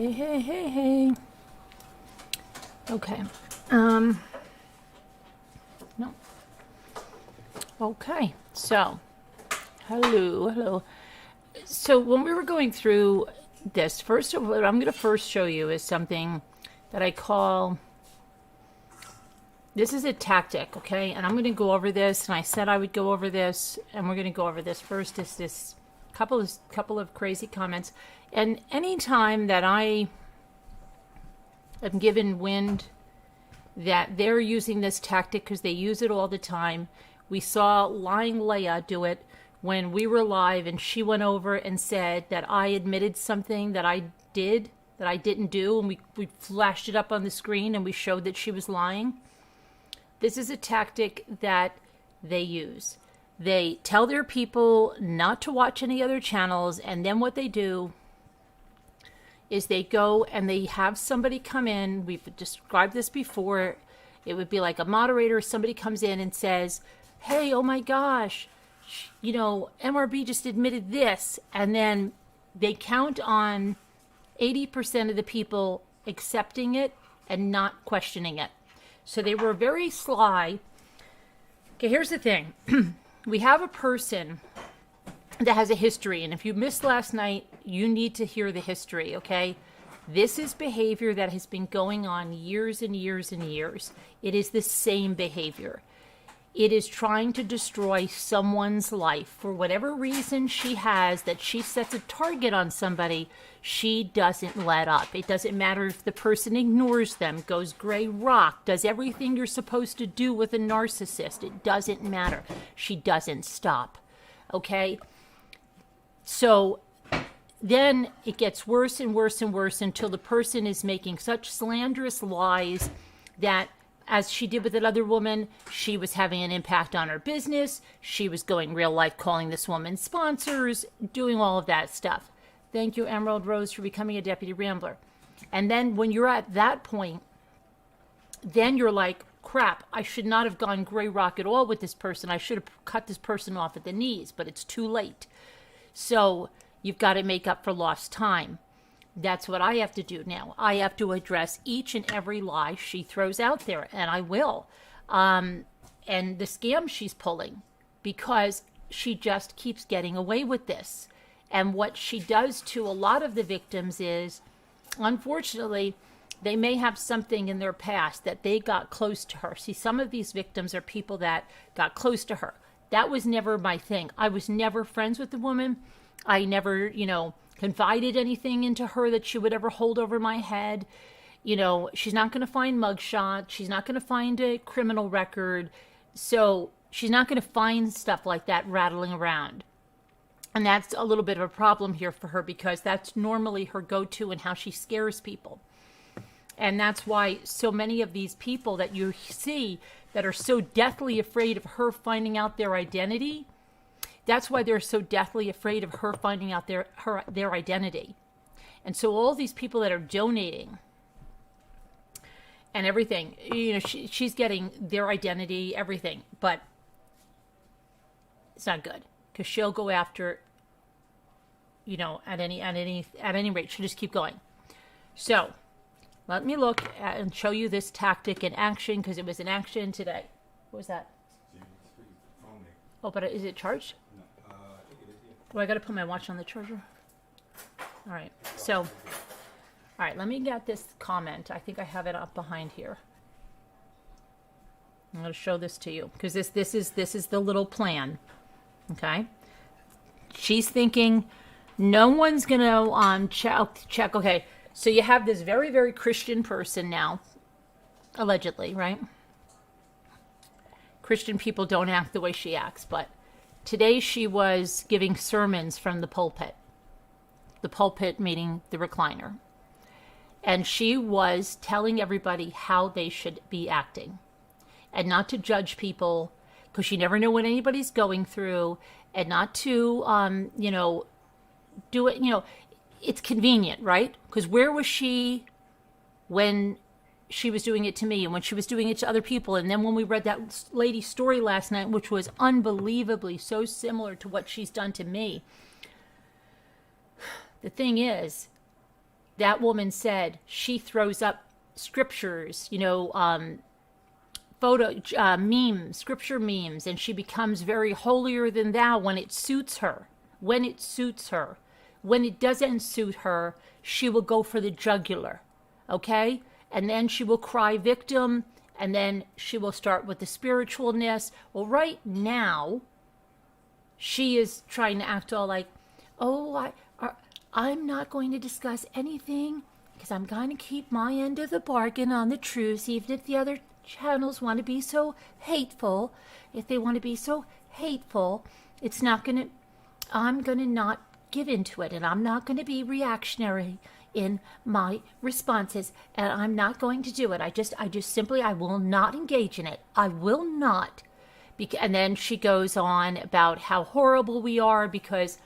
Hey. Okay. No. Okay. So, hello. So when we were going through this, what I'm going to first show you is something that I call, this is a tactic, okay? And I'm going to go over this, and I said I would go over this, and we're going to go over this. First is this couple of crazy comments. And anytime that I am given wind that they're using this tactic, because they use it all the time. We saw Lying Leia do it when we were live, and she went over and said that I admitted something that I did, that I didn't do, and we flashed it up on the screen, and we showed that she was lying. This is a tactic that they use. They tell their people not to watch any other channels, and then what they do is they go and they have somebody come in. We've described this before. It would be like a moderator. Somebody comes in and says, hey, oh my gosh, MRB just admitted this. And then they count on 80% of the people accepting it and not questioning it. So they were very sly. Okay, here's the thing. We have a person that has a history, and if you missed last night, you need to hear the history, okay? This is behavior that has been going on years and years and years. It is the same behavior. It is trying to destroy someone's life. For whatever reason she has, that she sets a target on somebody, she doesn't let up. It doesn't matter if the person ignores them, goes gray rock, does everything you're supposed to do with a narcissist. It doesn't matter. She doesn't stop, okay? So then it gets worse and worse and worse until the person is making such slanderous lies that, as she did with that other woman, she was having an impact on her business. She was going real life, calling this woman sponsors, doing all of that stuff. Thank you, Emerald Rose, for becoming a deputy rambler. And then when you're at that point, then you're like, crap, I should not have gone gray rock at all with this person. I should have cut this person off at the knees, but it's too late. So you've got to make up for lost time. That's what I have to do now. I have to address each and every lie she throws out there, and I will. And the scam she's pulling, because she just keeps getting away with this. And what she does to a lot of the victims is, unfortunately, they may have something in their past that they got close to her. See, some of these victims are people that got close to her. That was never my thing. I was never friends with the woman. I never, confided anything into her that she would ever hold over my head. She's not going to find mugshots. She's not going to find a criminal record. So she's not going to find stuff like that rattling around. And that's a little bit of a problem here for her, because that's normally her go-to and how she scares people. And that's why so many of these people that you see that are so deathly afraid of her finding out their identity, that's why they're so deathly afraid of her finding out their identity. And so all these people that are donating and everything, she's getting their identity, everything, but it's not good, because she'll go after, at any rate. She'll just keep going. So let me look at and show you this tactic in action, because it was in action today. What was that? Oh, but is it charged? No, I think it is, yeah. Oh, I got to put my watch on the charger. All right. So, all right, let me get this comment. I think I have it up behind here. I'm going to show this to you, because this is the little plan. Okay. She's thinking no one's going to check. Okay. So you have this very, very Christian person now, allegedly, right? Christian people don't act the way she acts, but today she was giving sermons from the pulpit. The pulpit meaning the recliner. And she was telling everybody how they should be acting and not to judge people, because you never know what anybody's going through, and not to, do it, it's convenient, right? Because where was she when she was doing it to me, and when she was doing it to other people? And then when we read that lady's story last night, which was unbelievably so similar to what she's done to me, the thing is, that woman said she throws up scriptures, memes, scripture memes, and she becomes very holier than thou when it suits her. When it suits her. When it doesn't suit her, she will go for the jugular. Okay? And then she will cry victim, and then she will start with the spiritualness. Well, right now, she is trying to act all like, oh, I'm not going to discuss anything because I'm going to keep my end of the bargain on the truth, even if the other channels want to be so hateful. If they want to be so hateful, I'm going to not give into it, and I'm not going to be reactionary in my responses, and I'm not going to do it. I just simply, I will not engage in it. I will not. And then she goes on about how horrible we are because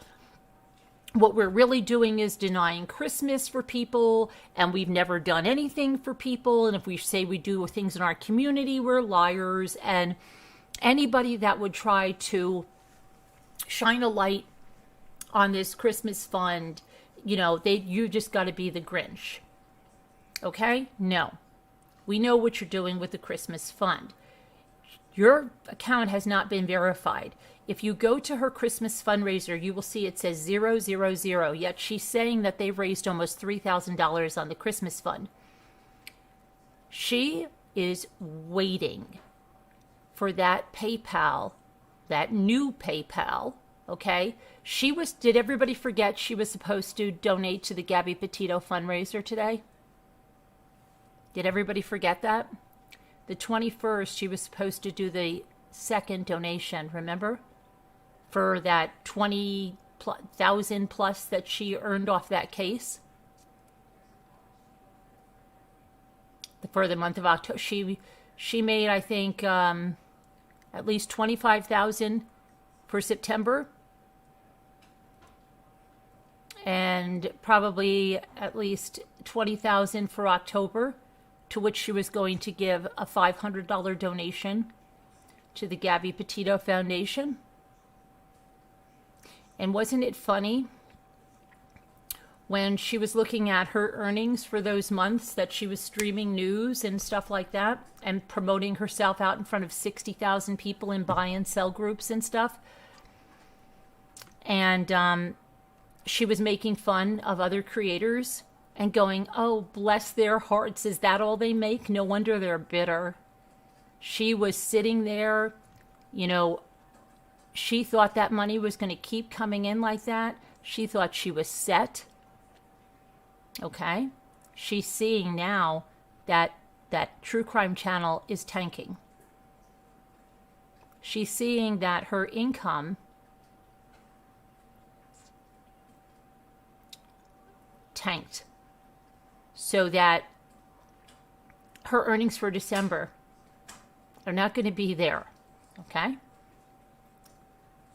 what we're really doing is denying Christmas for people, and we've never done anything for people. And if we say we do things in our community, we're liars. And anybody that would try to shine a light on this Christmas fund, you just got to be the Grinch. Okay? No. We know what you're doing with the Christmas fund. Your account has not been verified. If you go to her Christmas fundraiser, you will see it says 000, yet she's saying that they've raised almost $3,000 on the Christmas fund. She is waiting for that PayPal, that new PayPal, okay? Did everybody forget she was supposed to donate to the Gabby Petito fundraiser today? Did everybody forget that? The 21st, she was supposed to do the second donation, remember? For that 20,000 plus that she earned off that case. For the month of October, she made, I think, at least 25,000 for September. And probably at least 20,000 for October, to which she was going to give a $500 donation to the Gabby Petito Foundation. And wasn't it funny when she was looking at her earnings for those months that she was streaming news and stuff like that and promoting herself out in front of 60,000 people in buy and sell groups and stuff? And she was making fun of other creators and going, oh, bless their hearts. Is that all they make? No wonder they're bitter. She was sitting there, she thought that money was going to keep coming in like that. She thought she was set. Okay? She's seeing now that that true crime channel is tanking. She's seeing that her income tanked. So that her earnings for December are not going to be there. Okay?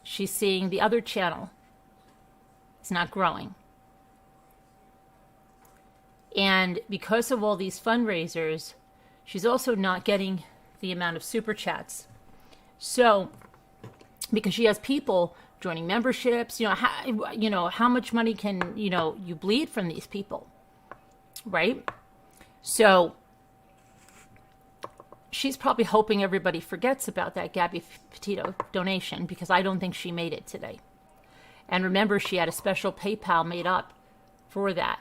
She's seeing the other channel is not growing. And because of all these fundraisers, she's also not getting the amount of super chats. So, because she has people joining memberships, how much money can, you bleed from these people, right? So, she's probably hoping everybody forgets about that Gabby Petito donation, because I don't think she made it today. And remember, she had a special PayPal made up for that.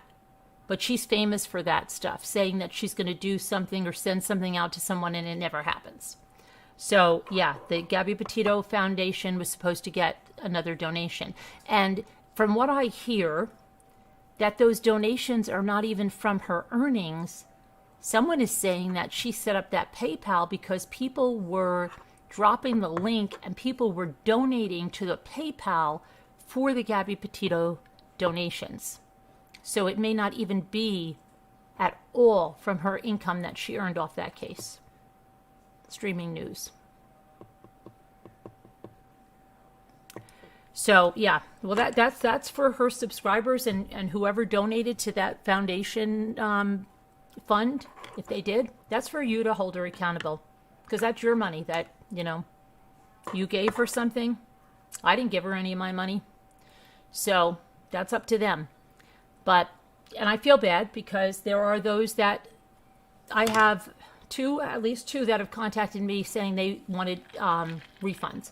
But she's famous for that stuff, saying that she's going to do something or send something out to someone and it never happens. So, yeah, the Gabby Petito Foundation was supposed to get another donation. And from what I hear, that those donations are not even from her earnings. Someone is saying that she set up that PayPal because people were dropping the link and people were donating to the PayPal for the Gabby Petito donations. So it may not even be at all from her income that she earned off that case. Streaming news. So, yeah, well, that's for her subscribers and whoever donated to that foundation fund, if they did, that's for you to hold her accountable, because that's your money that, you gave her something. I didn't give her any of my money. So that's up to them. But and I feel bad because there are those that I have at least two that have contacted me saying they wanted refunds.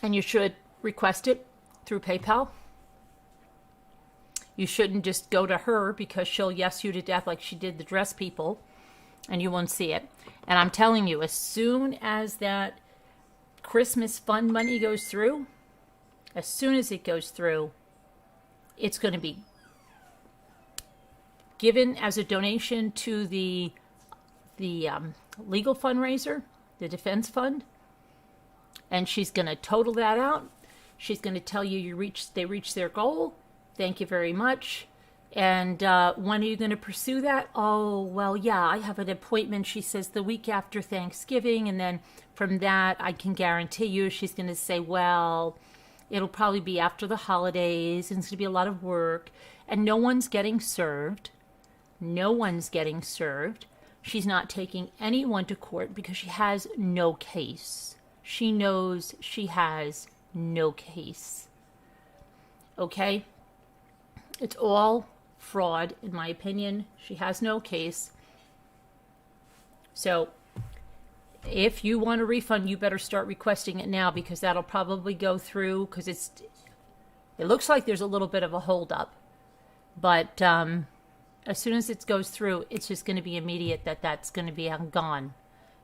And you should request it through PayPal. You shouldn't just go to her because she'll yes you to death like she did the dress people and you won't see it. And I'm telling you, as soon as that Christmas fund money goes through, as soon as it goes through, it's going to be given as a donation to the legal fundraiser, the defense fund, and she's going to total that out. She's going to tell you they reached their goal. Thank you very much. And when are you going to pursue that? Oh, well, yeah, I have an appointment, she says, the week after Thanksgiving. And then from that, I can guarantee you she's going to say, well, it'll probably be after the holidays, and it's going to be a lot of work. And no one's getting served. No one's getting served. She's not taking anyone to court because she has no case. She knows she has no case. Okay? It's all fraud, in my opinion. She has no case. So, if you want a refund, you better start requesting it now because that'll probably go through because it looks like there's a little bit of a holdup. But as soon as it goes through, it's just going to be immediate that's going to be gone.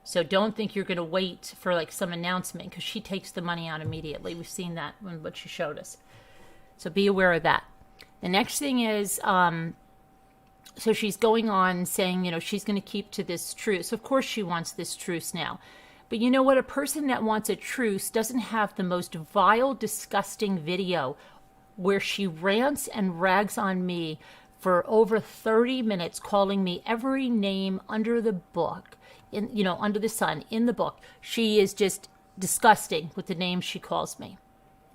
So don't think you're going to wait for like some announcement because she takes the money out immediately. We've seen that when what she showed us. So be aware of that. The next thing is, so she's going on saying, she's going to keep to this truce. Of course she wants this truce now. But you know what? A person that wants a truce doesn't have the most vile, disgusting video where she rants and rags on me for over 30 minutes, calling me every name under the book, under the sun, in the book. She is just disgusting with the names she calls me.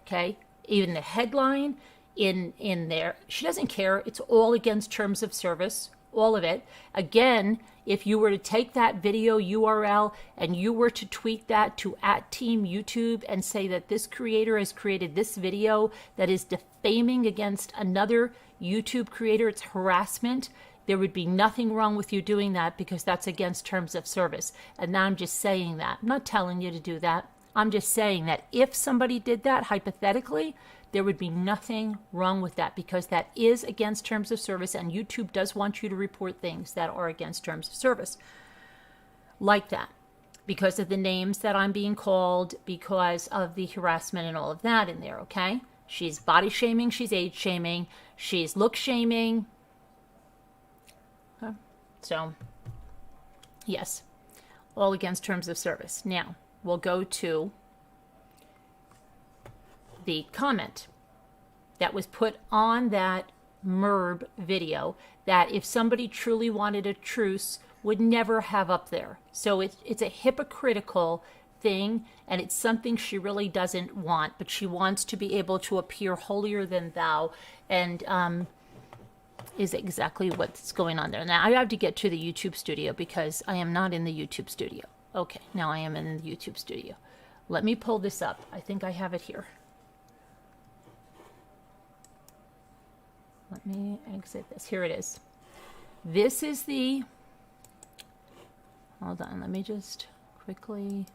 Okay? Even the headline in there. She doesn't care. It's all against terms of service. All of it. Again, if you were to take that video URL and you were to tweet that to @TeamYouTube and say that this creator has created this video that is defaming against another YouTube creator, it's harassment, there would be nothing wrong with you doing that because that's against terms of service. And now I'm just saying that. I'm not telling you to do that. I'm just saying that if somebody did that, hypothetically, there would be nothing wrong with that because that is against terms of service and YouTube does want you to report things that are against terms of service. Like that. Because of the names that I'm being called, because of the harassment and all of that in there, okay? She's body shaming, she's age shaming, she's look shaming. Okay. So, yes, all against terms of service. Now, we'll go to the comment that was put on that MERB video that if somebody truly wanted a truce would never have up there. So it's a hypocritical thing and it's something she really doesn't want, but she wants to be able to appear holier than thou and is exactly what's going on there. Now I have to get to the YouTube studio because I am not in the YouTube studio. Okay, now I am in the YouTube studio. Let me pull this up. I think I have it here. Let me exit this. Here it is. This is the... Hold on. Let me just quickly...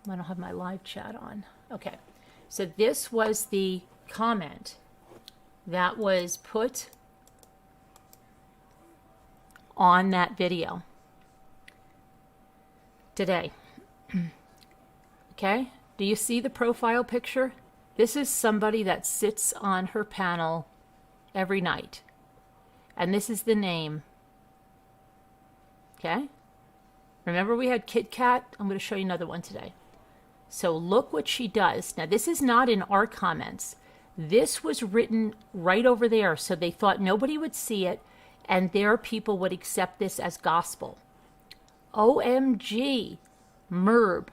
I don't have my live chat on. Okay. So this was the comment that was put on that video today. Okay? Do you see the profile picture? This is somebody that sits on her panel every night. And this is the name. Okay? Remember we had Kit Kat? I'm going to show you another one today. So look what she does. Now this is not in our comments. This was written right over there so they thought nobody would see it and their people would accept this as gospel. OMG, MERB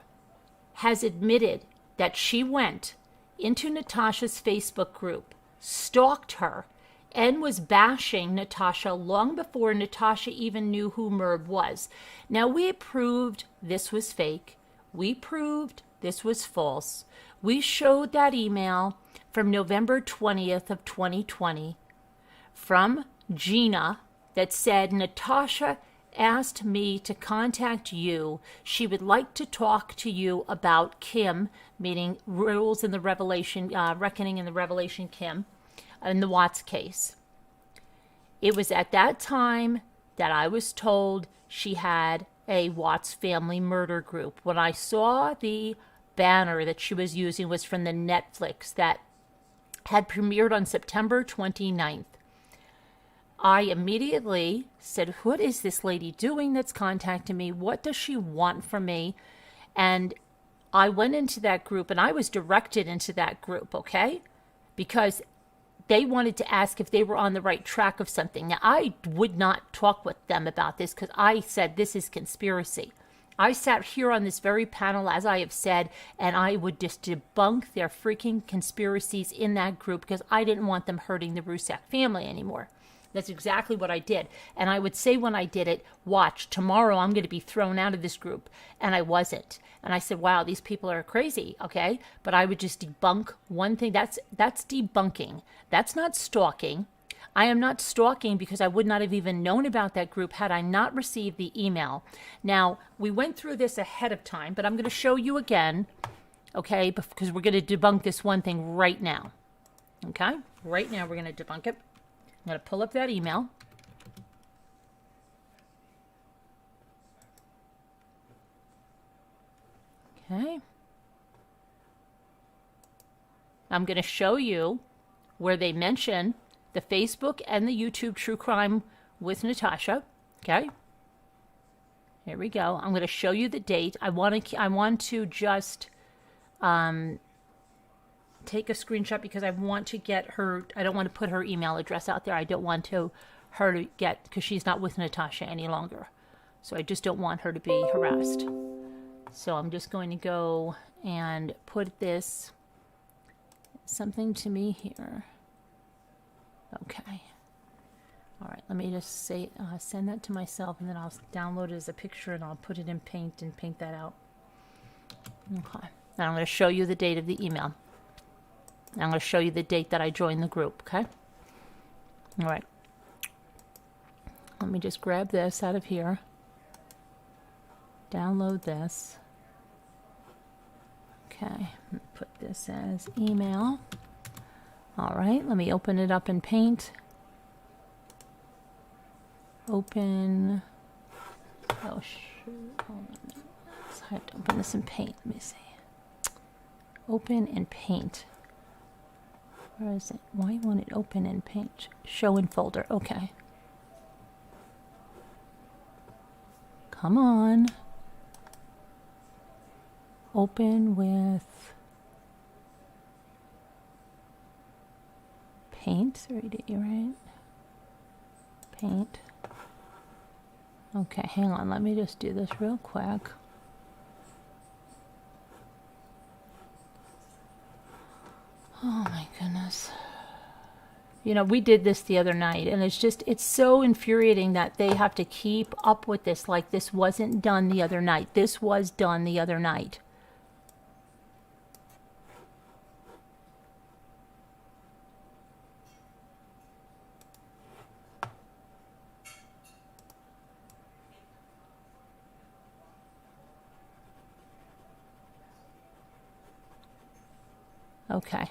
has admitted that she went into Natasha's Facebook group, stalked her, and was bashing Natasha long before Natasha even knew who MERB was. Now, we proved this was fake. We proved This was false. We showed that email from November 20th of 2020 from Gina that said, Natasha asked me to contact you. She would like to talk to you about Kim, meaning rules in the Revelation, reckoning in the Revelation Kim, in the Watts case. It was at that time that I was told she had a Watts family murder group. When I saw the banner that she was using was from the Netflix that had premiered on September 29th. I immediately said, what is this lady doing that's contacting me? What does she want from me? And I went into that group, and I was directed into that group, okay? Because they wanted to ask if they were on the right track of something. Now, I would not talk with them about this because I said this is conspiracy. I sat here on this very panel, as I have said, and I would just debunk their freaking conspiracies in that group because I didn't want them hurting the Rusak family anymore. That's exactly what I did. And I would say when I did it, watch, tomorrow I'm going to be thrown out of this group. And I wasn't. And I said, wow, these people are crazy, okay? But I would just debunk one thing. That's debunking. That's not stalking. I am not stalking because I would not have even known about that group had I not received the email. Now, we went through this ahead of time, but I'm going to show you again, okay? Because we're going to debunk this one thing right now, okay? Right now we're going to debunk it. I'm going to pull up that email. Okay. I'm going to show you where they mention the Facebook and the YouTube True Crime with Natasha. Okay. Here we go. I'm going to show you the date. I want to just take a screenshot because I want to get her. I don't want to put her email address out there. I don't want her to get, because she's not with Natasha any longer. So I just don't want her to be harassed. So I'm just going to go and put this something to me here. Okay. All right. Let me just say send that to myself, and then I'll download it as a picture, and I'll put it in Paint and paint that out. Okay. Now I'm going to show you the date of the email. I'm going to show you the date that I joined the group, okay? All right. Let me just grab this out of here. Download this. Okay. Put this as email. All right. Let me open it up in Paint. Open. Oh, shoot. Hold on. I have to open this in Paint. Let me see. Open in Paint. Where is it? Why won't it open in Paint? Show in folder. Okay. Come on. Open with Paint. 3D, right? Paint. Okay, hang on. Let me just do this real quick. Oh my goodness. You know, we did this the other night, and it's so infuriating that they have to keep up with this like this wasn't done the other night. This was done the other night. Okay.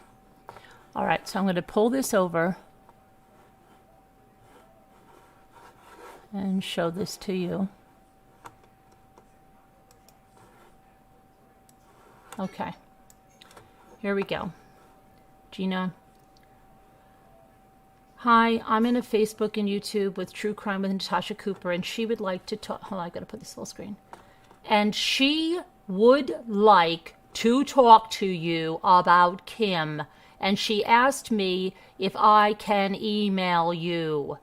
All right, so I'm going to pull this over and show this to you. Okay. Here we go. Gina. Hi, I'm in a Facebook and YouTube with True Crime with Natasha Cooper, and she would like to talk. Hold on, I got to put this full screen. And she would like to talk to you about Kim. And she asked me if I can email you.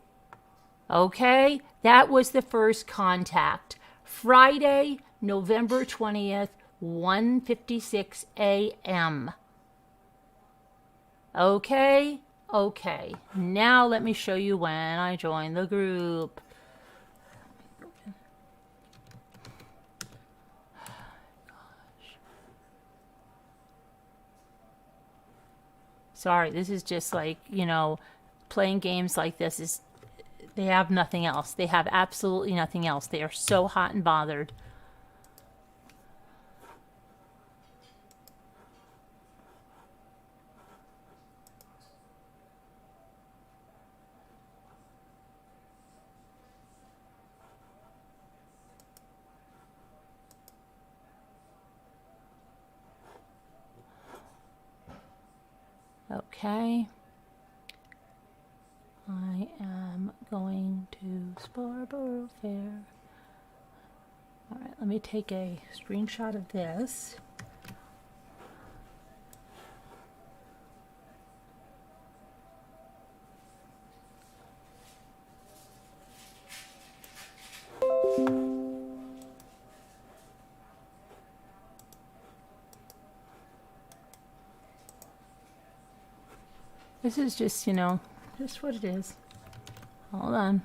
Okay? That was the first contact. Friday, November 20th, 1:56 a.m. Okay? Okay. Now let me show you when I joined the group. Sorry, this is just like, you know, playing games like this is, they have nothing else. They have absolutely nothing else. They are so hot and bothered. Okay. I am going to Scarborough Fair. All right, let me take a screenshot of this. This is just, you know, just what it is. Hold on.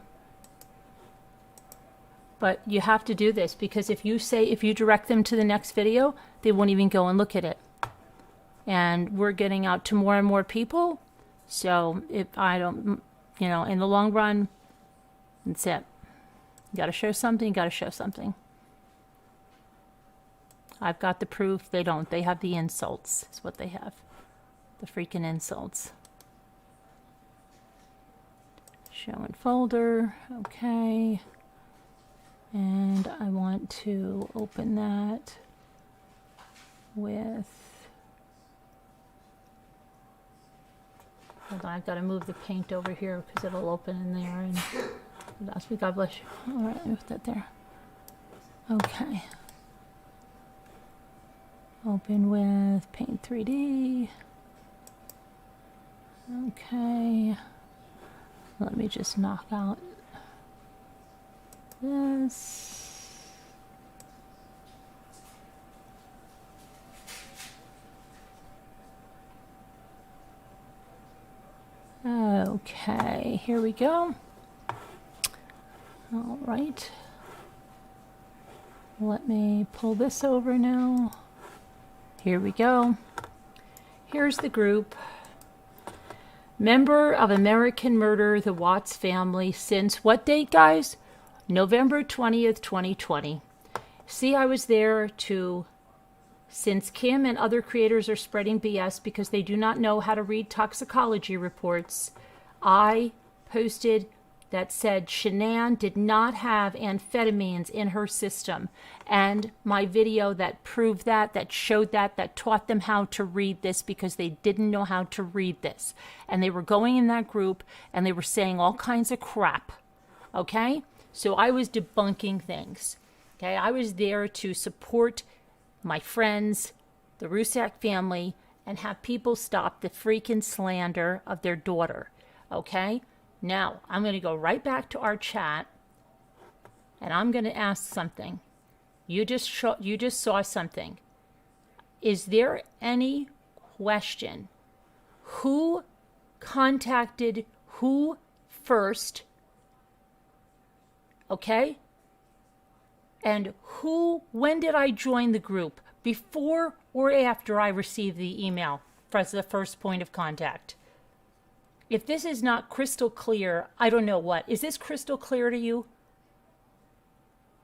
But you have to do this, because if you direct them to the next video, they won't even go and look at it. And we're getting out to more and more people. So if I don't, you know, in the long run, that's it. You got to show something, you got to show something. I've got the proof. They don't. They have the insults. That's what they have. The freaking insults. Show in folder. Okay. And I want to open that with, hold on, I've got to move the paint over here because it'll open in there. And last week, God bless you. All right, let me put that there. Okay. Open with Paint 3D. Okay. Let me just knock out this. Okay, here we go. All right. Let me pull this over now. Here we go. Here's the group. Member of American Murder, the Watts family, since what date, guys? November 20th, 2020. See, I was there to, since Kim and other creators are spreading BS because they do not know how to read toxicology reports, I posted that said Shanann did not have amphetamines in her system. And my video that proved that, that showed that, that taught them how to read this because they didn't know how to read this. And they were going in that group and they were saying all kinds of crap. Okay? So I was debunking things. Okay? I was there to support my friends, the Rusak family, and have people stop the freaking slander of their daughter. Okay? Now, I'm going to go right back to our chat, and I'm going to ask something. You just saw something. Is there any question? Who contacted who first? Okay? And when did I join the group? Before or after I received the email as the first point of contact? If this is not crystal clear, I don't know what. Is this crystal clear to you?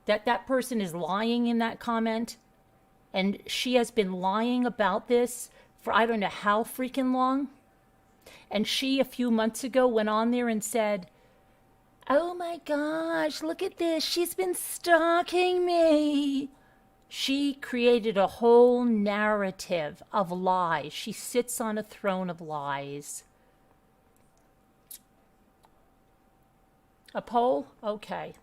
That person is lying in that comment? And she has been lying about this for I don't know how freaking long? And she, a few months ago, went on there and said, oh my gosh, look at this. She's been stalking me. She created a whole narrative of lies. She sits on a throne of lies. A poll? Okay.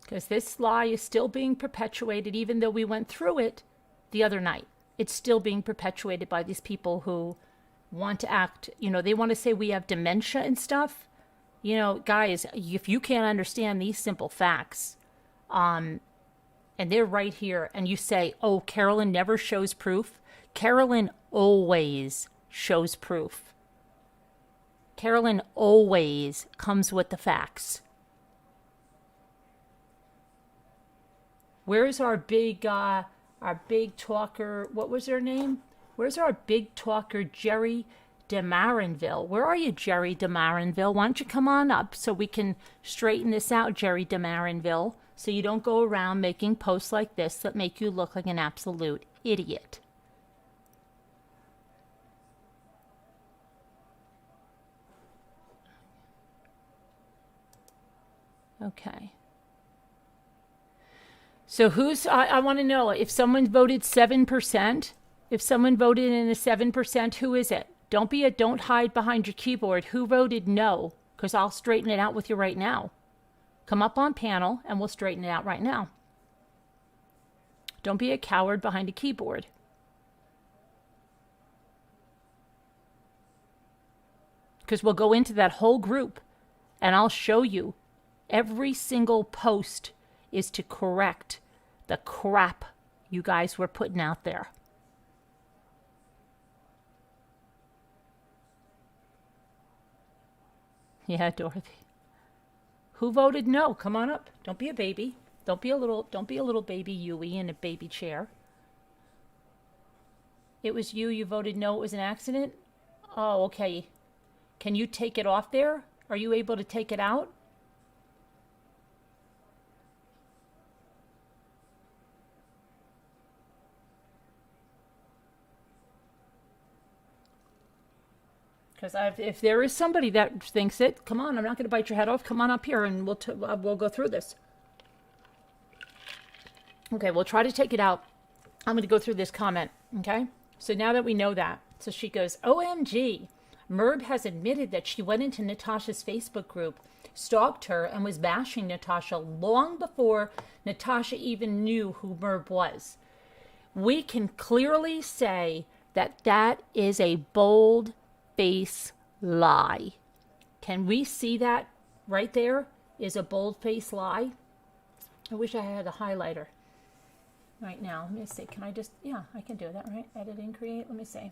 Because this lie is still being perpetuated, even though we went through it the other night. It's still being perpetuated by these people who want to act, they want to say we have dementia and stuff. Guys, if you can't understand these simple facts, and they're right here, and you say, oh, Carolyn never shows proof. Carolyn always shows proof. Carolyn always comes with the facts. Where's our big talker? What was her name? Where's our big talker, Jerry DeMarinville? Where are you, Jerry DeMarinville? Why don't you come on up so we can straighten this out, Jerry DeMarinville, so you don't go around making posts like this that make you look like an absolute idiot. Okay. So I want to know, if someone voted 7%, if someone voted in a 7%, who is it? Don't hide behind your keyboard. Who voted no? Because I'll straighten it out with you right now. Come up on panel and we'll straighten it out right now. Don't be a coward behind a keyboard. Because we'll go into that whole group and I'll show you every single post is to correct the crap you guys were putting out there. Yeah, Dorothy. Who voted no? Come on up. Don't be a baby. Don't be a little baby Yui in a baby chair. It was you. You voted no. It was an accident? Oh, okay. Can you take it off there? Are you able to take it out? Because if there is somebody that thinks it, come on, I'm not going to bite your head off. Come on up here and we'll go through this. Okay, we'll try to take it out. I'm going to go through this comment, okay? So now that we know that, so she goes, OMG, Merb has admitted that she went into Natasha's Facebook group, stalked her, and was bashing Natasha long before Natasha even knew who Merb was. We can clearly say that that is a bold face lie. Can we see that right there is a bold-faced lie? I wish I had a highlighter right now. Let me see. Can I just, yeah, I can do that, right? Edit and create. Let me see.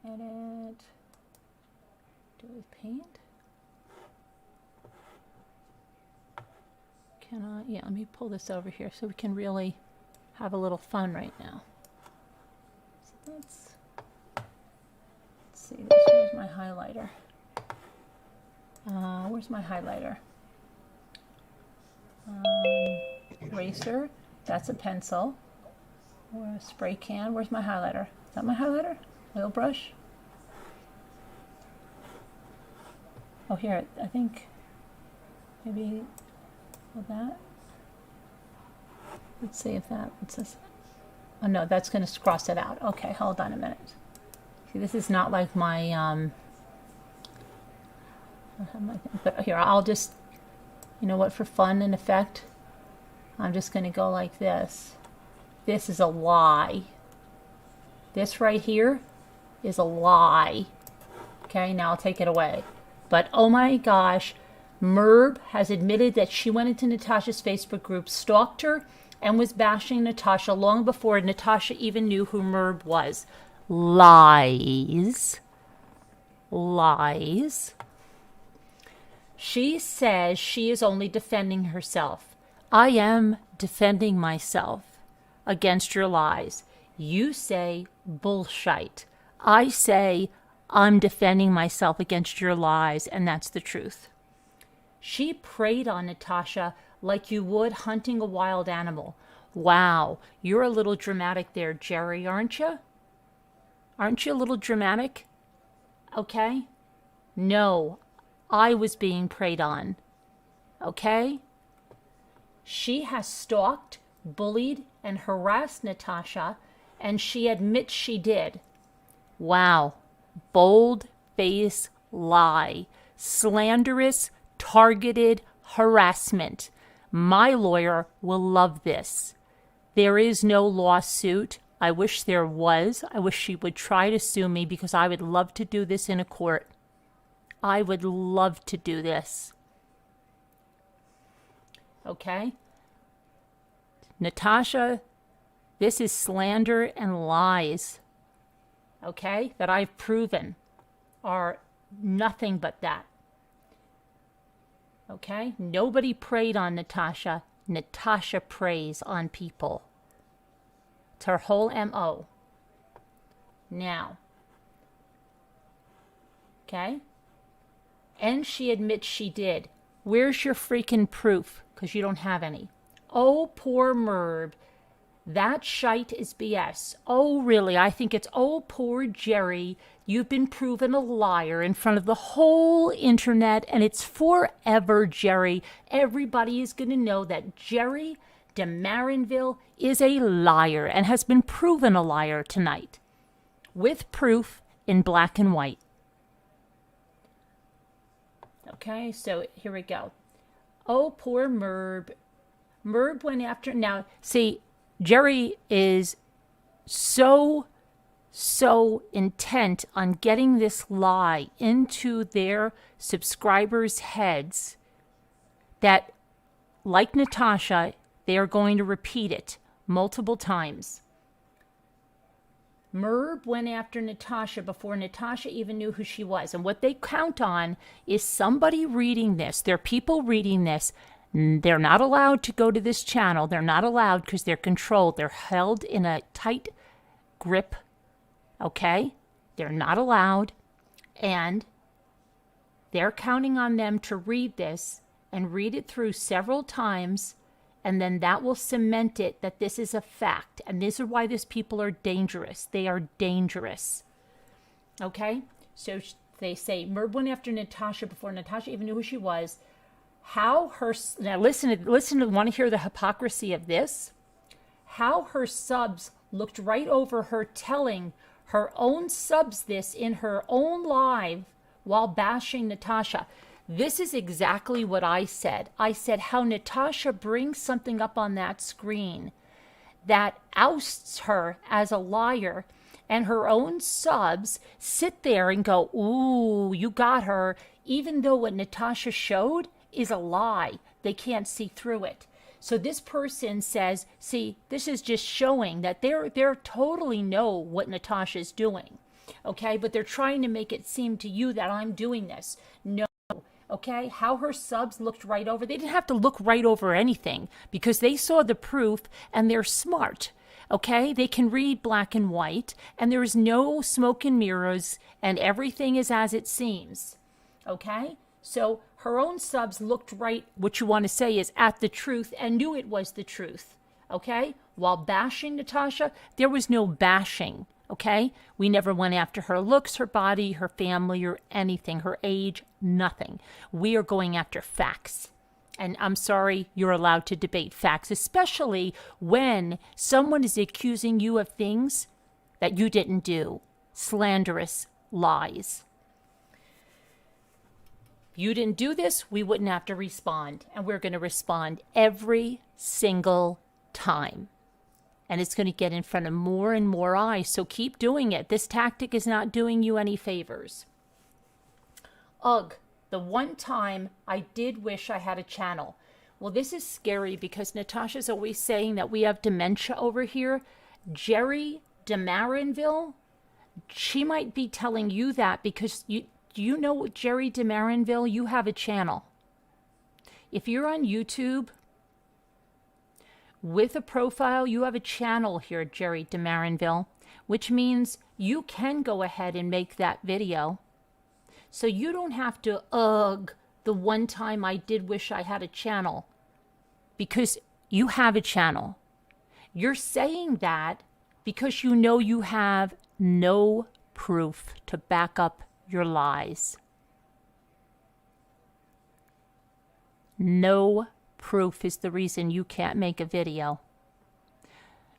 Edit. Do with paint. Can I, yeah, let me pull this over here so we can really have a little fun right now. So let's see, where's my highlighter? Where's my highlighter? Eraser, that's a pencil. Or a spray can. Where's my highlighter? Is that my highlighter? Oil brush? Oh, here, I think maybe with that. Let's see if that, what's this? Oh no, that's going to cross it out. Okay, hold on a minute. See, this is not like my, but here, I'll just, you know what, for fun and effect, I'm just going to go like this. This is a lie. This right here is a lie. Okay, now I'll take it away. But oh my gosh, Merb has admitted that she went into Natasha's Facebook group, stalked her, and was bashing Natasha long before Natasha even knew who Merb was. Lies. Lies. She says she is only defending herself. I am defending myself against your lies. You say bullshit. I say I'm defending myself against your lies, and that's the truth. She preyed on Natasha like you would hunting a wild animal. Wow, you're a little dramatic there, Jerry, aren't you? Aren't you a little dramatic? Okay? No, I was being preyed on. Okay? She has stalked, bullied, and harassed Natasha, and she admits she did. Wow. Bold face lie. Slanderous, targeted, harassment. My lawyer will love this. There is no lawsuit. I wish there was. I wish she would try to sue me because I would love to do this in a court. I would love to do this. Okay? Natasha, this is slander and lies. Okay? That I've proven are nothing but that. Okay? Nobody preyed on Natasha. Natasha preys on people. It's her whole MO. Now. Okay? And she admits she did. Where's your freaking proof? Because you don't have any. Oh, poor Merb. That shite is BS. Oh, really? I think it's, oh, poor Jerry. You've been proven a liar in front of the whole internet, and it's forever, Jerry. Everybody is going to know that Jerry DeMarinville is a liar and has been proven a liar tonight. With proof in black and white. Okay, so here we go. Oh, poor Merb. Merb went after... Now, see, Jerry is so intent on getting this lie into their subscribers' heads that, like Natasha, they are going to repeat it multiple times. Merb went after Natasha before Natasha even knew who she was. And what they count on is somebody reading this. There are people reading this. They're not allowed to go to this channel. They're not allowed because they're controlled. They're held in a tight grip. Okay? They're not allowed. And they're counting on them to read this and read it through several times. And then that will cement it that this is a fact. And this is why these people are dangerous. They are dangerous. Okay? So they say, Merb went after Natasha before Natasha even knew who she was. How her... Now listen to want to hear the hypocrisy of this? How her subs looked right over her telling her own subs this in her own live while bashing Natasha. This is exactly what I said. I said how Natasha brings something up on that screen that ousts her as a liar, and her own subs sit there and go, ooh, you got her, even though what Natasha showed is a lie. They can't see through it. So this person says, see, this is just showing that they're totally know what Natasha's doing. Okay, but they're trying to make it seem to you that I'm doing this. No. Okay, how her subs looked right over. They didn't have to look right over anything because they saw the proof and they're smart. Okay, they can read black and white and there is no smoke and mirrors and everything is as it seems. Okay, so her own subs looked right, what you want to say is at the truth and knew it was the truth. Okay, while bashing Natasha, there was no bashing. Okay, we never went after her looks, her body, her family, or anything, her age, nothing. We are going after facts. And I'm sorry, you're allowed to debate facts, especially when someone is accusing you of things that you didn't do. Slanderous lies. If you didn't do this, we wouldn't have to respond. And we're going to respond every single time. And it's going to get in front of more and more eyes. So keep doing it. This tactic is not doing you any favors. Ugh, the one time I did wish I had a channel. Well, this is scary because Natasha's always saying that we have dementia over here. Jerry DeMarinville, she might be telling you that because you know Jerry DeMarinville, you have a channel. If you're on YouTube with a profile, you have a channel here, Jerry DeMarinville, which means you can go ahead and make that video. So you don't have to, the one time I did wish I had a channel, because you have a channel. You're saying that because you know you have no proof to back up your lies. No proof is the reason you can't make a video.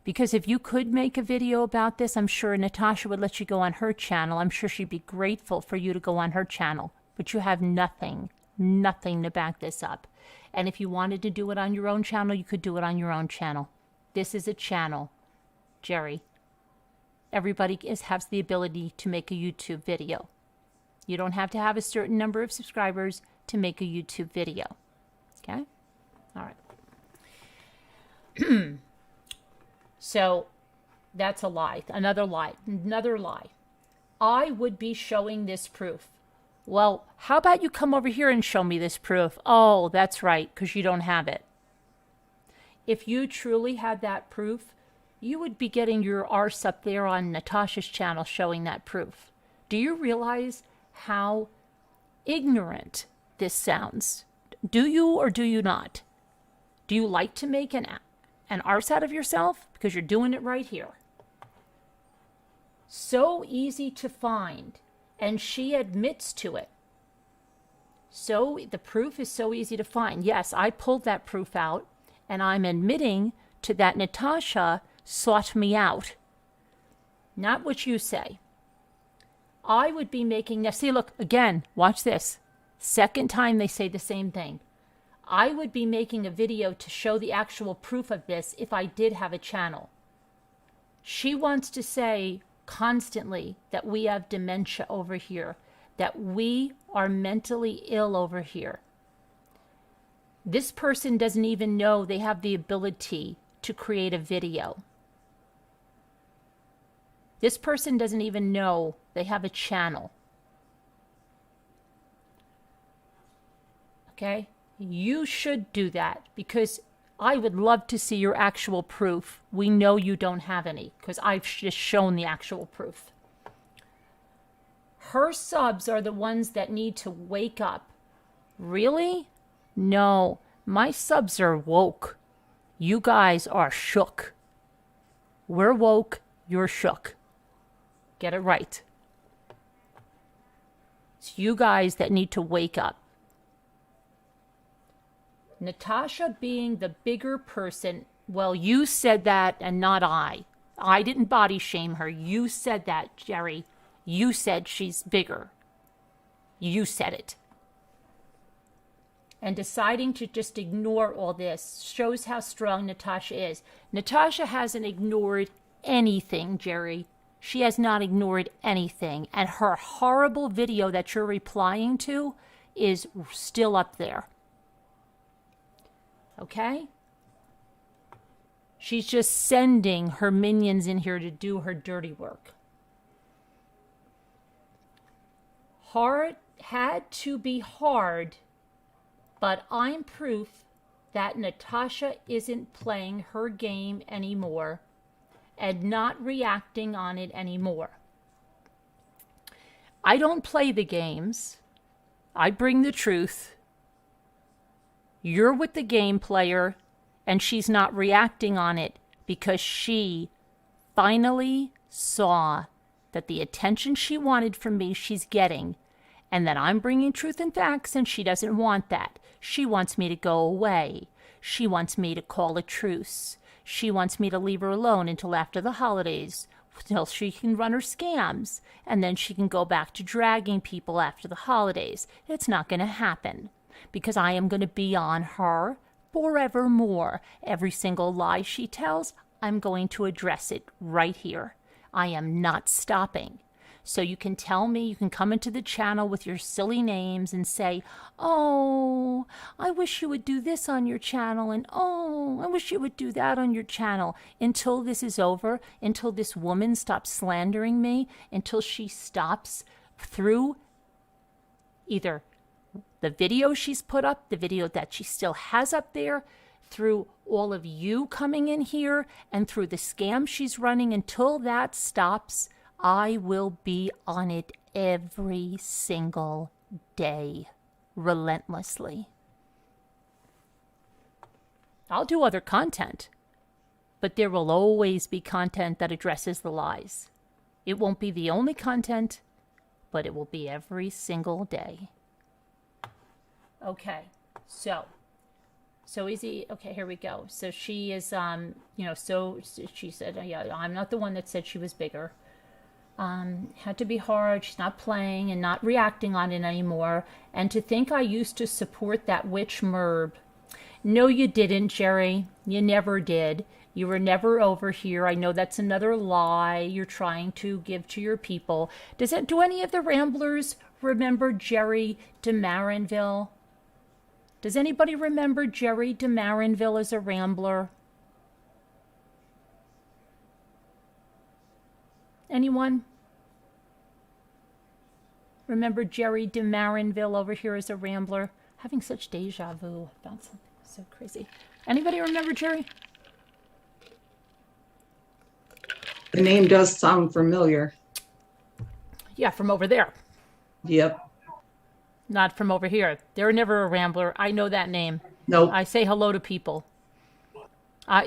Because if you could make a video about this, I'm sure Natasha would let you go on her channel. I'm sure she'd be grateful for you to go on her channel. But you have nothing to back this up. And if you wanted to do it on your own channel, you could do it on your own channel. This is a channel, Jerry. Everybody has the ability to make a YouTube video. You don't have to have a certain number of subscribers to make a YouTube video. Okay? All right. So that's a lie. Another lie. Another lie. I would be showing this proof. Well, how about you come over here and show me this proof? Oh, that's right, because you don't have it. If you truly had that proof, you would be getting your arse up there on Natasha's channel showing that proof. Do you realize how ignorant this sounds? Do you or do you not? Do you like to make an arse out of yourself? Because you're doing it right here. So easy to find, and she admits to it. So the proof is so easy to find. Yes, I pulled that proof out, and I'm admitting to that Natasha sought me out. Not what you say. I would be making, now see, look, again, watch this. Second time they say the same thing. I would be making a video to show the actual proof of this if I did have a channel. She wants to say constantly that we have dementia over here, that we are mentally ill over here. This person doesn't even know they have the ability to create a video. This person doesn't even know they have a channel. Okay? You should do that, because I would love to see your actual proof. We know you don't have any, because I've just shown the actual proof. Her subs are the ones that need to wake up. Really? No, my subs are woke. You guys are shook. We're woke, you're shook. Get it right. It's you guys that need to wake up. Natasha being the bigger person, well, you said that and not I. I didn't body shame her. You said that, Jerry. You said she's bigger. You said it. And deciding to just ignore all this shows how strong Natasha is. Natasha hasn't ignored anything, Jerry. She has not ignored anything. And her horrible video that you're replying to is still up there. Okay? She's just sending her minions in here to do her dirty work. Hard had to be hard, but I'm proof that Natasha isn't playing her game anymore and not reacting on it anymore. I don't play the games. I bring the truth. You're with the game player, and she's not reacting on it because she finally saw that the attention she wanted from me, she's getting, and that I'm bringing truth and facts, and she doesn't want that. She wants me to go away. She wants me to call a truce. She wants me to leave her alone until after the holidays, until she can run her scams, and then she can go back to dragging people after the holidays. It's not going to happen, because I am going to be on her forevermore. Every single lie she tells, I'm going to address it right here. I am not stopping. So you can tell me, you can come into the channel with your silly names and say, oh, I wish you would do this on your channel, and oh, I wish you would do that on your channel, until this is over, until this woman stops slandering me, until she stops through either the video she's put up, the video that she still has up there, through all of you coming in here, and through the scam she's running. Until that stops, I will be on it every single day, relentlessly. I'll do other content, but there will always be content that addresses the lies. It won't be the only content, but it will be every single day. Okay, so easy. Okay, here we go. So she is, so she said, yeah, I'm not the one that said she was bigger. Had to be hard. She's not playing and not reacting on it anymore. And to think I used to support that witch merb. No, you didn't, Jerry. You never did. You were never over here. I know that's another lie you're trying to give to your people. Do any of the Ramblers remember Jerry de Marinville? Does anybody remember Jerry de Marinville as a Rambler? Anyone? Remember Jerry de Marinville over here as a Rambler? Having such deja vu about something so crazy. Anybody remember Jerry? The name does sound familiar. Yeah, from over there. Yep. Not from over here. They were never a Rambler. I know that name. Nope. I say hello to people.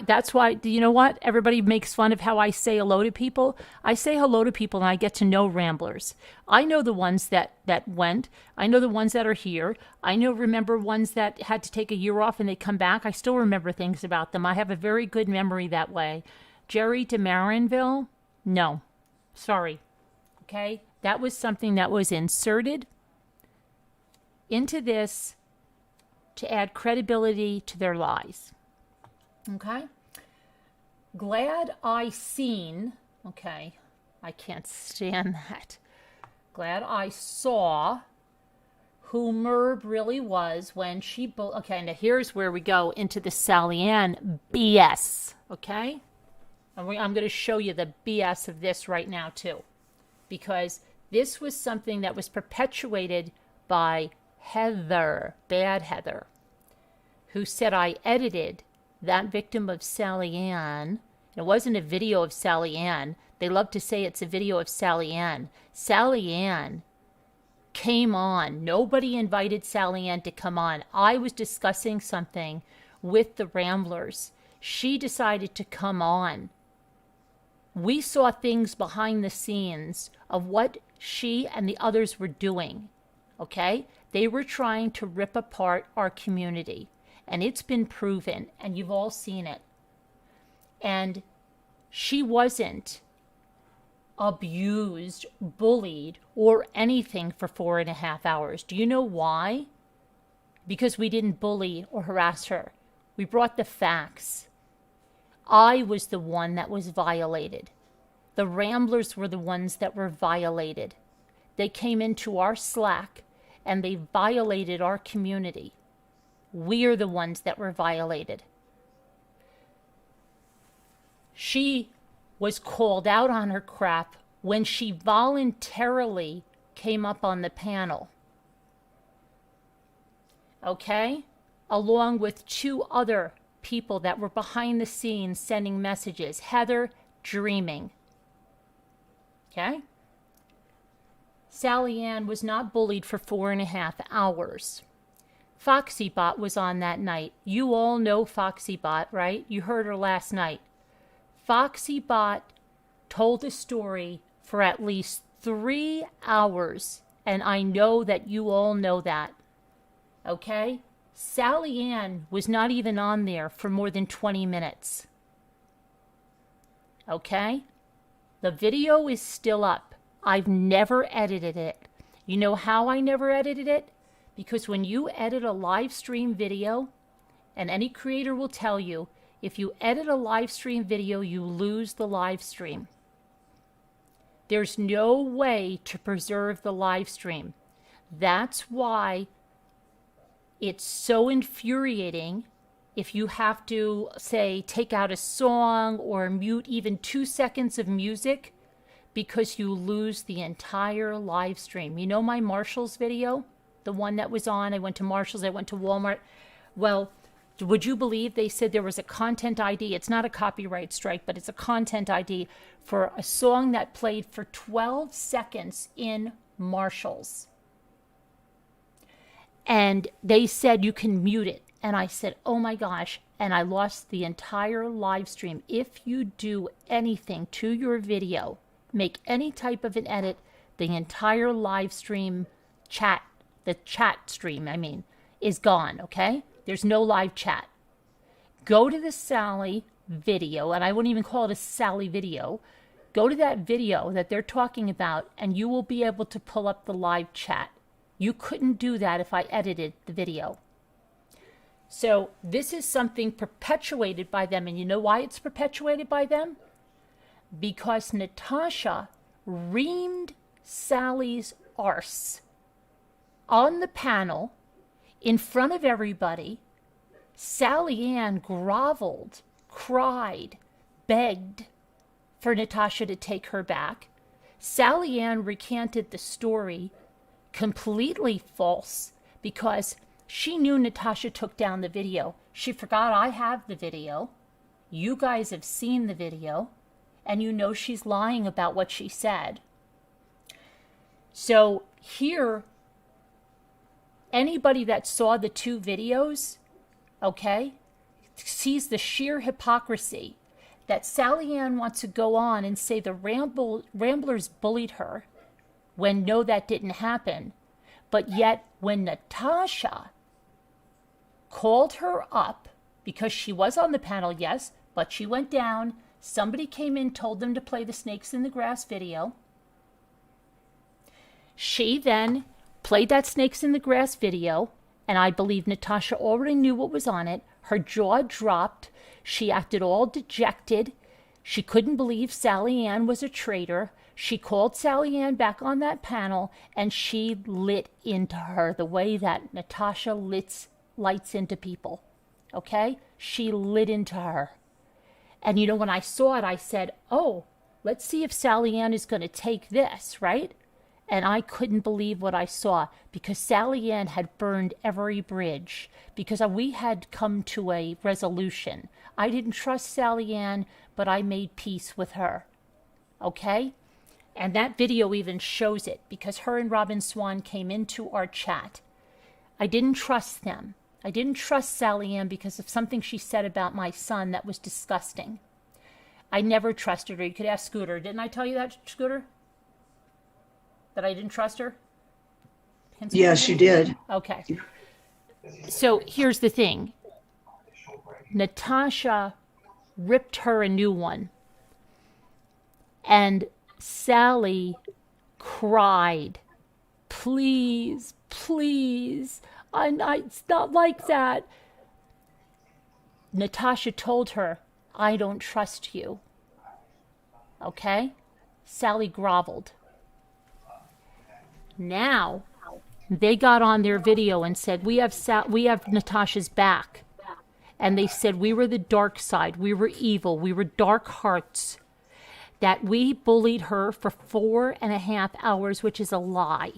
That's why, do you know what? Everybody makes fun of how I say hello to people. I say hello to people and I get to know Ramblers. I know the ones that went. I know the ones that are here. Remember ones that had to take a year off and they come back. I still remember things about them. I have a very good memory that way. Jerry de Marinville? No. Sorry. Okay? That was something that was inserted into this to add credibility to their lies. Okay? Glad I seen, okay, I can't stand that. Glad I saw who Merb really was when she, okay, now here's where we go into the Sally Ann BS, okay? And I'm going to show you the BS of this right now, too. Because this was something that was perpetuated by Heather, Bad Heather, who said I edited that victim of Sally Ann. It wasn't a video of Sally Ann. They love to say it's a video of Sally Ann. Sally Ann came on. Nobody invited Sally Ann to come on. I was discussing something with the Ramblers. She decided to come on. We saw things behind the scenes of what she and the others were doing. Okay? They were trying to rip apart our community. And it's been proven, and you've all seen it. And she wasn't abused, bullied, or anything for 4.5 hours. Do you know why? Because we didn't bully or harass her. We brought the facts. I was the one that was violated. The Ramblers were the ones that were violated. They came into our Slack, and they violated our community. We're the ones that were violated. She was called out on her crap when she voluntarily came up on the panel. Okay? Along with 2 other people that were behind the scenes sending messages. Heather dreaming. Okay? Sally Ann was not bullied for 4.5 hours. FoxyBot was on that night. You all know FoxyBot, right? You heard her last night. FoxyBot told the story for at least 3 hours, and I know that you all know that. Okay? Sally Ann was not even on there for more than 20 minutes. Okay? The video is still up. I've never edited it. You know how I never edited it? Because when you edit a live stream video, and any creator will tell you, if you edit a live stream video, you lose the live stream. There's no way to preserve the live stream. That's why it's so infuriating if you have to, say, take out a song or mute even 2 seconds of music because you lose the entire live stream. You know my Marshalls video? The one that was on, I went to Marshalls, I went to Walmart. Well, would you believe they said there was a content ID? It's not a copyright strike, but it's a content ID for a song that played for 12 seconds in Marshalls. And they said you can mute it. And I said, oh my gosh. And I lost the entire live stream. If you do anything to your video, make any type of an edit, the entire live stream chat, the chat stream, is gone, okay? There's no live chat. Go to the Sally video, and I wouldn't even call it a Sally video. Go to that video that they're talking about, and you will be able to pull up the live chat. You couldn't do that if I edited the video. So this is something perpetuated by them. And you know why it's perpetuated by them? Because Natasha reamed Sally's arse on the panel in front of everybody. Sally Ann groveled, cried, begged for Natasha to take her back. Sally Ann recanted the story, completely false, because she knew Natasha took down the video. She forgot I have the video. You guys have seen the video, and you know she's lying about what she said. So here, anybody that saw the two videos, okay, sees the sheer hypocrisy that Sally Ann wants to go on and say the Ramblers bullied her when no, that didn't happen. But yet when Natasha called her up, because she was on the panel, yes, but she went down, somebody came in, told them to play the Snakes in the Grass video. She then played that Snakes in the Grass video, and I believe Natasha already knew what was on it. Her jaw dropped. She acted all dejected. She couldn't believe Sally Ann was a traitor. She called Sally Ann back on that panel, and she lit into her the way that Natasha lights into people. Okay? She lit into her. And you know, when I saw it, I said, oh, let's see if Sally Ann is going to take this, right? And I couldn't believe what I saw, because Sally Ann had burned every bridge, because we had come to a resolution. I didn't trust Sally Ann, but I made peace with her. Okay? And that video even shows it, because her and Robin Swan came into our chat. I didn't trust them. I didn't trust Sally Ann because of something she said about my son that was disgusting. I never trusted her. You could ask Scooter. Didn't I tell you that, Scooter? That I didn't trust her? Yes, you did. Okay. So here's the thing. Natasha ripped her a new one. And Sally cried, please, please, it's not like that. Natasha told her, I don't trust you. Okay? Sally groveled. Now, they got on their video and said, we have Natasha's back. And they said we were the dark side, we were evil, we were dark hearts. That we bullied her for 4.5 hours, which is a lie.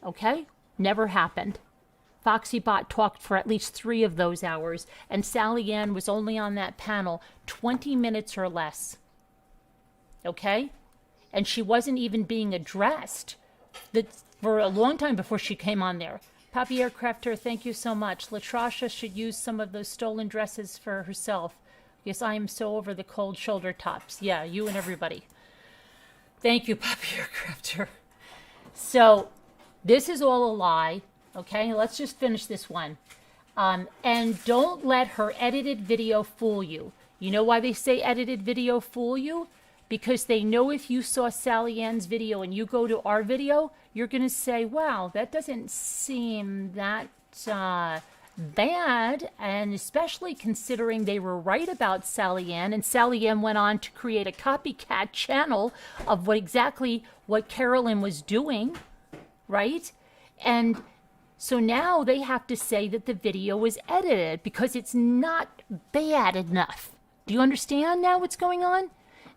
Okay? Never happened. FoxyBot talked for at least 3 of those hours, and Sally Ann was only on that panel 20 minutes or less. Okay? And she wasn't even being addressed for a long time before she came on there. Poppy Aircrafter, thank you so much. Natasha should use some of those stolen dresses for herself. Yes, I am so over the cold shoulder tops. Yeah, you and everybody. Thank you, Poppy Aircrafter. So, this is all a lie. Okay, let's just finish this one. And don't let her edited video fool you. You know why they say edited video fool you? Because they know if you saw Sally Ann's video and you go to our video, you're going to say, wow, that doesn't seem that bad. And especially considering they were right about Sally Ann, and Sally Ann went on to create a copycat channel of exactly what Carolyn was doing, right? And so now they have to say that the video was edited because it's not bad enough. Do you understand now what's going on?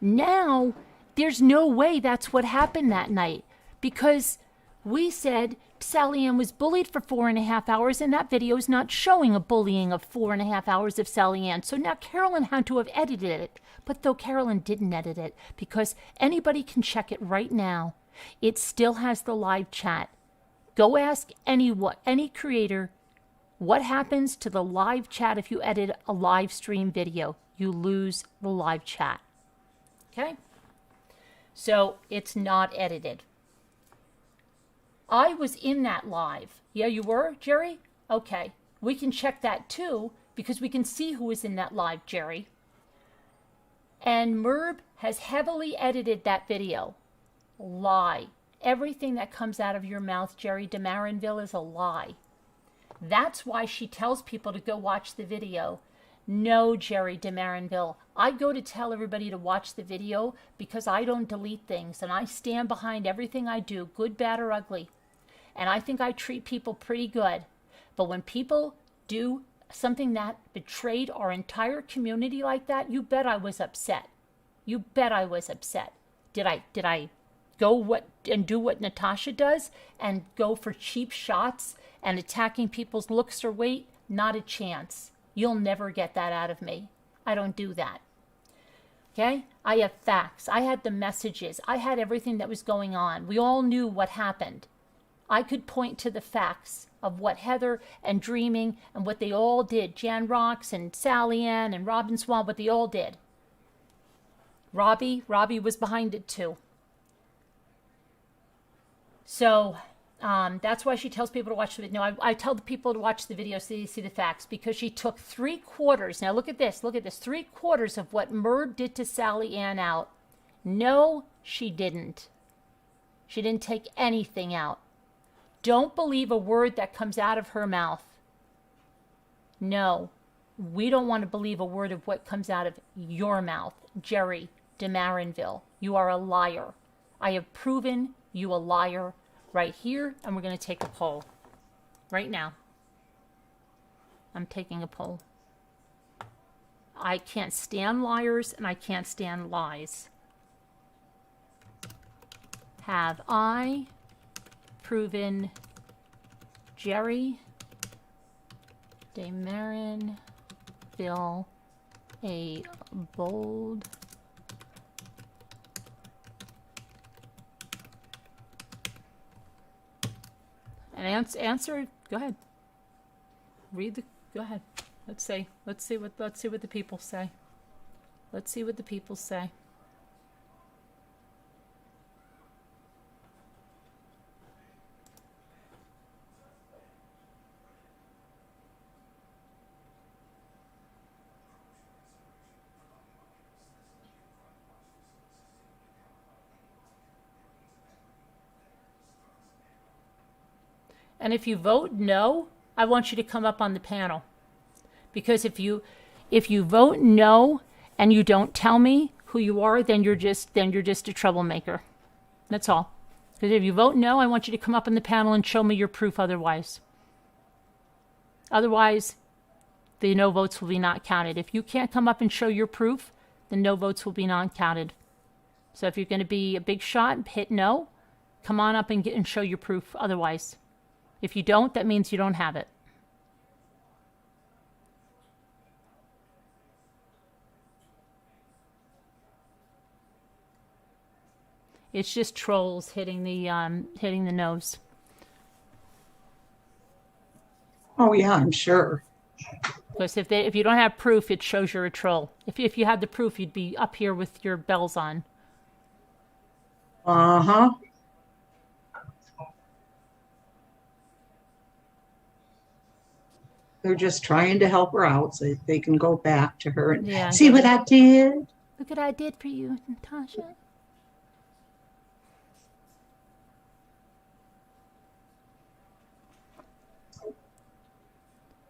Now, there's no way that's what happened that night, because we said Sally Ann was bullied for 4.5 hours, and that video is not showing a bullying of 4.5 hours of Sally Ann. So now Carolyn had to have edited it. But though Carolyn didn't edit it, because anybody can check it right now, it still has the live chat. Go ask any creator what happens to the live chat if you edit a live stream video. You lose the live chat. Okay? So it's not edited. I was in that live. Yeah, you were, Jerry? Okay. We can check that too, because we can see who was in that live, Jerry. And Merb has heavily edited that video. Lie. Everything that comes out of your mouth, Jerry DeMarinville, is a lie. That's why she tells people to go watch the video. No, Jerry DeMarinville. I go to tell everybody to watch the video because I don't delete things and I stand behind everything I do, good, bad, or ugly. And I think I treat people pretty good. But when people do something that betrayed our entire community like that, you bet I was upset. You bet I was upset. Did I go and do what Natasha does and go for cheap shots and attacking people's looks or weight? Not a chance. You'll never get that out of me. I don't do that. Okay? I have facts. I had the messages. I had everything that was going on. We all knew what happened. I could point to the facts of what Heather and Dreaming and what they all did. Jan Rocks and Sally Ann and Robin Swan, what they all did. Robbie was behind it too. So that's why she tells people to watch the video. No, I tell the people to watch the video so you see the facts, because she took 3/4. Now look at this. 3/4 of what Merv did to Sally Ann out. No, she didn't. She didn't take anything out. Don't believe a word that comes out of her mouth. No, we don't want to believe a word of what comes out of your mouth, Jerry DeMarinville. You are a liar. I have proven you a liar right here, and we're going to take a poll right now. I'm taking a poll. I can't stand liars, and I can't stand lies. Have I proven Jerry DeMarinville a bold and answer? Go ahead. Go ahead. Let's see what the people say. Let's see what the people say. And if you vote no, I want you to come up on the panel. Because if you vote no and you don't tell me who you are, then you're just a troublemaker. That's all. Because if you vote no, I want you to come up on the panel and show me your proof otherwise. Otherwise, the no votes will be not counted. If you can't come up and show your proof, the no votes will be not counted. So if you're going to be a big shot, hit no. Come on up and show your proof otherwise. If you don't, that means you don't have it. It's just trolls hitting the nose. Oh yeah, I'm sure. Because if you don't have proof, it shows you're a troll. If you had the proof, you'd be up here with your bells on. Uh-huh. They're just trying to help her out so they can go back to her and see what I did. Look what I did for you, Natasha.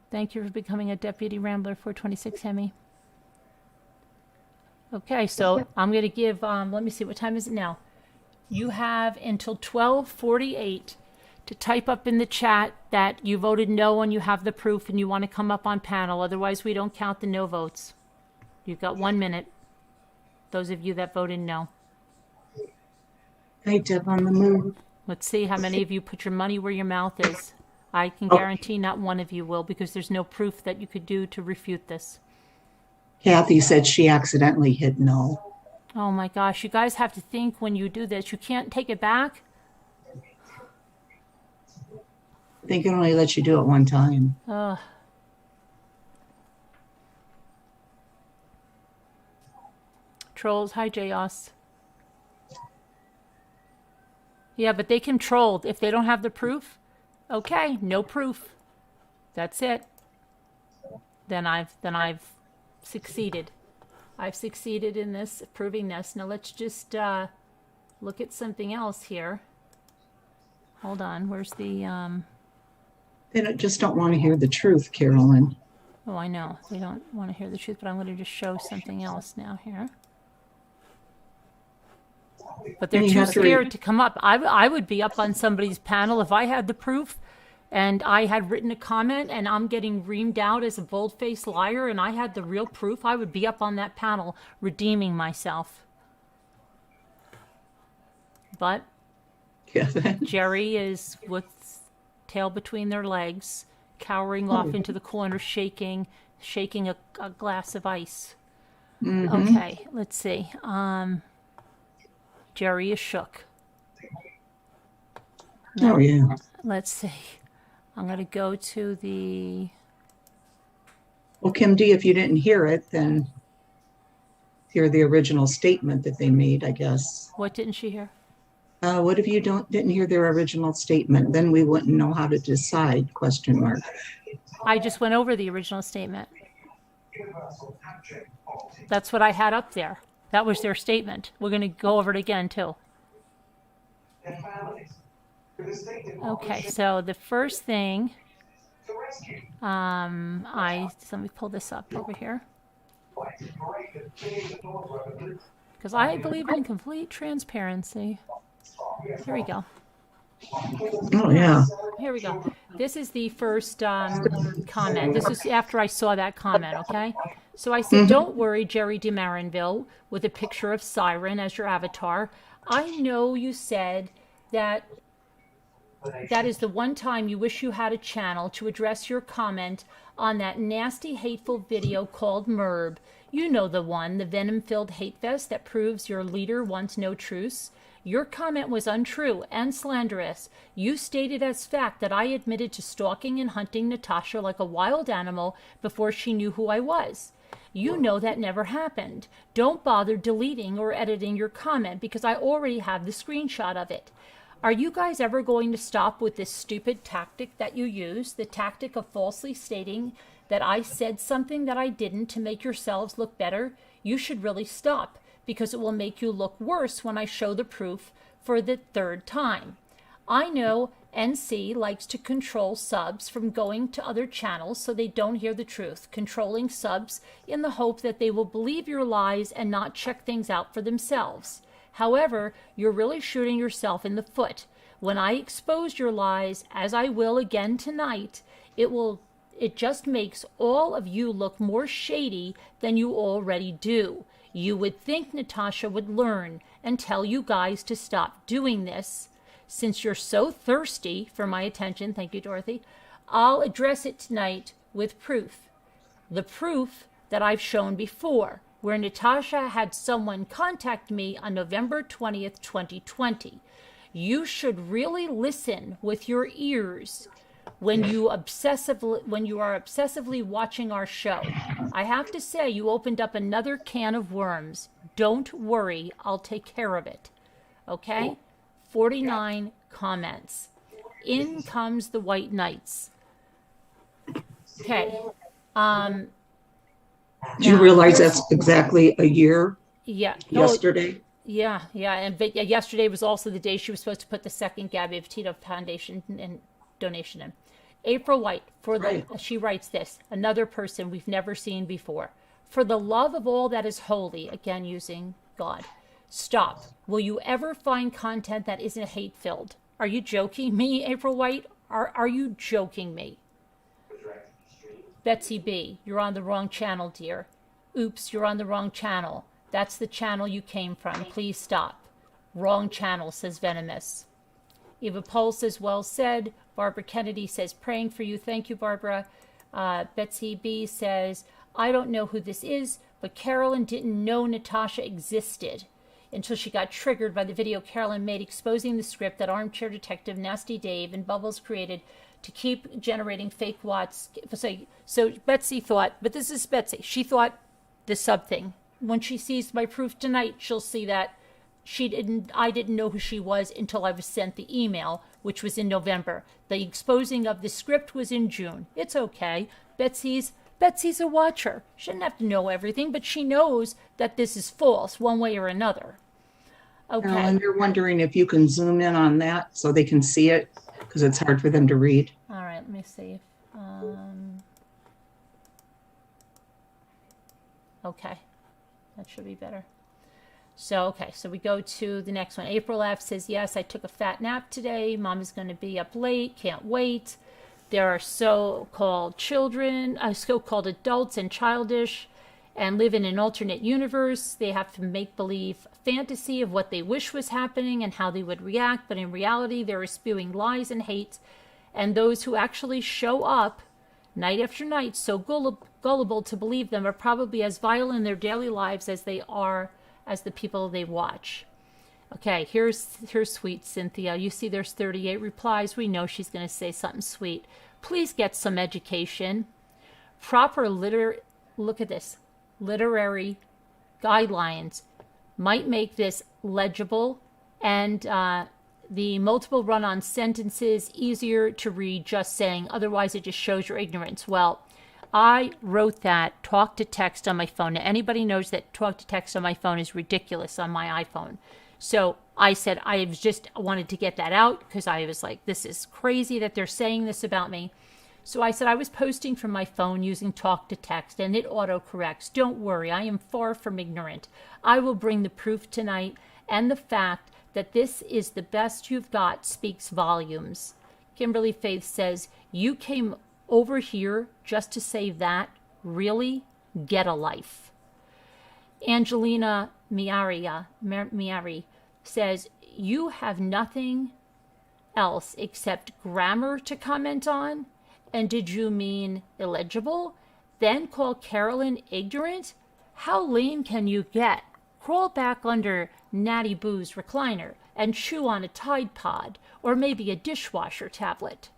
Thank you for becoming a Deputy Rambler 426 Hemi. Okay, so I'm going to give, let me see, what time is it now? You have until 12:48 to type up in the chat that you voted no and you have the proof and you want to come up on panel. Otherwise, we don't count the no votes. You've got 1 minute. Those of you that voted no. Hey, Deb on the move. Let's see how many of you put your money where your mouth is. I can guarantee not one of you will, because there's no proof that you could do to refute this. Kathy said she accidentally hit no. Oh my gosh, you guys have to think when you do this. You can't take it back. They can only let you do it one time. Trolls, hi Jayos. Yeah, but they can troll if they don't have the proof. Okay, no proof. That's it. Then I've succeeded. I've succeeded in this, proving this. Now let's just look at something else here. Hold on, where's the They just don't want to hear the truth, Carolyn. Oh, I know. They don't want to hear the truth, but I'm going to just show something else now here. But they're too scared to come up. I would be up on somebody's panel if I had the proof and I had written a comment and I'm getting reamed out as a bold-faced liar and I had the real proof. I would be up on that panel redeeming myself. But Jerry is with tail between their legs, cowering off into the corner, shaking a glass of ice. Okay, let's see. Jerry is shook. Oh, yeah. Let's see. I'm going to go to the... Well, Kim D, if you didn't hear it, then hear the original statement that they made, I guess. What didn't she hear? What if you didn't hear their original statement? Then we wouldn't know how to decide, question mark. I just went over the original statement. That's what I had up there. That was their statement. We're going to go over it again, too. Okay, so the first thing, let me pull this up over here. Because I believe in complete transparency. Here we go. Oh, yeah. Here we go. This is the first comment. This is after I saw that comment, okay? So I said, don't worry, Jerry DeMarinville, with a picture of Siren as your avatar. I know you said that is the one time you wish you had a channel to address your comment on that nasty, hateful video called Merb. You know the one, the venom-filled hate vest that proves your leader wants no truce. Your comment was untrue and slanderous. You stated as fact that I admitted to stalking and hunting Natasha like a wild animal before she knew who I was. You know that never happened. Don't bother deleting or editing your comment because I already have the screenshot of it. Are you guys ever going to stop with this stupid tactic that you use, the tactic of falsely stating that I said something that I didn't to make yourselves look better? You should really stop, because it will make you look worse when I show the proof for the third time. I know NC likes to control subs from going to other channels so they don't hear the truth, controlling subs in the hope that they will believe your lies and not check things out for themselves. However, you're really shooting yourself in the foot. When I expose your lies, as I will again tonight, it just makes all of you look more shady than you already do. You would think Natasha would learn and tell you guys to stop doing this. Since you're so thirsty for my attention, thank you, Dorothy, I'll address it tonight with proof. The proof that I've shown before, where Natasha had someone contact me on November 20th, 2020. You should really listen with your ears when you are obsessively watching our show. I have to say, you opened up another can of worms. Don't worry, I'll take care of it. Okay? 49 comments. In comes the White Knights. Okay. Do you realize that's exactly a year? Yeah. Yesterday? Yeah. But yesterday was also the day she was supposed to put the second Gabby Petito Foundation and donation in. April White, she writes this, another person we've never seen before. For the love of all that is holy, again using God, stop. Will you ever find content that isn't hate-filled? Are you joking me, April White? Are you joking me? Betsy B, you're on the wrong channel, dear. Oops, you're on the wrong channel. That's the channel you came from. Please stop. Wrong channel, says Venomous. Eva Pohl says, well said. Barbara Kennedy says, praying for you. Thank you, Barbara. Betsy B says, I don't know who this is, but Carolyn didn't know Natasha existed until she got triggered by the video Carolyn made exposing the script that armchair detective Nasty Dave and Bubbles created to keep generating fake Watts. So Betsy thought, but this is Betsy, she thought the sub thing. When she sees my proof tonight, she'll see that I didn't know who she was until I was sent the email, which was in November. The exposing of the script was in June. It's okay. Betsy's a watcher. She doesn't have to know everything, but she knows that this is false one way or another. Okay. And you're wondering if you can zoom in on that so they can see it, because it's hard for them to read. All right, Let me see. Okay, that should be better. So, okay, so we go to the next one. April F says, yes, I took a fat nap today. Mom is going to be up late. Can't wait. There are so-called children, so-called adults and childish and live in an alternate universe. They have to make believe fantasy of what they wish was happening and how they would react. But in reality, they're spewing lies and hate. And those who actually show up night after night, so gullible to believe them, are probably as vile in their daily lives as they are as the people they watch. Okay, here's sweet Cynthia. You see there's 38 replies. We know she's going to say something sweet. Please get some education. Proper look at this. Literary guidelines might make this legible and the multiple run-on sentences easier to read just saying. Otherwise, it just shows your ignorance. Well, I wrote that talk to text on my phone. Now, anybody knows that talk to text on my phone is ridiculous on my iPhone. So I said I just wanted to get that out because I was like, this is crazy that they're saying this about me. So I said I was posting from my phone using talk to text and it autocorrects. Don't worry, I am far from ignorant. I will bring the proof tonight, and the fact that this is the best you've got speaks volumes. Kimberly Faith says, you came over here just to say that? Really? Get a life. Angelina Miari says, you have nothing else except grammar to comment on? And did you mean illegible? Then call Carolyn ignorant? How lame can you get? Crawl back under Natty Boo's recliner and chew on a Tide Pod or maybe a dishwasher tablet.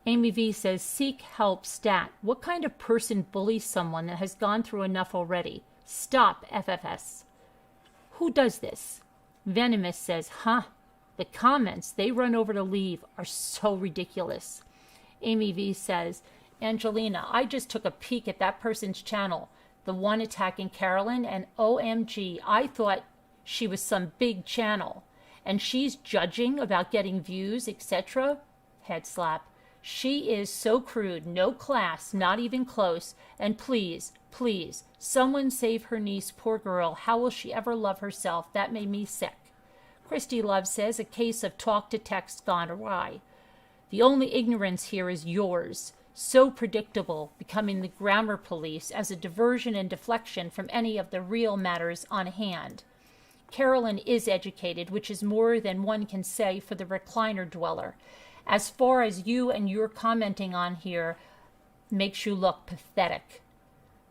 Amy V says, seek help stat. What kind of person bullies someone that has gone through enough already? Stop, FFS. Who does this? Venomous says, huh? The comments they run over to leave are so ridiculous. Amy V says, Angelina, I just took a peek at that person's channel, the one attacking Carolyn, and OMG, I thought she was some big channel. And she's judging about getting views, etc. Head slap. She is so crude, no class, not even close. And please, please, someone save her niece, poor girl. How will she ever love herself? That made me sick. Christy Love says, a case of talk to text gone awry. The only ignorance here is yours. So predictable, becoming the grammar police as a diversion and deflection from any of the real matters on hand. Carolyn is educated, which is more than one can say for the recliner dweller. As far as you and your commenting on here makes you look pathetic.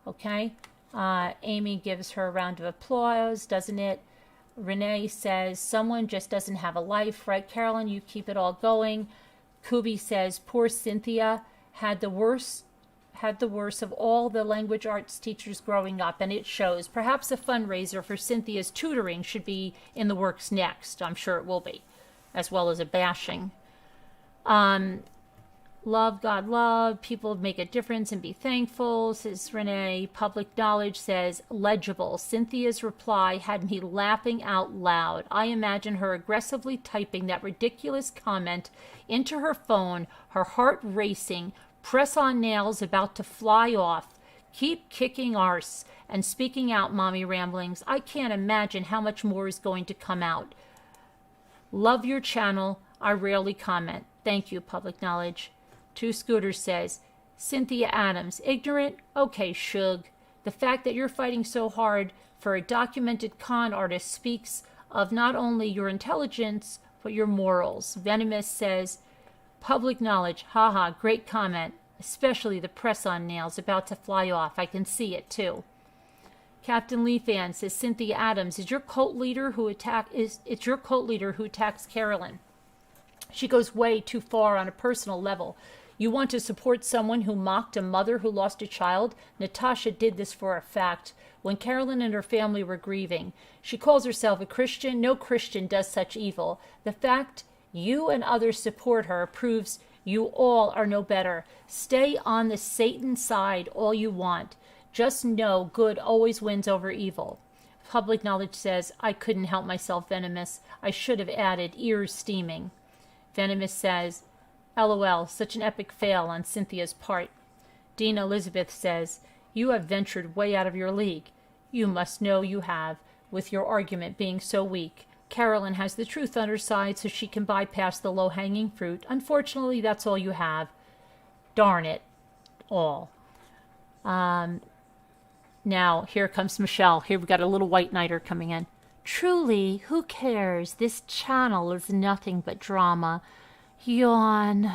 Okay? Amy gives her a round of applause, doesn't it? Renee says, someone just doesn't have a life, right, Carolyn? You keep it all going. Kubi says, poor Cynthia had the worst of all the language arts teachers growing up, and it shows. Perhaps a fundraiser for Cynthia's tutoring should be in the works next. I'm sure it will be, as well as a bashing. Love, God, love. People make a difference and be thankful, says Renee. Public knowledge says, legible. Cynthia's reply had me laughing out loud. I imagine her aggressively typing that ridiculous comment into her phone, her heart racing, press-on nails about to fly off. Keep kicking arse and speaking out, mommy ramblings. I can't imagine how much more is going to come out. Love your channel. I rarely comment. Thank you, public knowledge. Two Scooters says, Cynthia Adams, ignorant? Okay, shug. The fact that you're fighting so hard for a documented con artist speaks of not only your intelligence, but your morals. Venomous says, public knowledge, haha, great comment, especially the press-on nails about to fly off. I can see it, too. Captain Lee Fan says, Cynthia Adams, it's your cult leader who attacks Carolyn. She goes way too far on a personal level. You want to support someone who mocked a mother who lost a child? Natasha did this for a fact when Carolyn and her family were grieving. She calls herself a Christian. No Christian does such evil. The fact you and others support her proves you all are no better. Stay on the Satan side all you want. Just know good always wins over evil. Public knowledge says, I couldn't help myself, Venomous. I should have added ears steaming. Venomous says, LOL, such an epic fail on Cynthia's part. Dean Elizabeth says, you have ventured way out of your league. You must know you have, with your argument being so weak. Carolyn has the truth on her side so she can bypass the low-hanging fruit. Unfortunately, that's all you have. Darn it. All. Now, here comes Michelle. Here we got a little white knighter coming in. Truly, who cares? This channel is nothing but drama. Yawn,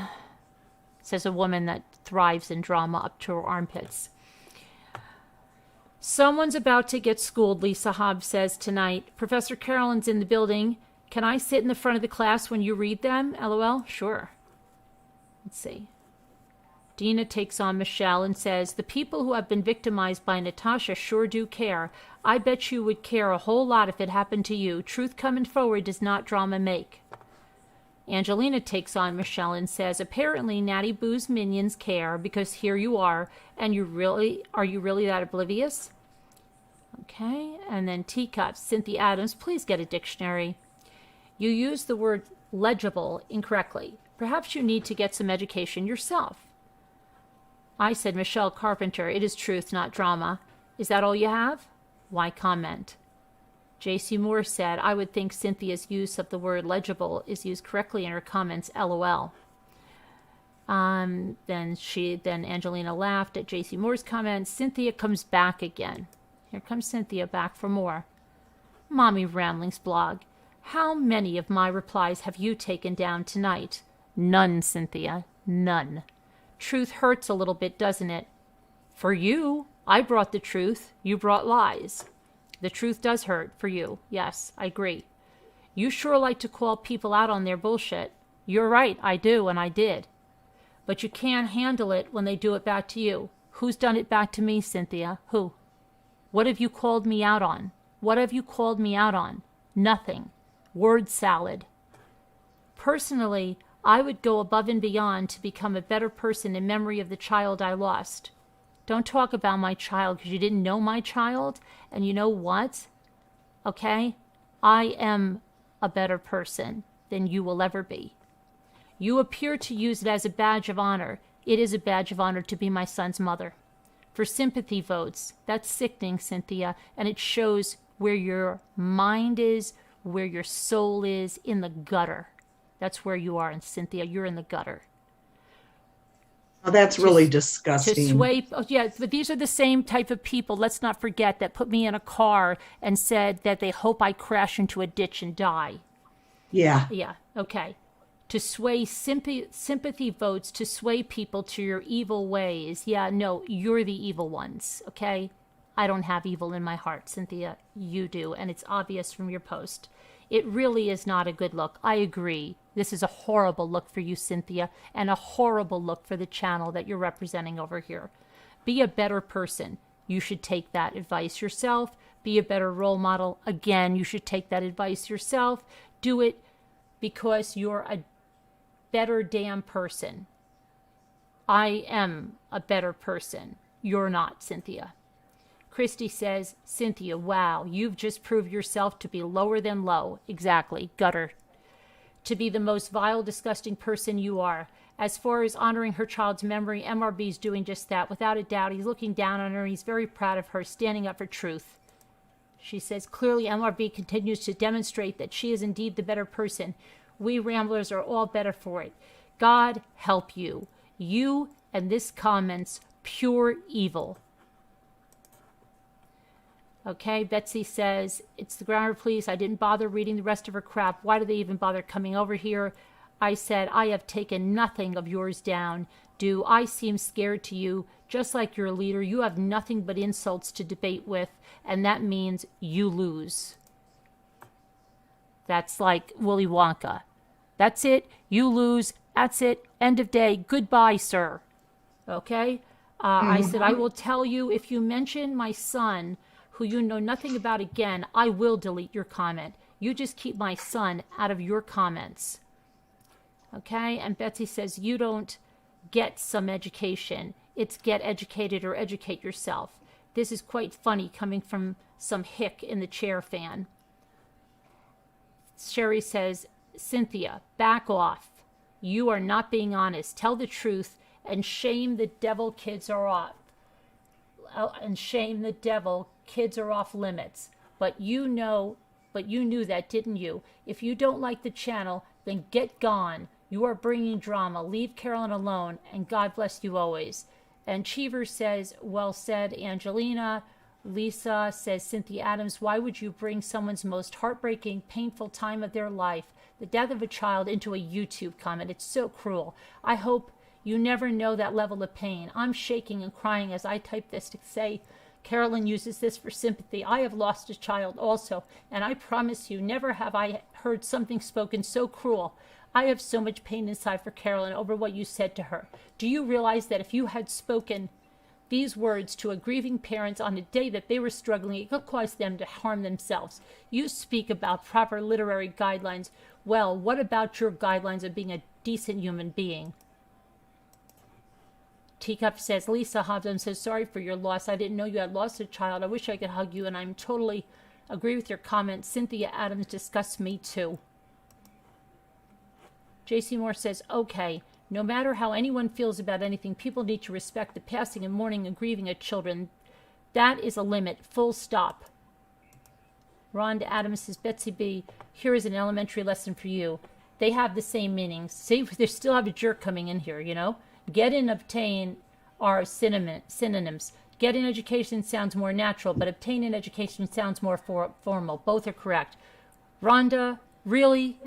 says a woman that thrives in drama up to her armpits. Someone's about to get schooled, Lisa Hobbs says tonight. Professor Carolyn's in the building. Can I sit in the front of the class when you read them? LOL. Sure. Let's see. Dina takes on Michelle and says, the people who have been victimized by Natasha sure do care. I bet you would care a whole lot if it happened to you. Truth coming forward does not drama make. Angelina takes on Michelle and says, apparently Natty Boo's minions care because here you are, and are you really that oblivious? Okay, and then Teacups, Cynthia Adams, please get a dictionary. You use the word legible incorrectly. Perhaps you need to get some education yourself. I said, Michelle Carpenter, it is truth, not drama. Is that all you have? Why comment? J.C. Moore said, I would think Cynthia's use of the word legible is used correctly in her comments, LOL. Then Angelina laughed at J.C. Moore's comments. Cynthia comes back again. Here comes Cynthia back for more. Mommy Ramblings blog. How many of my replies have you taken down tonight? None, Cynthia. None. Truth hurts a little bit, doesn't it? For you. I brought the truth. You brought lies. The truth does hurt for you. Yes, I agree. You sure like to call people out on their bullshit. You're right, I do, and I did. But you can't handle it when they do it back to you. Who's done it back to me, Cynthia? Who? What have you called me out on? What have you called me out on? Nothing. Word salad. Personally, I would go above and beyond to become a better person in memory of the child I lost. Don't talk about my child because you didn't know my child. And you know what? Okay? I am a better person than you will ever be. You appear to use it as a badge of honor. It is a badge of honor to be my son's mother. For sympathy votes, that's sickening, Cynthia, and it shows where your mind is, where your soul is, in the gutter. That's where you are, and Cynthia, you're in the gutter. Oh, that's really disgusting. To sway, yeah, but these are the same type of people, let's not forget, that put me in a car and said that they hope I crash into a ditch and die. Yeah. Yeah, okay. To sway sympathy votes, to sway people to your evil ways. Yeah, no, you're the evil ones, okay? I don't have evil in my heart, Cynthia. You do, and it's obvious from your post. It really is not a good look. I agree. This is a horrible look for you, Cynthia, and a horrible look for the channel that you're representing over here. Be a better person. You should take that advice yourself. Be a better role model. Again, you should take that advice yourself. Do it because you're a better damn person. I am a better person. You're not, Cynthia. Christy says, Cynthia, wow, you've just proved yourself to be lower than low. Exactly, gutter. To be the most vile, disgusting person you are. As far as honoring her child's memory, MRB's doing just that. Without a doubt, he's looking down on her. He's very proud of her, standing up for truth. She says, clearly MRB continues to demonstrate that she is indeed the better person. We Ramblers are all better for it. God help you. You and this comment's pure evil. Okay, Betsy says, it's the grammar police. I didn't bother reading the rest of her crap. Why do they even bother coming over here? I said, I have taken nothing of yours down. Do I seem scared to you? Just like your leader, you have nothing but insults to debate with, and that means you lose. That's like Willy Wonka. That's it. You lose. That's it. End of day. Goodbye, sir. Okay? I said, I will tell you if you mention my son, who you know nothing about again, I will delete your comment. You just keep my son out of your comments. Okay? And Betsy says, you don't get some education. It's get educated or educate yourself. This is quite funny coming from some hick in the chair fan. Sherry says, Cynthia, back off. You are not being honest. Tell the truth and shame the devil. Kids are off. And shame the devil. Kids are off limits. But you knew that, didn't you? If you don't like the channel, then get gone. You are bringing drama. Leave Carolyn alone, and God bless you always. And Cheever says, well said, Angelina. Lisa says, Cynthia Adams, why would you bring someone's most heartbreaking, painful time of their life, the death of a child, into a YouTube comment? It's so cruel. I hope you never know that level of pain. I'm shaking and crying as I type this to say, Carolyn uses this for sympathy. I have lost a child also, and I promise you, never have I heard something spoken so cruel. I have so much pain inside for Carolyn over what you said to her. Do you realize that if you had spoken these words to a grieving parent on a day that they were struggling, it could cause them to harm themselves? You speak about proper literary guidelines. Well, what about your guidelines of being a decent human being? Teacup says, Lisa Hobson says, sorry for your loss. I didn't know you had lost a child. I wish I could hug you, and I'm totally agree with your comment. Cynthia Adams disgusts me too. J.C. Moore says, okay, no matter how anyone feels about anything, people need to respect the passing and mourning and grieving of children. That is a limit, full stop. Rhonda Adams says, Betsy B., here is an elementary lesson for you. They have the same meanings. See, they still have a jerk coming in here, you know? Get and obtain are synonyms. Get in education sounds more natural, but obtain in education sounds more formal. Both are correct. Rhonda, really?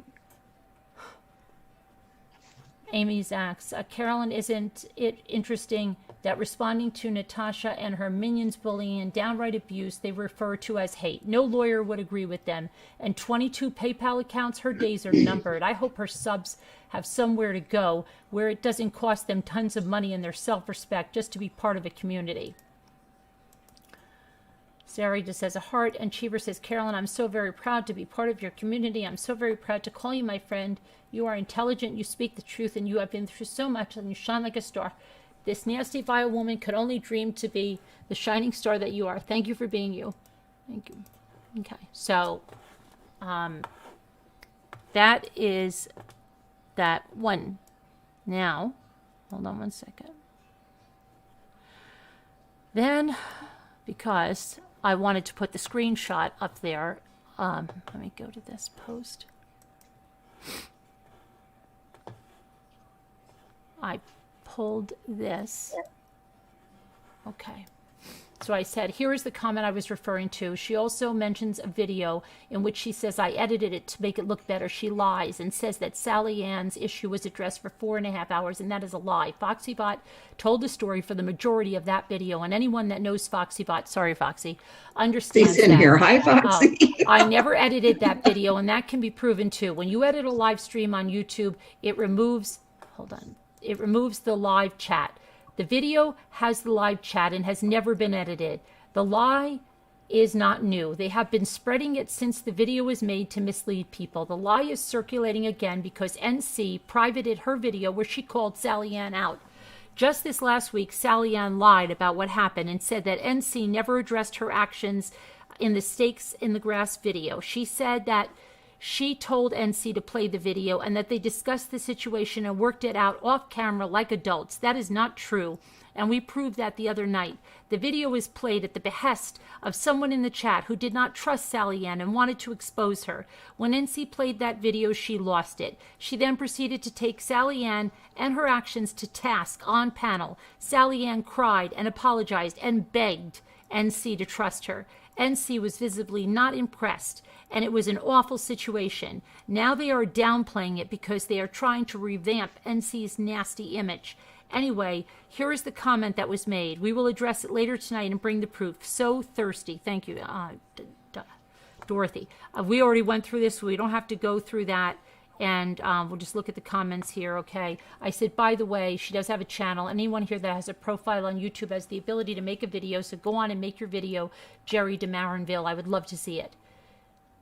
Amy Zachs. Carolyn, isn't it interesting that responding to Natasha and her minions' bullying and downright abuse they refer to as hate? No lawyer would agree with them. And 22 PayPal accounts, her days are numbered. I hope her subs have somewhere to go where it doesn't cost them tons of money and their self-respect just to be part of a community. Sarah just says a heart, and Cheever says, Carolyn, I'm so very proud to be part of your community. I'm so very proud to call you my friend. You are intelligent, you speak the truth, and you have been through so much, and you shine like a star. This nasty, vile woman could only dream to be the shining star that you are. Thank you for being you. Thank you. Okay, so that is that one. Now, hold on one second. Then, because I wanted to put the screenshot up there, let me go to this post. I pulled this. Okay. So I said, here is the comment I was referring to. She also mentions a video in which she says, I edited it to make it look better. She lies and says that Sally Ann's issue was addressed for 4.5 hours, and that is a lie. FoxyBot told the story for the majority of that video, and anyone that knows FoxyBot, sorry, Foxy, understands He's in that. here. Hi, Foxy. I never edited that video, and that can be proven too. When you edit a live stream on YouTube, it removes, it removes the live chat. The video has the live chat and has never been edited. The lie is not new. They have been spreading it since the video was made to mislead people. The lie is circulating again because NC privated her video where she called Sally Ann out. Just this last week, Sally Ann lied about what happened and said that NC never addressed her actions in the stakes in the grass video. She said that she told NC to play the video and that they discussed the situation and worked it out off camera like adults. That is not true, and we proved that the other night. The video was played at the behest of someone in the chat who did not trust Sally Ann and wanted to expose her. When NC played that video, she lost it. She then proceeded to take Sally Ann and her actions to task on panel. Sally Ann cried and apologized and begged NC to trust her. NC was visibly not impressed, and it was an awful situation. Now they are downplaying it because they are trying to revamp NC's nasty image. Anyway, here is the comment that was made. We will address it later tonight and bring the proof. So thirsty. Thank you, Dorothy. We already went through this, so we don't have to go through that. And we'll just look at the comments here, okay? I said, by the way, she does have a channel. Anyone here that has a profile on YouTube has the ability to make a video, so go on and make your video, Jerry DeMarinville. I would love to see it.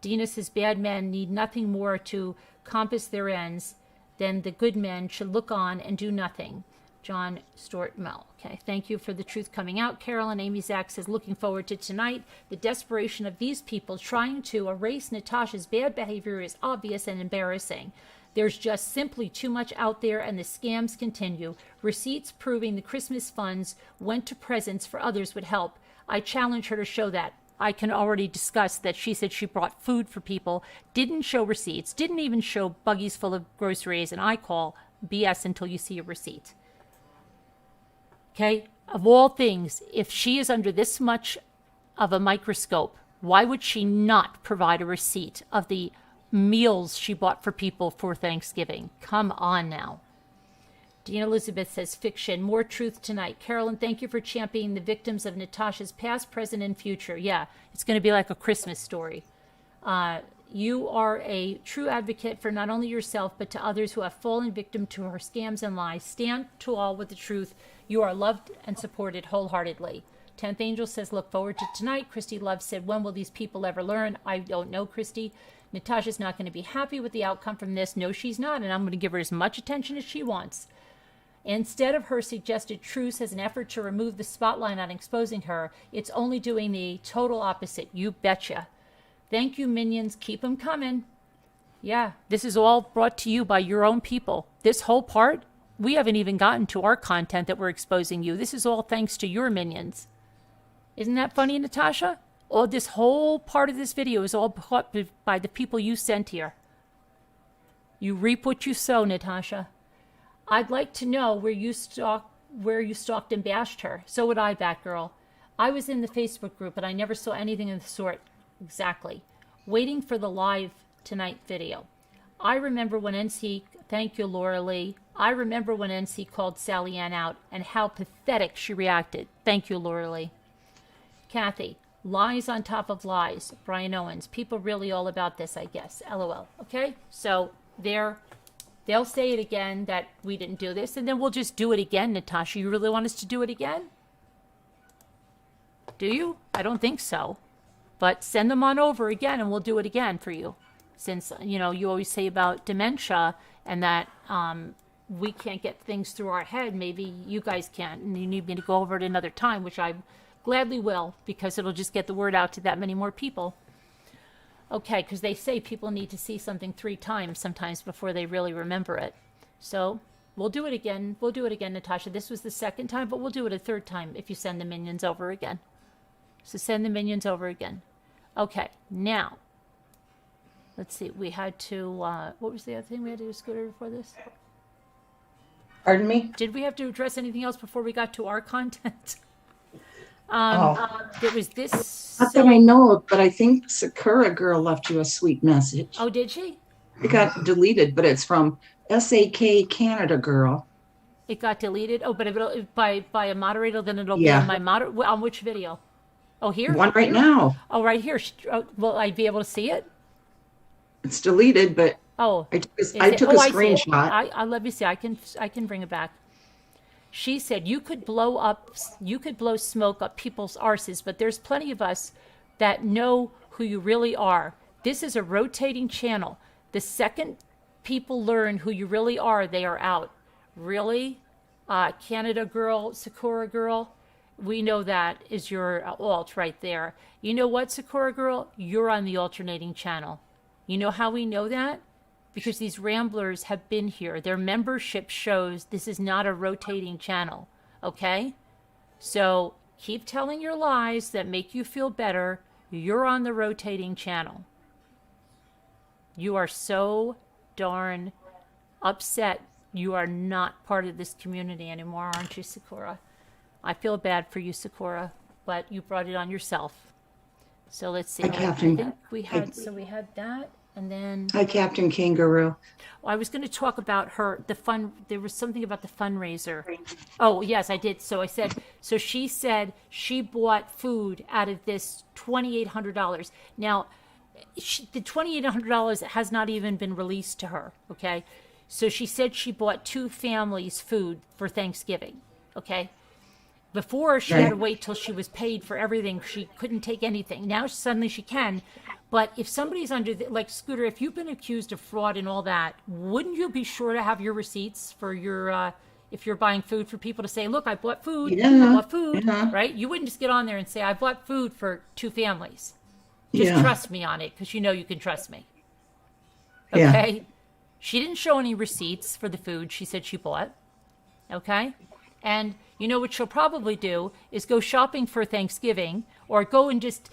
Dina says, bad men need nothing more to compass their ends than the good men should look on and do nothing. John Stuart Mill. Okay, thank you for the truth coming out, Carolyn. Amy Zach says, looking forward to tonight. The desperation of these people trying to erase Natasha's bad behavior is obvious and embarrassing. There's just simply too much out there, and the scams continue. Receipts proving the Christmas funds went to presents for others would help. I challenge her to show that. I can already discuss that she said she brought food for people, didn't show receipts, didn't even show buggies full of groceries, and I call BS until you see a receipt. Okay? Of all things, if she is under this much of a microscope, why would she not provide a receipt of the meals she bought for people for Thanksgiving? Come on now. Dean Elizabeth says, fiction, more truth tonight. Carolyn, thank you for championing the victims of Natasha's past, present, and future. Yeah, it's going to be like a Christmas story. You are a true advocate for not only yourself, but to others who have fallen victim to her scams and lies. Stand tall with the truth. You are loved and supported wholeheartedly. 10th Angel says, look forward to tonight. Christy Love said, when will these people ever learn? I don't know, Christy. Natasha's not going to be happy with the outcome from this. No, she's not, and I'm going to give her as much attention as she wants. Instead of her suggested truce as an effort to remove the spotlight on exposing her, it's only doing the total opposite. You betcha. Thank you, minions. Keep them coming. Yeah, this is all brought to you by your own people. This whole part, we haven't even gotten to our content that we're exposing you. This is all thanks to your minions. Isn't that funny, Natasha? All this whole part of this video is all brought by the people you sent here. You reap what you sow, Natasha. I'd like to know where you stalked and bashed her. So would I, Batgirl. I was in the Facebook group, but I never saw anything of the sort. Exactly. Waiting for the live tonight video. I remember when NC, thank you, Laura Lee. I remember when NC called Sally Ann out and how pathetic she reacted. Thank you, Laura Lee. Kathy, lies on top of lies. Brian Owens, people really all about this, I guess. LOL. Okay, so they'll say it again that we didn't do this, and then we'll just do it again, Natasha. You really want us to do it again? Do you? I don't think so. But send them on over again, and we'll do it again for you. Since, you always say about dementia and that we can't get things through our head, maybe you guys can't, and you need me to go over it another time, which I gladly will, because it'll just get the word out to that many more people. Okay, because they say people need to see something 3 times sometimes before they really remember it. So we'll do it again. We'll do it again, Natasha. This was the 2nd time, but we'll do it a 3rd time if you send the minions over again. So send the minions over again. Okay, now, let's see. We had to, what was the other thing we had to do, Scooter, before this? Pardon me? Did we have to address anything else before we got to our content? There was this. Not that I know of, but I think Sakura Girl left you a sweet message. Oh, did she? It got deleted, but it's from SAK Canada Girl. It got deleted? Oh, but it'll, by a moderator, then it'll be Yeah. on my moderator. On which video? Oh, here? One right now. Oh, right here. Will I be able to see it? It's deleted, but Oh, I took is a it? Oh, I see it. screenshot. I let me see. I can bring it back. She said you could blow smoke up people's arses, but there's plenty of us that know who you really are. This is a rotating channel. The second people learn who you really are, they are out. Really? Canada Girl, Sakura Girl, we know that is your alt right there. You know what, Sakura Girl? You're on the alternating channel. You know how we know that? Because these ramblers have been here. Their membership shows this is not a rotating channel, okay? So keep telling your lies that make you feel better. You're on the rotating channel. You are so darn upset you are not part of this community anymore, aren't you, Sakura? I feel bad for you, Sakura, but you brought it on yourself. So let's see. Hi, Captain. I think we had, so we had that, and then Hi, Captain Kangaroo. I was going to talk about there was something about the fundraiser. Oh, yes, I did. So she said she bought food out of this $2,800. Now, the $2,800 has not even been released to her, okay? So she said she bought 2 families food for Thanksgiving, okay? Before, she had to wait till she was paid for everything. She couldn't take anything. Now, suddenly she can. But if somebody's like Scooter, if you've been accused of fraud and all that, wouldn't you be sure to have your receipts for your, if you're buying food for people to say, look, I bought food, I bought food, right? You wouldn't just get on there and say, I bought food for 2 families. Just trust me on it, because you know you can trust me. Okay? Yeah. She didn't show any receipts for the food she said she bought. Okay? And you know what she'll probably do is go shopping for Thanksgiving, or go and just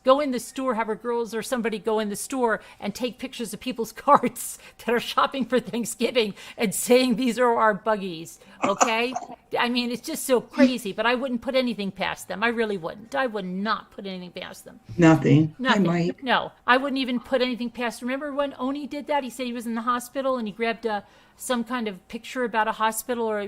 go in the store, have her girls or somebody go in the store and take pictures of people's carts that are shopping for Thanksgiving and saying these are our buggies. Okay? I mean, it's just so crazy, but I wouldn't put anything past them. I really wouldn't. I would not put anything past them. Nothing. Nothing. I might. No, I wouldn't even put anything past. Remember when Oni did that? He said he was in the hospital and he grabbed some kind of picture about a hospital, or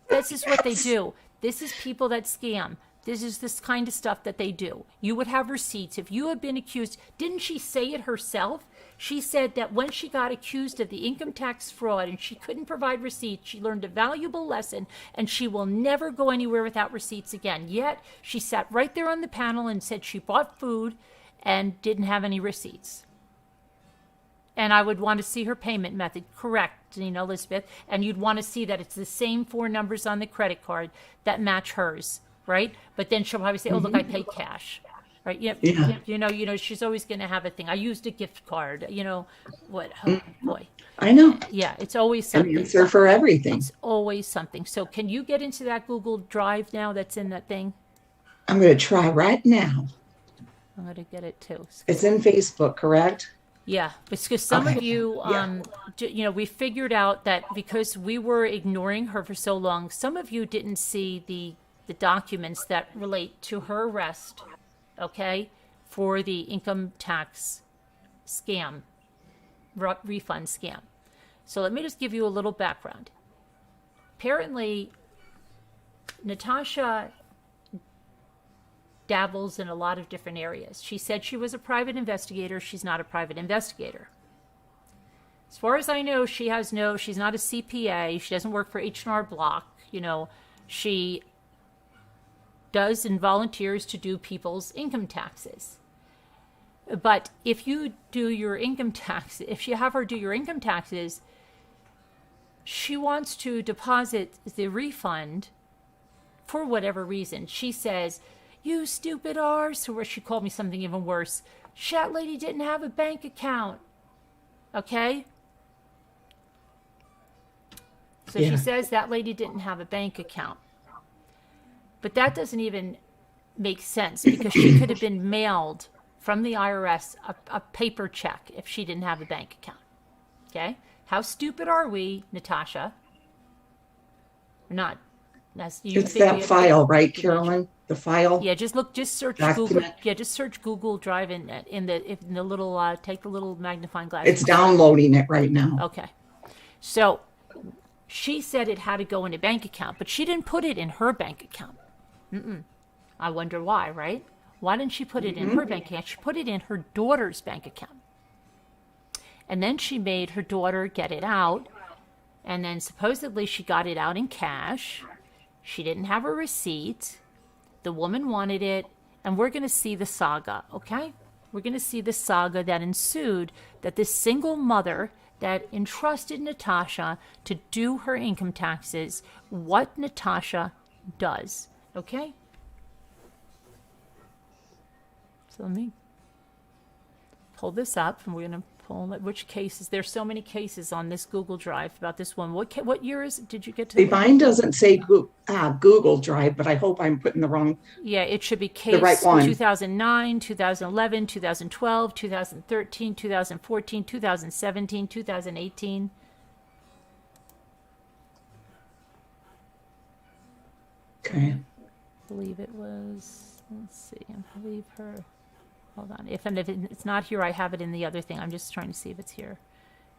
that's just what they do. This is people that scam. This is this kind of stuff that they do. You would have receipts. If you had been accused, didn't she say it herself? She said that when she got accused of the income tax fraud and she couldn't provide receipts, she learned a valuable lesson and she will never go anywhere without receipts again. Yet she sat right there on the panel and said she bought food and didn't have any receipts. And I would want to see her payment method, correct, Elizabeth. And you'd want to see that it's the same 4 numbers on the credit card that match hers, right? But then she'll probably say, "Oh, look, I paid cash," right? Yeah. She's always going to have a thing. I used a gift card. What? Oh, boy. I know. Yeah, it's always An something. answer for everything. It's always something. So can you get into that Google Drive now that's in that thing? I'm going to try right now. I'm going to get it too. It's in Facebook, correct? Yeah, because some of Okay. you, Yeah. we figured out that because we were ignoring her for so long, some of you didn't see the documents that relate to her arrest, okay, for the income tax scam, refund scam. So let me just give you a little background. Apparently, Natasha dabbles in a lot of different areas. She said she was a private investigator. She's not a private investigator. As far as I know, she's not a CPA. She doesn't work for H&R Block. She does and volunteers to do people's income taxes. But if you do your income tax, if you have her do your income taxes, she wants to deposit the refund for whatever reason. She says, "You stupid arse," or she called me something even worse. "That lady didn't have a bank account." Okay? So Yeah. she says that lady didn't have a bank account. But that doesn't even make sense because she could have been mailed from the IRS a paper check if she didn't have a bank account. Okay? How stupid are we, Natasha? We're not. It's that file, right, Carolyn? The file? Yeah, just search document. Google. Yeah, just search Google Drive in the little take the little magnifying glass. It's downloading it right now. Okay. So she said it had to go in a bank account, but she didn't put it in her bank account. I wonder why, right? Why didn't she put it in her bank account? She put it in her daughter's bank account. And then she made her daughter get it out. And then supposedly she got it out in cash. She didn't have a receipt. The woman wanted it. And we're going to see the saga, okay? We're going to see the saga that ensued, that this single mother that entrusted Natasha to do her income taxes, what Natasha does, okay? So let me pull this up, and we're going to pull which cases. There's so many cases on this Google Drive about this one. What year is it? Did you get to? Mine doesn't say Google Drive, but I hope I'm putting the wrong. Yeah, it should be case right one. 2009, 2011, 2012, 2013, 2014, 2017, 2018. Okay. I believe it was, let's see, I believe her, hold on. If it's not here, I have it in the other thing. I'm just trying to see if it's here.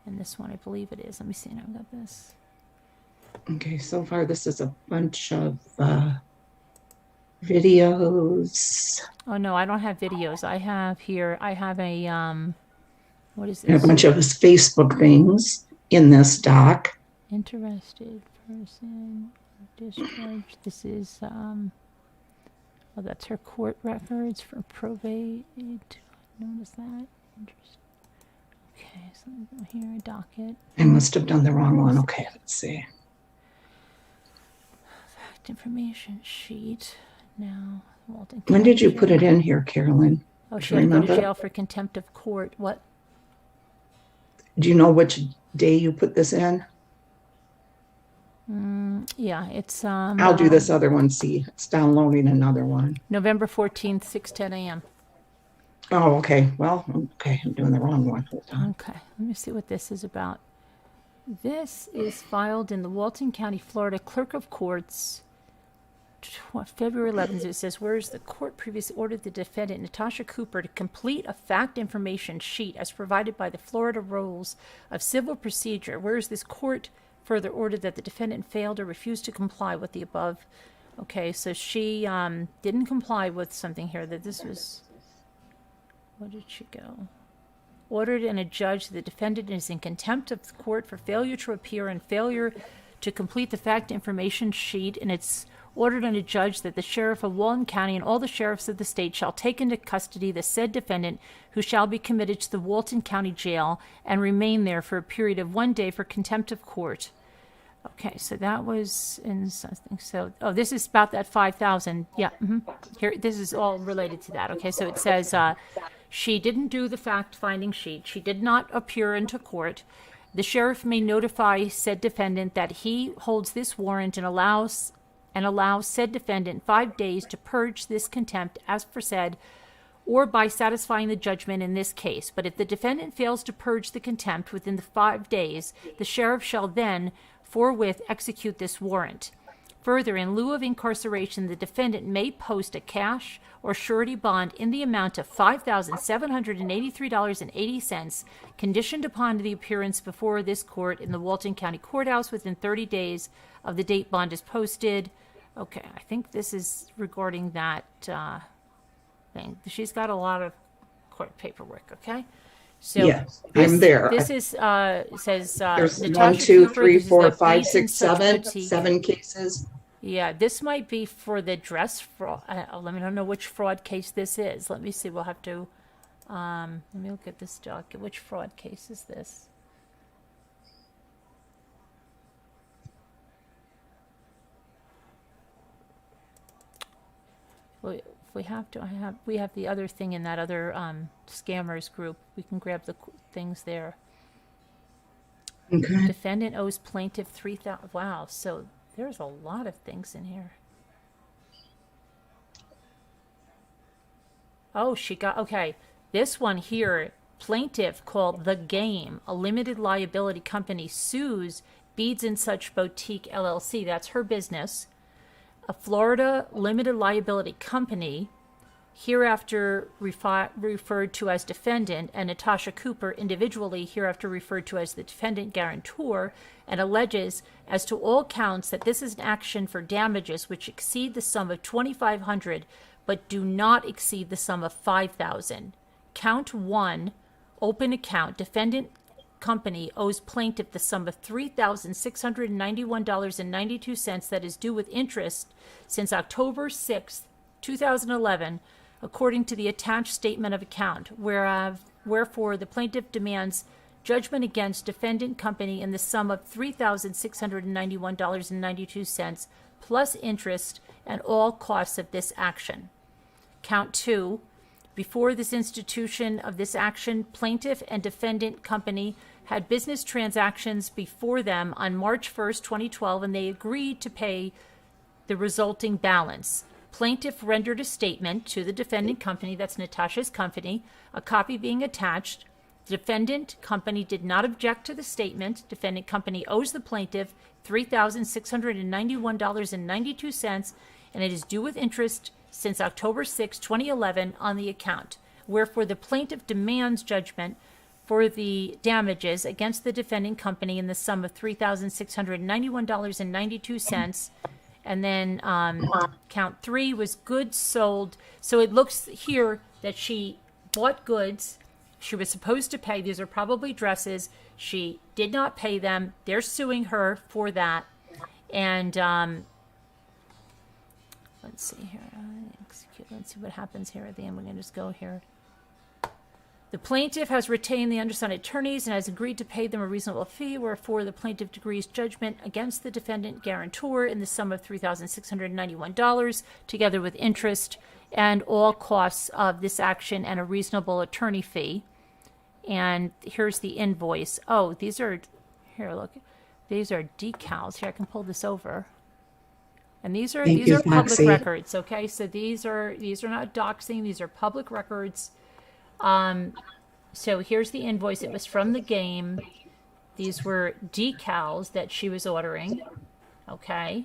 In this one, I believe it is. Let me see, now I've got this. Okay, so far this is a bunch of videos. Oh, no, I don't have videos. I have a, what is And a this? bunch of his Facebook things in this doc. Interested person, discharge. This is, oh, that's her court records for probate. Notice that. Interesting. Okay, so let me go here, docket. I must have done the wrong one. Okay, let's see. Fact information sheet. Now, Walton. When did you put it in here, Carolyn? Oh, Do she you had to go to remember? jail for contempt of court. What? Do you know which day you put this in? Yeah, it's I'll do this other one. See, it's downloading another one. November 14th, 6:10 a.m. Oh, okay. Well, okay. I'm doing the wrong one. Hold on. Okay, let me see what this is about. This is filed in the Walton County, Florida Clerk of Courts, February 11th. It says, whereas the court previously ordered the defendant, Natasha Cooper, to complete a fact information sheet as provided by the Florida Rules of Civil Procedure, whereas this court further ordered that the defendant failed or refused to comply with the above. Okay, so she didn't comply with something here, that this was, where did she go? Ordered and adjudged the defendant is in contempt of the court for failure to appear and failure to complete the fact information sheet, and it's ordered and adjudged that the sheriff of Walton County and all the sheriffs of the state shall take into custody the said defendant, who shall be committed to the Walton County Jail and remain there for a period of 1 day for contempt of court. Okay, so that was in something. So, oh, this is about that 5,000. Yeah, here, this is all related to that. Okay, so it says she didn't do the fact-finding sheet. She did not appear into court. The sheriff may notify said defendant that he holds this warrant and allows said defendant 5 days to purge this contempt as foresaid, or by satisfying the judgment in this case. But if the defendant fails to purge the contempt within the 5 days, the sheriff shall then forthwith execute this warrant. Further, in lieu of incarceration, the defendant may post a cash or surety bond in the amount of $5,783.80, conditioned upon the appearance before this court in the Walton County Courthouse within 30 days of the date bond is posted. Okay, I think this is regarding that thing. She's got a lot of court paperwork, okay? So Yes, I'm there. This is says There's Natasha 1, 2, Cooper, 3, this is 4, the 5, Beads and 6, Such 7, Boutique. 7 cases. Yeah, this might be for the dress fraud. Let me know which fraud case this is. Let me see. We'll have to. Let me look at this document. Which fraud case is this? Well, if we have to, we have the other thing in that other scammers group. We can grab the things there. Okay. Defendant owes plaintiff 3,000. Wow, so there's a lot of things in here. Oh, she got, okay. This one here, plaintiff called The Game, a limited liability company, sues Beads and Such Boutique LLC. That's her business. A Florida limited liability company, hereafter referred to as defendant, and Natasha Cooper, individually hereafter referred to as the defendant guarantor, and alleges as to all counts that this is an action for damages which exceed the sum of $2,500 but do not exceed the sum of $5,000. Count 1, open account. Defendant company owes plaintiff the sum of $3,691.92 that is due with interest since October 6th, 2011, according to the attached statement of account, wherefore the plaintiff demands judgment against defendant company in the sum of $3,691.92 plus interest and all costs of this action. Count 2, before this institution of this action, plaintiff and defendant company had business transactions before them on March 1st, 2012, and they agreed to pay the resulting balance. Plaintiff rendered a statement to the defendant company, that's Natasha's company, a copy being attached. The defendant company did not object to the statement. Defendant company owes the plaintiff $3,691.92, and it is due with interest since October 6, 2011 on the account. Wherefore the plaintiff demands judgment for the damages against the defendant company in the sum of $3,691.92. And then count 3 was goods sold. So it looks here that she bought goods. She was supposed to pay. These are probably dresses. She did not pay them. They're suing her for that. And let's see here. Let's see what happens here at the end. We're going to just go here. The plaintiff has retained the undersigned attorneys and has agreed to pay them a reasonable fee, wherefore the plaintiff decrees judgment against the defendant guarantor in the sum of $3,691, together with interest and all costs of this action and a reasonable attorney fee. And here's the invoice. Oh, these are, here, look. These are decals. Here, I can pull this over. And these are Thank you, public Foxy. records, okay? So these are not doxing, these are public records. So here's the invoice. It was from the game. These were decals that she was ordering, okay?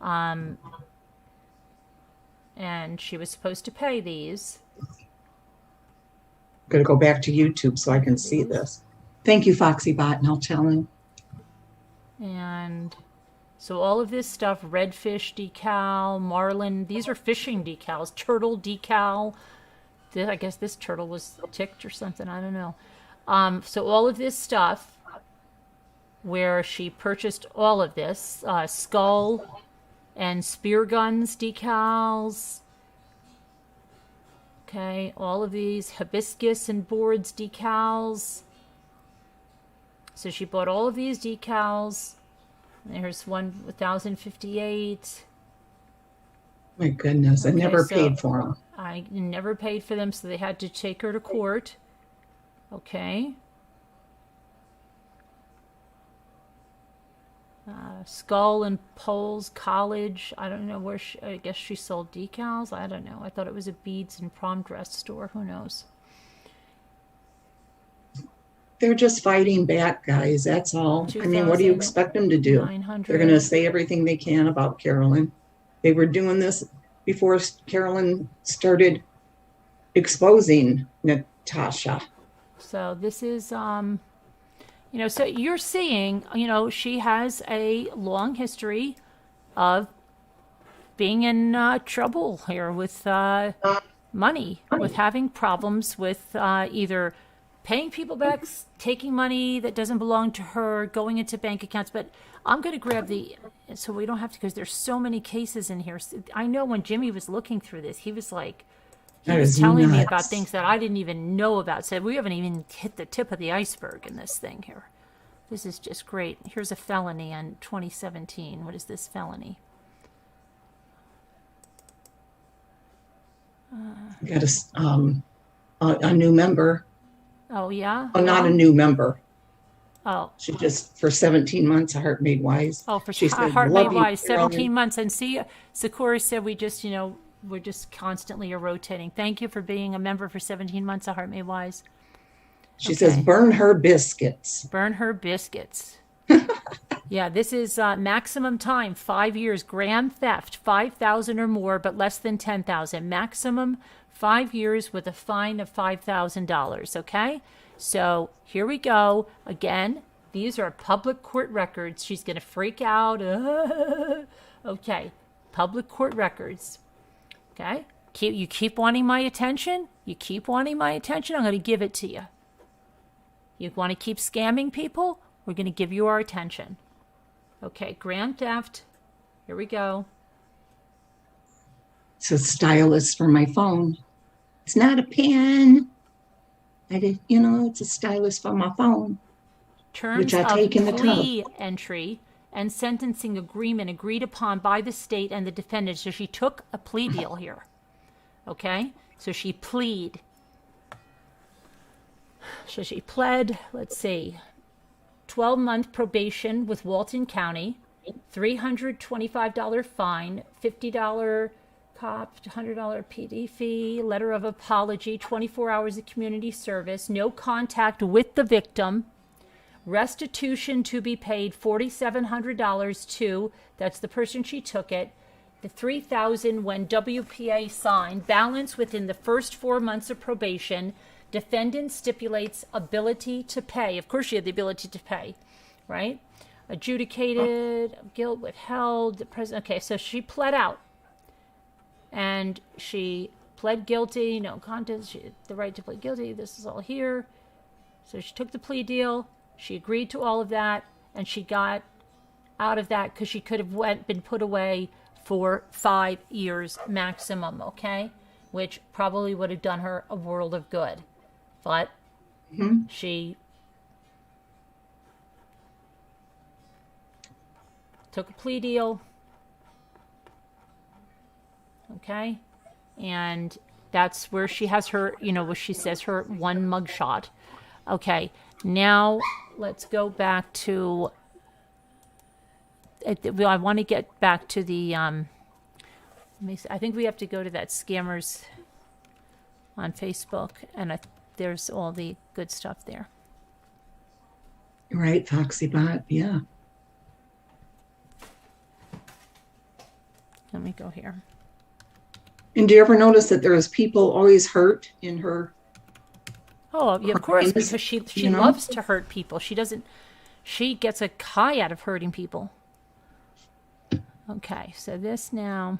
And she was supposed to pay these. I'm going to go back to YouTube so I can see this. Thank you, Foxy Bot, and I'll tell him. And so all of this stuff, redfish decal, marlin, these are fishing decals, turtle decal. I guess this turtle was ticked or something, I don't know. So all of this stuff where she purchased all of this, skull and spear guns decals. Okay, all of these hibiscus and boards decals. So she bought all of these decals. There's 1,058. My goodness, I Okay, never so paid for them. I never paid for them, so they had to take her to court. Okay. Skull and Poles College. I don't know where I guess she sold decals. I don't know. I thought it was a beads and prom dress store. Who knows? They're just fighting back, guys. That's all. I mean, what do you expect them to do? 900. They're going to say everything they can about Carolyn. They were doing this before Carolyn started exposing Natasha. So this is, so you're seeing, she has a long history of being in trouble here with money, with having problems with either paying people back, taking money that doesn't belong to her, going into bank accounts. But I'm going to grab so we don't have to, because there's so many cases in here. I know when Jimmy was looking through this, he was like, he was telling me about things that I didn't even know about. So we haven't even hit the tip of the iceberg in this thing here. This is just great. Here's a felony on 2017. What is this felony? Got a new member. Oh, yeah? Oh, not a new member. Oh. She just, for 17 months, a Heart Made Wise. Oh, for she said, Heart Made Wise, Carolyn. 17 months. And see, Sakura said we just, we're just constantly rotating. Thank you for being a member for 17 months of Heart Made Wise. She says, burn her biscuits. Burn her biscuits. Yeah, this is maximum time, 5 years. Grand theft, 5,000 or more, but less than 10,000. Maximum 5 years with a fine of $5,000. Okay, so here we go. Again, these are public court records. She's gonna freak out. Okay, public court records. Okay, you keep wanting my attention. You keep wanting my attention. I'm gonna give it to you. You want to keep scamming people? We're going to give you our attention. Okay, grand theft. Here we go. It's a stylus for my phone. It's not a pen. It's a stylus for my phone. Terms which I of take in the plea tub. entry and sentencing agreement agreed upon by the state and the defendant. So she took a plea deal here. Okay, so she plead. So she pled, let's see, 12-month probation with Walton County, $325 fine, $50 cop, $100 PD fee, letter of apology, 24 hours of community service, no contact with the victim, restitution to be paid $4,700 to, that's the person she took it, the $3,000 when WPA signed, balance within the first 4 months of probation. Defendant stipulates ability to pay. Of course, she had the ability to pay, right? Adjudicated, guilt withheld. The president. Okay, so she pled out, and she pled guilty. No contest. She had the right to plead guilty. This is all here. So she took the plea deal. She agreed to all of that, and she got out of that because she could have been put away for 5 years maximum. Okay, which probably would have done her a world of good. But she took a plea deal, okay? And that's where she has her, where she says her one mugshot. Okay, now let's go back to. I want to get back to the. Let me see, I think we have to go to that scammers on Facebook, and there's all the good stuff there. Right, Foxybot, yeah. Let me go here. And do you ever notice that there's people always hurt in her? Oh, yeah, of course, Crimes, because she you know? loves to hurt people. She doesn't. She gets a high out of hurting people. Okay, so this now.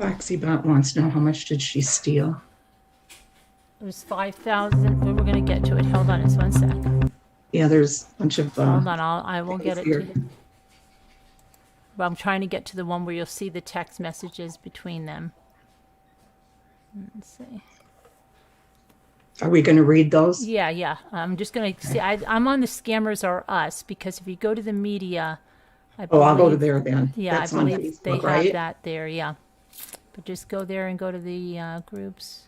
Foxybot wants to know how much did she steal? It was 5,000. We were going to get to it. Hold on, just 1 sec. Yeah, there's a bunch of. Hold on, I will get it here. to you. But I'm trying to get to the one where you'll see the text messages between them. Let's see. Are we going to read those? Yeah. I'm just going to see. I'm on the Scammers Are Us because if you go to the media, I believe, I'll go to there then. Yeah, That's I on believe Facebook, they have right? that there. Yeah, but just go there and go to the groups,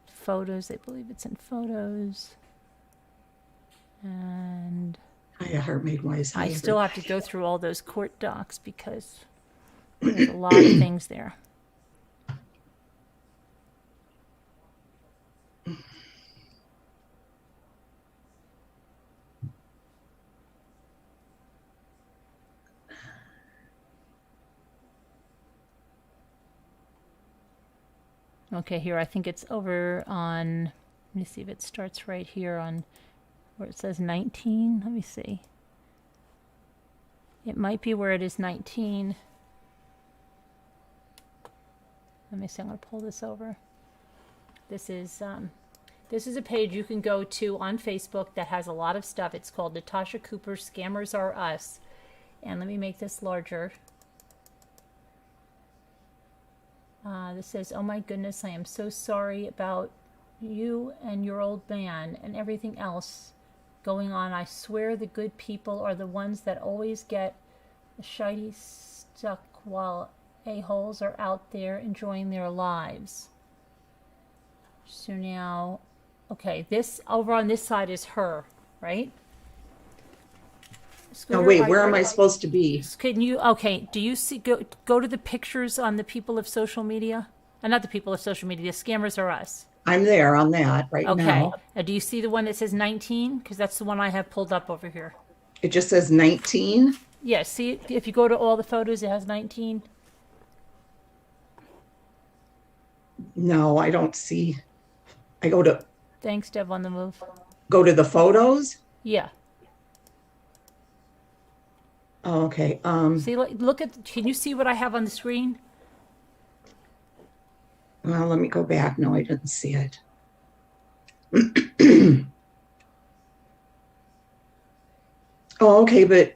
photos. I believe it's in photos, and Hiya, Heart Made Wise. I Hi, still have to go through all those court docs because there's a lot of things there. Okay, here, I think it's over on, let me see if it starts right here on where it says 19. Let me see. It might be where it is 19. Let me see, I'm going to pull this over. This is a page you can go to on Facebook that has a lot of stuff. It's called Natasha Cooper Scammers Are Us. And let me make this larger. This says, oh my goodness, I am so sorry about you and your old man and everything else going on. I swear the good people are the ones that always get the shiny stuck while a-holes are out there enjoying their lives. So now, okay, this over on this side is her, right? Oh, wait, where am I supposed to be? Can you, okay, do you see, go to the pictures on the people of social media? Not the people of social media, the Scammers Are Us. I'm there on that right now. Okay, do you see the one that says 19? Because that's the one I have pulled up over here. It just says 19. Yeah, see, if you go to all the photos, it has 19. No, I don't see. I go to Thanks, Deb on the Move. go to the photos. Yeah. Oh, okay. See, look at, can you see what I have on the screen? Well, let me go back. No, I didn't see it. Oh, okay, but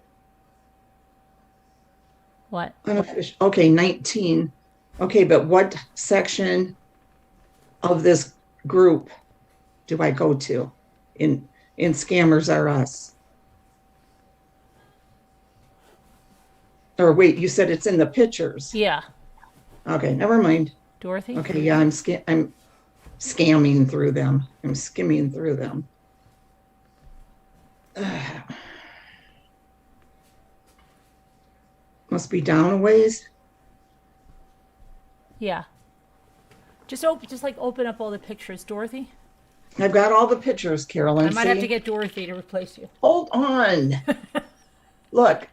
What? unofficial. Okay, 19. Okay, but what section of this group do I go to in Scammers Are Us? Or wait, you said it's in the pictures. Yeah. Okay, never mind. Dorothy? Okay, yeah, I'm scamming through them. I'm skimming through them. Must be down a ways. Yeah. Just like open up all the pictures, Dorothy. I've got all the pictures, Carolyn. I might have to get Dorothy to replace you. Hold on. Look.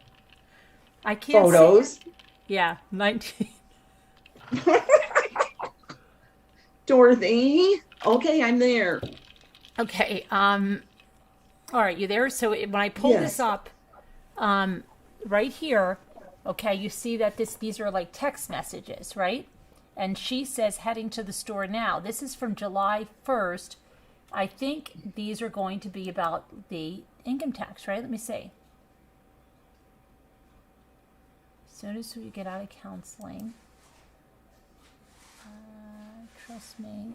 I can't Photos. see. Yeah, 19. Dorothy. Okay, I'm there. Okay. All right, you there? So when I pull this up, right here, okay, you see that these are like text messages, right? And she says heading to the store now. This is from July 1st. I think these are going to be about the income tax, right? Let me see. As soon as we get out of counseling, trust me.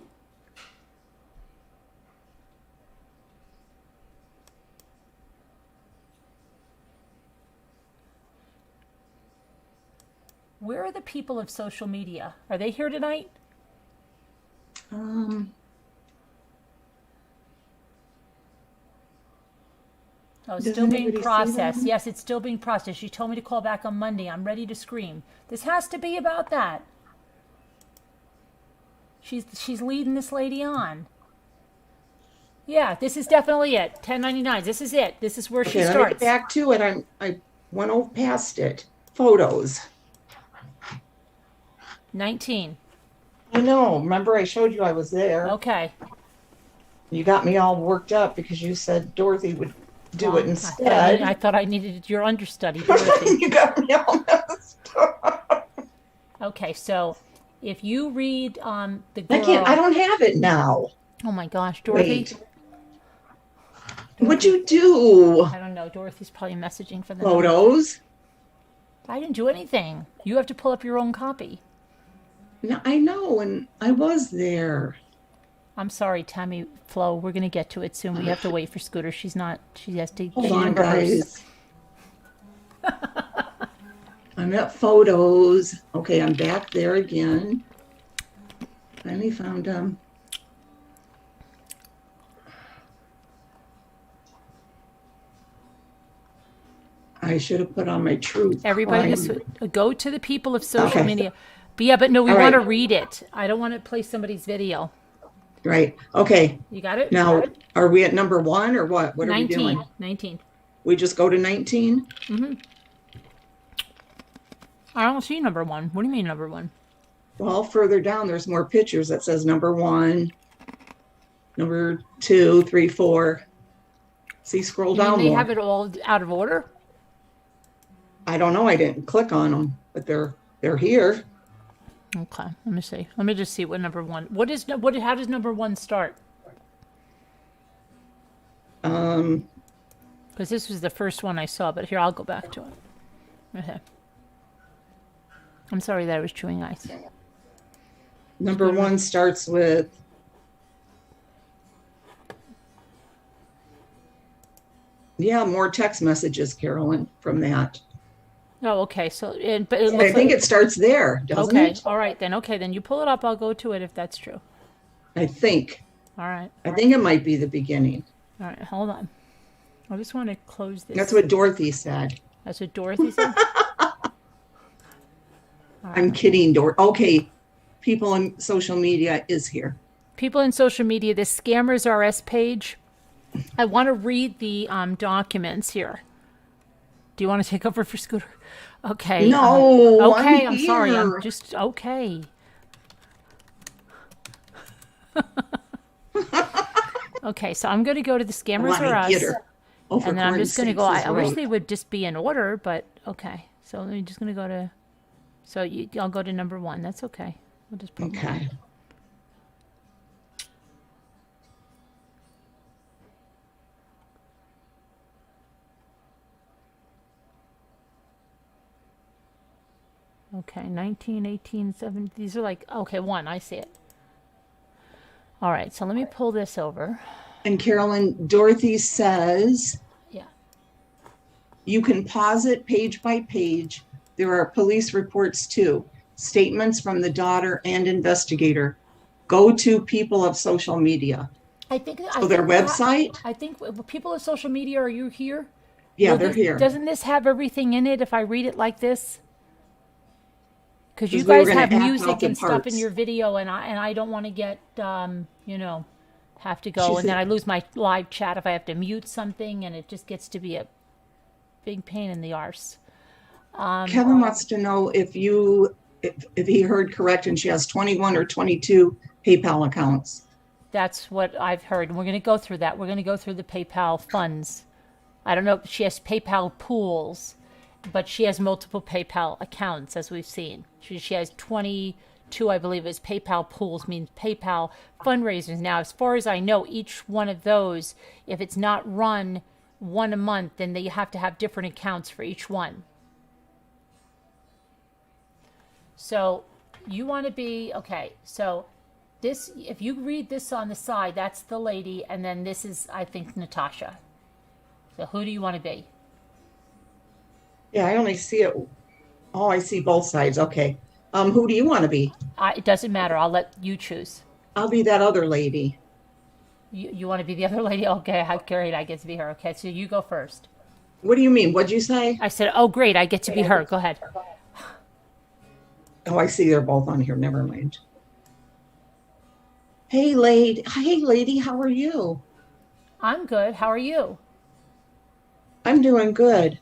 Where are the people of social media? Are they here tonight? Oh, it's Does still being anybody see processed. them? Yes, it's still being processed. She told me to call back on Monday. I'm ready to scream. This has to be about that. She's leading this lady on. Yeah, this is definitely it. 1099. This is it. This is where she Okay, let me get starts. back to it. I went over past it. Photos. 19. I know. Remember, I showed you I was there. Okay. You got me all worked up because you said Dorothy would do Well, it instead. I thought I needed your understudy, Dorothy. You got me all messed up. Okay, so if you read the I girl. can't. I don't have it now. Oh my gosh, Dorothy. Wait. What'd you do? I don't know. Dorothy's probably messaging for the Photos? I didn't do anything. You have to pull up your own copy. No, I know, and I was there. I'm sorry, Tammy Flo. We're gonna get to it soon. We have to wait for Scooter. She has to Hold she on, rehearse. guys. I'm at photos. Okay, I'm back there again. Finally found them. I should have put on my truth. Everybody crime. just go to the people of social Okay. media. But yeah, but no, we All want to right. read it. I don't want to play somebody's video. Right. Okay. You got it? Now, are we at number 1 or what? What are 19. we doing? 19. We just go to 19? I don't see number 1. What do you mean number 1? Well, further down, there's more pictures that says number 1, number 2, 3, 4. See, scroll You mean down they more. have it all out of order? I don't know. I didn't click on them, but they're here. Okay, let me see. Let me just see what number 1. How does number 1 start? Because this was the first one I saw, but here I'll go back to it. Okay. I'm sorry that I was chewing ice. Number 1 starts with more text messages, Carolyn, from that. Oh, okay. So, but it I looks think like it starts there, doesn't okay. it? All right then. Okay, then you pull it up. I'll go to it if that's true. I think. All right. I think it might be the beginning. All right. Hold on. I just want to close this. That's what Dorothy said. That's what Dorothy said. I'm kidding, Dorothy. Okay, people in social media is here. People in social media. This Scammers RS page. I want to read the documents here. Do you want to take over for Scooter? Okay. No, okay. I'm I'm sorry. I'm here. just okay. Okay. So I'm going to go to the Scammers I wanna get RS. her. Oh, for And then I'm corn's just going to sakes, go. this I wish road. they would just be in order, but okay. So I'm just going to go to. So I'll go to number 1. That's okay. We'll just put Okay. Okay, 19, 18, 17. These are like, okay, 1. I see it. All right, so let me pull this over. And Carolyn, Dorothy says Yeah. you can pause it page by page. There are police reports too, statements from the daughter and investigator. Go to people of social media. I think. So their website? I think people of social media, are you here? Yeah, Will they're this- here. Doesn't this have everything in it if I read it like this? Because you 'Cause we were guys gonna have act out music the and stuff in parts. your video, and I don't want to get have to go, She and said- then I lose my live chat if I have to mute something, and it just gets to be a big pain in the arse. Kevin wants to know if he heard correct and she has 21 or 22 PayPal accounts. That's what I've heard. And we're going to go through that. We're going to go through the PayPal funds. I don't know if she has PayPal pools, but she has multiple PayPal accounts, as we've seen. She has 22, I believe, is PayPal pools, means PayPal fundraisers. Now, as far as I know, each one of those, if it's not run one a month, then they have to have different accounts for each one. So you want to be, okay, so this, if you read this on the side, that's the lady, and then this is, I think, Natasha. So who do you want to be? Yeah, I only see it Oh, I see both sides. Okay. Who do you want to be? It doesn't matter. I'll let you choose. I'll be that other lady. You want to be the other lady? Okay, great. I get to be her. Okay, so you go first. What do you mean? What'd you say? I said, oh, great. I get to be her. Go ahead. Oh, I see they're both on here. Never mind. Hey, lady. Hey, lady. How are you? I'm good. How are you? I'm doing good.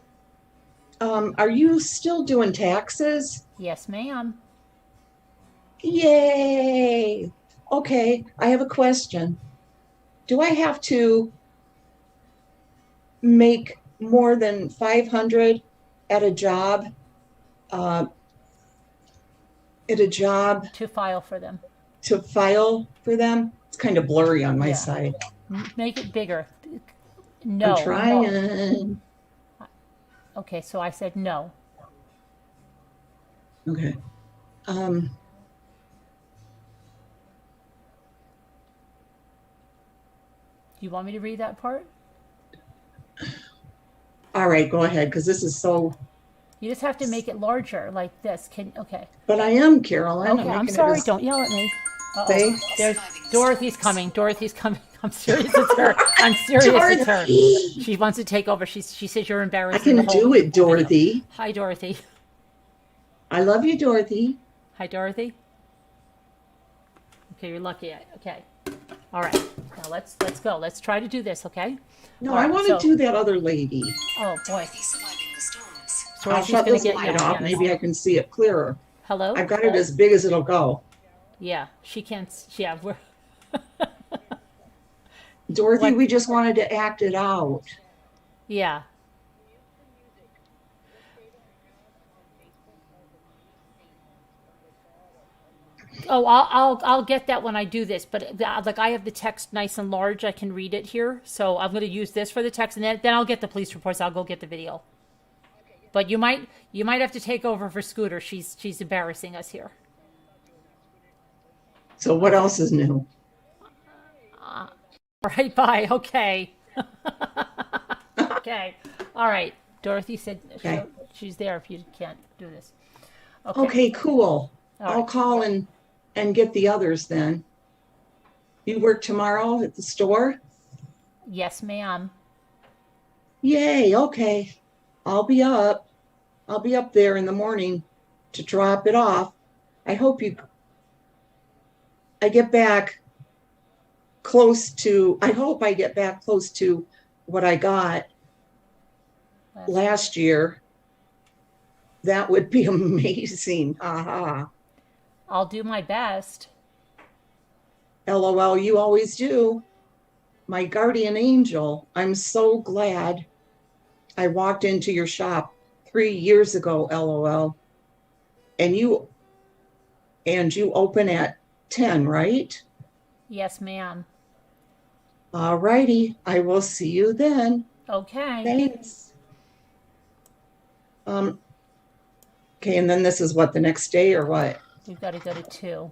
Are you still doing taxes? Yes, ma'am. Yay. Okay. I have a question. Do I have to make more than 500 at a job? Uh, at a job To file for them. to file for them? It's kind of blurry on my Yeah. side. Make it bigger. I'm No. trying. Okay, so I said no. Okay. Um, Do you want me to read that part? all right, go ahead, because this is so. You just have to make it larger, like this. Okay. But I am, Carolyn. Okay, I'm making sorry. it as Don't yell at me. Say, There's Dorothy's coming. Dorothy's coming. I'm serious. It's her. I'm serious. It's her. Dorothy. She wants to take over. She says you're I embarrassing can the whole do it, video. Dorothy. Hi, Dorothy. I love you, Dorothy. Hi, Dorothy. Okay, you're lucky. Okay. All right. Now let's go. Let's try to do this. Okay. No, All I right, want so- to do that other lady. Oh boy. I'll Dorothy's shut gonna this get light yelled off. at. Maybe I can see it clearer. Hello. I've got it as big as it'll go. Yeah, she can't. Yeah, we're. Dorothy, What? we just wanted to act it out. Yeah. Oh, I'll get that when I do this. But like I have the text nice and large, I can read it here. So I'm going to use this for the text, and then I'll get the police reports. I'll go get the video. But you might have to take over for Scooter. She's embarrassing us here. So what else is new? Right. Bye. Okay. Okay. All right. Dorothy said Okay. she's there if you can't do this. Okay, cool. All I'll right. call and get the others then. You work tomorrow at the store? Yes, ma'am. Yay, okay. I'll be up. I'll be up there in the morning to drop it off. I hope I get back I hope I get back close to what I got last year. That would be amazing. Haha. I'll do my best. LOL, you always do. My guardian angel. I'm so glad I walked into your shop 3 years ago, LOL. And you open at 10, right? Yes, ma'am. All righty. I will see you then. Okay. Thanks. Okay, and then this is what, the next day or what? We've got to go to 2.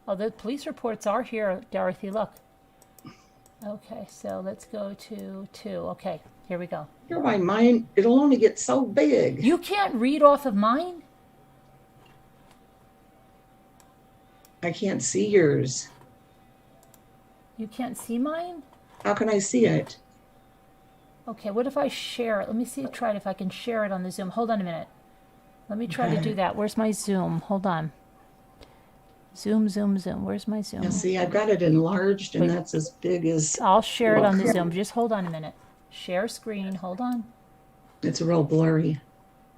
Oh, the police reports are here, Dorothy. Look. Okay, so let's go to 2. Okay, here we go. Here, my mind, it'll only get so big. You can't read off of mine? I can't see yours. You can't see mine? How can I see it? Okay, what if I share it? Let me see, try it if I can share it on the Zoom. Hold on a minute. Let me try to do that. Where's my Zoom? Hold on. Zoom. Where's my Zoom? Now, see, I've got it enlarged, and that's as big as I'll share it on the Zoom. Just hold on a minute. Share screen. Hold on. it's real blurry.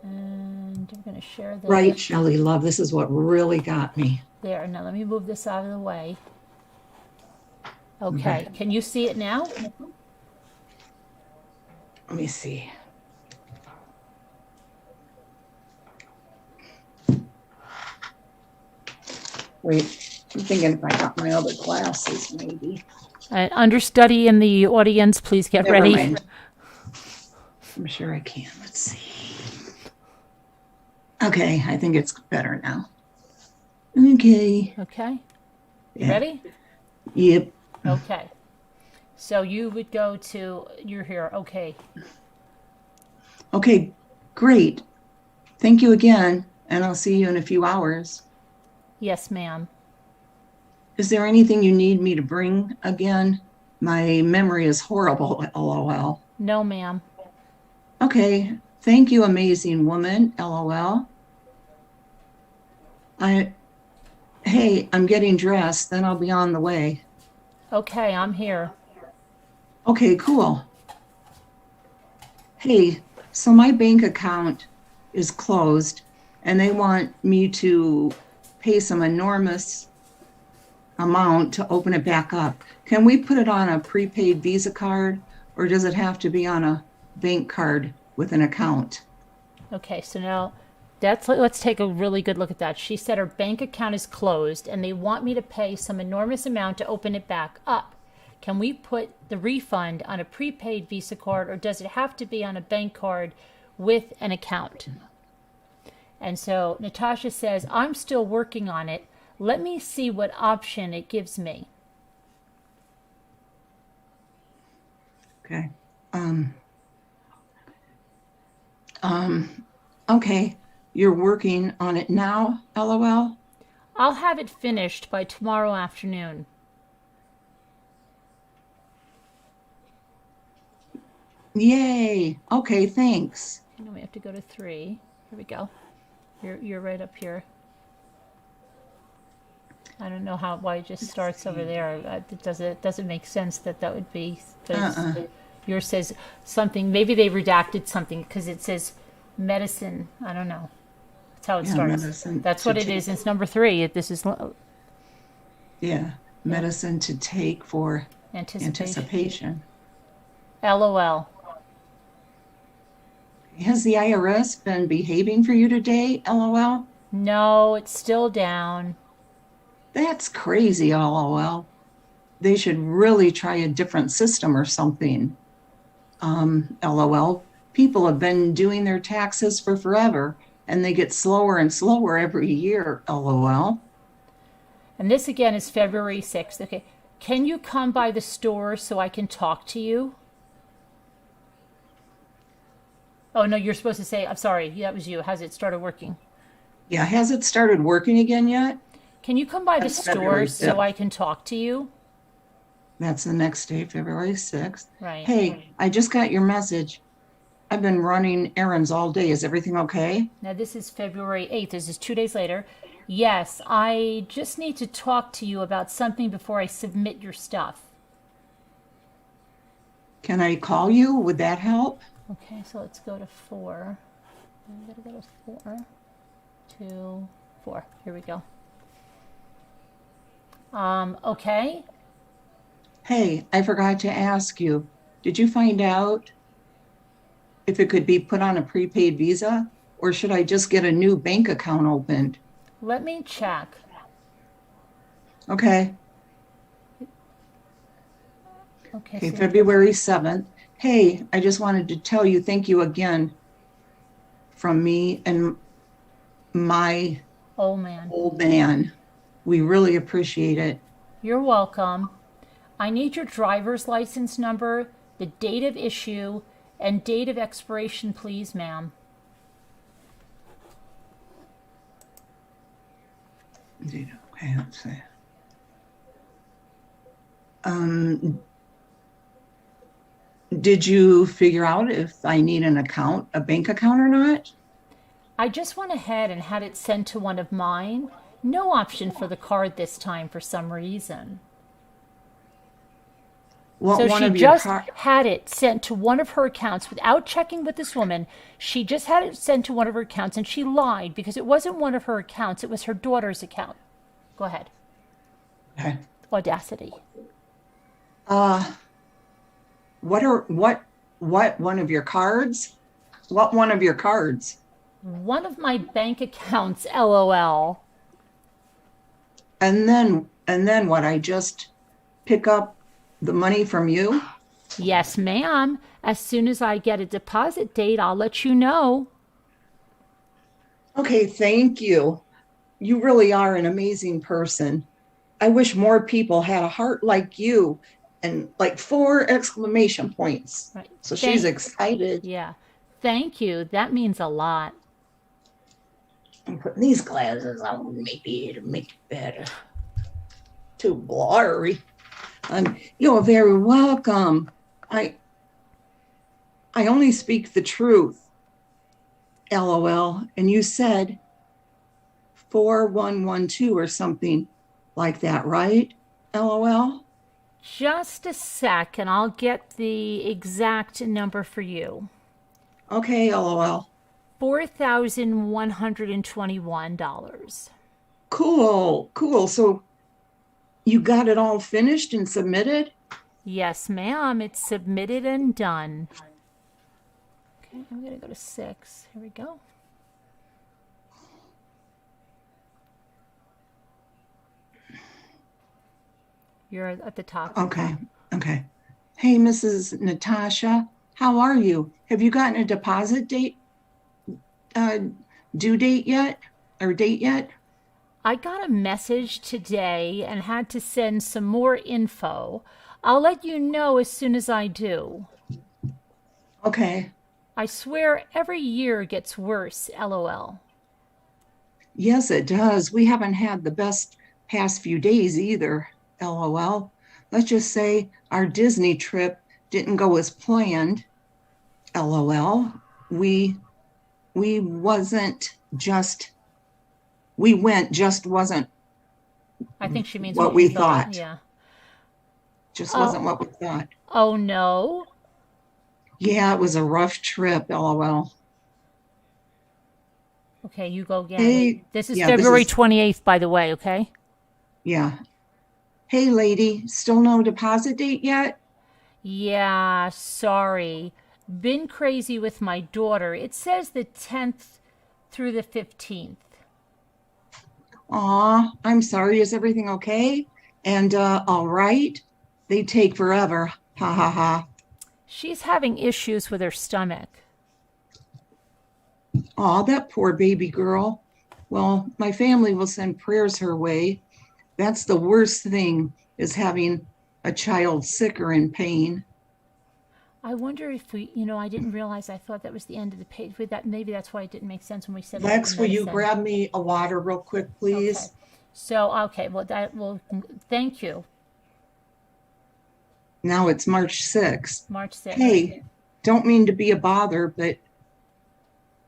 And I'm going to share this. Right, Shelley, love. This is what really got me. There. Now let me move this out of the way. Okay. Can you see it now? Let me see. Wait, I'm thinking if I got my other glasses, maybe. Understudy in the audience, please get Never ready. mind. I'm sure I can. Let's see. Okay, I think it's better now. Okay. Okay. You Yeah. ready? Yep. Okay. So you would go to, you're here. Okay. Okay, great. Thank you again, and I'll see you in a few hours. Yes, ma'am. Is there anything you need me to bring again? My memory is horrible, lol. No, ma'am. Okay, thank you, amazing woman, lol. I, hey, I'm getting dressed, then I'll be on the way. Okay, I'm here. Okay, cool. Hey, so my bank account is closed and they want me to pay some enormous amount to open it back up. Can we put it on a prepaid Visa card or does it have to be on a bank card with an account? Okay, so now let's take a really good look at that. She said her bank account is closed and they want me to pay some enormous amount to open it back up. Can we put the refund on a prepaid Visa card or does it have to be on a bank card with an account? And so Natasha says, I'm still working on it. Let me see what option it gives me. Okay. Okay. You're working on it now, lol. I'll have it finished by tomorrow afternoon. Yay. Okay, thanks. And then we have to go to 3. Here we go. You're right up here. I don't know why it just starts over there. It doesn't make sense that would be. Yours says something. Maybe they redacted something because it says medicine. I don't know. That's how it starts. Medicine That's what it is. It's number 3. This is medicine to take for anticipation. anticipation. LOL. Has the IRS been behaving for you today, lol? No, it's still down. That's crazy, lol. They should really try a different system or something. LOL. People have been doing their taxes for forever and they get slower and slower every year, lol. And this again is February 6th. Okay. Can you come by the store so I can talk to you? Oh, no, you're supposed to say, I'm sorry, that was you. Has it started working? Yeah, has it started working again yet? Can you come by the That's store February so 5th. I can talk to you? That's the next day, February 6th. Right. Hey, I just got your message. I've been running errands all day. Is everything okay? Now, this is February 8th. This is 2 days later. Yes, I just need to talk to you about something before I submit your stuff. Can I call you? Would that help? Okay, so let's go to 4. I'm going to go to 4, 2, 4. Here we go. Okay. Hey, I forgot to ask you. Did you find out if it could be put on a prepaid Visa or should I just get a new bank account opened? Let me check. Okay. Okay, so February 7th. Hey, I just wanted to tell you thank you again from me and my old man. old man. We really appreciate it. You're welcome. I need your driver's license number, the date of issue, and date of expiration, please, ma'am. Okay, let's see. Did you figure out if I need an account, a bank account or not? I just went ahead and had it sent to one of mine. No option for the card this time for some reason. What So one she of your just had it sent to one of her accounts without checking with this woman. She just had it sent to one of her accounts and she lied because it wasn't one of her accounts. It was her daughter's account. Go ahead. Okay. Audacity. What one of your cards? What one of your cards? One of my bank accounts, LOL. And then what? I just pick up the money from you? Yes, ma'am. As soon as I get a deposit date, I'll let you know. Okay, thank you. You really are an amazing person. I wish more people had a heart like you and like 4 exclamation points. Right. So she's excited. Yeah. Thank you. That means a lot. I'm putting these glasses on maybe to make it better. Too blurry. You're very welcome. I only speak the truth. LOL. And you said 4112 or something like that, right? LOL. Just a sec, and I'll get the exact number for you. Okay, LOL. $4,121. Cool. So you got it all finished and submitted? Yes, ma'am. It's submitted and done. Okay, I'm going to go to 6. Here we go. You're at the top. Okay. Hey, Mrs. Natasha, how are you? Have you gotten a deposit date, due date yet? Or date yet? I got a message today and had to send some more info. I'll let you know as soon as I do. Okay. I swear every year gets worse, LOL. Yes, it does. We haven't had the best past few days either, LOL. Let's just say our Disney trip didn't go as planned, LOL. We went, just wasn't I think she means what we we thought. Yeah. Just wasn't what we thought. Oh, no. Yeah, it was a rough trip, LOL. Okay, you go again. Hey, This is yeah, February 28th, by the way, okay? Yeah. Hey, lady, still no deposit date yet? Yeah, sorry. Been crazy with my daughter. It says the 10th through the 15th. Aw, I'm sorry. Is everything okay? And all right? They take forever. Ha ha ha. She's having issues with her stomach. Aw, that poor baby girl. Well, my family will send prayers her way. That's the worst thing, is having a child sick or in pain. I wonder if I didn't realize. I thought that was the end of the page. With that, maybe that's why it didn't make sense when we said Lex, will you medicine. grab me a water real quick, please? Okay. So, thank you. Now it's March 6th. March 6th. Hey, don't mean to be a bother, but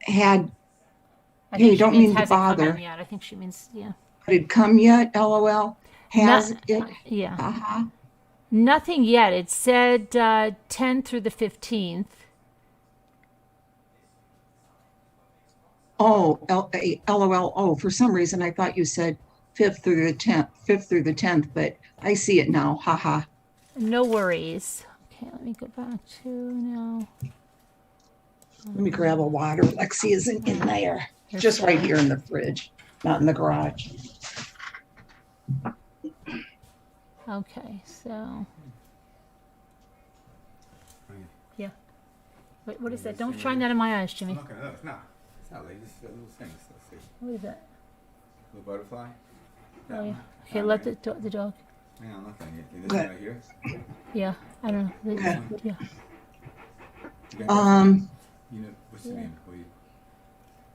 don't mean to bother. Yet. I think she means, yeah. Did it come yet? LOL. Has it? Yeah. Uh-huh. Nothing yet. It said 10 through the 15th. Oh, LOL. Oh, for some reason I thought you said 5th through the 10th, but I see it now. Haha. No worries. Okay, let me go back to now. Let me grab a water. Lexi isn't in there. Just right here in the fridge, not in the garage. Okay, so. Yeah. Wait, what is that? Don't shine that in my eyes, Jimmy. I'm not gonna know. It's not like just a little thing. Let's see. What is that? Little butterfly. Oh, yeah. Okay, let the dog. Yeah, I'm not gonna get this Good. one right here. Yeah, I don't know. Okay. Yeah. You got this one? You know what's the Yeah. name?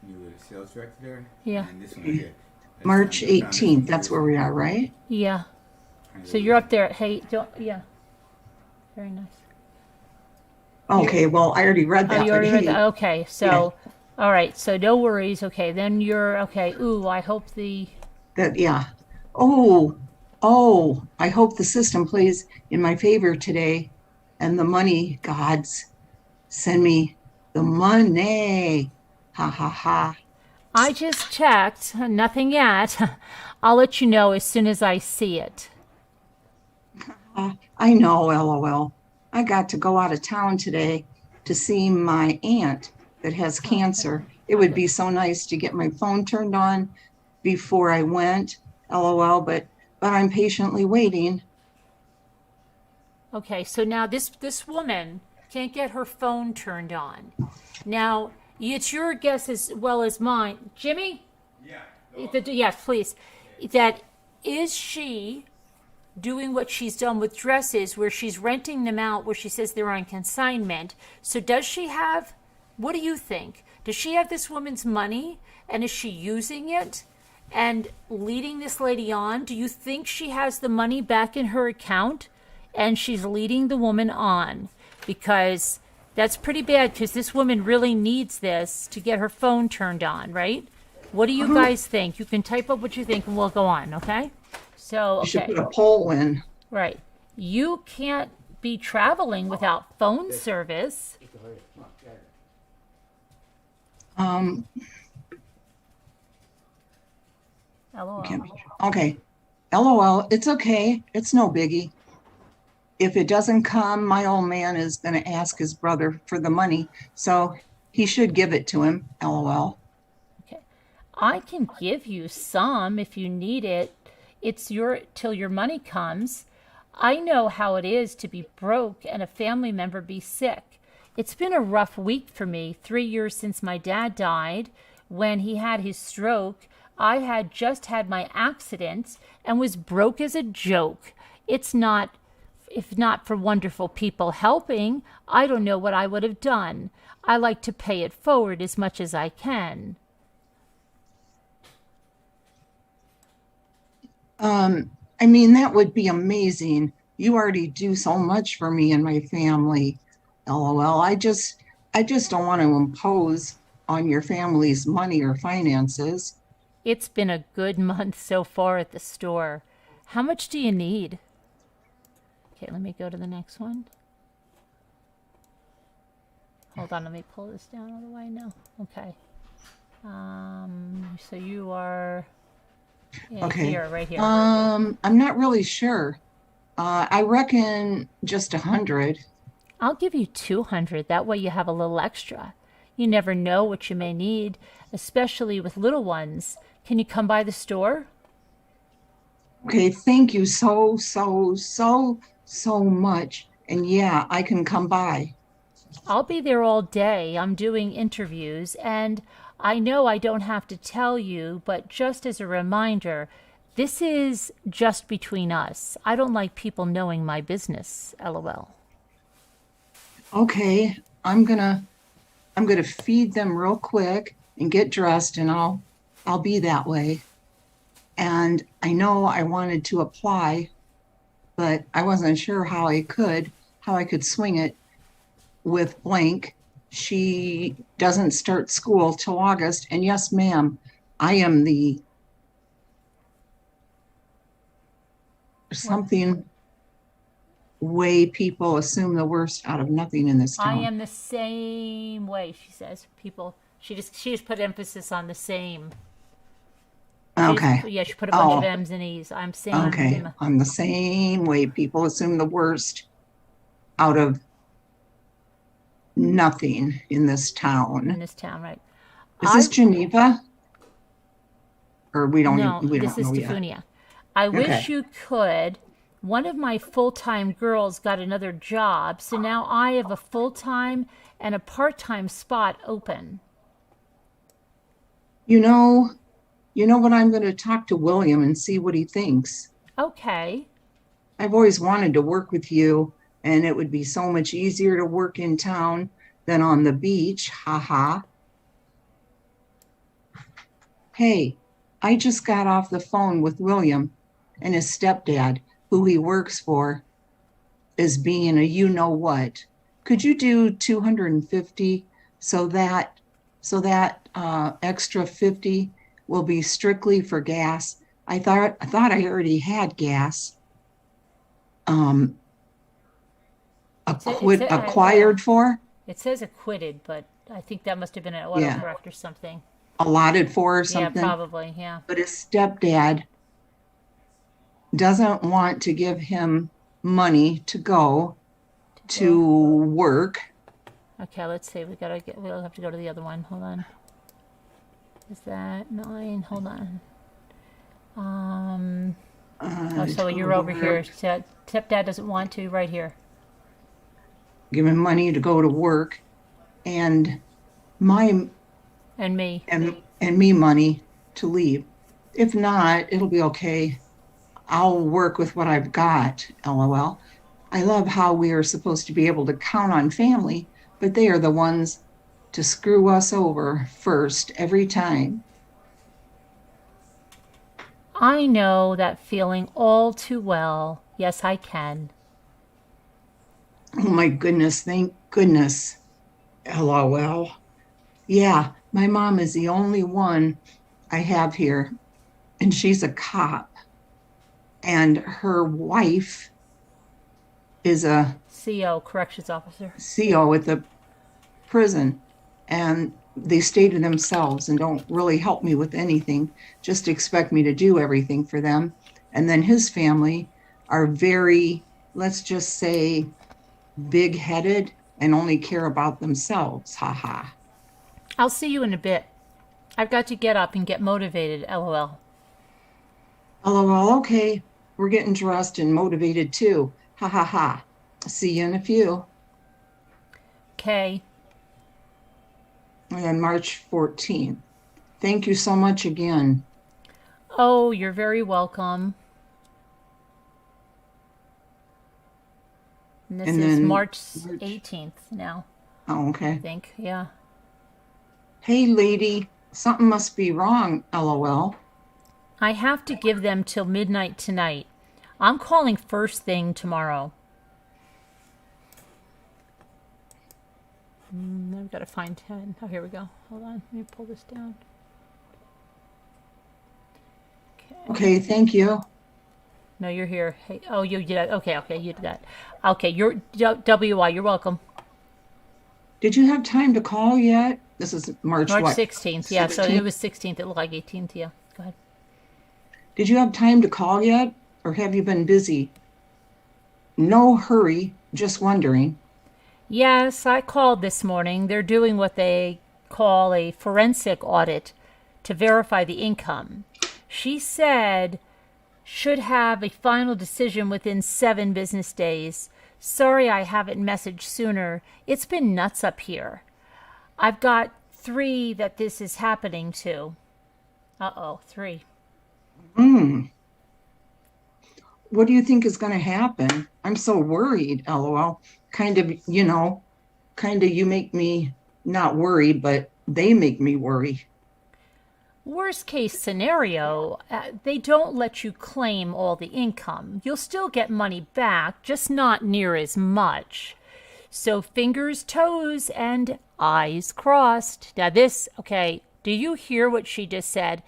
You were the sales director there. Yeah. And this one right here. March 18th. That's where we are, right? Yeah. So you're up there. Hey, yeah. Very nice. Okay, well, I already read that. Oh, you already read hey, that? Okay, so, all right, so no worries. Okay, then you're, okay. Ooh, I hope yeah. I hope the system plays in my favor today, and the money gods send me the money. Ha ha ha. I just checked. Nothing yet. I'll let you know as soon as I see it. I know, LOL. I got to go out of town today to see my aunt that has cancer. It would be so nice to get my phone turned on before I went, LOL, but I'm patiently waiting. Okay, so now this woman can't get her phone turned on. Now, it's your guess as well as mine. Jimmy? Yeah. Yes, please. That is she doing what she's done with dresses where she's renting them out where she says they're on consignment. So does she have What do you think? Does she have this woman's money, and is she using it and leading this lady on? Do you think she has the money back in her account and she's leading the woman on? Because that's pretty bad, because this woman really needs this to get her phone turned on, right? What do you guys think? You can type up what you think and we'll go on, okay? So, You should okay. put a poll in. Right. You can't be traveling without phone service. LOL. Okay. LOL. It's okay. It's no biggie. If it doesn't come, my old man is going to ask his brother for the money. So he should give it to him. LOL. Okay. I can give you some if you need it. It's till your money comes. I know how it is to be broke and a family member be sick. It's been a rough week for me. 3 years since my dad died. When he had his stroke, I had just had my accident and was broke as a joke. It's not, if not for wonderful people helping, I don't know what I would have done. I like to pay it forward as much as I can. I mean, that would be amazing. You already do so much for me and my family. LOL. I just don't want to impose on your family's money or finances. It's been a good month so far at the store. How much do you need? Okay, let me go to the next one. Hold on, let me pull this down all the way now. Okay. So you are Okay. here, right here. I'm not really sure. I reckon just 100. I'll give you 200. That way you have a little extra. You never know what you may need, especially with little ones. Can you come by the store? Okay, thank you so much. And yeah, I can come by. I'll be there all day. I'm doing interviews, and I know I don't have to tell you, but just as a reminder, this is just between us. I don't like people knowing my business, LOL. Okay, I'm gonna feed them real quick and get dressed, and I'll be that way. And I know I wanted to apply, but I wasn't sure how I could swing it with blank. She doesn't start school till August. And yes, ma'am, I am the something way people assume the worst out of nothing in this I town. am the same way, she says. People, she just put emphasis on the same. Okay. Yeah, she put a bunch of Oh, M's and E's. I'm saying. okay. I'm the same way. People assume the worst out of nothing in this In town. this town, right? Is this Geneva? Or we don't No, we this don't is know yet. Tifunia. I wish Okay. you could. One of my full-time girls got another job, so now I have a full-time and a part-time spot open. You know what, I'm going to talk to William and see what he thinks. Okay. I've always wanted to work with you, and it would be so much easier to work in town than on the beach. Haha. Hey, I just got off the phone with William, and his stepdad, who he works for, is being a you know what. Could you do 250 so that extra 50 will be strictly for gas? I thought I already had gas. Acquired for, It says acquitted, but I think that must have been an Yeah. autocorrect or something. allotted for or Yeah, something. probably. Yeah. But his stepdad doesn't want to give him money to go to work. Okay, let's see. We'll have to go to the other one. Hold on. Is that 9? Hold on. So you're over here. Stepdad doesn't want to, right here. Give him money to go to work, and my And me. and me money to leave. If not, it'll be okay. I'll work with what I've got. LOL. I love how we are supposed to be able to count on family, but they are the ones to screw us over first every time. I know that feeling all too well. Yes, I can. Oh my goodness, thank goodness. LOL. Yeah, my mom is the only one I have here, and she's a cop. And her wife is a CO, corrections officer. CO at the prison. And they stay to themselves and don't really help me with anything, just expect me to do everything for them. And then his family are very, let's just say, big headed and only care about themselves. Ha ha. I'll see you in a bit. I've got to get up and get motivated, LOL. LOL, okay. We're getting dressed and motivated too. Ha ha ha. See you in a few. Okay. And March 14th. Thank you so much again. Oh, you're very welcome. And this And is then March 18th now, Oh, I okay. think. Yeah. Hey, lady, something must be wrong. LOL. I have to give them till midnight tonight. I'm calling first thing tomorrow. I've got to find 10. Oh, here we go. Hold on. Let me pull this down. Okay. Okay, thank you. No, you're here. Hey, oh, you did that. Okay, you did that. Okay, you're WI. You're welcome. Did you have time to call yet? This is March March what? 16th. Yeah, so 16th? it was 16th. It looked like 18th. Yeah, go ahead. Did you have time to call yet? Or have you been busy? No hurry, just wondering. Yes, I called this morning. They're doing what they call a forensic audit to verify the income. She said should have a final decision within 7 business days. Sorry I haven't messaged sooner. It's been nuts up here. I've got 3 that this is happening to. 3. What do you think is going to happen? I'm so worried, LOL. Kind of, you make me not worry, but they make me worry. Worst case scenario, they don't let you claim all the income. You'll still get money back, just not near as much. So fingers, toes, and eyes crossed. Now okay, do you hear what she just said?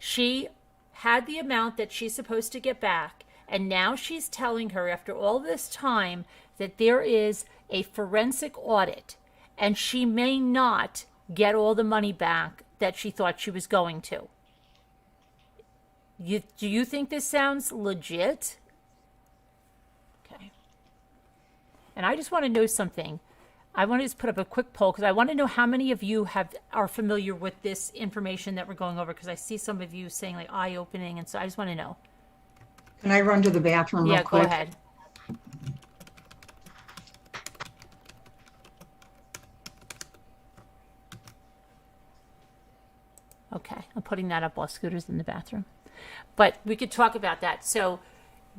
She had the amount that she's supposed to get back, and now she's telling her after all this time that there is a forensic audit, and she may not get all the money back that she thought she was going to. Do you think this sounds legit? Okay. And I just want to know something. I want to just put up a quick poll because I want to know how many of you are familiar with this information that we're going over, because I see some of you saying like eye-opening, and so I just want to know. Can I run to the bathroom real Yeah, quick? go ahead. Okay, I'm putting that up while Scooter's in the bathroom. But we could talk about that. So,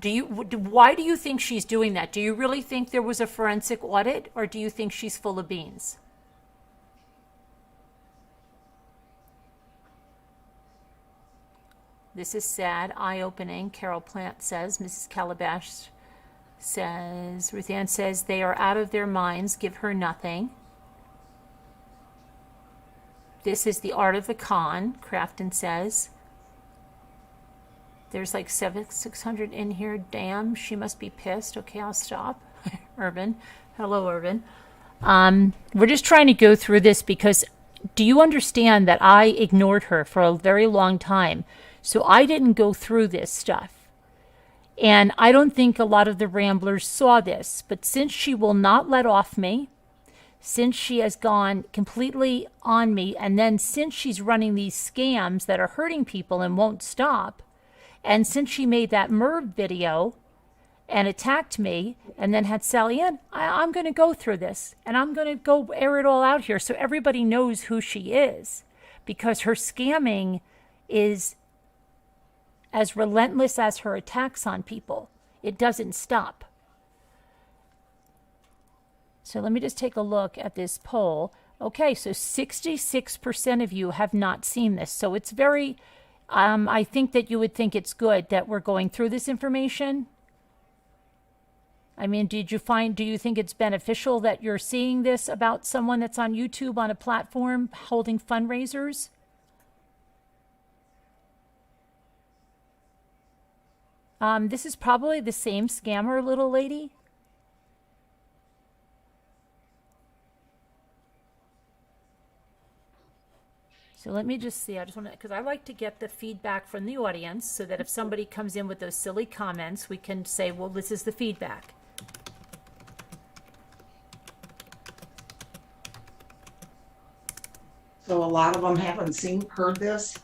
why do you think she's doing that? Do you really think there was a forensic audit, or do you think she's full of beans? This is sad, eye-opening, Carol Plant says. Mrs. Calabash says, Ruth Ann says, they are out of their minds, give her nothing. This is the art of the con, Crafton says. There's like 600 in here. Damn, she must be pissed. Okay, I'll stop. Urban. Hello, Urban. We're just trying to go through this because do you understand that I ignored her for a very long time? So I didn't go through this stuff. And I don't think a lot of the Ramblers saw this. But since she will not let off me, since she has gone completely on me, and then since she's running these scams that are hurting people and won't stop, and since she made that Merv video and attacked me and then had Sally Ann, I'm going to go through this and I'm going to go air it all out here so everybody knows who she is, because her scamming is as relentless as her attacks on people. It doesn't stop. So let me just take a look at this poll. Okay, so 66% of you have not seen this. So it's very, I think that you would think it's good that we're going through this information. I mean, do you think it's beneficial that you're seeing this about someone that's on YouTube on a platform holding fundraisers? This is probably the same scammer, little lady. So let me just see. I just want to, because I like to get the feedback from the audience so that if somebody comes in with those silly comments, we can say, well, this is the feedback. So a lot of them haven't heard this?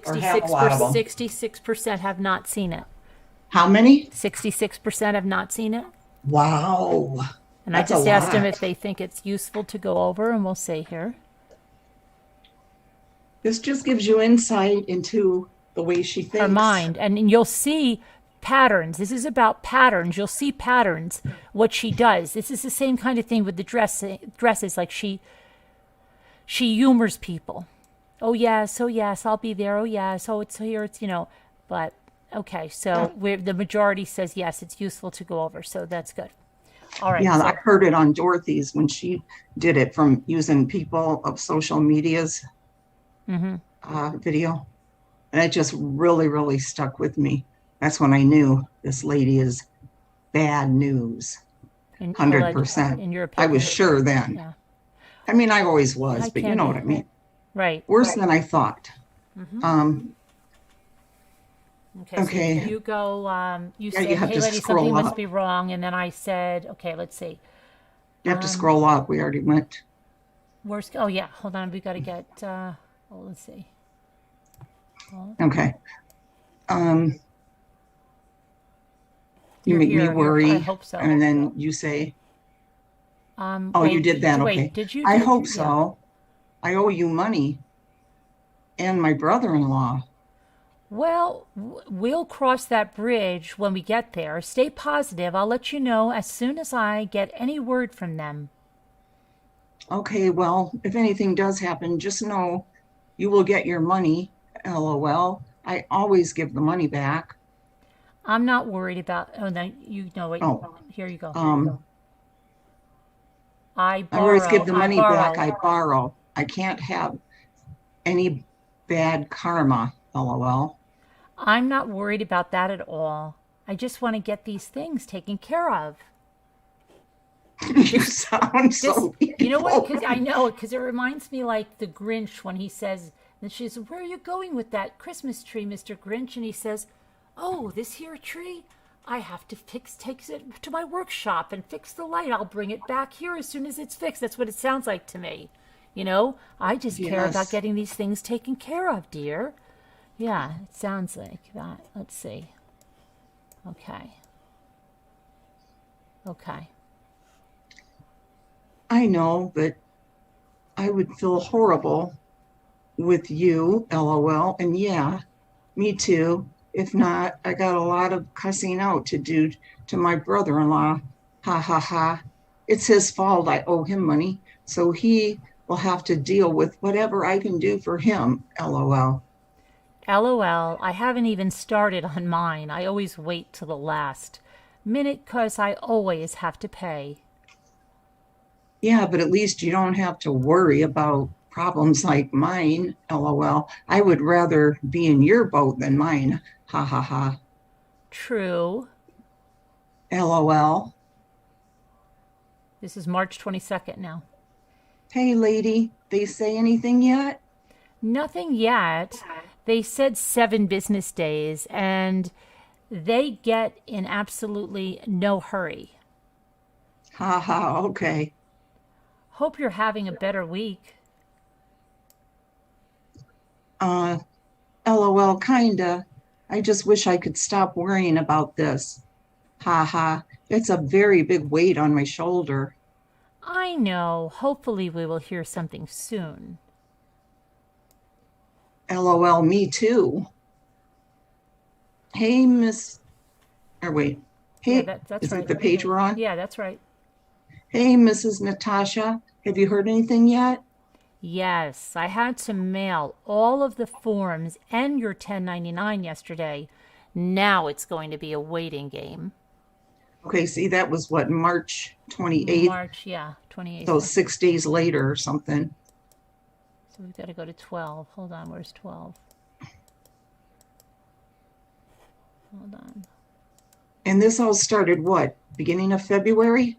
Or have 66%, a lot of them? 66% have not seen it. How many? 66% have not seen it. Wow. And That's I just a asked them lot. if they think it's useful to go over, and we'll say here. This just gives you insight into the way she thinks. Her mind. And you'll see patterns. This is about patterns. You'll see patterns, what she does. This is the same kind of thing with the dresses. Like she humors people. Oh yes, I'll be there. Oh yes, oh it's here, it's but okay, so the majority says yes, it's useful to go over, so that's good. All right. Yeah, so, I heard it on Dorothy's when she did it from using people of social media's video. And it just really, really stuck with me. That's when I knew this lady is bad news. 100%. in your I opinion. was sure then. Yeah. I mean, I always was, Hi, but you know what I Candy. mean. Right. Worse than I thought. Okay. So you go. You Yeah, said, you have "Hey, to lady, scroll something must up. be wrong," and then I said, "Okay, let's see. You have to scroll up. We already went. Worst. Oh yeah, hold on. We got to get. Let's see. Okay. You You're make me here. worry. I hope so. And then you say, oh, wait, you did that. Wait, Okay. did you? I Did hope you? so. I owe you money and my brother-in-law. Well, we'll cross that bridge when we get there. Stay positive. I'll let you know as soon as I get any word from them. Okay, well, if anything does happen, just know you will get your money. LOL. I always give the money back. I'm not worried about. Oh, no, you know what? Oh, Here you go. I always give the money back. borrow. I borrow. I can't have any bad karma. LOL. I'm not worried about that at all. I just want to get these things taken care of. You sound so You know what? evil. Because I know it. Because it reminds me like the Grinch when he says, and she says, "Where are you going with that Christmas tree, Mr. Grinch?" And he says, "Oh, this here tree, I have to take it to my workshop and fix the light. I'll bring it back here as soon as it's fixed." That's what it sounds like to me. I just care about Yes. getting these things taken care of, dear. Yeah, it sounds like that. Let's see. Okay. Okay. I know, but I would feel horrible with you, LOL. And yeah, me too. If not, I got a lot of cussing out to do to my brother-in-law. Ha ha ha. It's his fault. I owe him money. So he will have to deal with whatever I can do for him. LOL. LOL, I haven't even started on mine. I always wait till the last minute because I always have to pay. Yeah, but at least you don't have to worry about problems like mine. LOL. I would rather be in your boat than mine. Ha ha ha. True. LOL. This is March 22nd now. Hey, lady, they say anything yet? Nothing yet. They said 7 business days, and they get in absolutely no hurry. Ha ha, okay. Hope you're having a better week. LOL, kinda. I just wish I could stop worrying about this. Ha ha. It's a very big weight on my shoulder. I know. Hopefully, we will hear something soon. LOL, me too. Hey, Miss. Or wait. Yeah, Hey, that's is right. it the page we're on? Yeah, that's right. Hey, Mrs. Natasha. Have you heard anything yet? Yes, I had to mail all of the forms and your 1099 yesterday. Now it's going to be a waiting game. Okay, see, that was what, March 28th? March, yeah, 28th. So 6 days later or something. So we've got to go to 12. Hold on, where's 12? Hold on. And this all started what? Beginning of February?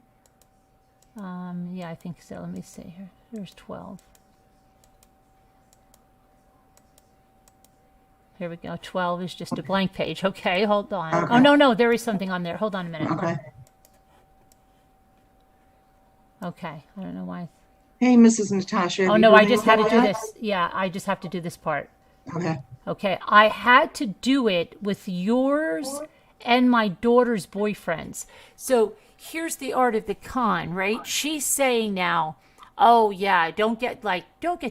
Yeah, I think so. Let me see here. There's 12. Here we go. 12 is just a blank page. Okay, hold on. Okay. Oh, no, there is something on there. Hold on a minute. Okay. Okay, I don't know why. Hey, Mrs. Natasha. Oh, no, I just had to do this. Yeah, I just have to do this part. Okay. Okay, I had to do it with yours and my daughter's boyfriends. So here's the art of the con, right? She's saying now, oh yeah, don't get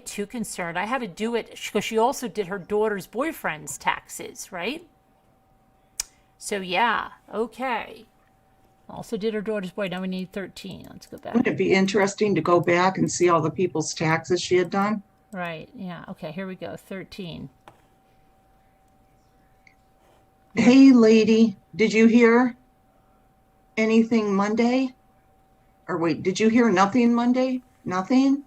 too concerned. I had to do it because she also did her daughter's boyfriend's taxes, right? So yeah, okay. Also did her daughter's boy. Now we need 13. Let's go back. Wouldn't it be interesting to go back and see all the people's taxes she had done? Right, yeah. Okay, here we go. 13. Hey, lady, did you hear anything Monday? Or wait, did you hear nothing Monday? Nothing?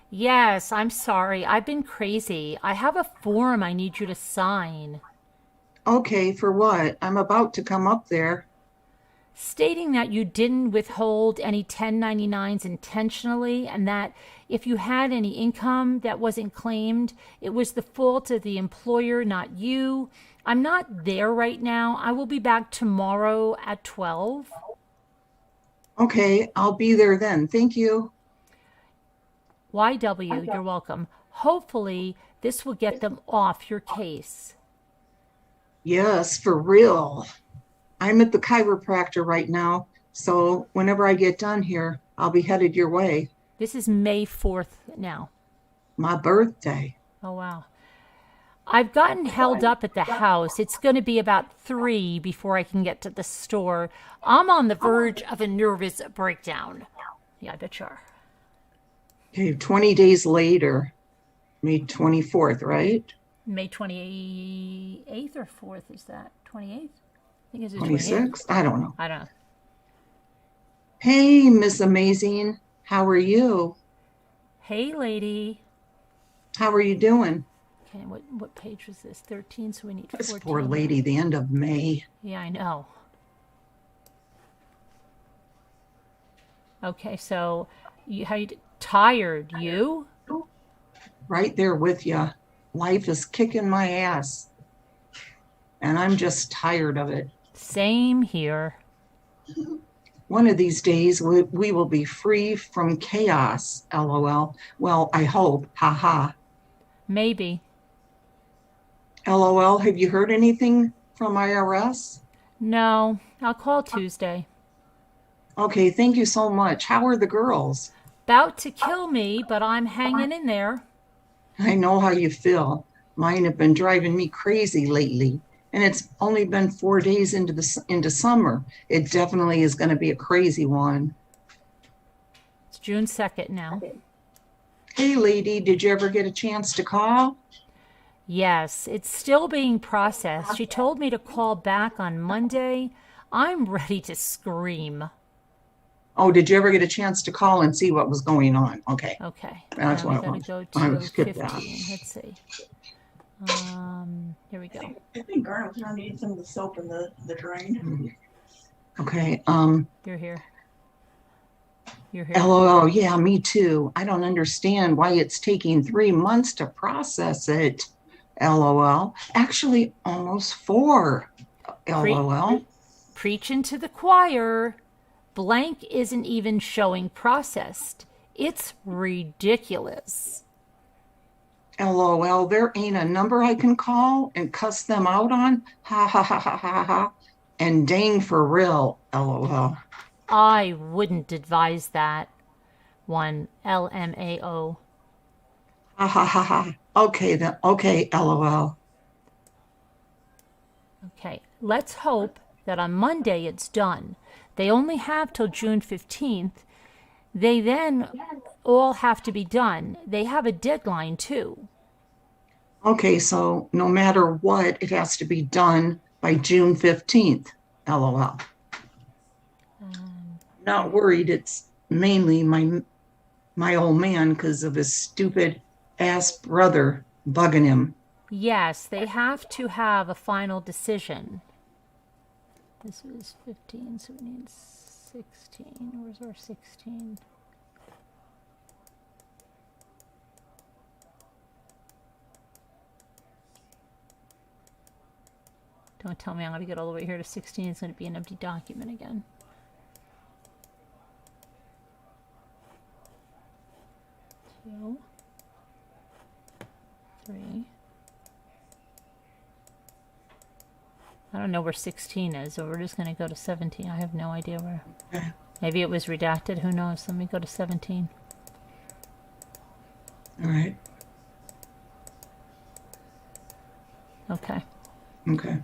Yes, I'm sorry. I've been crazy. I have a form I need you to sign Okay, for what? I'm about to come up there. stating that you didn't withhold any 1099s intentionally and that if you had any income that wasn't claimed, it was the fault of the employer, not you. I'm not there right now. I will be back tomorrow at 12. Okay, I'll be there then. Thank you. YW, you're welcome. Hopefully, this will get them off your case. Yes, for real. I'm at the chiropractor right now, so whenever I get done here, I'll be headed your way. This is May 4th now. My birthday. Oh, wow. I've gotten held up at the house. It's going to be about 3 before I can get to the store. I'm on the verge of a nervous breakdown. Yeah, I bet you are. Okay, 20 days later, May 24th, right? May 28th or 4th is that? 28th? I think it's the 28th. 26? I don't know. I don't know. Hey, Miss Amazing. How are you? Hey, lady. How are you doing? Okay, what page was this? 13, so we need 14. This poor lady, the end of May. Yeah, I know. Okay, so how you tired? You? Right there with you. Life is kicking my ass. And I'm just tired of it. Same here. One of these days, we will be free from chaos, LOL. Well, I hope. Haha. Maybe. LOL, have you heard anything from IRS? No, I'll call Tuesday. Okay, thank you so much. How are the girls? About to kill me, but I'm hanging in there. I know how you feel. Mine have been driving me crazy lately. And it's only been 4 days into summer. It definitely is going to be a crazy one. It's June 2nd now. Hey, lady, did you ever get a chance to call? Yes, it's still being processed. She told me to call back on Monday. I'm ready to scream. Oh, did you ever get a chance to call and see what was going on? Okay. Okay. That's now we what gotta it go was. I to would skip 15. that. Let's see. Here we go. I think Garnet was gonna need some of the soap in the drain. Okay. You're here. You're here. LOL. Yeah, me too. I don't understand why it's taking 3 months to process it. LOL. Actually, almost 4. LOL. Preaching to the choir. Blank isn't even showing processed. It's ridiculous. LOL. There ain't a number I can call and cuss them out on. Ha ha ha ha ha ha. And dang for real. LOL. I wouldn't advise that one. LMAO. Ha ha ha ha. Okay then. Okay. LOL. Okay, let's hope that on Monday it's done. They only have till June 15th. They then all have to be done. They have a deadline too. Okay, so no matter what, it has to be done by June 15th, LOL. Not worried, it's mainly my old man because of his stupid ass brother bugging him. Yes, they have to have a final decision. This was 15, so we need 16. Where's our 16? Don't tell me I'm going to get all the way here to 16. It's going to be an empty document again. Two, three. I don't know where 16 is, so we're just going to go to 17. I have no idea where. Okay. Maybe it was redacted. Who knows? Let me go to 17. All right. Okay. Okay.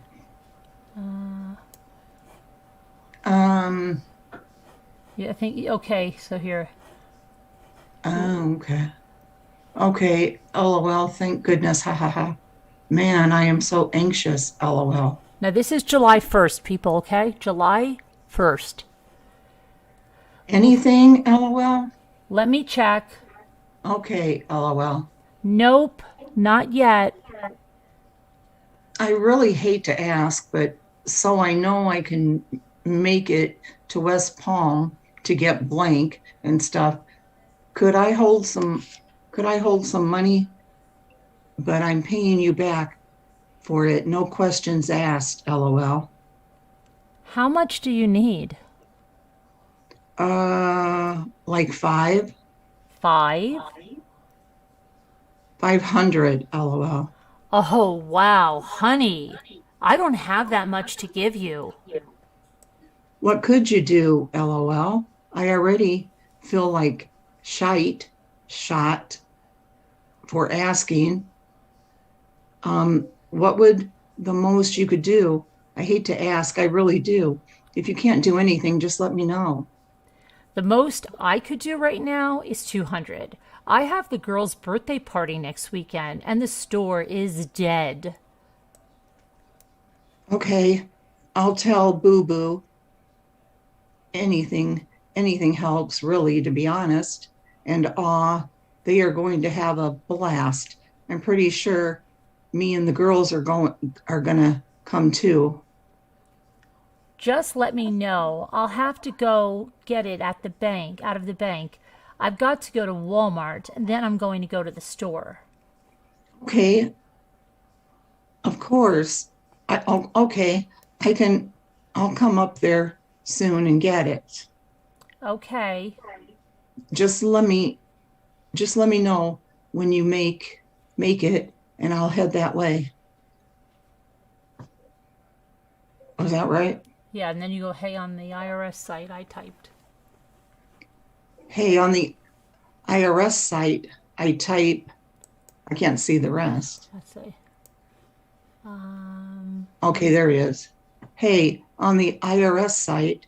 Yeah, I think, okay, so here. Oh, okay. Okay. LOL. Thank goodness. Ha ha ha. Man, I am so anxious. LOL. Now, this is July 1st, people, okay? July 1st. Anything? LOL. Let me check. Okay. LOL. Nope, not yet. I really hate to ask, but so I know I can make it to West Palm to get blank and stuff. Could I hold some money? But I'm paying you back for it. No questions asked, LOL. How much do you need? Like 500, 5? LOL. Oh, wow, honey. I don't have that much to give you. What could you do, LOL? I already feel like shot for asking. What would the most you could do? I hate to ask, I really do. If you can't do anything, just let me know. The most I could do right now is 200. I have the girl's birthday party next weekend, and the store is dead. Okay, I'll tell Boo Boo. Anything helps, really, to be honest. And they are going to have a blast. I'm pretty sure me and the girls are gonna come too. Just let me know. I'll have to go get it at the bank, out of the bank. I've got to go to Walmart, and then I'm going to go to the store. Okay, of course. Okay, I'll come up there soon and get it. Okay. Just let me know when you make it, and I'll head that way. Was that right? Yeah, and then you go, hey, on the IRS site, I typed. Hey, on the IRS site, I can't see the rest. Let's see. Okay, there he is. Hey, on the IRS site,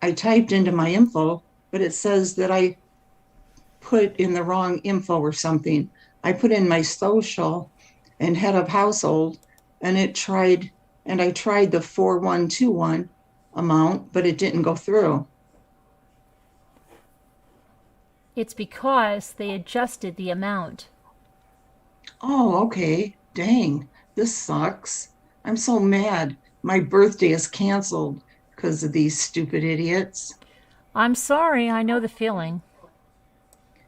I typed into my info, but it says that I put in the wrong info or something. I put in my social and head of household, and I tried the 4121 amount, but it didn't go through. It's because they adjusted the amount. Oh, okay. Dang, this sucks. I'm so mad. My birthday is canceled because of these stupid idiots. I'm sorry, I know the feeling.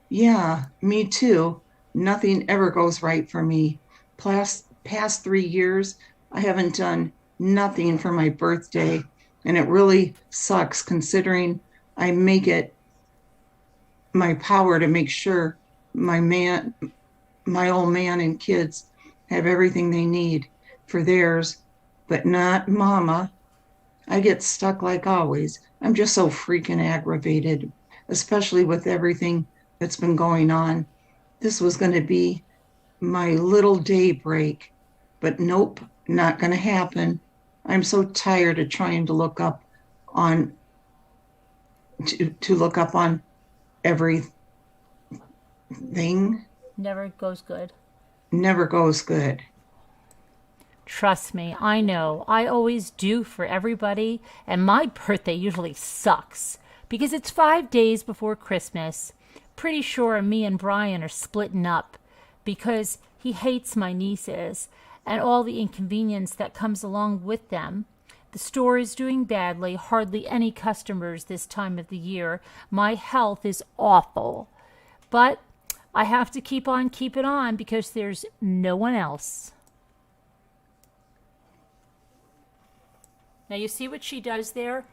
Yeah, me too. Nothing ever goes right for me. Past 3 years, I haven't done nothing for my birthday, and it really sucks considering I make it my power to make sure my old man and kids have everything they need for theirs, but not Mama. I get stuck like always. I'm just so freaking aggravated, especially with everything that's been going on. This was going to be my little day break, but nope, not going to happen. I'm so tired of trying to look up on everything Never goes good. never goes good. Trust me, I know. I always do for everybody, and my birthday usually sucks because it's 5 days before Christmas. Pretty sure me and Brian are splitting up because he hates my nieces and all the inconvenience that comes along with them. The store is doing badly, hardly any customers this time of the year. My health is awful. But I have to keep on keeping on because there's no one else. Now you see what she does there?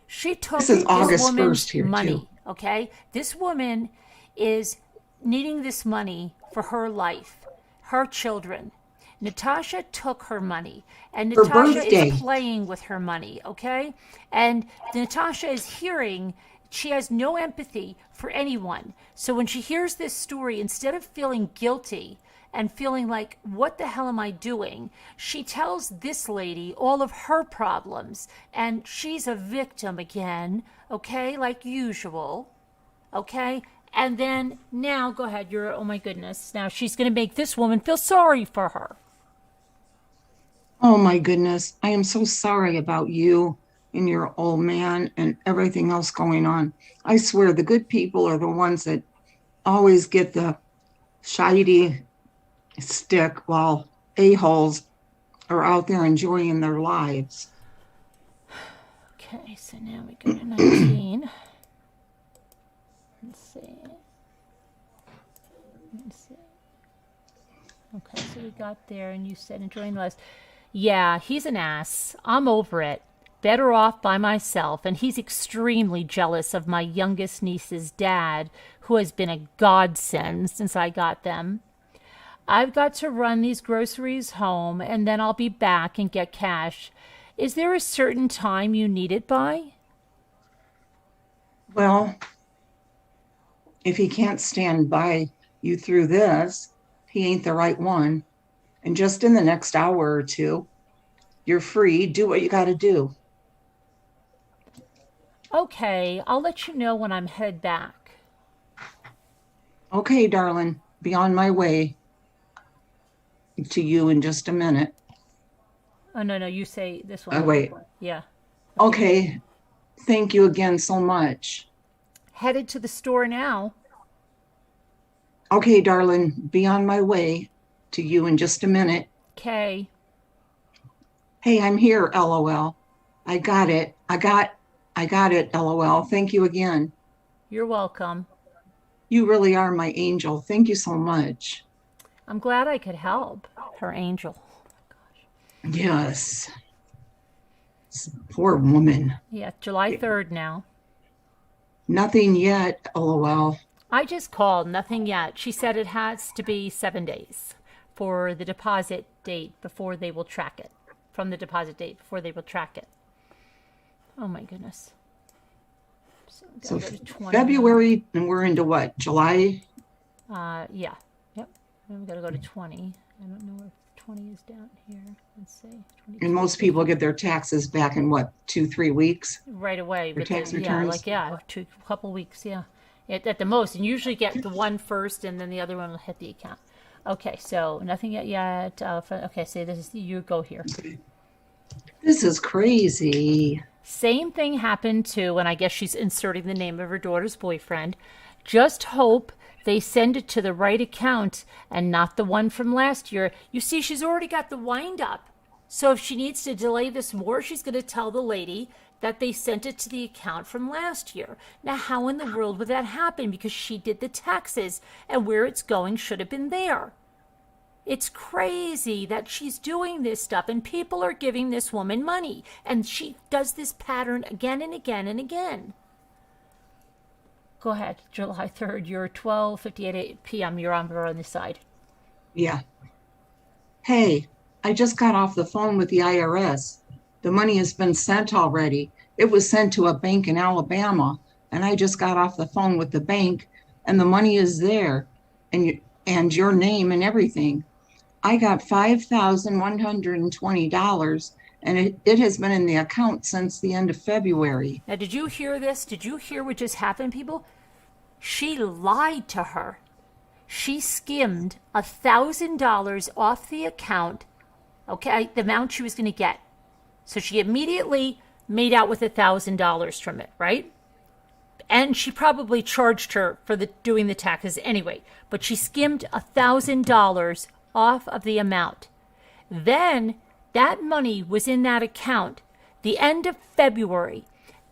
She took This is this August woman's 1st here, money, too. okay? This woman is needing this money for her life, her children. Natasha took her money, and Her Natasha birthday. is playing with her money, okay? And Natasha is hearing, she has no empathy for anyone. So when she hears this story, instead of feeling guilty and feeling like, what the hell am I doing? She tells this lady all of her problems, and she's a victim again, okay, like usual, okay? And then now, go ahead, oh my goodness, now she's going to make this woman feel sorry for her. Oh my goodness. I am so sorry about you and your old man and everything else going on. I swear the good people are the ones that always get the shiny stick while a-holes are out there enjoying their lives. Okay, so now we go to 19. Let's see. Okay, so we got there, and you said enjoying the lives. Yeah, he's an ass. I'm over it. Better off by myself, and he's extremely jealous of my youngest niece's dad, who has been a godsend since I got them. I've got to run these groceries home, and then I'll be back and get cash. Is there a certain time you need it by? Well, if he can't stand by you through this, he ain't the right one. And just in the next hour or two, you're free. Do what you got to do. Okay, I'll let you know when I'm headed back. Okay, darling, be on my way to you in just a minute. Oh, no, you say this one. Wait. Yeah. Okay, thank you again so much. Headed to the store now. Okay, darling, be on my way to you in just a minute. Okay. Hey, I'm here, LOL. I got it. I got it, LOL. Thank you again. You're welcome. You really are my angel. Thank you so much. I'm glad I could help. Her angel. Yes. Poor woman. Yeah, July 3rd now. Nothing yet, LOL. I just called, nothing yet. She said it has to be 7 days for the deposit date before they will track it. From the deposit date before they will track it. Oh my goodness. So go to 20. February, and we're into what? July? Yeah. Yep. Then we got to go to 20. I don't know where 20 is down here. Let's see. And most people get their taxes back in what, 2-3 weeks? Right away. Their tax Yeah, returns? a couple weeks, yeah. At the most. And usually get the one first and then the other one will hit the account. Okay, so nothing yet. Okay, so this is, you go here. This is crazy. Same thing happened to, and I guess she's inserting the name of her daughter's boyfriend. Just hope they send it to the right account and not the one from last year. You see, she's already got the wind up. So if she needs to delay this more, she's going to tell the lady that they sent it to the account from last year. Now, how in the world would that happen? Because she did the taxes, and where it's going should have been there. It's crazy that she's doing this stuff, and people are giving this woman money, and she does this pattern again and again and again. Go ahead, July 3rd, you're 12:58 p.m., you're on this side. Yeah. Hey, I just got off the phone with the IRS. The money has been sent already. It was sent to a bank in Alabama, and I just got off the phone with the bank, and the money is there, and your name and everything. I got $5,120, and it has been in the account since the end of February. Now, did you hear this? Did you hear what just happened, people? She lied to her. She skimmed $1,000 off the account, okay, the amount she was going to get. So she immediately made out with $1,000 from it, right? And she probably charged her for doing the taxes anyway, but she skimmed $1,000 off of the amount. Then that money was in that account the end of February.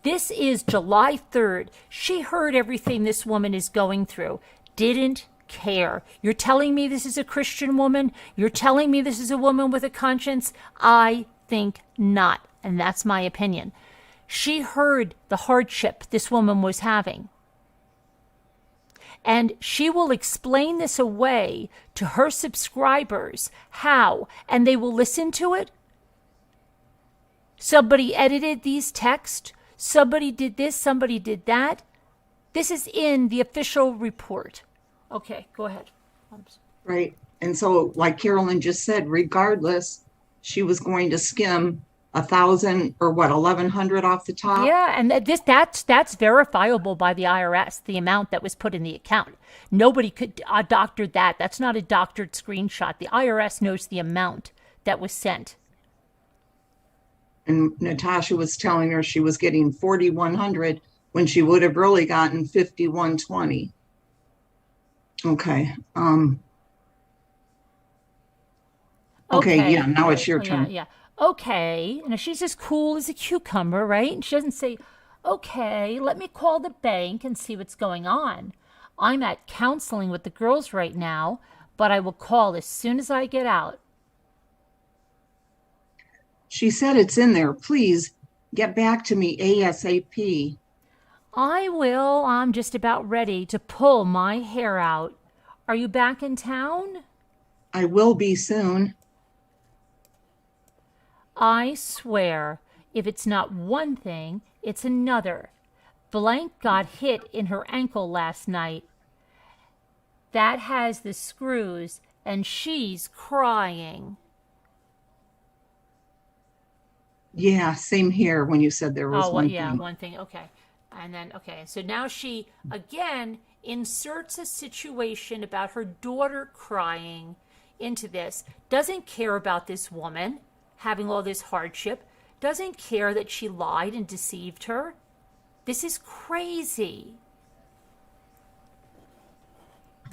This is July 3rd. She heard everything this woman is going through. Didn't care. You're telling me this is a Christian woman? You're telling me this is a woman with a conscience? I think not. And that's my opinion. She heard the hardship this woman was having. And she will explain this away to her subscribers. How? And they will listen to it. Somebody edited these texts. Somebody did this. Somebody did that. This is in the official report. Okay, go ahead. Right. And so, like Carolyn just said, regardless, she was going to skim 1,000 or what, 1,100 off the top. Yeah, and that's verifiable by the IRS, the amount that was put in the account. Nobody could doctor that. That's not a doctored screenshot. The IRS knows the amount that was sent. And Natasha was telling her she was getting 4,100 when she would have really gotten 5,120. Okay. Okay. Yeah. Now it's your turn. Yeah. Okay. Now she's as cool as a cucumber, right? And she doesn't say, okay, let me call the bank and see what's going on. I'm at counseling with the girls right now, but I will call as soon as I get out. She said it's in there. Please get back to me ASAP. I will. I'm just about ready to pull my hair out. Are you back in town? I will be soon. I swear, if it's not one thing, it's another. Blank got hit in her ankle last night. That has the screws, and she's crying. Yeah, same here when you said there was one thing. One thing. Okay. And then, okay. So now she, again, inserts a situation about her daughter crying into this. Doesn't care about this woman having all this hardship. Doesn't care that she lied and deceived her. This is crazy.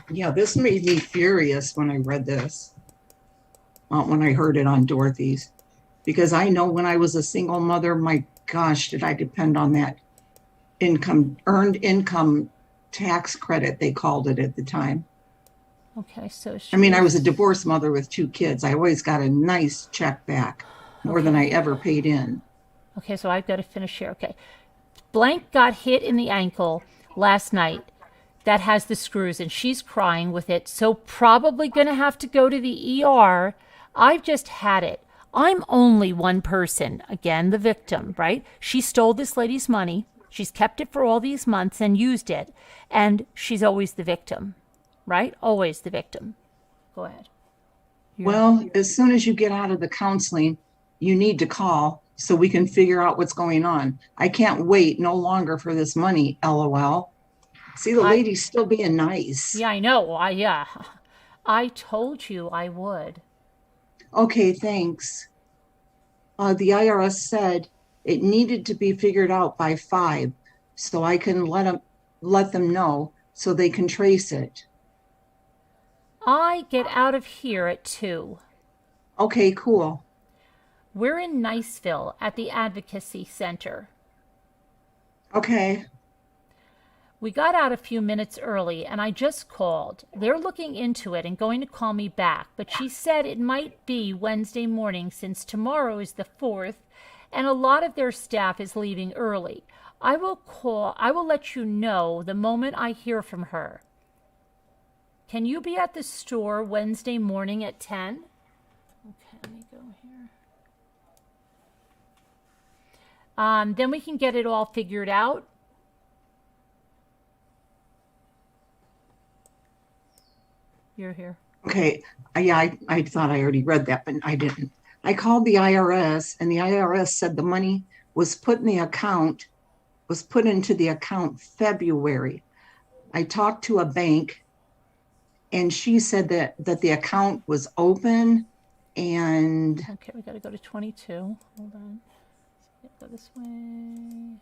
Yeah, this made me furious when I read this. When I heard it on Dorothy's. Because I know when I was a single mother, my gosh, did I depend on that earned income tax credit, they called it at the time. Okay, so I was a divorced mother with 2 kids. I always got a nice check back, more than I ever paid in. Okay, so I've got to finish here. Okay. Blank got hit in the ankle last night. That has the screws, and she's crying with it. So probably going to have to go to the ER. I've just had it. I'm only one person, again, the victim, right? She stole this lady's money. She's kept it for all these months and used it. And she's always the victim, right? Always the victim. Go ahead. Well, as soon as you get out of the counseling, you need to call so we can figure out what's going on. I can't wait no longer for this money, LOL. See, the lady's still being nice. Yeah, I know. I told you I would. Okay, thanks. The IRS said it needed to be figured out by 5, so I can let them know so they can trace it. I get out of here at 2. Okay, cool. We're in Niceville at the Advocacy Center. Okay. We got out a few minutes early, and I just called. They're looking into it and going to call me back, but she said it might be Wednesday morning since tomorrow is the 4th, and a lot of their staff is leaving early. I will let you know the moment I hear from her. Can you be at the store Wednesday morning at 10? Okay, let me go here. Then we can get it all figured out. You're here. Okay. Yeah, I thought I already read that, but I didn't. I called the IRS, and the IRS said the money was put into the account February. I talked to a bank and she said that the account was open and Okay, we got to go to 22. Hold on. Go this way.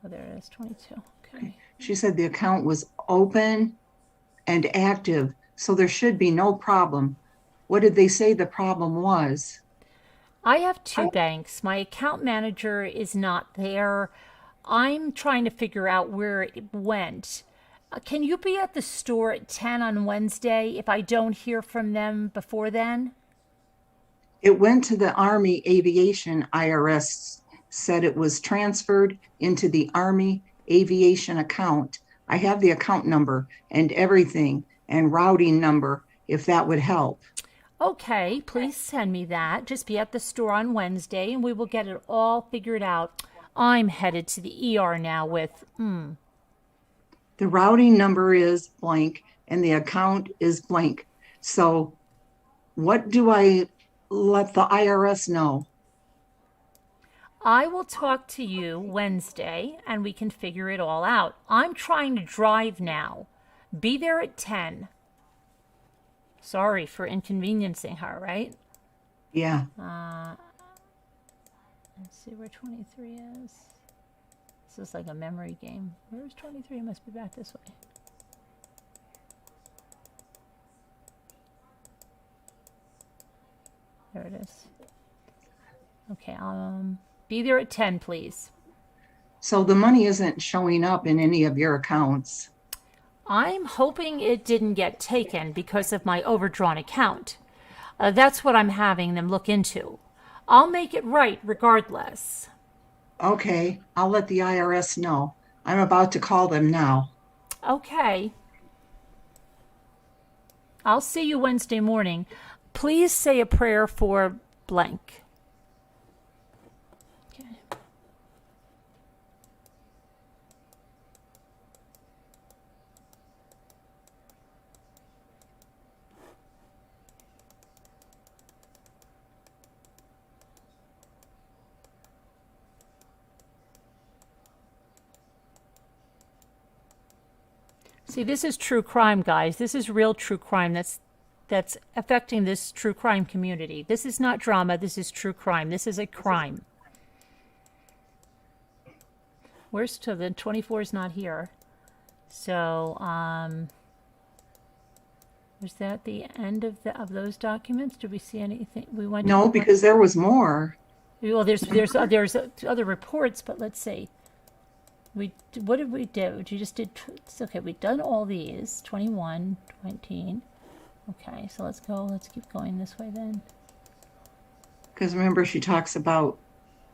Oh, there it is, 22. Okay. she said the account was open and active, so there should be no problem. What did they say the problem was? I have two banks. My account manager is not there. I'm trying to figure out where it went. Can you be at the store at 10 on Wednesday if I don't hear from them before then? It went to the Army Aviation. IRS said it was transferred into the Army Aviation account. I have the account number and everything and routing number if that would help. Okay, please send me that. Just be at the store on Wednesday and we will get it all figured out. I'm headed to the ER now with, The routing number is blank and the account is blank. So what do I let the IRS know? I will talk to you Wednesday and we can figure it all out. I'm trying to drive now. Be there at 10. Sorry for inconveniencing her, right? Yeah. Let's see where 23 is. This is like a memory game. Where's 23? It must be back this way. There it is. Okay, be there at 10, please. So the money isn't showing up in any of your accounts. I'm hoping it didn't get taken because of my overdrawn account. That's what I'm having them look into. I'll make it right regardless. Okay, I'll let the IRS know. I'm about to call them now. Okay. I'll see you Wednesday morning. Please say a prayer for blank. Okay. See, this is true crime, guys. This is real true crime that's affecting this true crime community. This is not drama. This is true crime. This is a crime. Where's to the 24 is not here. So, was that the end of those documents? Did we see anything? We went No, to, because there was more. well, there's other reports, but let's see. What did we do? You just did. It's okay. We've done all these. 21, 19. Okay, so let's go. Let's keep going this way then. Because remember, she talks about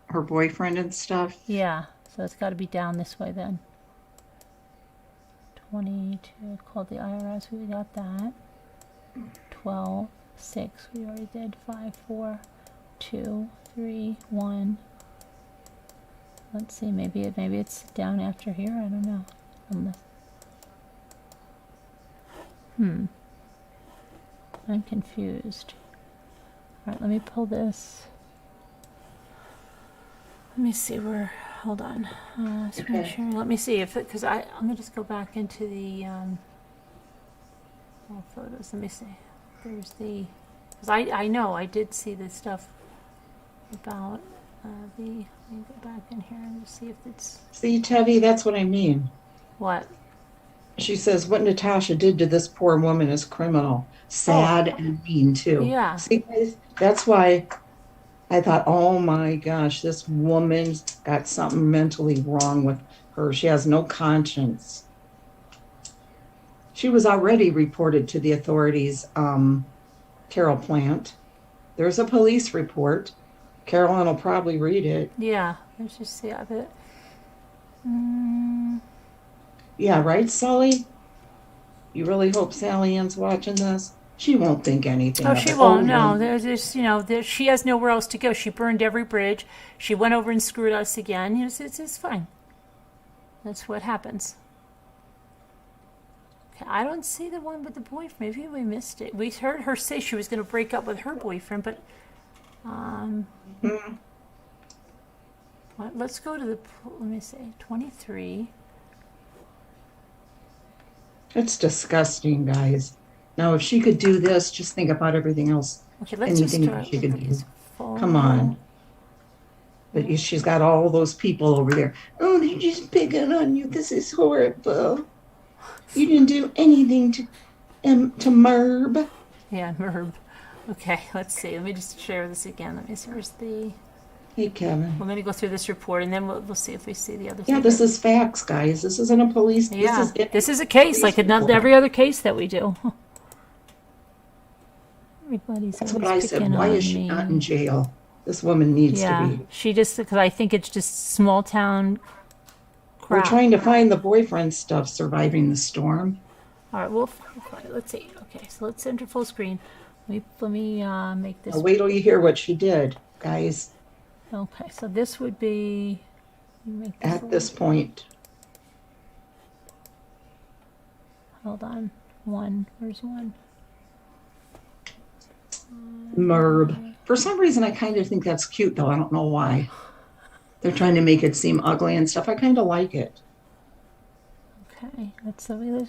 her boyfriend and stuff. Yeah, so it's got to be down this way then. 22, called the IRS, we got that. 12, 6, we already did. 5, 4, 2, 3, 1. Let's see, maybe it's down after here, I don't know. I'm confused. Alright, let me pull this. Let me see where, hold on. Screen Okay. sharing. Let me see if because I'm gonna just go back into the all photos. Let me see. There's the, because I know I did see this stuff about let me go back in here and just see if it's See, Teddy, that's what I mean. what. She says what Natasha did to this poor woman is criminal, sad and mean too. Yeah. See, guys, that's why I thought, oh my gosh, this woman's got something mentally wrong with her. She has no conscience. She was already reported to the authorities, Carol Plant. There's a police report. Carolyn will probably read it. Yeah, let's just see of it. Yeah, right, Sully? You really hope Sally Ann's watching this? She won't think anything Oh, of she it. won't. Oh, No, there's just she has nowhere else to go. She burned every bridge. She went over and screwed us again. It's fine. That's what happens. Okay, I don't see the one with the boyfriend. Maybe we missed it. We heard her say she was going to break up with her boyfriend, but Let's go to the, let me see, 23. It's disgusting, guys. Now, if she could do this, just think about everything else. Okay, let's just Anything start she with could do. these. Come on. But she's got all those people over there. Oh, they're just picking on you. This is horrible. You didn't do anything to Merb. Yeah, Merb. Okay, let's see. Let me just share this again. Let me see. Where's the... Hey, Kevin. We're going to go through this report, and then we'll see if we see the other Yeah, thing. this is facts, guys. This isn't a police. Yeah, This is a case like report. every other case that we do. Everybody's That's what always I said. picking Why on is she me. not in jail? This woman needs to Yeah, be. she just, because I think it's just small town We're crap. trying to find the boyfriend stuff surviving the storm. All right, we'll find it. Let's see. Okay, so let's enter full screen. Let me make this. Now, wait till you hear what she did, guys, Okay, so this would be. Make this at this point. Hold on. One. Where's one? Merb. For some reason, I kind of think that's cute, though. I don't know why. They're trying to make it seem ugly and stuff. I kind of like it. Okay, let's go.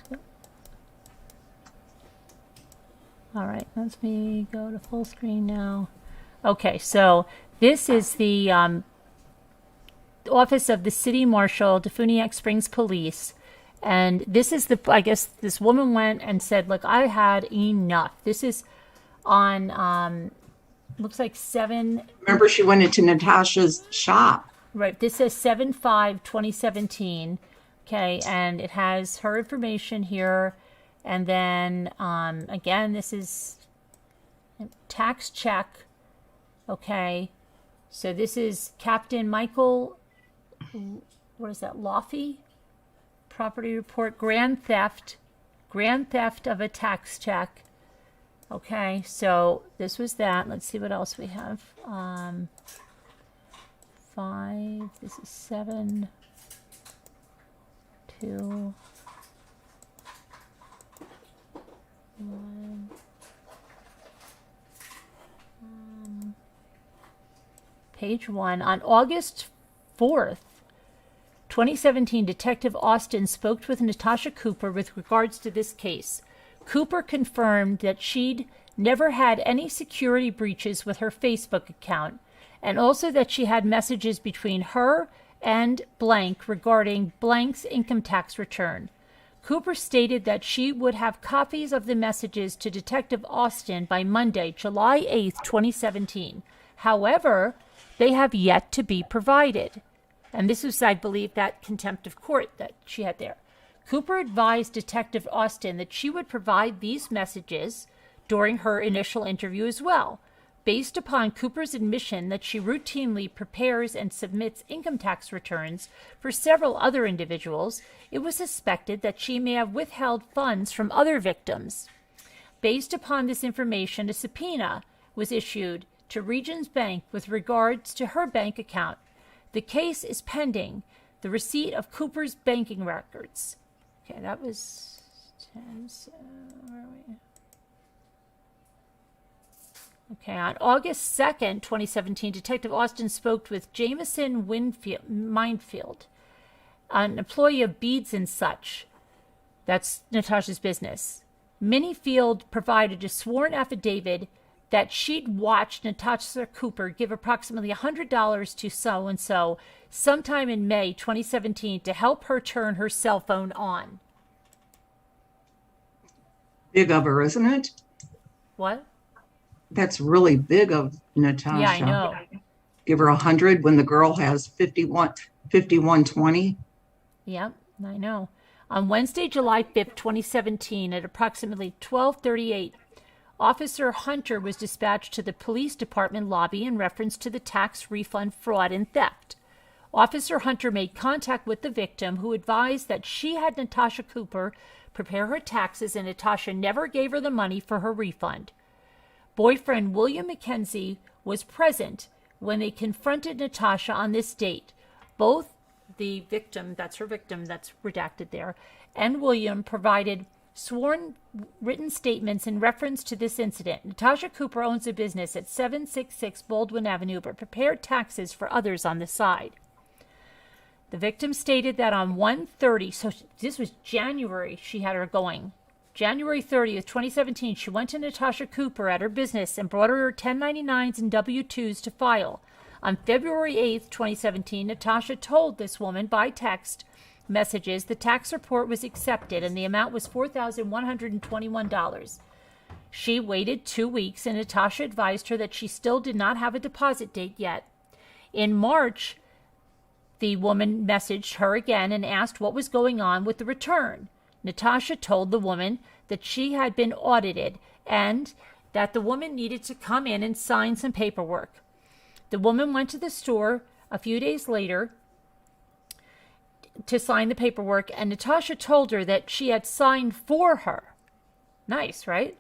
All right, let me go to full screen now. Okay, so this is the office of the city marshal, Defuniak Springs Police. And this is I guess this woman went and said, look, I had enough. This is on, looks like 7. Remember, she went into Natasha's shop. Right, this says 7/5/2017. Okay, and it has her information here. And then, again, this is tax check. Okay, so this is Captain Michael, what is that, Laffey? Property report, grand theft of a tax check. Okay, so this was that. Let's see what else we have. 5, this is 7, 2, 1. Page 1. On August 4th, 2017, Detective Austin spoke with Natasha Cooper with regards to this case. Cooper confirmed that she'd never had any security breaches with her Facebook account, and also that she had messages between her and blank regarding blank's income tax return. Cooper stated that she would have copies of the messages to Detective Austin by Monday, July 8th, 2017. However, they have yet to be provided. And this was, I believe, that contempt of court that she had there. Cooper advised Detective Austin that she would provide these messages during her initial interview as well. Based upon Cooper's admission that she routinely prepares and submits income tax returns for several other individuals, it was suspected that she may have withheld funds from other victims. Based upon this information, a subpoena was issued to Regions Bank with regards to her bank account. The case is pending the receipt of Cooper's banking records. Okay, that was 10. So where are we? Okay, on August 2nd, 2017, Detective Austin spoke with Jameson Minefield, an employee of Beads and Such. That's Natasha's business. Minifield provided a sworn affidavit that she'd watched Natasha Cooper give approximately $100 to so-and-so sometime in May 2017 to help her turn her cell phone on. Big of her, isn't it? What? That's really big of Natasha. Yeah, I know. Give her 100 when the girl has 5120. Yep, I know. On Wednesday, July 5th, 2017, at approximately 12:38, Officer Hunter was dispatched to the police department lobby in reference to the tax refund fraud and theft. Officer Hunter made contact with the victim, who advised that she had Natasha Cooper prepare her taxes and Natasha never gave her the money for her refund. Boyfriend William McKenzie was present when they confronted Natasha on this date. Both the victim, that's her victim, that's redacted there, and William provided sworn written statements in reference to this incident. Natasha Cooper owns a business at 766 Baldwin Avenue, but prepared taxes for others on the side. The victim stated that on 1/30, so this was January, she had her going. January 30th, 2017, she went to Natasha Cooper at her business and brought her 1099s and W-2s to file. On February 8th, 2017, Natasha told this woman by text messages the tax report was accepted and the amount was $4,121. She waited 2 weeks and Natasha advised her that she still did not have a deposit date yet. In March, the woman messaged her again and asked what was going on with the return. Natasha told the woman that she had been audited and that the woman needed to come in and sign some paperwork. The woman went to the store a few days later to sign the paperwork, and Natasha told her that she had signed for her. Nice, right?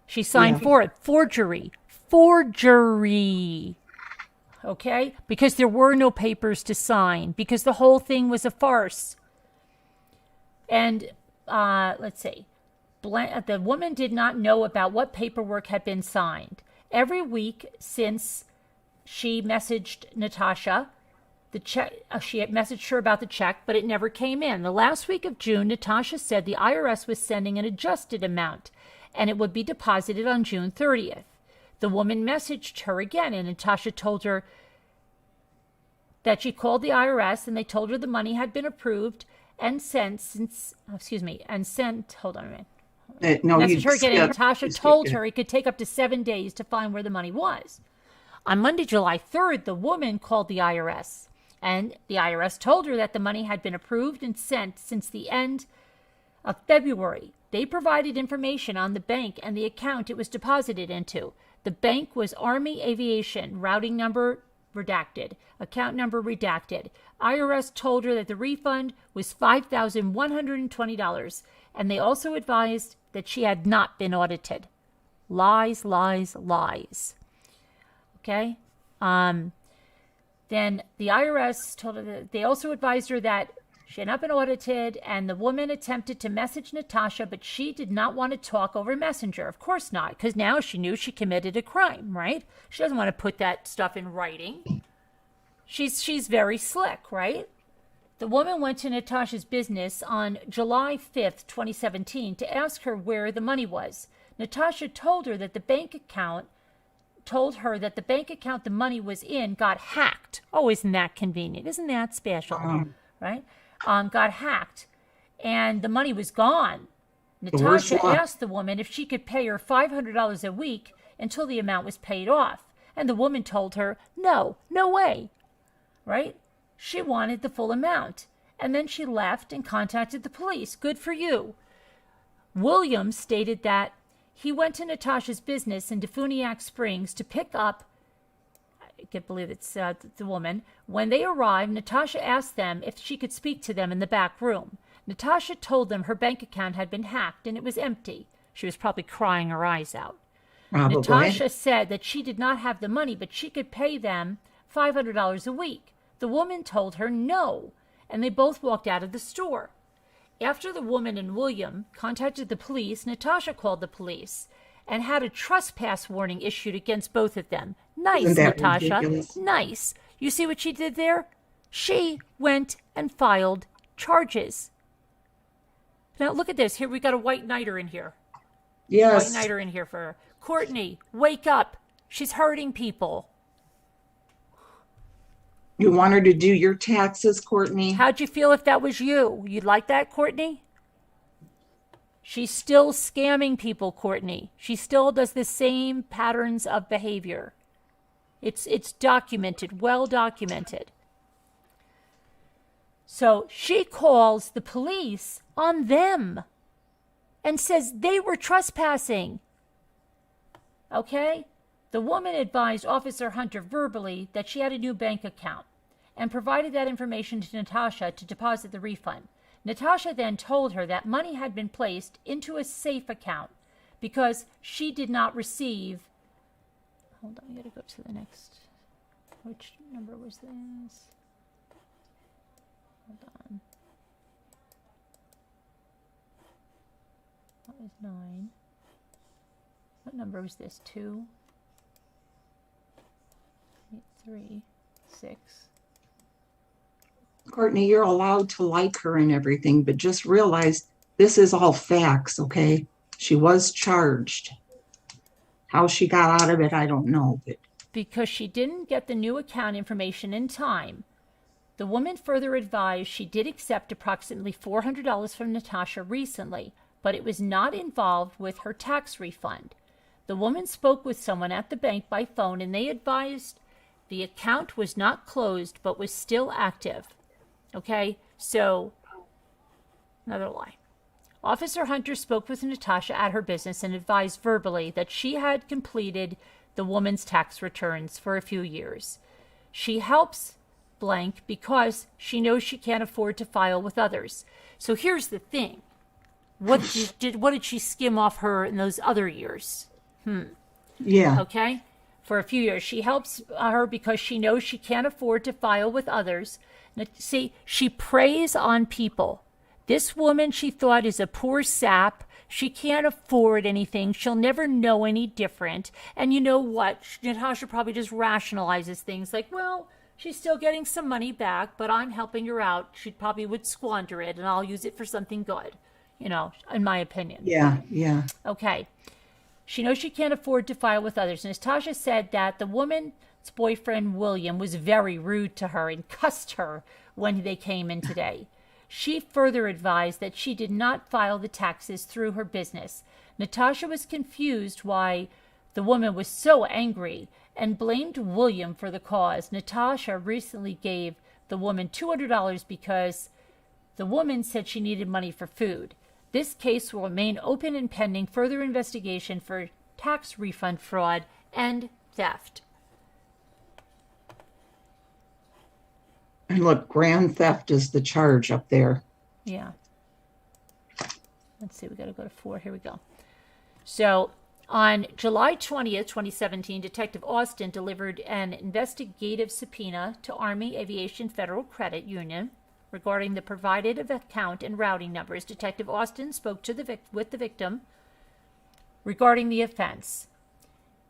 She signed for it. Forgery. Forgery. Okay? Because there were no papers to sign, because the whole thing was a farce. And let's see. The woman did not know about what paperwork had been signed. Every week since she messaged Natasha, she had messaged her about the check, but it never came in. The last week of June, Natasha said the IRS was sending an adjusted amount, and it would be deposited on June 30th. The woman messaged her again, and Natasha told her that she called the IRS, and they told her the money had been approved and sent hold on a minute. No, Messaged her again, and skip. Natasha told her it could take up to 7 days to find where the money was. On Monday, July 3rd, the woman called the IRS, and the IRS told her that the money had been approved and sent since the end of February. They provided information on the bank and the account it was deposited into. The bank was Army Aviation, routing number redacted, account number redacted. IRS told her that the refund was $5,120, and they also advised that she had not been audited. Lies, lies, lies. Okay? Then the IRS told her that they also advised her that she had not been audited, and the woman attempted to message Natasha, but she did not want to talk over Messenger. Of course not, because now she knew she committed a crime, right? She doesn't want to put that stuff in writing. She's very slick, right? The woman went to Natasha's business on July 5th, 2017, to ask her where the money was. Natasha told her that the bank account the money was in got hacked. Oh, isn't that convenient? Isn't that special? Right? Got hacked, and the money was gone. Natasha asked the woman if she could pay her $500 a week until the amount was paid off, and the woman told her, no way, right? She wanted the full amount, and then she left and contacted the police. Good for you. Williams stated that he went to Natasha's business in Defuniak Springs to pick up, I can't believe it's the woman. When they arrived, Natasha asked them if she could speak to them in the back room. Natasha told them her bank account had been hacked and it was empty. She was probably crying her eyes out. Probably. Natasha said that she did not have the money, but she could pay them $500 a week. The woman told her no, and they both walked out of the store. After the woman and William contacted the police, Natasha called the police and had a trespass warning issued against both of them. Nice, Isn't that Natasha. ridiculous? Nice. You see what she did there? She went and filed charges. Now look at this. Here we got a white knighter in here. Yes. White knighter in here for her. Courtney, wake up. She's hurting people. You want her to do your taxes, Courtney? How'd you feel if that was you? You'd like that, Courtney? She's still scamming people, Courtney. She still does the same patterns of behavior. It's documented, well documented. So she calls the police on them and says they were trespassing. Okay? The woman advised Officer Hunter verbally that she had a new bank account and provided that information to Natasha to deposit the refund. Natasha then told her that money had been placed into a safe account because she did not receive... Hold on, I gotta go to the next... Which number was this? Hold on. That was 9. What number was this? 2? 8, 3, 6. Courtney, you're allowed to like her and everything, but just realize this is all facts, okay? She was charged. How she got out of it, I don't know. But Because she didn't get the new account information in time. The woman further advised she did accept approximately $400 from Natasha recently, but it was not involved with her tax refund. The woman spoke with someone at the bank by phone and they advised the account was not closed but was still active. Okay, so another lie. Officer Hunter spoke with Natasha at her business and advised verbally that she had completed the woman's tax returns for a few years. She helps blank because she knows she can't afford to file with others. So here's the thing. What did she skim off her in those other years? yeah, Okay? For a few years. She helps her because she knows she can't afford to file with others. Now, see, she preys on people. This woman she thought is a poor sap. She can't afford anything. She'll never know any different. And you know what? Natasha probably just rationalizes things like, well, she's still getting some money back, but I'm helping her out. She probably would squander it, and I'll use it for something good, you know, in my opinion. yeah. Okay. She knows she can't afford to file with others. Natasha said that the woman's boyfriend, William, was very rude to her and cussed her when they came in today. She further advised that she did not file the taxes through her business. Natasha was confused why the woman was so angry and blamed William for the cause. Natasha recently gave the woman $200 because the woman said she needed money for food. This case will remain open and pending further investigation for tax refund fraud and theft. And look, grand theft is the charge up there. Yeah. Let's see, we got to go to 4. Here we go. So on July 20th, 2017, Detective Austin delivered an investigative subpoena to Army Aviation Federal Credit Union regarding the provided of account and routing numbers. Detective Austin spoke to with the victim regarding the offense,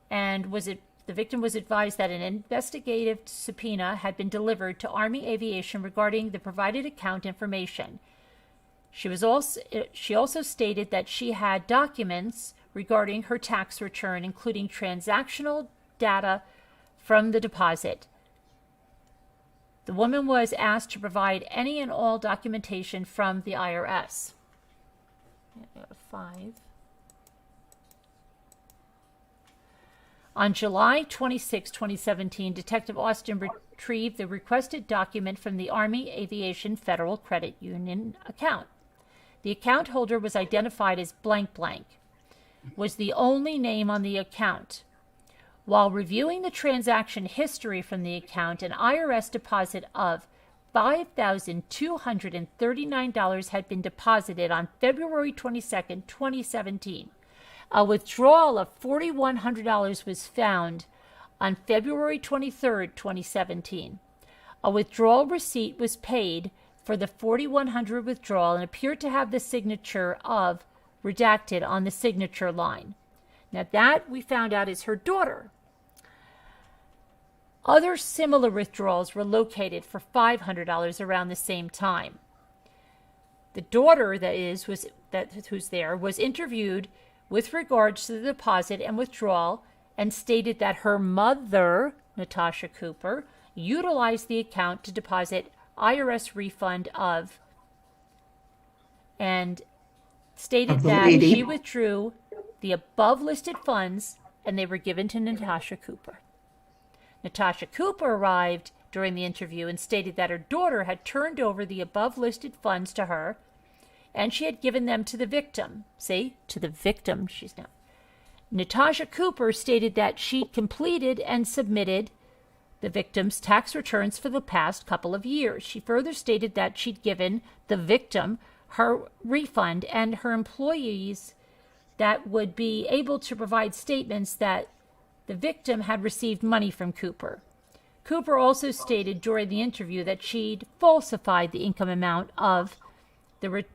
and the victim was advised that an investigative subpoena had been delivered to Army Aviation regarding the provided account information. She also stated that she had documents regarding her tax return, including transactional data from the deposit. The woman was asked to provide any and all documentation from the IRS. 5. On July 26, 2017, Detective Austin retrieved the requested document from the Army Aviation Federal Credit Union account. The account holder was identified as blank blank, was the only name on the account. While reviewing the transaction history from the account, an IRS deposit of $5,239 had been deposited on February 22, 2017. A withdrawal of $4,100 was found on February 23, 2017. A withdrawal receipt was paid for the $4,100 withdrawal and appeared to have the signature of redacted on the signature line. Now that we found out is her daughter. Other similar withdrawals were located for $500 around the same time. The daughter, who's there, was interviewed with regards to the deposit and withdrawal and stated that her mother, Natasha Cooper, utilized the account to deposit IRS refund of, and stated that she withdrew the above listed funds and they were given to Natasha Cooper. Natasha Cooper arrived during the interview and stated that her daughter had turned over the above listed funds to her and she had given them to the victim. See, to the victim she's now. Natasha Cooper stated that she completed and submitted the victim's tax returns for the past couple of years. She further stated that she'd given the victim her refund and her employees that would be able to provide statements that the victim had received money from Cooper. Cooper also stated during the interview that she'd falsified the income amount of the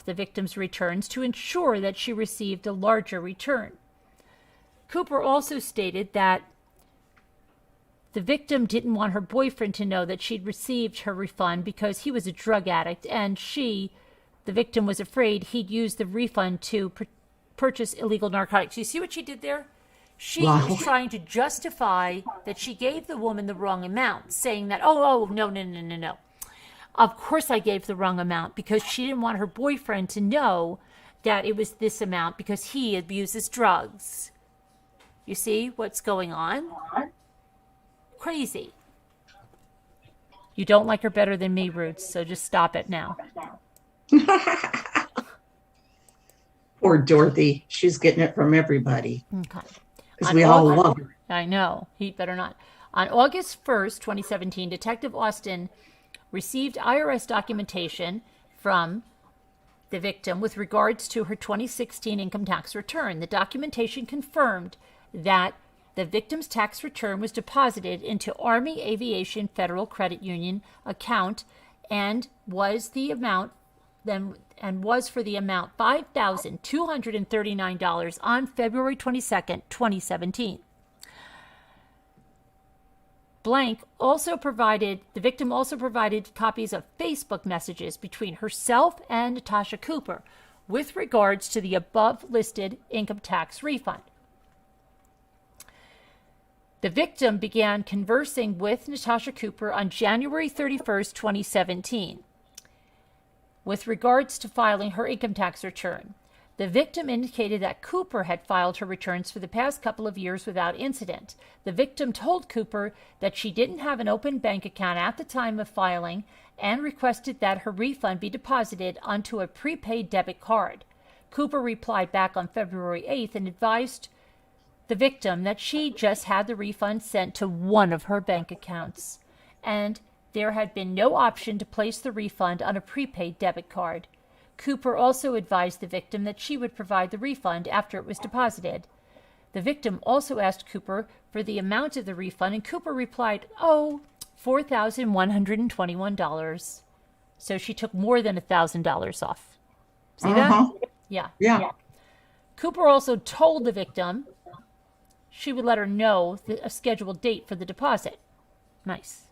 victim's returns to ensure that she received a larger return. Cooper also stated that The victim didn't want her boyfriend to know that she'd received her refund because he was a drug addict, and the victim, was afraid he'd use the refund to purchase illegal narcotics. You see what she did there? She Wow. was trying to justify that she gave the woman the wrong amount, saying that, oh, no. Of course I gave the wrong amount because she didn't want her boyfriend to know that it was this amount because he abuses drugs. You see what's going on? Crazy. You don't like her better than me, Roots, so just stop it now. Poor Dorothy. She's getting it from everybody. Okay. Because we all love her. I know. He better not. On August 1st, 2017, Detective Austin received IRS documentation from the victim with regards to her 2016 income tax return. The documentation confirmed that the victim's tax return was deposited into Army Aviation Federal Credit Union account and was for the amount $5,239 on February 22nd, 2017. The victim also provided copies of Facebook messages between herself and Natasha Cooper with regards to the above listed income tax refund. The victim began conversing with Natasha Cooper on January 31st, 2017, with regards to filing her income tax return. The victim indicated that Cooper had filed her returns for the past couple of years without incident. The victim told Cooper that she didn't have an open bank account at the time of filing and requested that her refund be deposited onto a prepaid debit card. Cooper replied back on February 8th and advised the victim that she just had the refund sent to one of her bank accounts, and there had been no option to place the refund on a prepaid debit card. Cooper also advised the victim that she would provide the refund after it was deposited. The victim also asked Cooper for the amount of the refund, and Cooper replied, $4,121. So she took more than $1,000 off. See that? Yeah. Cooper also told the victim she would let her know a scheduled date for the deposit. Nice.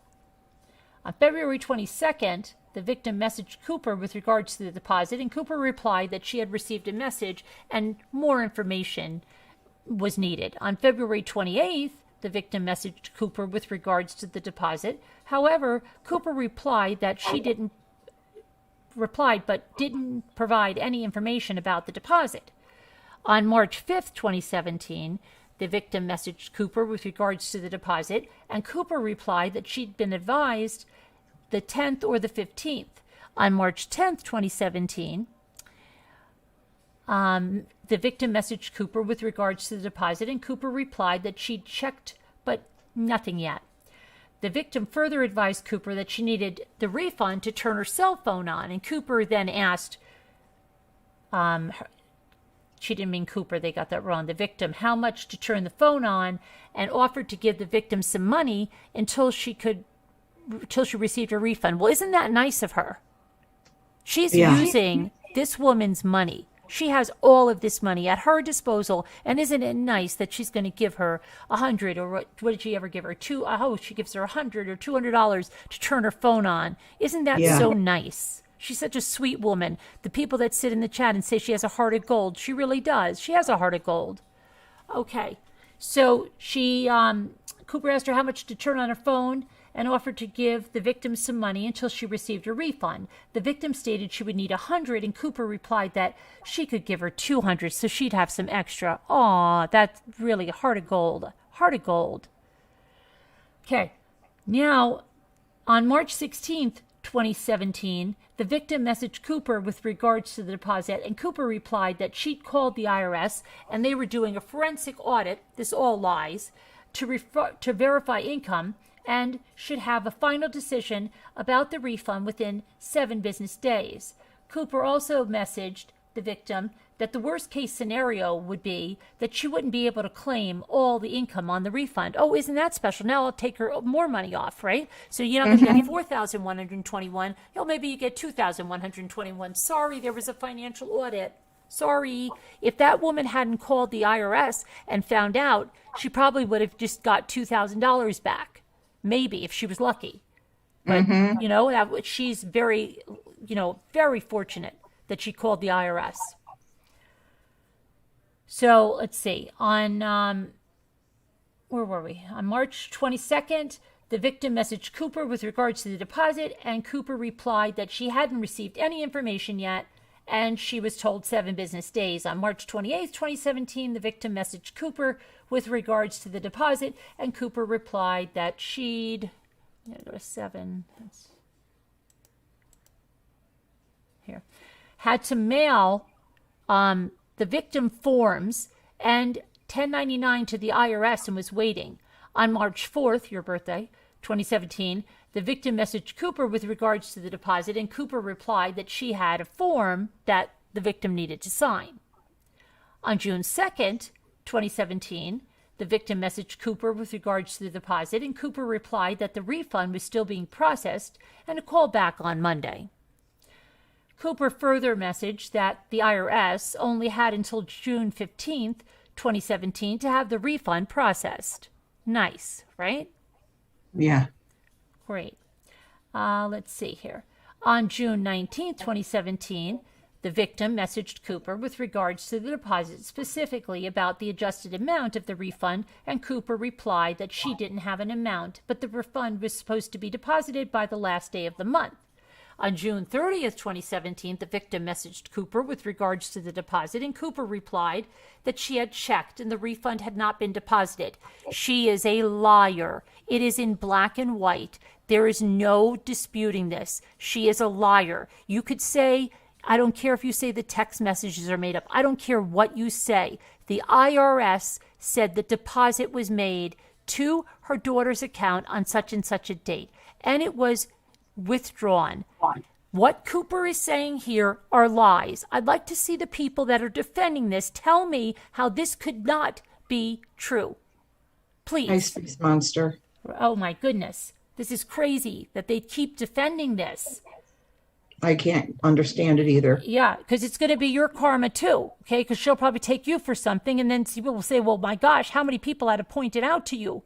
On February 22nd, the victim messaged Cooper with regards to the deposit, and Cooper replied that she had received a message and more information was needed. On February 28th, the victim messaged Cooper with regards to the deposit. However, Cooper replied but didn't provide any information about the deposit. On March 5th, 2017, the victim messaged Cooper with regards to the deposit, and Cooper replied that she'd been advised the 10th or the 15th. On March 10th, 2017, the victim messaged Cooper with regards to the deposit, and Cooper replied that she'd checked, but nothing yet. The victim further advised Cooper that she needed the refund to turn her cell phone on, and Cooper then asked, she didn't mean Cooper, they got that wrong, the victim, how much to turn the phone on, and offered to give the victim some money until she received her refund. Well, isn't that nice of her? She's using this woman's money. She has all of this money at her disposal, and isn't it nice that she's going to give her $100, or what did she ever give her? She gives her $100 or $200 to turn her phone on. Isn't that so nice? She's such a sweet woman. The people that sit in the chat and say she has a heart of gold, she really does. She has a heart of gold. Okay, so Cooper asked her how much to turn on her phone and offered to give the victim some money until she received a refund. The victim stated she would need $100, and Cooper replied that she could give her $200 so she'd have some extra. Aw, that's really a heart of gold. Heart of gold. Okay, now on March 16th, 2017, the victim messaged Cooper with regards to the deposit, and Cooper replied that she'd called the IRS and they were doing a forensic audit, this all lies, to verify income, and should have a final decision about the refund within 7 business days. Cooper also messaged the victim that the worst case scenario would be that she wouldn't be able to claim all the income on the refund. Oh, isn't that special? Now I'll take her more money off, right? So you're not going to get 4,121. Maybe you get 2,121. Sorry, there was a financial audit. Sorry. If that woman hadn't called the IRS and found out, she probably would have just got $2,000 back. maybe if she was lucky. But, you know, she's very, you know, very fortunate that she called the IRS. So let's see. On, where were we? On March 22nd, the victim messaged Cooper with regards to the deposit, and Cooper replied that she hadn't received any information yet, and she was told 7 business days. On March 28th, 2017, the victim messaged Cooper with regards to the deposit, and Cooper replied that she'd, go to 7, here, had to mail the victim forms and 1099 to the IRS and was waiting. On March 4th, your birthday, 2017, the victim messaged Cooper with regards to the deposit, and Cooper replied that she had a form that the victim needed to sign. On June 2nd, 2017, the victim messaged Cooper with regards to the deposit, and Cooper replied that the refund was still being processed and to call back on Monday. Cooper further messaged that the IRS only had until June 15th, 2017 to have the refund processed. Nice, right? Yeah. Great. Let's see here. On June 19th, 2017, the victim messaged Cooper with regards to the deposit, specifically about the adjusted amount of the refund, and Cooper replied that she didn't have an amount, but the refund was supposed to be deposited by the last day of the month. On June 30th, 2017, the victim messaged Cooper with regards to the deposit, and Cooper replied that she had checked and the refund had not been deposited. She is a liar. It is in black and white. There is no disputing this. She is a liar. You could say, I don't care if you say the text messages are made up. I don't care what you say. The IRS said the deposit was made to her daughter's account on such and such a date, and it was withdrawn. What Cooper is saying here are lies. I'd like to see the people that are defending this tell me how this could not be true. Please. Ice Face Monster. Oh my goodness. This is crazy that they keep defending this. I can't understand it either. Yeah, because it's going to be your karma too, okay? Because she'll probably take you for something, and then people will say, well, my gosh, how many people had to point it out to you?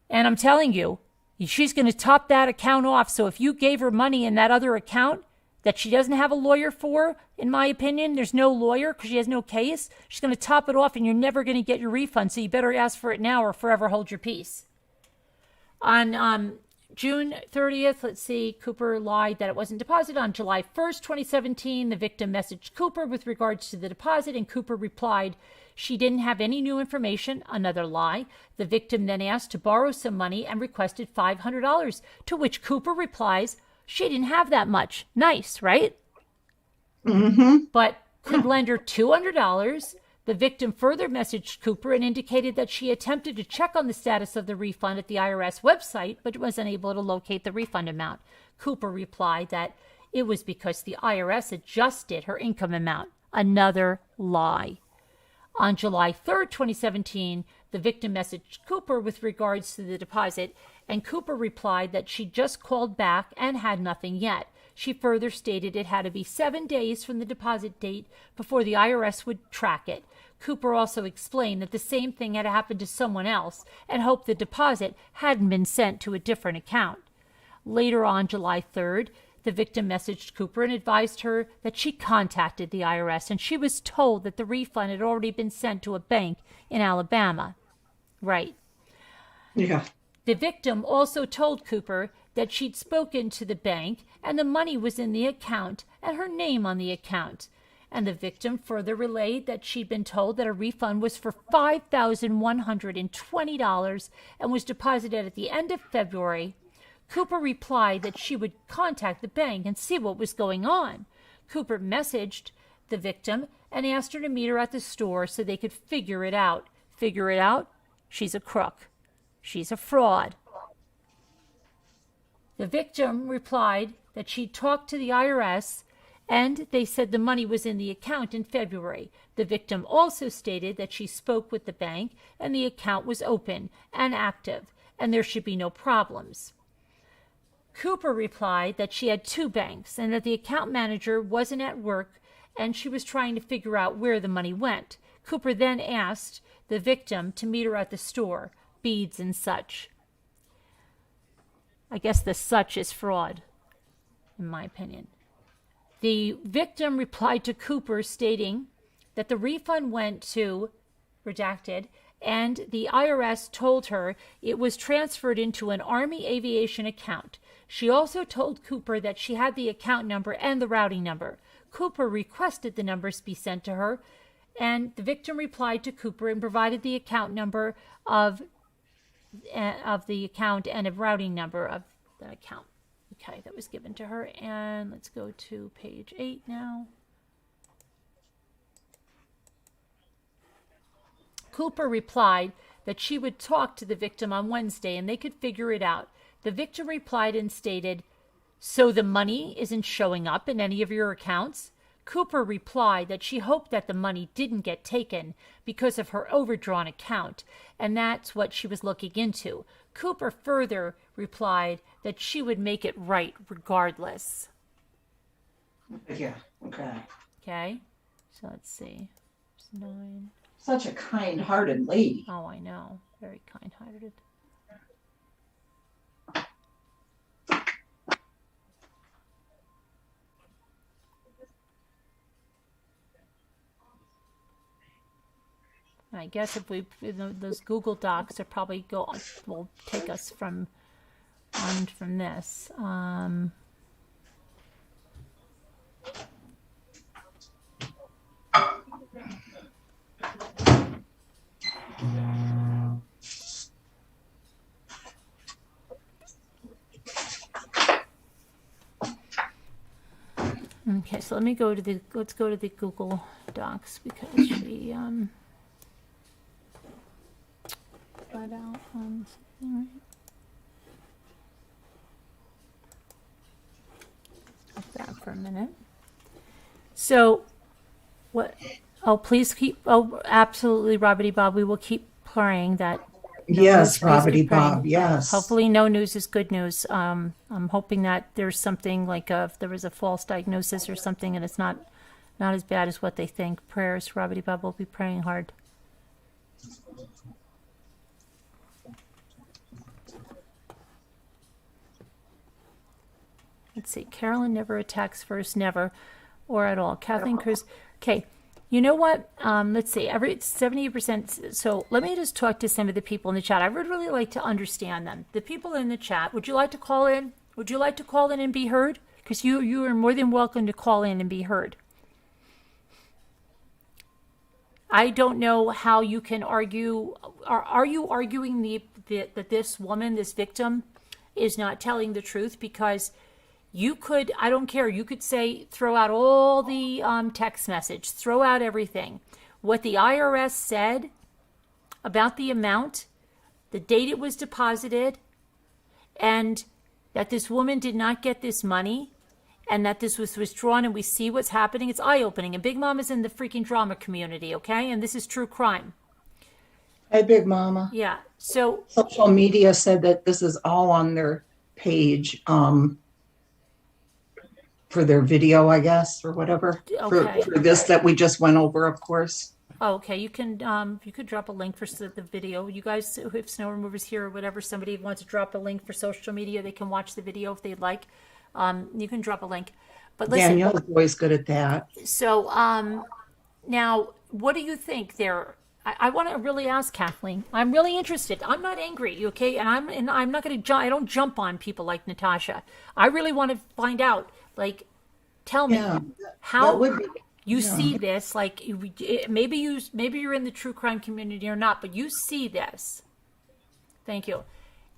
And I'm telling you, she's going to top that account off. So if you gave her money in that other account that she doesn't have a lawyer for, in my opinion, there's no lawyer because she has no case, she's going to top it off and you're never going to get your refund. So you better ask for it now or forever hold your peace. On June 30th, let's see, Cooper lied that it wasn't deposited. On July 1st, 2017, the victim messaged Cooper with regards to the deposit, and Cooper replied she didn't have any new information, another lie. The victim then asked to borrow some money and requested $500, to which Cooper replies she didn't have that much. Nice, right? But could lend her $200. The victim further messaged Cooper and indicated that she attempted to check on the status of the refund at the IRS website, but was unable to locate the refund amount. Cooper replied that it was because the IRS adjusted her income amount. Another lie. On July 3rd, 2017, the victim messaged Cooper with regards to the deposit, and Cooper replied that she just called back and had nothing yet. She further stated it had to be 7 days from the deposit date before the IRS would track it. Cooper also explained that the same thing had happened to someone else and hoped the deposit hadn't been sent to a different account. Later on July 3rd, the victim messaged Cooper and advised her that she contacted the IRS and she was told that the refund had already been sent to a bank in Alabama. Right. Yeah. The victim also told Cooper that she'd spoken to the bank and the money was in the account and her name on the account. And the victim further relayed that she'd been told that a refund was for $5,120 and was deposited at the end of February. Cooper replied that she would contact the bank and see what was going on. Cooper messaged the victim and asked her to meet her at the store so they could figure it out. Figure it out? She's a crook. She's a fraud. The victim replied that she'd talked to the IRS and they said the money was in the account in February. The victim also stated that she spoke with the bank and the account was open and active and there should be no problems. Cooper replied that she had 2 banks and that the account manager wasn't at work and she was trying to figure out where the money went. Cooper then asked the victim to meet her at the store, beads and such. I guess the such is fraud, in my opinion. The victim replied to Cooper stating that the refund went to redacted, and the IRS told her it was transferred into an Army aviation account. She also told Cooper that she had the account number and the routing number. Cooper requested the numbers be sent to her, and the victim replied to Cooper and provided the account number of the account and a routing number of the account. Okay, that was given to her. And let's go to page 8 now. Cooper replied that she would talk to the victim on Wednesday and they could figure it out. The victim replied and stated, "So the money isn't showing up in any of your accounts?" Cooper replied that she hoped that the money didn't get taken because of her overdrawn account, and that's what she was looking into. Cooper further replied that she would make it right regardless. Yeah, okay. Okay, so let's see. It's 9. Such a kind-hearted lady. Oh, I know. Very kind-hearted. I guess if we those Google Docs are probably will take us from this. Okay, so let's go to the Google Docs because we got out on something, right? Stop that for a minute. So, what? Oh, please keep. Oh, absolutely, Roberty Bob. We will keep praying that. Yes, Roberty Bob. Yes. Hopefully, no news is good news. I'm hoping that there's something like if there was a false diagnosis or something, and it's not as bad as what they think. Prayers, Roberty Bob. Will be praying hard. Let's see. Carolyn never attacks first, never, or at all. Kathleen Cruz. Okay. You know what? Let's see. Every 70%. So let me just talk to some of the people in the chat. I would really like to understand them. The people in the chat. Would you like to call in? Would you like to call in and be heard? Because you are more than welcome to call in and be heard. I don't know how you can argue. Are you arguing that this woman, this victim, is not telling the truth? Because you could, I don't care, you could say, throw out all the text message, throw out everything. What the IRS said about the amount, the date it was deposited, and that this woman did not get this money, and that this was withdrawn, and we see what's happening. It's eye-opening. And Big Mom is in the freaking drama community, okay? And this is true crime. Hey, Big Mama. Yeah, so... Social media said that this is all on their page. For their video, I guess, or whatever. Okay. For this that we just went over, of course. Oh, okay, you could drop a link for the video. You guys, if Snow Removers here or whatever, somebody wants to drop a link for social media, they can watch the video if they'd like. You can drop a link. But listen, Danielle's always good at that. So now, what do you think there? I want to really ask Kathleen. I'm really interested. I'm not angry, okay? And I'm not going to jump. I don't jump on people like Natasha. I really want to find out. Like, tell me how you see this. Like, maybe you're in the true crime community or not, but you see this. Thank you.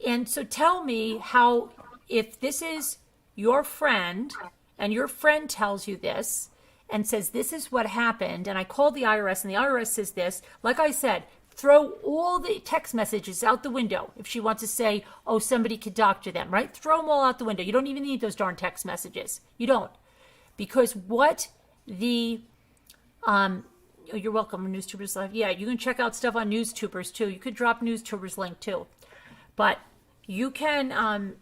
And so tell me how, if this is your friend and your friend tells you this and says this is what happened, and I called the IRS and the IRS says this, like I said, throw all the text messages out the window if she wants to say, oh, somebody could doctor them, right? Throw them all out the window. You don't even need those darn text messages. You don't. Because what the, you're welcome, NewsTubers Live. Yeah, you can check out stuff on NewsTubers too. You could drop NewsTubers link too. But you can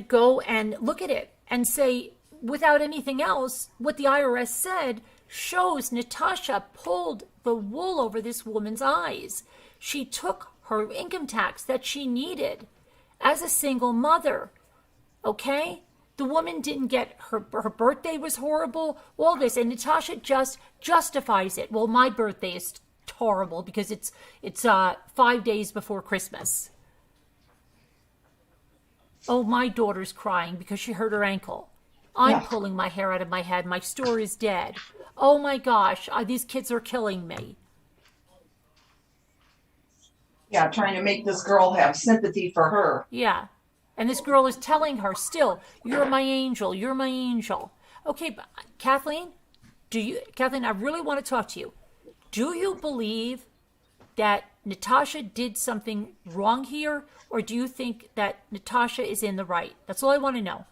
go and look at it and say, without anything else, what the IRS said shows Natasha pulled the wool over this woman's eyes. She took her income tax that she needed as a single mother. Okay? The woman didn't get her birthday was horrible, all this, and Natasha just justifies it. Well, my birthday is horrible because it's 5 days before Christmas. Oh, my daughter's crying because she hurt her ankle. I'm pulling my hair out of my head. My store is dead. Oh my gosh, these kids are killing me. Yeah, trying to make this girl have sympathy for her. Yeah. And this girl is telling her still, you're my angel, you're my angel. Okay, but Kathleen, Kathleen, I really want to talk to you. Do you believe that Natasha did something wrong here, or do you think that Natasha is in the right? That's all I want to know.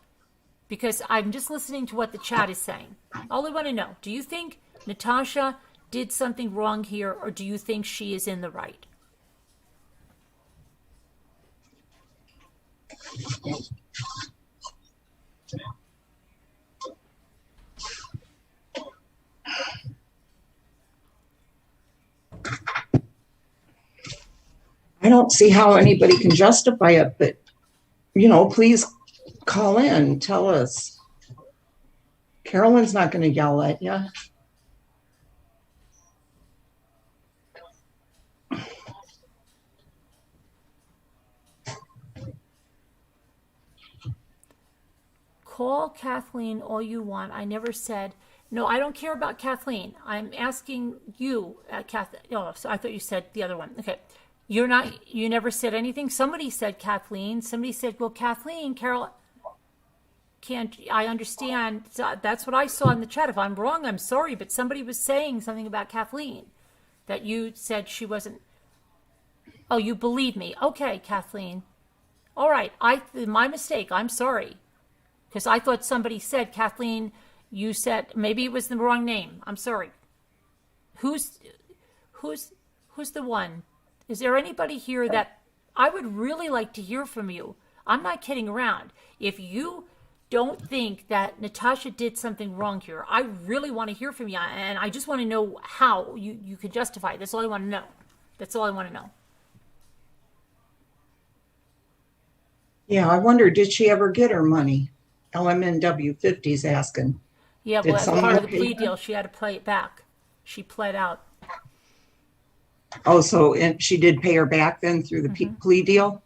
Because I'm just listening to what the chat is saying. All I want to know, do you think Natasha did something wrong here, or do you think she is in the right? I don't see how anybody can justify it, but, please call in, tell us. Carolyn's not going to yell at you. Call Kathleen all you want. I never said, no, I don't care about Kathleen. I'm asking you, Kathleen. Oh, so I thought you said the other one. Okay. You never said anything. Somebody said Kathleen. Somebody said, well, Kathleen, Carol, I understand. That's what I saw in the chat. If I'm wrong, I'm sorry, but somebody was saying something about Kathleen that you said she wasn't. Oh, you believe me. Okay, Kathleen. All right. My mistake. I'm sorry. Because I thought somebody said, Kathleen, you said, maybe it was the wrong name. I'm sorry. Who's the one? Is there anybody here that I would really like to hear from you? I'm not kidding around. If you don't think that Natasha did something wrong here, I really want to hear from you. And I just want to know how you can justify it. That's all I want to know. That's all I want to know. Yeah, I wonder, did she ever get her money? LMNW 50's asking. Yeah, Did well, as someone part of the pay plea her? deal, she had to play it back. She pled out. Oh, so she did pay her back then through the plea deal?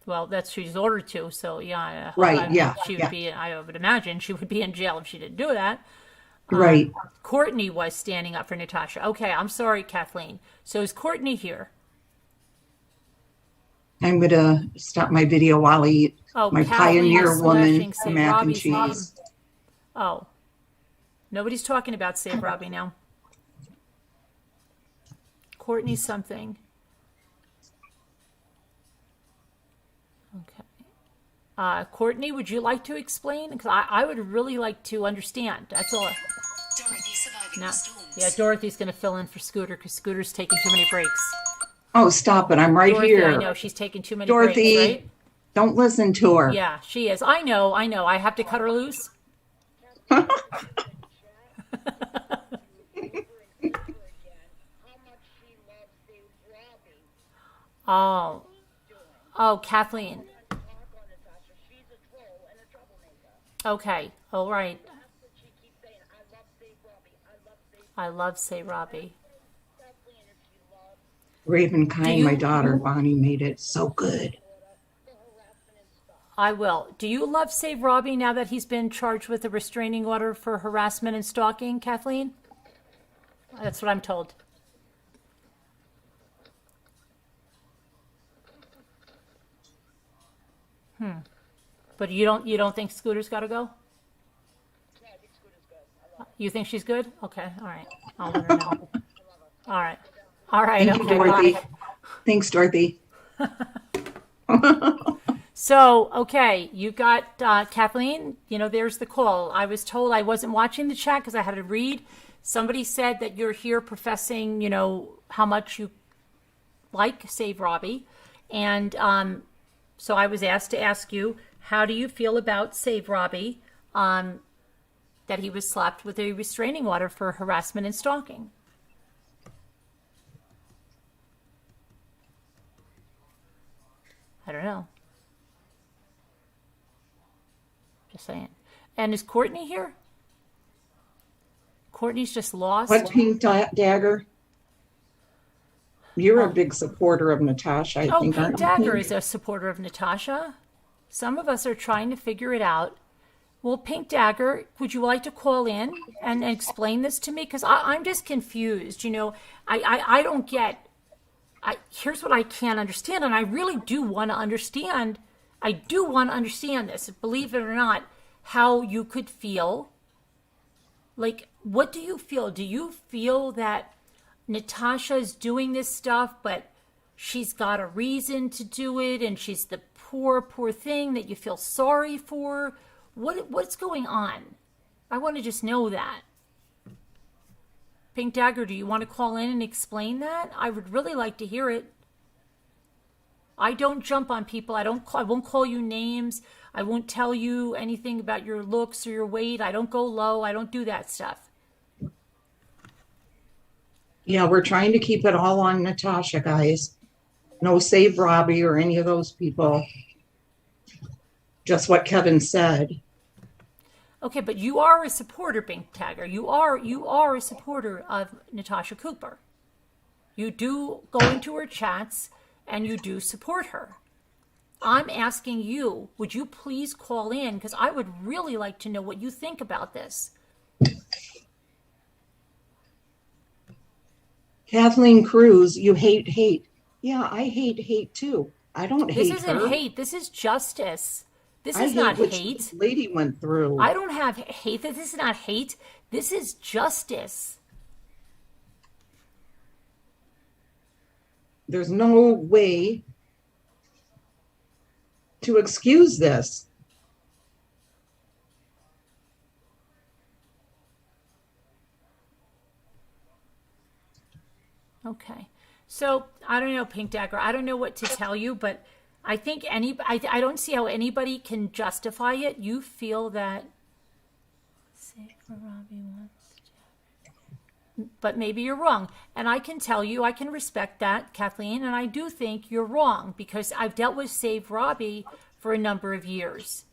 Well, that's she's ordered to. So yeah, Right, yeah, she would yeah. be. I would imagine she would be in jail if she didn't do that. Right. Courtney was standing up for Natasha. Okay, I'm sorry, Kathleen. So is Courtney here? I'm going to stop my video while I eat Oh, my Kathleen is Pioneer Woman slashing Save mac and Robbie's name. cheese. Oh, nobody's talking about Save Robbie now. Courtney something. Okay. Courtney, would you like to explain? Because I would really like to understand. That's all. Dorothy surviving No. the storms. Yeah, Dorothy's going to fill in for Scooter because Scooter's taking too many breaks. Oh, stop it. I'm right Dorothy, here. I know she's taking too many Dorothy, breaks, right? don't listen to her. Yeah, she is. I know. I have to cut her loose. Oh. Oh, Kathleen. Okay. All right. I love Say Robbie. Ravenkind, Do my you- daughter, Bonnie, made it so good. I will. Do you love Save Robbie now that he's been charged with a restraining order for harassment and stalking, Kathleen? That's what I'm told. But you don't think Scooter's got to go? You think she's good? Okay, all right. I'll let her know. All right. All right. Thank you, Okay, Dorothy. bye. Thanks, Dorothy. So, okay, you got Kathleen. There's the call. I was told I wasn't watching the chat because I had to read. Somebody said that you're here professing, how much you like Save Robbie. And so I was asked to ask you, how do you feel about Save Robbie, that he was slapped with a restraining order for harassment and stalking? I don't know. Just saying. And is Courtney here? Courtney's just lost. What pink dagger? You're a Oh. big supporter of Natasha, I Oh, think, Pink aren't you? Dagger Pink? is a supporter of Natasha. Some of us are trying to figure it out. Well, Pink Dagger, would you like to call in and explain this to me? Because I'm just confused. You know, I don't get. Here's what I can't understand, and I really do want to understand. I do want to understand this, believe it or not, how you could feel. Like, what do you feel? Do you feel that Natasha's doing this stuff, but she's got a reason to do it, and she's the poor thing that you feel sorry for? What's going on? I want to just know that. Pink Dagger, do you want to call in and explain that? I would really like to hear it. I don't jump on people. I won't call you names. I won't tell you anything about your looks or your weight. I don't go low. I don't do that stuff. Yeah, we're trying to keep it all on Natasha, guys. No Save Robbie or any of those people. Just what Kevin said. Okay, but you are a supporter, Pink Dagger. You are a supporter of Natasha Cooper. You do go into her chats and you do support her. I'm asking you, would you please call in? Because I would really like to know what you think about this. Kathleen Cruz, you hate. Yeah, I hate too. I don't This hate isn't her. hate. This is justice. This I is hate not what hate. this lady went through. I don't have hate. This is not hate. This is justice. There's no way to excuse this. Okay. So I don't know, Pink Dagger. I don't know what to tell you, but I think I don't see how anybody can justify it. You feel that say for Robbie wants to, but maybe you're wrong. And I can tell you, I can respect that, Kathleen, and I do think you're wrong because I've dealt with Save Robbie for a number of years.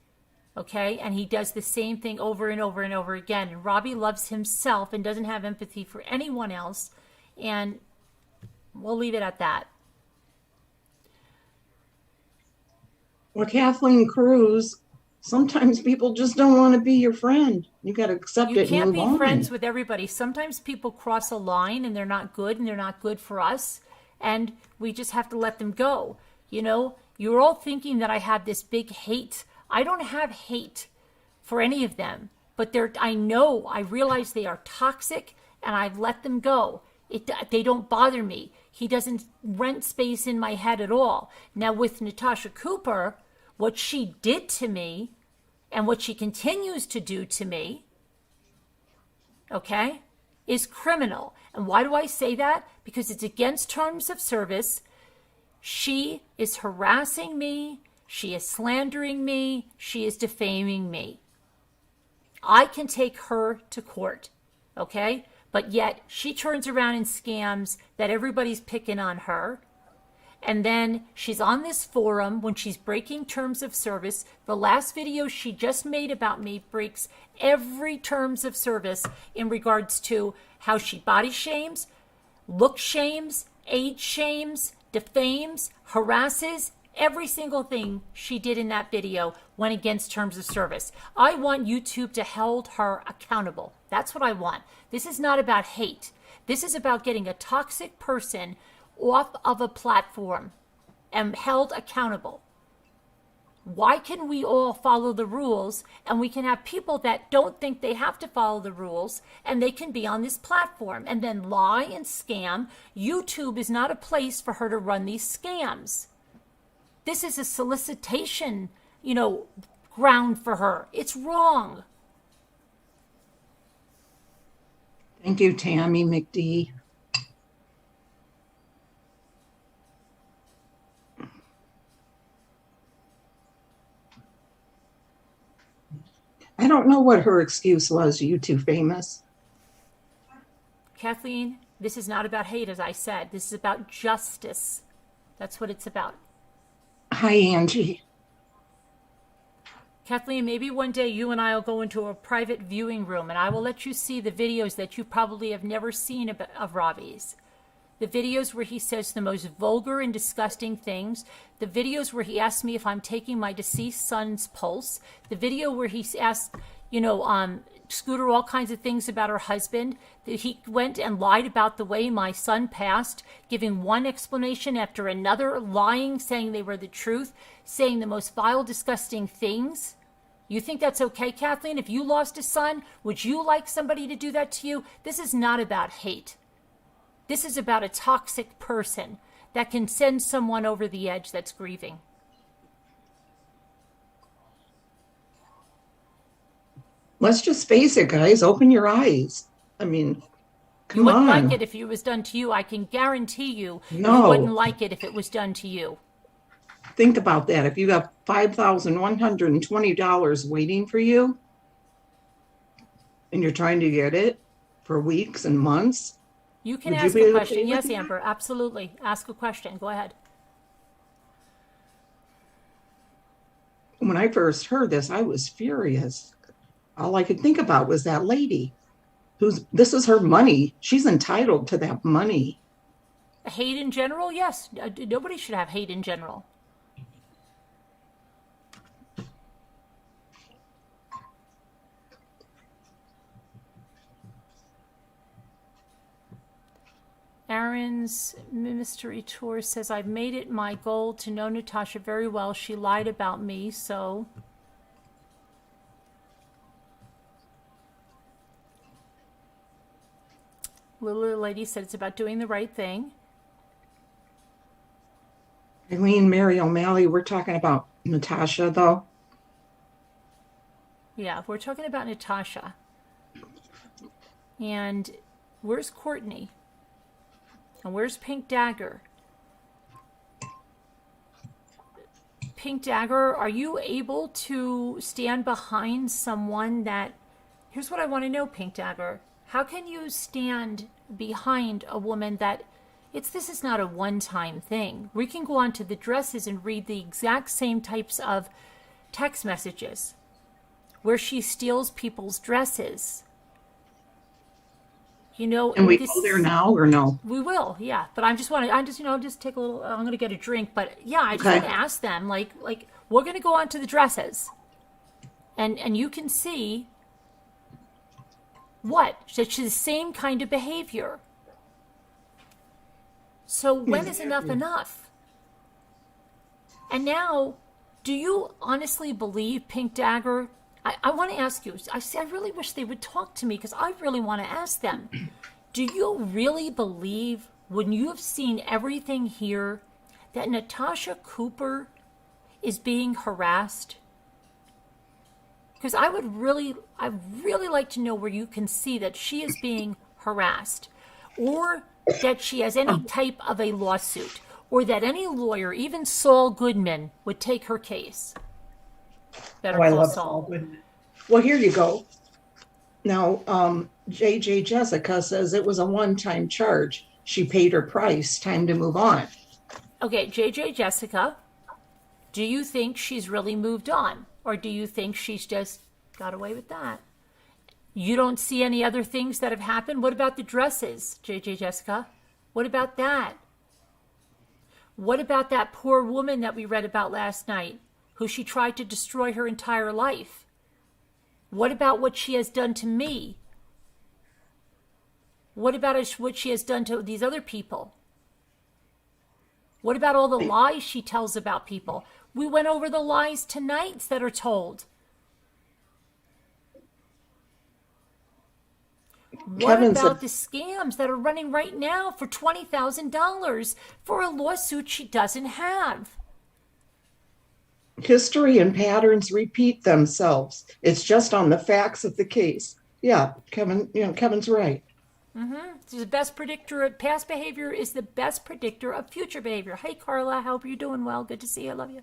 Okay? And he does the same thing over and over and over again. And Robbie loves himself and doesn't have empathy for anyone else. And we'll leave it at that. Well, Kathleen Cruz, sometimes people just don't want to be your friend. You got to accept You it and can't move be on. friends with everybody. Sometimes people cross a line and they're not good for us. And we just have to let them go. You know, you're all thinking that I have this big hate. I don't have hate for any of them. But I realize they are toxic and I've let them go. They don't bother me. He doesn't rent space in my head at all. Now with Natasha Cooper, what she did to me and what she continues to do to me, okay, is criminal. And why do I say that? Because it's against terms of service. She is harassing me. She is slandering me. She is defaming me. I can take her to court, okay? But yet she turns around and scams that everybody's picking on her. And then she's on this forum when she's breaking terms of service. The last video she just made about me breaks every terms of service in regards to how she body shames, look shames, age shames, defames, harasses. Every single thing she did in that video went against terms of service. I want YouTube to hold her accountable. That's what I want. This is not about hate. This is about getting a toxic person off of a platform and held accountable. Why can we all follow the rules and we can have people that don't think they have to follow the rules and they can be on this platform and then lie and scam? YouTube is not a place for her to run these scams. This is a solicitation, ground for her. It's wrong. Thank you, Tammy McD. I don't know what her excuse was. You too famous. Kathleen, this is not about hate, as I said. This is about justice. That's what it's about. Hi, Angie. Kathleen, maybe one day you and I will go into a private viewing room and I will let you see the videos that you probably have never seen of Ravi's. The videos where he says the most vulgar and disgusting things. The videos where he asks me if I'm taking my deceased son's pulse. The video where he asked, Scooter all kinds of things about her husband. He went and lied about the way my son passed, giving one explanation after another, lying, saying they were the truth, saying the most vile, disgusting things. You think that's okay, Kathleen? If you lost a son, would you like somebody to do that to you? This is not about hate. This is about a toxic person that can send someone over the edge that's grieving. Let's just face it, guys. Open your eyes. I mean, You come wouldn't on. like it if it was done to you. I can guarantee you No. you wouldn't like it if it was done to you. Think about that. If you got $5,120 waiting for you and you're trying to get it for weeks and months, You can would you ask be a okay question. with Yes, that? Amber, absolutely. Ask a question. Go ahead. When I first heard this, I was furious. All I could think about was that lady this is her money. She's entitled to that money. Hate in general? Yes. Nobody should have hate in general. Aaron's mystery tour says, I've made it my goal to know Natasha very well. She lied about me, so... Little lady said it's about doing the right thing. Eileen, Mary O'Malley, we're talking about Natasha, though. Yeah, we're talking about Natasha. And where's Courtney? And where's Pink Dagger? Pink Dagger, are you able to stand behind someone that... Here's what I want to know, Pink Dagger. How can you stand behind a woman that... This is not a one-time thing. We can go on to the dresses and read the exact same types of text messages where she steals people's dresses. And we go there now or no? We will, yeah. But just take a little, I'm going to get a drink. But yeah, I just Okay. want to ask them, like, we're going to go on to the dresses. And you can see that she's the same kind of behavior. So when is enough? And now, do you honestly believe, Pink Dagger? I want to ask you, I really wish they would talk to me because I really want to ask them. Do you really believe, when you have seen everything here, that Natasha Cooper is being harassed? Because I'd really like to know where you can see that she is being harassed, or that she has any type of a lawsuit, or that any lawyer, even Saul Goodman, would take her case. Better I call love Saul. Saul Goodman. Well, here you go. Now, JJ Jessica says it was a one-time charge. She paid her price. Time to move on. Okay, JJ Jessica, do you think she's really moved on? Or do you think she's just got away with that? You don't see any other things that have happened? What about the dresses, JJ Jessica? What about that? What about that poor woman that we read about last night, who she tried to destroy her entire life? What about what she has done to me? What about what she has done to these other people? What about all the lies she tells about people? We went over the lies tonight that are told. What Kevin about said- the scams that are running right now for $20,000 for a lawsuit she doesn't have? History and patterns repeat themselves. It's just on the facts of the case. Yeah, Kevin, Kevin's right. It's the best predictor. Past behavior is the best predictor of future behavior. Hey, Carla, hope you're doing well. Good to see you. I love you.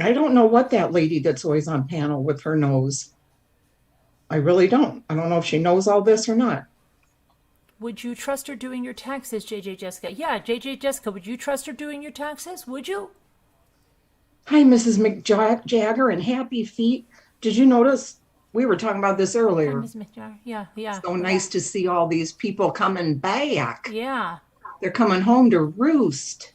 I don't know what that lady that's always on panel with her knows. I really don't. I don't know if she knows all this or not. Would you trust her doing your taxes, JJ Jessica? Yeah, JJ Jessica, would you trust her doing your taxes? Would you? Hi, Mrs. McJagger and Happy Feet. Did you notice we were talking about this Hi, earlier? Ms. McJar. Yeah, yeah, So nice to see all these people coming back. yeah. They're coming home to roost.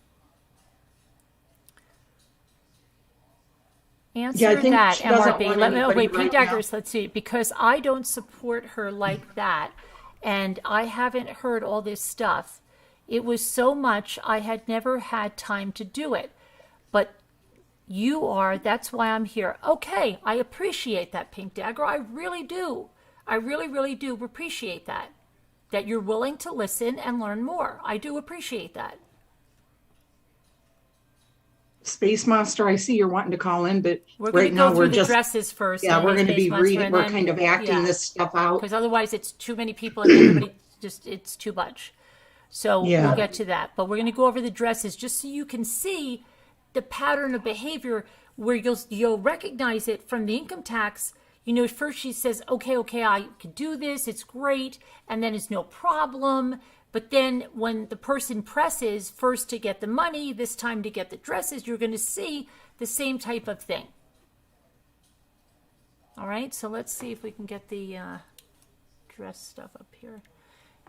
Yeah, I Answer think that, she doesn't MRB. want Let me, oh anybody wait, Pink right now. Daggers, let's see, because I don't support her like that, and I haven't heard all this stuff. It was so much, I had never had time to do it. But you are, that's why I'm here. Okay, I appreciate that, Pink Dagger. I really do. I really, really do appreciate that. That you're willing to listen and learn more. I do appreciate that. Space Monster, I see you're wanting to call in, but We're going right to now go we're through the just, dresses first. yeah, and we're then going to be Space Monster, reading, and we're then, kind of acting yeah, this stuff out. because otherwise it's too many people and everybody just, it's too much. So Yeah. we'll get to that. But we're going to go over the dresses just so you can see the pattern of behavior where you'll recognize it from the income tax. You know, first she says, okay, I can do this, it's great, and then it's no problem. But then when the person presses first to get the money, this time to get the dresses, you're going to see the same type of thing. All right, so let's see if we can get the dress stuff up here.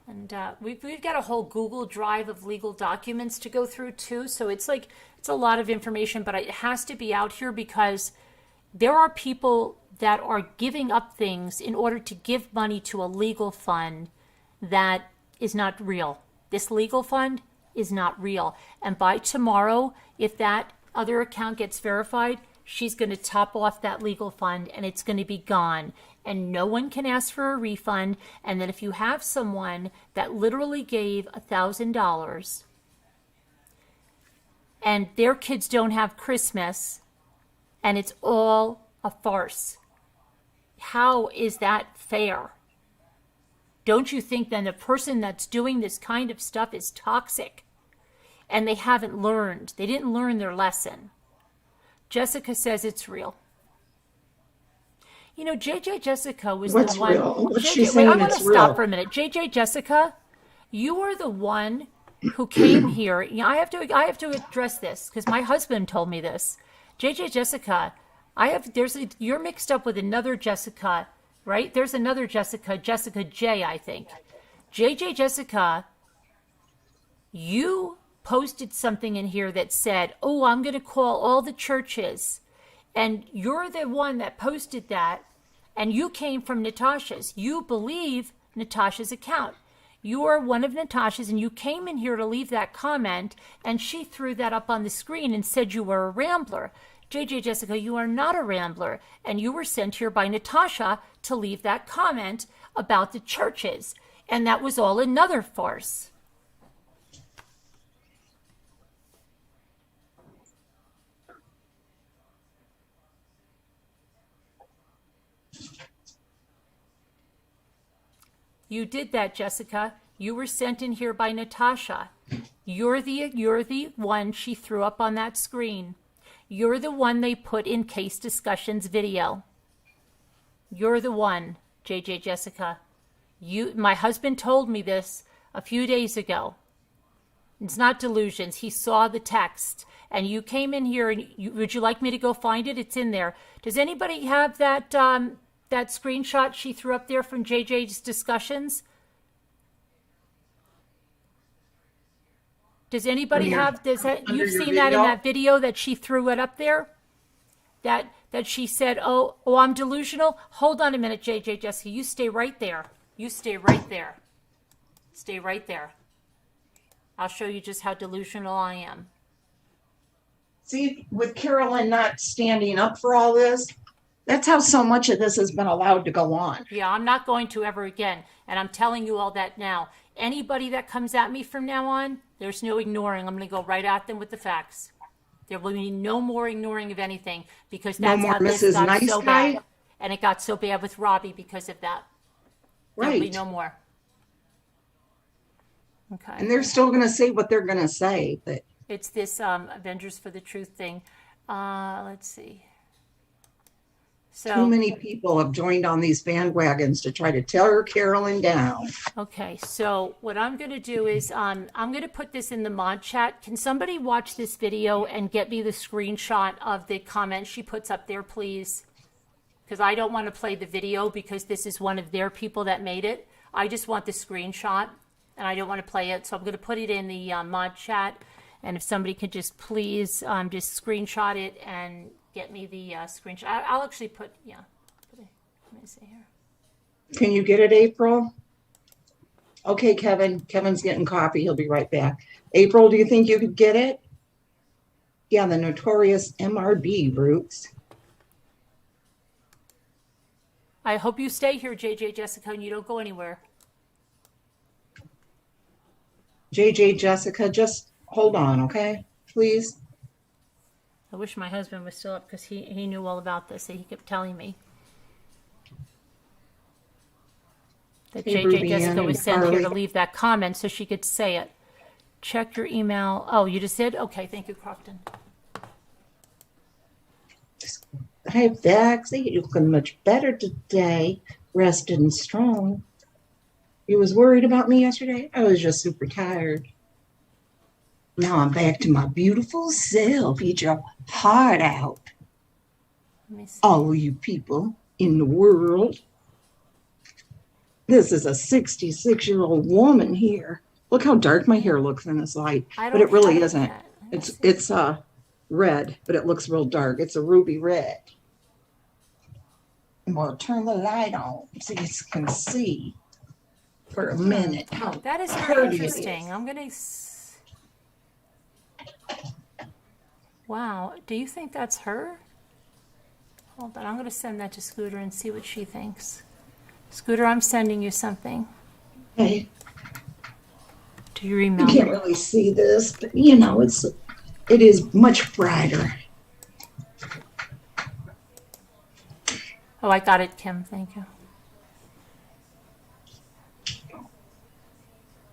And we've got a whole Google Drive of legal documents to go through too. So it's a lot of information, but it has to be out here because there are people that are giving up things in order to give money to a legal fund that is not real. This legal fund is not real. And by tomorrow, if that other account gets verified, she's going to top off that legal fund and it's going to be gone. And no one can ask for a refund. And then if you have someone that literally gave $1,000 and their kids don't have Christmas and it's all a farce, how is that fair? Don't you think then the person that's doing this kind of stuff is toxic and they haven't learned? They didn't learn their lesson. Jessica says it's real. You know, JJ Jessica was What's the one. real? What's JJ, she wait, I saying want to it's stop real? for a minute. JJ Jessica, you are the one who came here. You know, I have to address this because my husband told me this. JJ Jessica, you're mixed up with another Jessica, right? There's another Jessica, Jessica J, I think. JJ Jessica, you posted something in here that said, "Oh, I'm going to call all the churches." And you're the one that posted that, and you came from Natasha's. You believe Natasha's account. You are one of Natasha's, and you came in here to leave that comment, and she threw that up on the screen and said you were a rambler. JJ Jessica, you are not a rambler, and you were sent here by Natasha to leave that comment about the churches, and that was all another farce. You did that, Jessica. You were sent in here by Natasha. You're the one she threw up on that screen. You're the one they put in case discussions video. You're the one, JJ Jessica. My husband told me this a few days ago. It's not delusions. He saw the text. And you came in here, and would you like me to go find it? It's in there. Does anybody have that that screenshot she threw up there from JJ's discussions? Does anybody you've seen that in that video that she threw it up there? That she said, oh, I'm delusional? Hold on a minute, JJ Jessica. You stay right there. You stay right there. Stay right there. I'll show you just how delusional I am. See, with Carolyn not standing up for all this, that's how so much of this has been allowed to go on. Yeah, I'm not going to ever again. And I'm telling you all that now. Anybody that comes at me from now on, there's no ignoring. I'm going to go right at them with the facts. There will be no more ignoring of anything because that's how this Mrs. got Nice so Guy? bad. And it got so bad with Robbie because of that. There'll be Right. no more. Okay. And they're still going to say what they're going to say. But It's this Avengers for the Truth thing. Let's see. So Too many people have joined on these bandwagons to try to tear Carolyn down. okay, so what I'm going to do is I'm going to put this in the mod chat. Can somebody watch this video and get me the screenshot of the comment she puts up there, please? Because I don't want to play the video because this is one of their people that made it. I just want the screenshot and I don't want to play it. So I'm going to put it in the mod chat. And if somebody could just please just screenshot it and get me the screenshot. I'll actually put, yeah. Let me see here. Can you get it, April? Okay, Kevin. Kevin's getting coffee. He'll be right back. April, do you think you could get it? Yeah, the notorious MRB roots. I hope you stay here, JJ Jessica, and you don't go anywhere. JJ Jessica, just hold on, okay? Please. I wish my husband was still up because he knew all about this. He kept telling me that Hey, JJ Ruby Jessica Ann was and sent here to Harley. leave that comment so she could say it. Check your email. Oh, you just did? Okay, thank you, Crofton. Hey, Daxie, you're looking much better today. Rested and strong. You was worried about me yesterday? I was just super tired. Now I'm back to my beautiful self. Eat your heart out. Let me see. All of you people in the world. This is a 66-year-old woman here. Look how dark my hair looks in this light. I But don't it really have isn't. that. Let me see. It's red, but it looks real dark. It's a ruby red. And we'll turn the light on so you can see for a minute how That is very pretty it interesting. is. I'm gonna. Wow. Do you think that's her? Hold on. I'm gonna send that to Scooter and see what she thinks. Scooter, I'm sending you something. Hey, Do you you remember? can't really see this, but you know, it is much brighter. Oh, I got it, Kim. Thank you.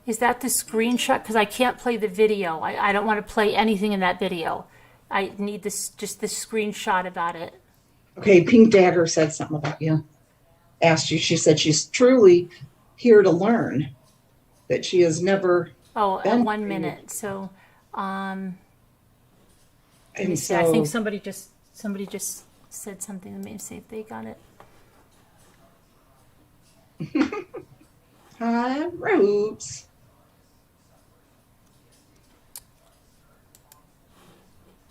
Is that the screenshot? Because I can't play the video. I don't want to play anything in that video. I need this, just the screenshot about it. Okay, Pink Dagger said something about you. Asked you. She said she's truly here to learn. That she has never Oh, been 1 for you. minute. So, let me And see. I think so somebody just said something. Let me see if they got it. hi, Roots.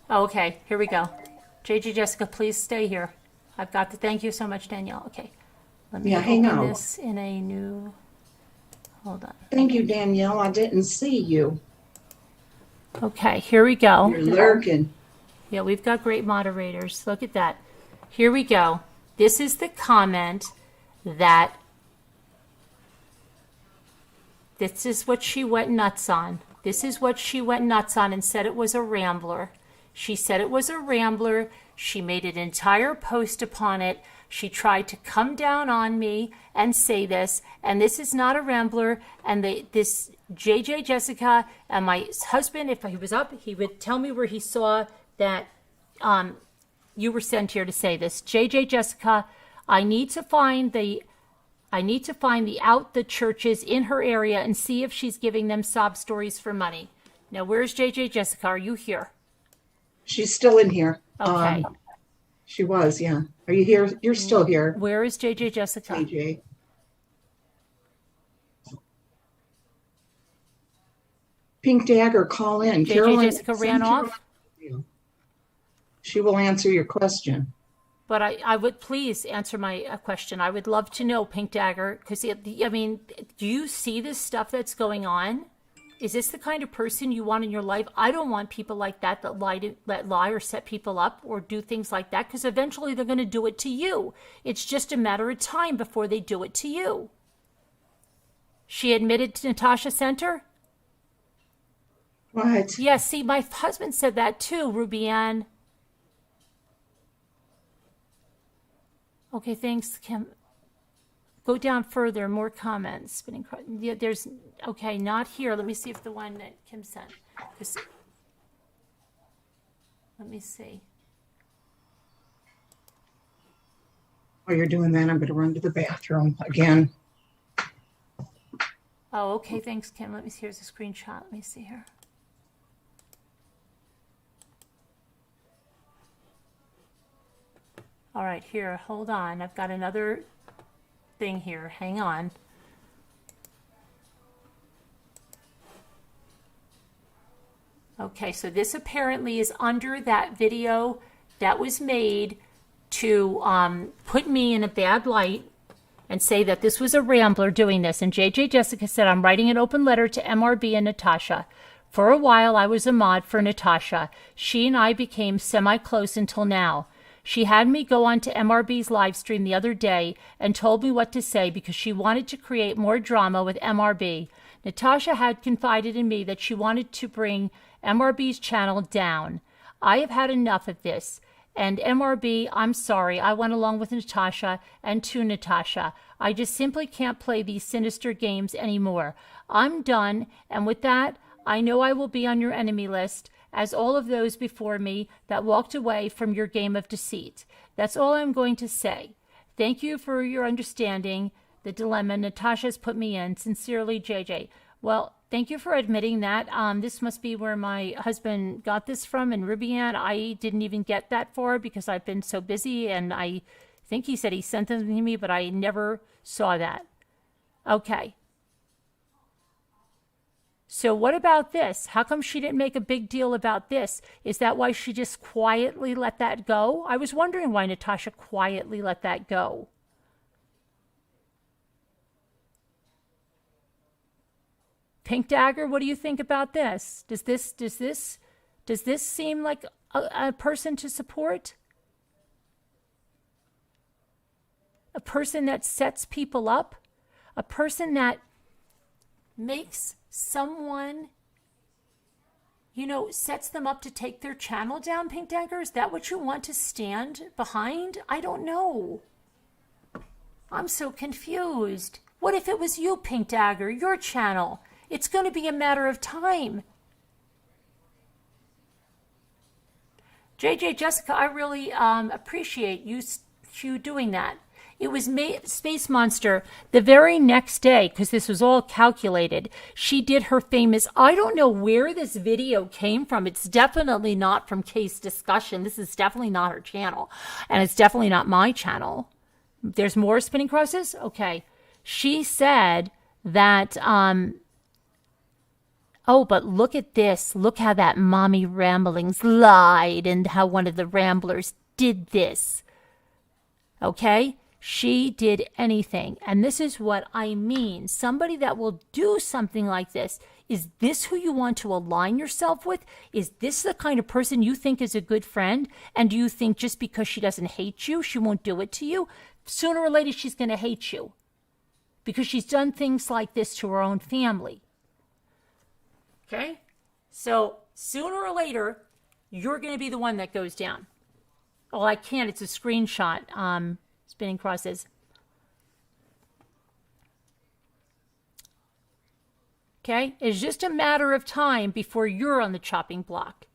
Oh, okay. Here we go. JJ Jessica, please stay here. I've got the. Thank you so much, Danielle. Okay. Let me Yeah, hang open out. this in a new. Hold on. Thank you, Danielle. I didn't see you. Okay, here we go. You're lurking. Yeah, we've got great moderators. Look at that. Here we go. This is the comment that this is what she went nuts on. This is what she went nuts on and said it was a rambler. She said it was a rambler. She made an entire post upon it. She tried to come down on me and say this, and this is not a rambler. And this JJ Jessica and my husband, if he was up, he would tell me where he saw that you were sent here to say this. JJ Jessica, I need to find the out the churches in her area and see if she's giving them sob stories for money. Now, where's JJ Jessica? Are you here? She's still in here. Okay. She was, yeah. Are you here? You're still here, Where is JJ Jessica? AJ. Pink Dagger, call in. JJ Carolyn, Jessica send ran Carolyn off, to you. She will answer your question. but I would please answer my question. I would love to know, Pink Dagger, because I mean, do you see this stuff that's going on? Is this the kind of person you want in your life? I don't want people like that lie or set people up or do things like that, because eventually they're going to do it to you. It's just a matter of time before they do it to you. She admitted to Natasha sent her? What? Yeah, see, my husband said that too, Ruby Ann. Okay, thanks, Kim. Go down further, more comments. Yeah, there's, okay, not here. Let me see if the one that Kim sent. Let me see. While you're doing that, I'm going to run to the bathroom again. Oh, okay, thanks, Kim. Let me see. Here's a screenshot. Let me see here. All right, here, hold on. I've got another thing here. Hang on. Okay, so this apparently is under that video that was made to put me in a bad light and say that this was a rambler doing this. And JJ Jessica said, I'm writing an open letter to MRB and Natasha. For a while, I was a mod for Natasha. She and I became semi-close until now. She had me go on to MRB's live stream the other day and told me what to say because she wanted to create more drama with MRB. Natasha had confided in me that she wanted to bring MRB's channel down. I have had enough of this. And MRB, I'm sorry, I went along with Natasha and to Natasha. I just simply can't play these sinister games anymore. I'm done, and with that, I know I will be on your enemy list, as all of those before me that walked away from your game of deceit. That's all I'm going to say. Thank you for your understanding the dilemma Natasha's put me in. Sincerely, JJ. Well, thank you for admitting that. This must be where my husband got this from in Rivian. I didn't even get that far because I've been so busy, and I think he said he sent them to me, but I never saw that. Okay. So what about this? How come she didn't make a big deal about this? Is that why she just quietly let that go? I was wondering why Natasha quietly let that go. Pink Dagger, what do you think about this? Does this seem like a person to support? A person that sets people up? A person that makes someone, sets them up to take their channel down, Pink Dagger? Is that what you want to stand behind? I don't know. I'm so confused. What if it was you, Pink Dagger, your channel? It's going to be a matter of time. JJ Jessica, I really appreciate you doing that. It was Space Monster the very next day, because this was all calculated. She did her famous, I don't know where this video came from. It's definitely not from Case Discussion. This is definitely not her channel. And it's definitely not my channel. There's more spinning crosses? Okay. She said that, oh, but look at this. Look how that mommy ramblings lied and how one of the ramblers did this. Okay? She did anything. And this is what I mean. Somebody that will do something like this. Is this who you want to align yourself with? Is this the kind of person you think is a good friend? And do you think just because she doesn't hate you, she won't do it to you? Sooner or later, she's going to hate you. Because she's done things like this to her own family. Okay? So sooner or later, you're going to be the one that goes down. Oh, I can't. It's a screenshot. Spinning crosses. Okay? It's just a matter of time before you're on the chopping block.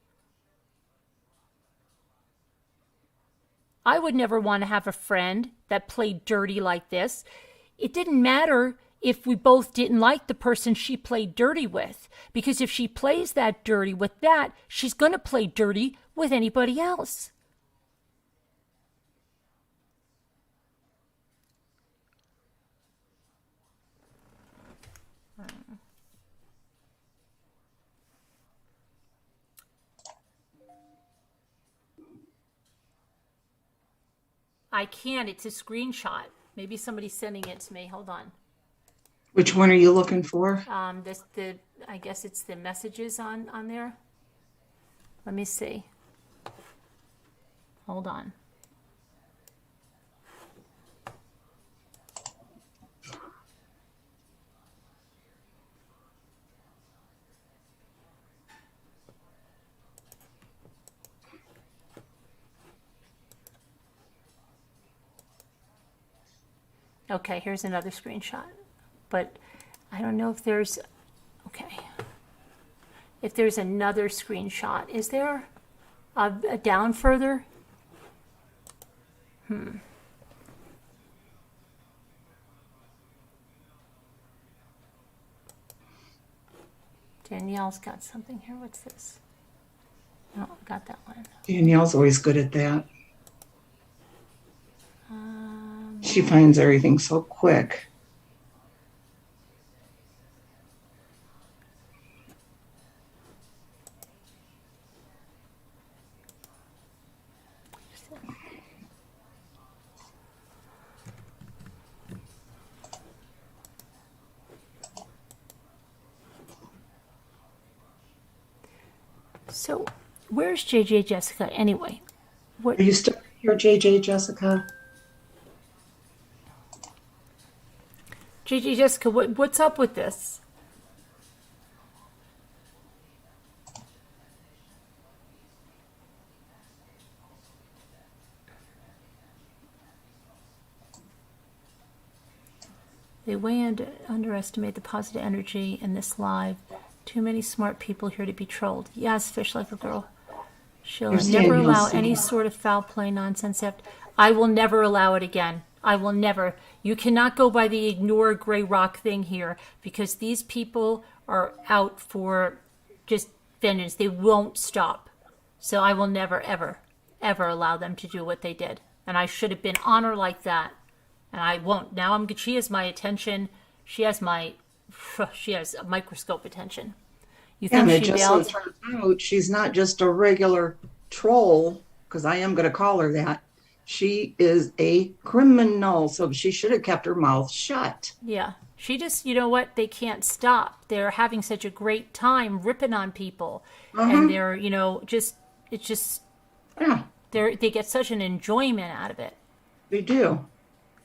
I would never want to have a friend that played dirty like this. It didn't matter if we both didn't like the person she played dirty with. Because if she plays that dirty with that, she's going to play dirty with anybody else. I can't. It's a screenshot. Maybe somebody's sending it to me. Hold on. Which one are you looking for? I guess it's the messages on there. Let me see. Hold on. Okay, here's another screenshot. But I don't know if there's, okay. If there's another screenshot. Is there a down further? Danielle's got something here. What's this? Oh, got that one. Danielle's always good at that. She finds everything so quick. So, where's JJ Jessica anyway? What? Are you still here, JJ Jessica? JJ Jessica, what's up with this? They way underestimate the positive energy in this live. Too many smart people here to be trolled. Yes, fish like a girl. She'll Here's never Danielle allow saying any that. sort of foul play nonsense. I will never allow it again. I will never. You cannot go by the ignore gray rock thing here because these people are out for just vengeance. They won't stop. So I will never, ever, ever allow them to do what they did. And I should have been on her like that. And I won't. Now she has my attention. She has a microscope attention. You Yeah, think and it she just so bailed? turns out she's not just a regular troll, because I am going to call her that. She is a criminal, so she should have kept her mouth shut. Yeah. She just, you know what? They can't stop. They're having such a great time ripping on people. And they're, it's just, Yeah, they get such an enjoyment out of it. they do.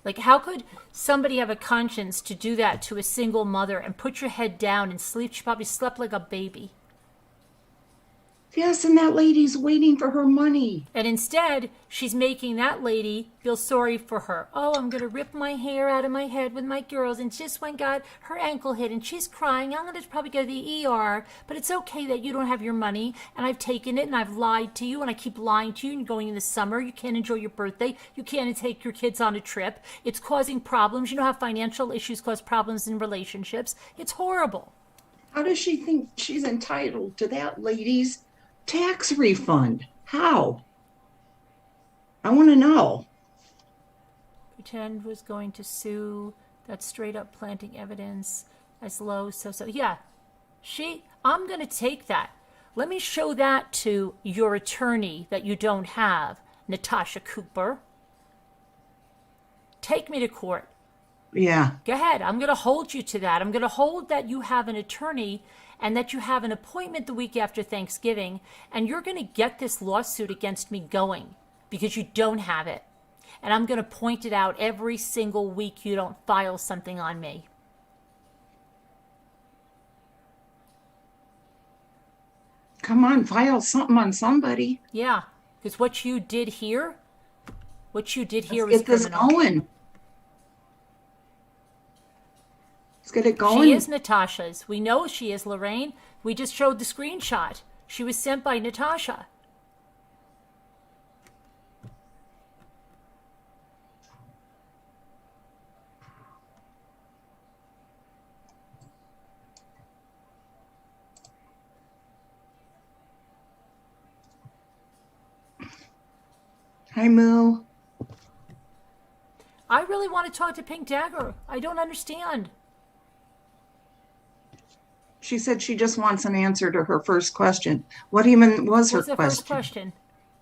Like, how could somebody have a conscience to do that to a single mother and put your head down and sleep? She probably slept like a baby. Yes, and that lady's waiting for her money. And instead, she's making that lady feel sorry for her. Oh, I'm going to rip my hair out of my head with my girls. And just when got her ankle hit and she's crying, I'm going to probably go to the ER. But it's okay that you don't have your money. And I've taken it and I've lied to you. And I keep lying to you. And going in the summer, you can't enjoy your birthday. You can't take your kids on a trip. It's causing problems. You know how financial issues cause problems in relationships. It's horrible. How does she think she's entitled to that lady's tax refund? How? I want to know. Pretend was going to sue. That's straight up planting evidence as low. So. Yeah. I'm going to take that. Let me show that to your attorney that you don't have, Natasha Cooper. Take me to court. Yeah. Go ahead. I'm going to hold you to that. I'm going to hold that you have an attorney and that you have an appointment the week after Thanksgiving, and you're going to get this lawsuit against me going because you don't have it. And I'm going to point it out every single week you don't file something on me. Come on, file something on somebody. Yeah, because what you did here Let's was get this criminal. going. Let's get it going. She is Natasha's. We know she is, Lorraine. We just showed the screenshot. She was sent by Natasha. Hi, Moo. I really want to talk to Pink Dagger. I don't understand. She said she just wants an answer to her first question. What even was her What's the question? first question?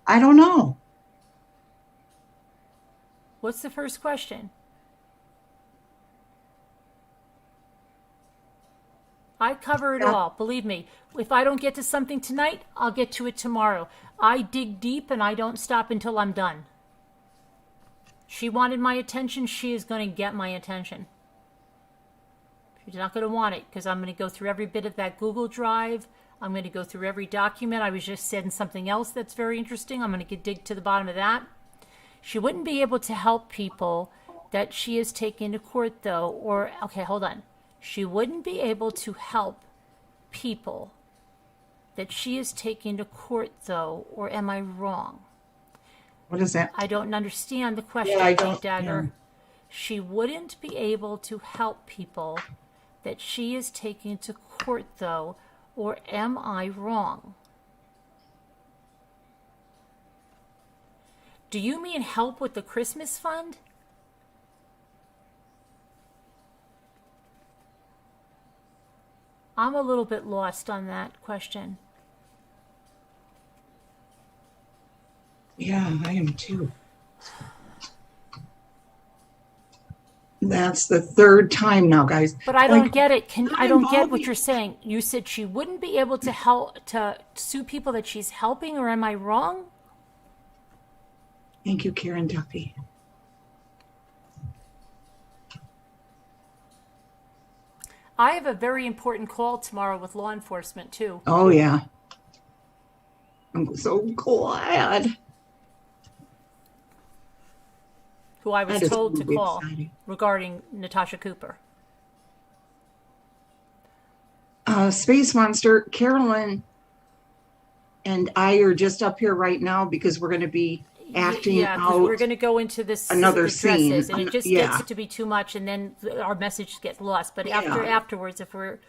I don't know. What's the first question? I cover it all. Believe me. If I don't get to something tonight, I'll get to it tomorrow. I dig deep and I don't stop until I'm done. She wanted my attention. She is going to get my attention. She's not going to want it because I'm going to go through every bit of that Google Drive. I'm going to go through every document. I was just saying something else that's very interesting. I'm going to dig to the bottom of that. She wouldn't be able to help people that she is taking to court, though. Okay, hold on. She wouldn't be able to help people that she is taking to court, though, or am I wrong? What is that? I don't understand the question, Yeah, I Pink don't. Dagger. Yeah. She wouldn't be able to help people that she is taking to court, though, Or am I wrong? Do you mean help with the Christmas fund? I'm a little bit lost on that question. Yeah, I am too. That's the third time now, guys. But I don't get it. I don't get what involving- you're saying. You said she wouldn't be able to help to sue people that she's helping, or am I wrong? Thank you, Karen Duffy. I have a very important call tomorrow with law enforcement too. Oh, yeah. I'm so glad. Who I was That is told to really call exciting. regarding Natasha Cooper. Space Monster, Carolyn and I are just up here right now because we're going to be acting Yeah, because out. we're going to go into this another the dresses, scene. and it just Yeah. gets to be too much, and then our message gets lost. But Yeah. afterwards, if we're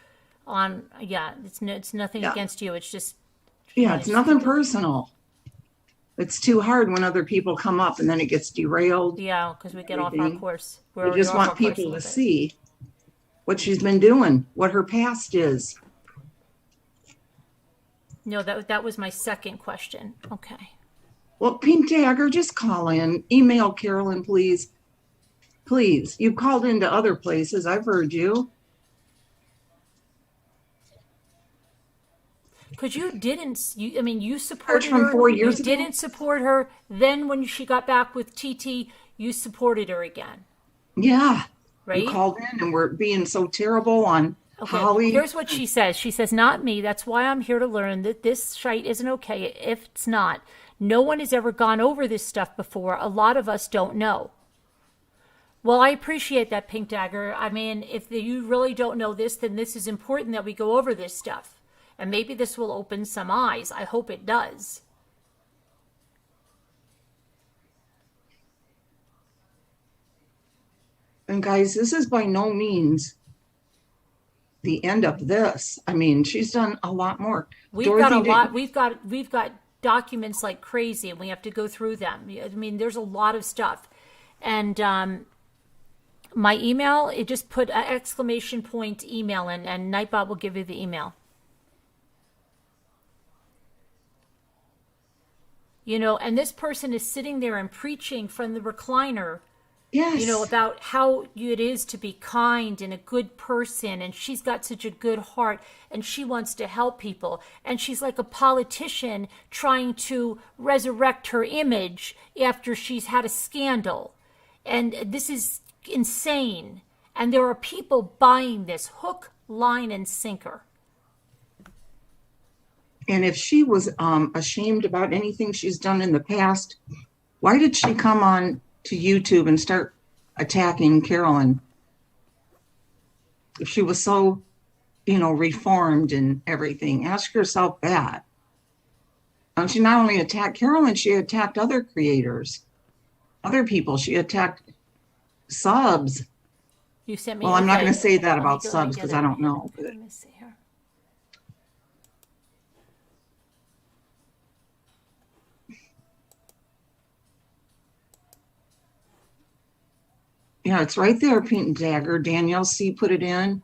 on, it's nothing Yeah. against you. It's just Yeah, it's nothing personal. It's too hard when other people come up and then it gets derailed. because we get off our Everything. course. We're We already just off want our course a people to little bit. see what she's been doing, what her past is. No, that was my second question. Okay. Well, Pink Dagger, just call in. Email Carolyn, please. Please. You've called into other places. I've heard you. Because you didn't, you supported from her. 4 years You ago? didn't support her. Then when she got back with TT, you supported her again, Yeah. right? You called in and we're being so terrible on Okay, Holly. here's what she says. She says, not me. That's why I'm here to learn that this shite isn't okay if it's not. No one has ever gone over this stuff before. A lot of us don't know. Well, I appreciate that, Pink Dagger. I mean, if you really don't know this, then this is important that we go over this stuff. And maybe this will open some eyes. I hope it does. And guys, this is by no means the end of this. I mean, she's done a lot more. We've got a Dorothy lot. didn't- We've got documents like crazy, and we have to go through them. I mean, there's a lot of stuff. And my email, it just put an exclamation point email in, and Nightbot will give you the email. And this person is sitting there and preaching from the recliner, Yes. about how it is to be kind and a good person, and she's got such a good heart, and she wants to help people, and she's like a politician trying to resurrect her image after she's had a scandal. And this is insane. And there are people buying this hook, line, and sinker. And if she was ashamed about anything she's done in the past, why did she come on to YouTube and start attacking Carolyn? If she was so, reformed and everything, ask yourself that. And she not only attacked Carolyn, she attacked other creators, other people. She attacked subs. You sent me. Well, I'm not okay. going to say that Let me about go- let me subs get because it. I don't know. But Let me see here. yeah, it's right there, Pink Dagger. Danielle C. put it in.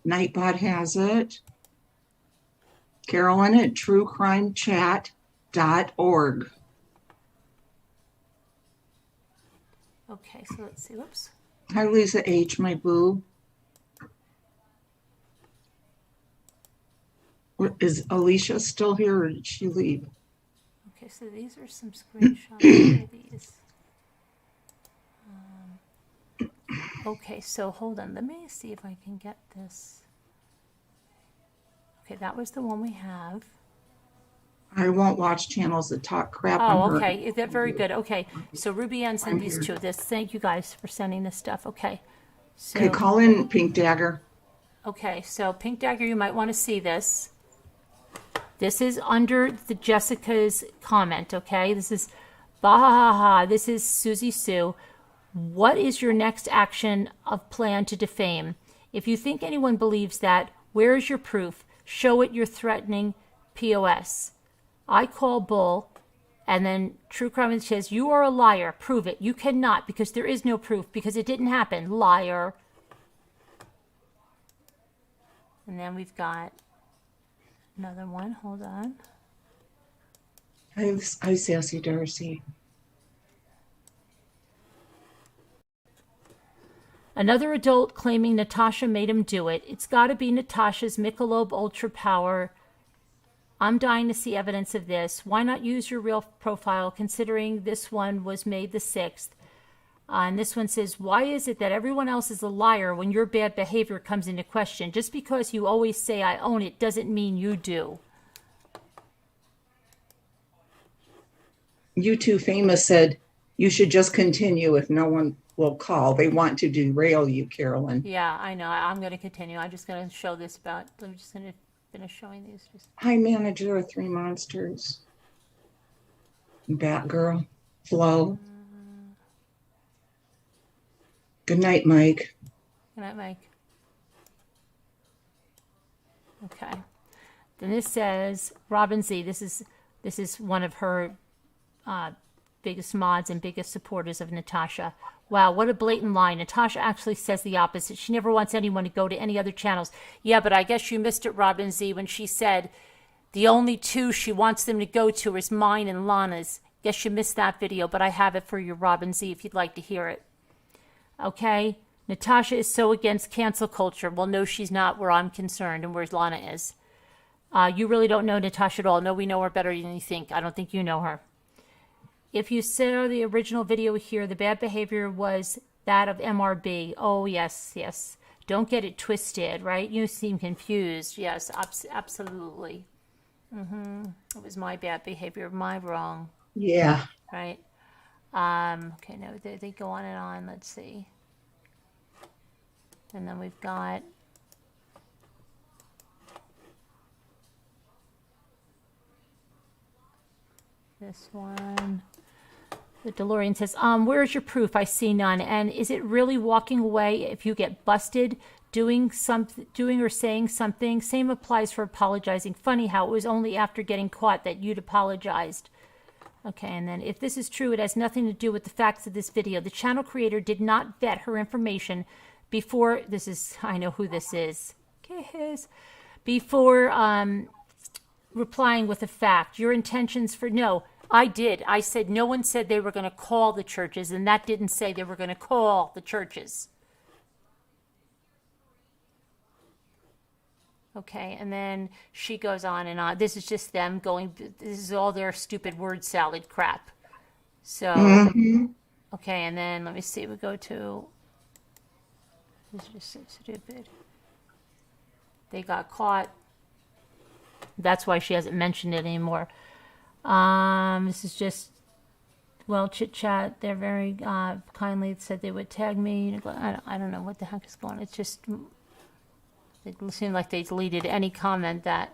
Nightbot has it. Carolyn at truecrimechat.org. Okay, so let's see. Whoops. Hi, Lisa H., my boo. Is Alicia still here or did she leave? Okay, so these are some screenshots of these. Okay, so hold on. Let me see if I can get this. Okay, that was the one we have. I won't watch channels that talk crap on Oh, her. okay. Is that very good? Okay, so Ruby Ann sent I'm these here. to this. Thank you guys for sending this stuff. Okay. So, Okay, call in Pink Dagger. okay, so Pink Dagger, you might want to see this. This is under the Jessica's comment, okay? This is Bahaha. This is Susie Sue. What is your next action of plan to defame? If you think anyone believes that, where is your proof? Show it you're threatening POS. I call bull, and then True Crime says, you are a liar. Prove it. You cannot, because there is no proof, because it didn't happen. Liar. And then we've got another one. Hold on. Hi, Sassy Darcy. Another adult claiming Natasha made him do it. It's got to be Natasha's Michelob Ultra Power. I'm dying to see evidence of this. Why not use your real profile, considering this one was made the 6th? And this one says, why is it that everyone else is a liar when your bad behavior comes into question? Just because you always say I own it doesn't mean you do. You Too Famous said you should just continue if no one will call. They want to derail you, Carolyn. Yeah, I know. I'm going to continue. I'm just going to show this about. I'm just going to finish showing these. Hi, manager of Three Monsters. Batgirl. Flo. Good night, Mike. Good night, Mike. Okay. Then this says Robin Z. This is one of her biggest mods and biggest supporters of Natasha. Wow, what a blatant lie. Natasha actually says the opposite. She never wants anyone to go to any other channels. Yeah, but I guess you missed it, Robin Z, when she said the only 2 she wants them to go to is mine and Lana's. Guess you missed that video, but I have it for you, Robin Z, if you'd like to hear it. Okay? Natasha is so against cancel culture. Well, no, she's not where I'm concerned and where Lana is. You really don't know Natasha at all. No, we know her better than you think. I don't think you know her. If you saw the original video here, the bad behavior was that of MRB. Oh, yes, yes. Don't get it twisted, right? You seem confused. Yes, absolutely. It was my bad behavior, my wrong, Yeah. right? Okay, no, they go on and on. Let's see. And then we've got this one. The DeLorean says, where's your proof? I see none. And is it really walking away if you get busted doing or saying something? Same applies for apologizing. Funny how it was only after getting caught that you'd apologized. Okay, and then if this is true, it has nothing to do with the facts of this video. The channel creator did not vet her information before, I know who this is. Before replying with a fact. Your intentions no, I did. I said no one said they were going to call the churches, and that didn't say they were going to call the churches. Okay, and then she goes on and on. This is just them going, this is all their stupid word salad crap. So, okay, and then let me see, we go to, this is just so stupid. They got caught. That's why she hasn't mentioned it anymore. This is just, well, chit chat. They're very kindly said they would tag me. I don't know what the heck is going on. It's just, it seemed like they deleted any comment that,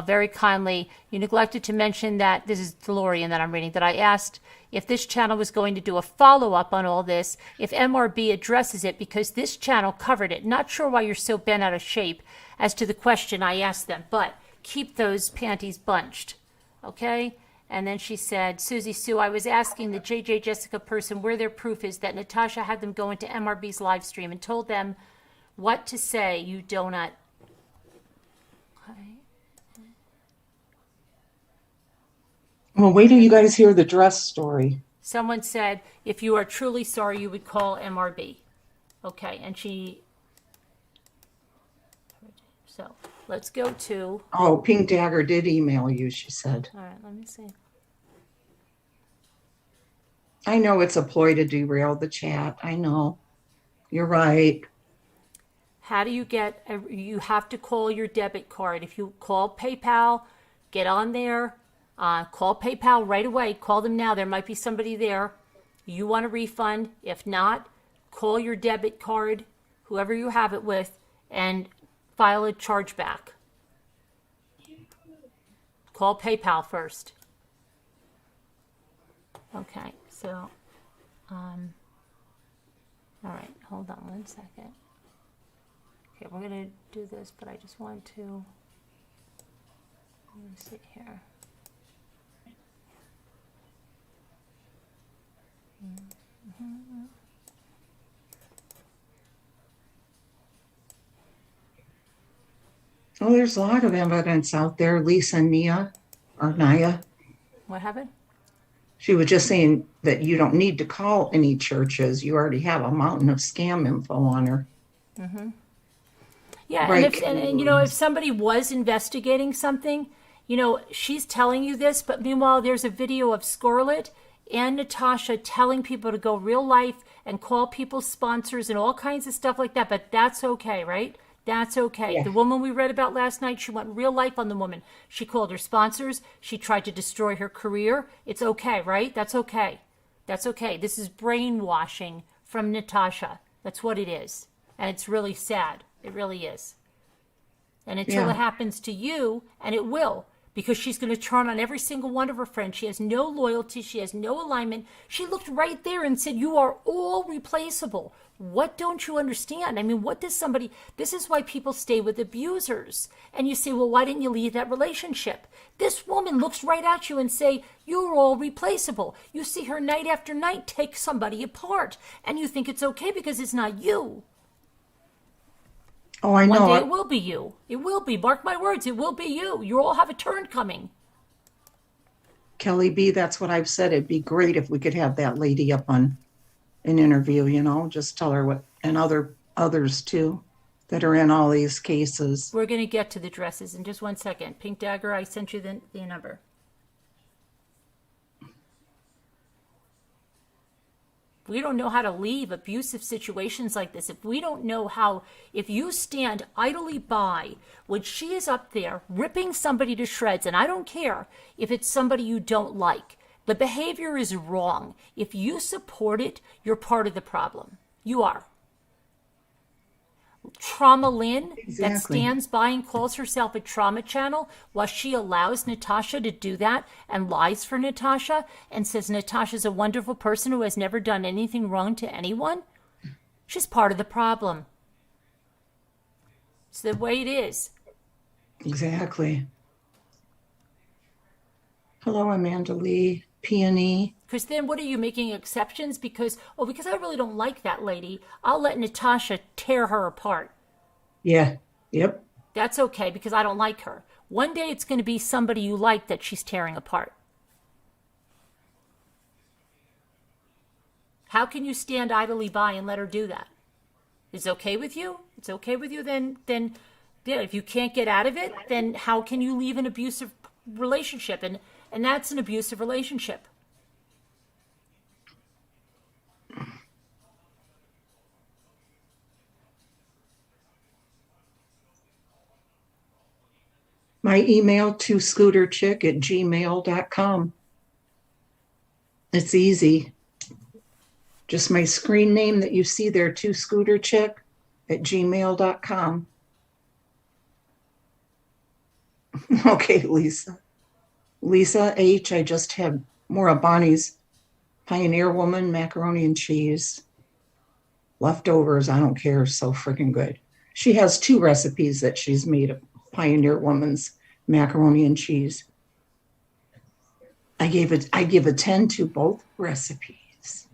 very kindly, you neglected to mention that, this is DeLorean that I'm reading, that I asked if this channel was going to do a follow-up on all this, if MRB addresses it, because this channel covered it. Not sure why you're so bent out of shape as to the question I asked them, but keep those panties bunched, okay? And then she said, Susie Sue, I was asking the JJ Jessica person where their proof is that Natasha had them go into MRB's live stream and told them what to say, you donut. Okay. Well, wait till you guys hear the dress story. Someone said, if you are truly sorry, you would call MRB. Okay, and so let's go to. Oh, Pink Dagger did email you, she said. All right, let me see. I know it's a ploy to derail the chat. I know. You're right. How do you you have to call your debit card. If you call PayPal, get on there. Call PayPal right away. Call them now. There might be somebody there. You want a refund. If not, call your debit card, whoever you have it with, and file a chargeback. Call PayPal first. Okay, so, all right, hold on one second. Okay, we're gonna do this, but I just want to. Let me see here. Oh, there's a lot of evidence out there. Lisa Nia or Naya. What happened? She was just saying that you don't need to call any churches. You already have a mountain of scam info on her. Yeah, and Right. if and you know if somebody was investigating something, you know she's telling you this, but meanwhile there's a video of Scarlett and Natasha telling people to go real life and call people sponsors and all kinds of stuff like that. But that's okay, right? That's okay. Yeah. The woman we read about last night, she went real life on the woman. She called her sponsors. She tried to destroy her career. It's okay, right? That's okay. That's okay. This is brainwashing from Natasha. That's what it is. And it's really sad. It really is. And until Yeah. it happens to you, and it will, because she's going to turn on every single one of her friends. She has no loyalty. She has no alignment. She looked right there and said, you are all replaceable. What don't you understand? I mean, what does somebody, this is why people stay with abusers. And you say, well, why didn't you leave that relationship? This woman looks right at you and say, you're all replaceable. You see her night after night take somebody apart. And you think it's okay because it's not you. Oh, I One know. day it will be you. It will be. Mark my words, it will be you. You all have a turn coming. Kelly B, that's what I've said. It'd be great if we could have that lady up on an interview, you know, just tell her what, and others too, that are in all these cases. We're going to get to the dresses in just 1 second. Pink Dagger, I sent you the number. We don't know how to leave abusive situations like this. If we don't know how, if you stand idly by when she is up there ripping somebody to shreds, and I don't care if it's somebody you don't like, the behavior is wrong. If you support it, you're part of the problem. You are. Trauma Lynn that Exactly. stands by and calls herself a trauma channel while she allows Natasha to do that and lies for Natasha and says Natasha's a wonderful person who has never done anything wrong to anyone. She's part of the problem. It's the way it is. Exactly. Hello, Amanda Lee, Peony. Because then what are you making exceptions? Because I really don't like that lady, I'll let Natasha tear her apart. Yeah. Yep. That's okay because I don't like her. One day it's going to be somebody you like that she's tearing apart. How can you stand idly by and let her do that? Is it okay with you? It's okay with you, then yeah, if you can't get out of it, then how can you leave an abusive relationship? And that's an abusive relationship. My email to scooterchick@gmail.com. It's easy. Just my screen name that you see there, to scooterchick@gmail.com. Okay, Lisa. Lisa H, I just had more of Bonnie's Pioneer Woman macaroni and cheese. Leftovers, I don't care, so freaking good. She has 2 recipes that she's made of Pioneer Woman's macaroni and cheese. I give a 10 to both recipes.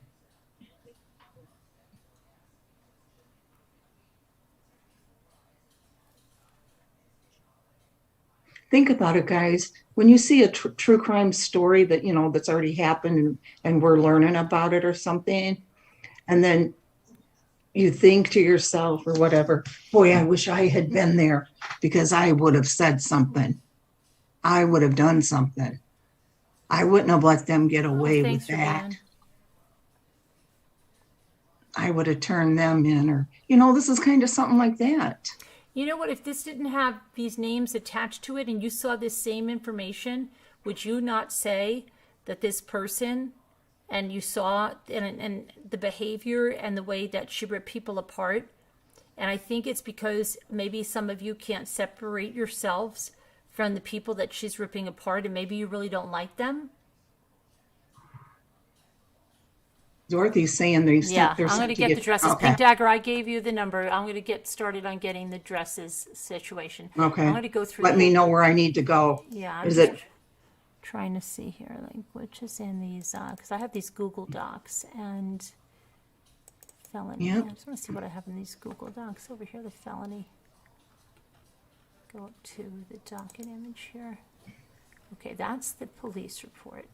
Think about it, guys. When you see a true crime story that, you know, that's already happened and we're learning about it or something, and then you think to yourself or whatever, boy, I wish I had been there because I would have said something. I would have done something. I wouldn't have let them get away with Thanks, that. Ruben. I would have turned them in, or, you know, this is kind of something like that. You know what? If this didn't have these names attached to it and you saw this same information, would you not say that this person, and you saw and the behavior and the way that she ripped people apart? And I think it's because maybe some of you can't separate yourselves from the people that she's ripping apart, and maybe you really don't like them. Dorothy's saying they sent, Yeah, they're I'm sent gonna to get the dresses. Okay. Pink Dagger, I gave you the number. I'm gonna get started on getting the dresses situation. Okay. I'm gonna go through. Let me know where I need to go. Yeah, I'm Is just it, trying to see here, like, which is in these, because I have these Google Docs and felony. Yep. I just want to see what I have in these Google Docs over here, the felony. Go up to the docket image here. Okay, that's the police report.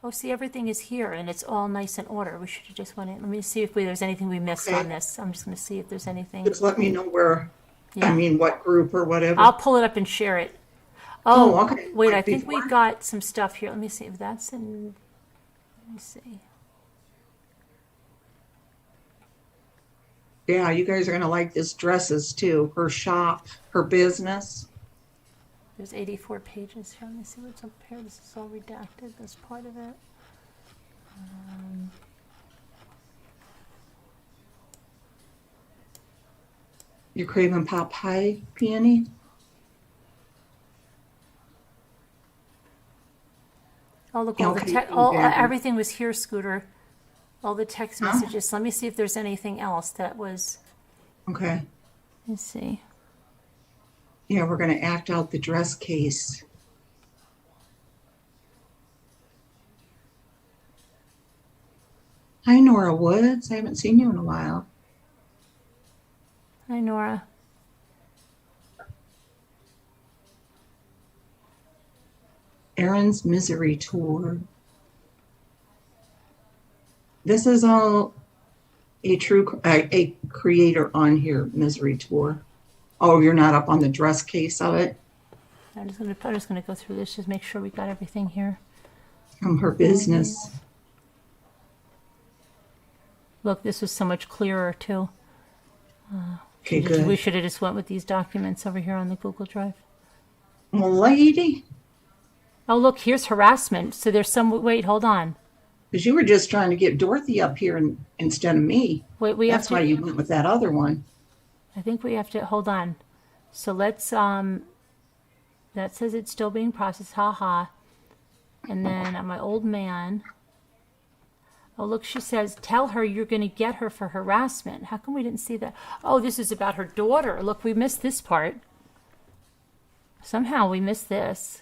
Oh, see, everything is here, and it's all nice in order. We should have just went in. Let me see if there's anything we missed Okay. on this. I'm just going to see if there's anything. just let me know where, Yeah. I mean, what group or whatever. I'll pull it up and share it. Oh, Oh, okay. wait, Like I think before? we've got some stuff here. Let me see if that's in. Let me see. Yeah, you guys are gonna like this dresses too. Her shop, her business. There's 84 pages here. Let me see what's up here. This is all redacted. That's part of it. You're craving pot pie, Peony? Oh, look, all the Okay, tech, all yeah. everything was here, Scooter. All the text Huh? messages. Let me see if there's anything else that was. Okay. Let's see. Yeah, we're gonna act out the dress case. Hi, Nora Woods. I haven't seen you in a while. Hi, Nora. Aaron's Misery Tour. This is all a true a creator on here, Misery Tour. Oh, you're not up on the dress case of it I'm just gonna go through this, just make sure we got everything here. from her business. Look, this was so much clearer too. Okay, We good. should have just went with these documents over here on the Google Drive. Well, lady, Oh, look, here's harassment. So there's some. Wait, hold on. because you were just trying to get Dorothy up here instead of me. Wait, we That's have why to. you went with that other one. I think we have to hold on. So let's. That says it's still being processed. Ha ha. And then my old man. Oh, look, she says, tell her you're going to get her for harassment. How come we didn't see that? Oh, this is about her daughter. Look, we missed this part. Somehow we missed this.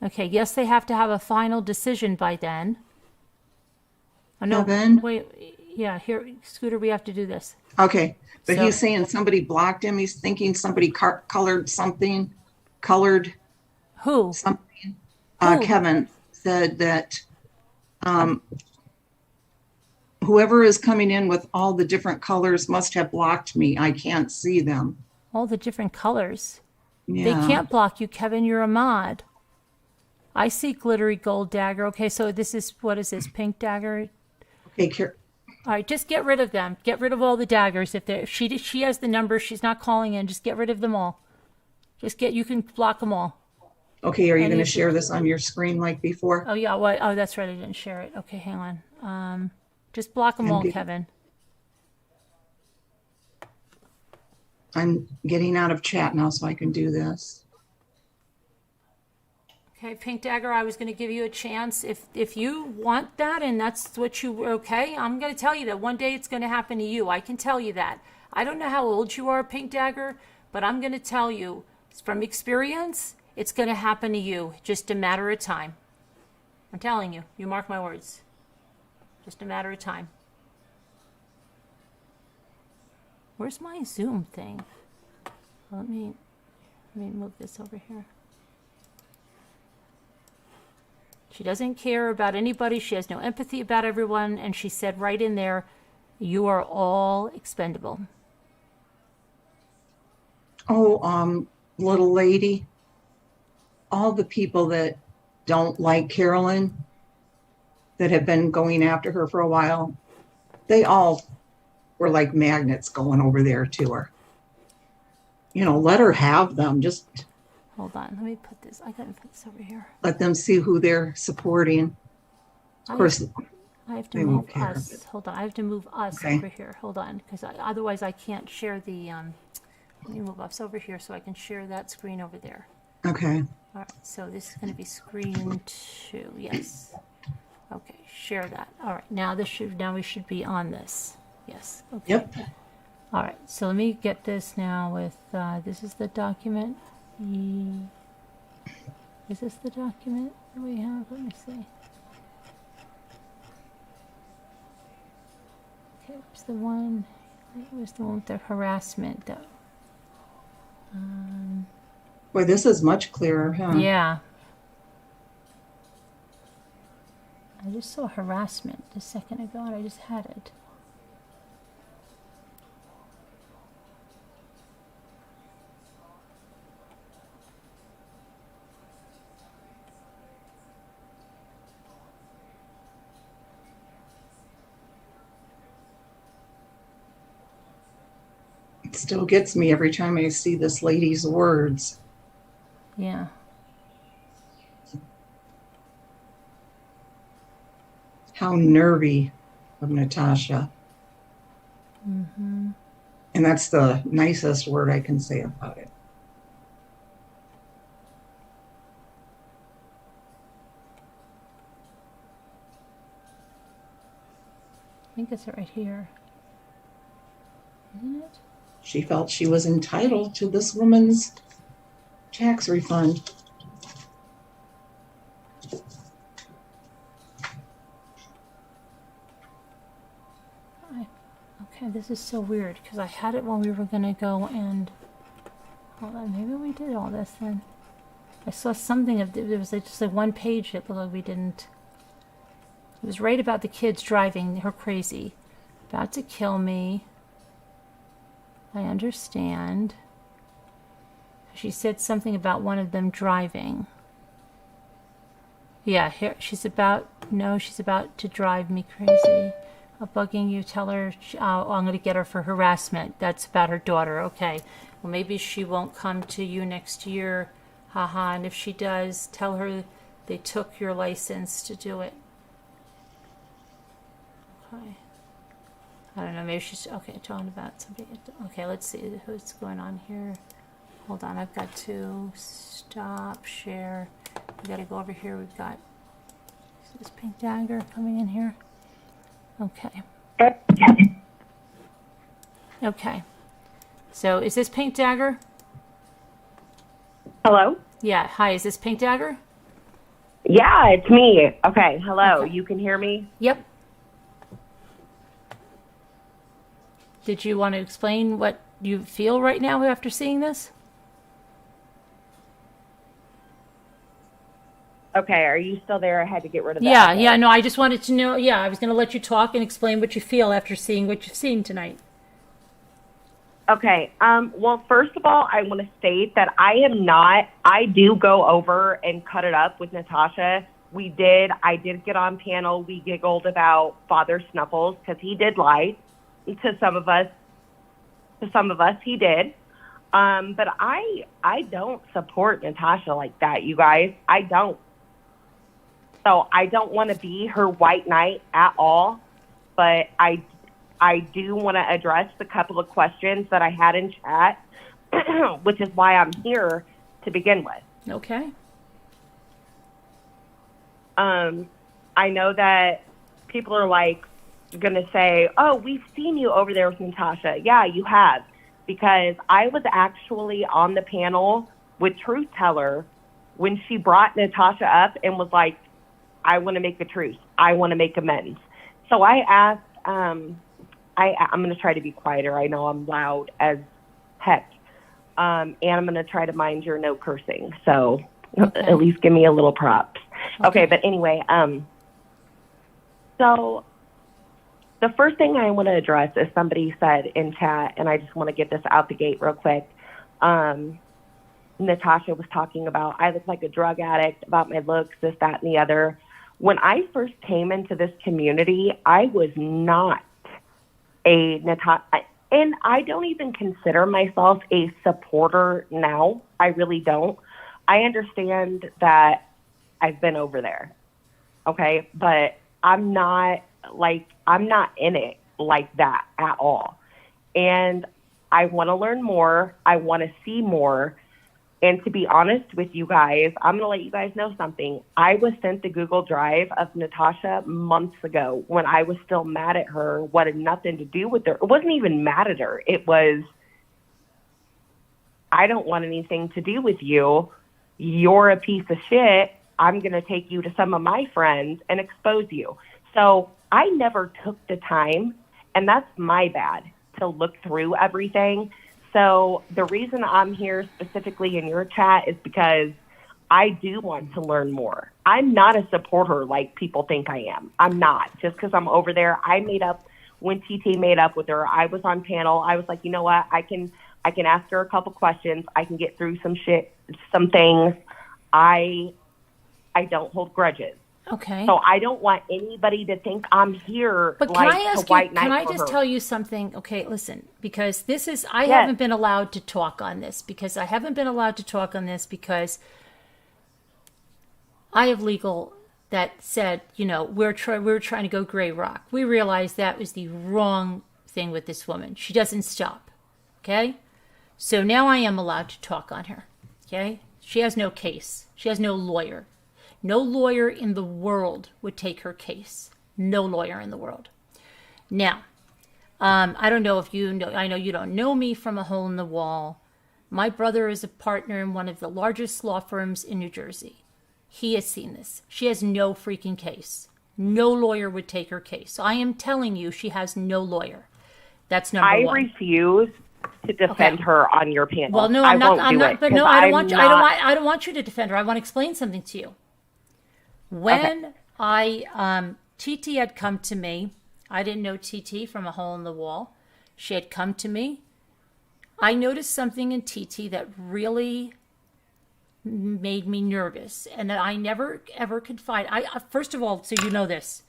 Okay, yes, they have to have a final decision by then. Oh, no, Kevin? wait, yeah, here, Scooter, we have to do this. Okay, but So- he's saying somebody blocked him. He's thinking somebody colored something. Who? Something. Who? Kevin said that whoever is coming in with all the different colors must have blocked me. I can't see them. All the different colors. Yeah. They can't block you, Kevin. You're a mod. I see glittery gold dagger. Okay, so this is, what is this, pink dagger? Okay, All right, just get rid of them. Get rid of all the daggers. If she has the number, she's not calling in. Just get rid of them all. You can block them all. okay. Are you I going to need to- share this on your screen like before? Oh yeah, what? Oh, that's right. I didn't share it. Okay, hang on. Just block them all, Kevin. I'm getting out of chat now so I can do this. Okay, Pink Dagger, I was going to give you a chance. If you want that and that's what you, okay, I'm going to tell you that one day it's going to happen to you. I can tell you that. I don't know how old you are, Pink Dagger, but I'm going to tell you from experience, it's going to happen to you. Just a matter of time. I'm telling you. You mark my words. Just a matter of time. Where's my Zoom thing? Let me move this over here. She doesn't care about anybody. She has no empathy about everyone. And she said right in there, you are all expendable. Oh, little lady, all the people that don't like Carolyn, that have been going after her for a while, they all were like magnets going over there to her. You know, let her have them. Just Hold on. Let me put this. I gotta put this over here. let them see who they're supporting. Of course, I have to they move won't care, us. but- Hold on. I have to move us Okay. over here. Hold on. Because otherwise I can't share the, let me move us over here so I can share that screen over there. okay. All right. So this is going to be screen 2. Yes. Okay. share that. All right, now we should be on this. Yes. Okay. Yep. All right, so let me get this now with, this is the document. Is this the document that we have? Let me see. Okay, where's the one? Where's the one with the harassment? Boy, this is much clearer, huh? Yeah. I just saw harassment a second ago and I just had it. It still gets me every time I see this lady's words. Yeah. How nervy of Natasha. And that's the nicest word I can say about it. I think it's right here. Isn't it? She felt she was entitled to this woman's tax refund. Okay, this is so weird because I had it when we were gonna go and hold on, maybe we did all this then. I saw something of there was just like one page that looked like we didn't. It was right about the kids driving her crazy, about to kill me. I understand. She said something about one of them driving. Yeah, here she's about to drive me crazy. Bugging you, tell her I'm going to get her for harassment. That's about her daughter. Okay. Well, maybe she won't come to you next year. Haha. And if she does, tell her they took your license to do it. Okay. I don't know. Maybe she's okay. Talking about somebody. Okay. Let's see what's going on here. Hold on. I've got to stop share. We got to go over here. We've got this pink dagger coming in here. Okay. Okay. So is this Pink Dagger? Hello? Yeah. Hi, is this Pink Dagger? Yeah, it's me. Okay, hello. Okay. You can hear me? Yep. Did you want to explain what you feel right now after seeing this? Okay, are you still there? I had to get rid of that. Yeah, no, I just wanted to know. Yeah, I was going to let you talk and explain what you feel after seeing what you've seen tonight. Okay, well, first of all, I want to state that I do go over and cut it up with Natasha. I did get on panel. We giggled about Father Snuffles because he did lie to some of us. He did. But I don't support Natasha like that, you guys. I don't. So I don't want to be her white knight at all, but I do want to address the couple of questions that I had in chat, which is why I'm here to begin with. Okay. I know that people are going to say, oh, we've seen you over there with Natasha. Yeah, you have, because I was actually on the panel with Truth Teller when she brought Natasha up and was like, I want to make a truce. I want to make amends. So I asked, I'm going to try to be quieter. I know I'm loud as heck. And I'm going to try to mind your no cursing. So at least give me a little props. Okay, but anyway, so the first thing I want to address is somebody said in chat, and I just want to get this out the gate real quick. Natasha was talking about, I look like a drug addict, about my looks, this, that, and the other. When I first came into this community, I was not a Natasha, and I don't even consider myself a supporter now. I really don't. I understand that I've been over there, okay? But I'm not in it like that at all. And I want to learn more. I want to see more. And to be honest with you guys, I'm going to let you guys know something. I was sent the Google Drive of Natasha months ago when I was still mad at her, what had nothing to do with her. It wasn't even mad at her. It was, I don't want anything to do with you. You're a piece of shit. I'm going to take you to some of my friends and expose you. So I never took the time, and that's my bad, to look through everything. So the reason I'm here specifically in your chat is because I do want to learn more. I'm not a supporter like people think I am. I'm not. Just because I'm over there, I made up, when TT made up with her, I was on panel. I was like, you know what? I can ask her a couple questions. I can get through some things. I don't hold grudges. Okay. So I don't want anybody to think I'm here But like can I ask to white you, knight can I for just her. tell you something? Okay, listen, because this is, I Yes. haven't been allowed to talk on this because I have legal that said, you know, we're trying to go gray rock. We realized that was the wrong thing with this woman. She doesn't stop. Okay. So now I am allowed to talk on her. Okay. She has no case. She has no lawyer. No lawyer in the world would take her case. No lawyer in the world. Now, I don't know if you know, I know you don't know me from a hole in the wall. My brother is a partner in one of the largest law firms in New Jersey. He has seen this. She has no freaking case. No lawyer would take her case. So I am telling you, she has no lawyer. That's number one. I refuse to defend her on your panel. Well, no, I won't do it, but no, 'cause I don't I'm want you. not- I don't want you to defend her. I want to explain something to you. When TT had come to me, I didn't know TT from a hole in the wall. She had come to me. I noticed something in TT that really made me nervous, and that I never ever could find. First of all, so you know this,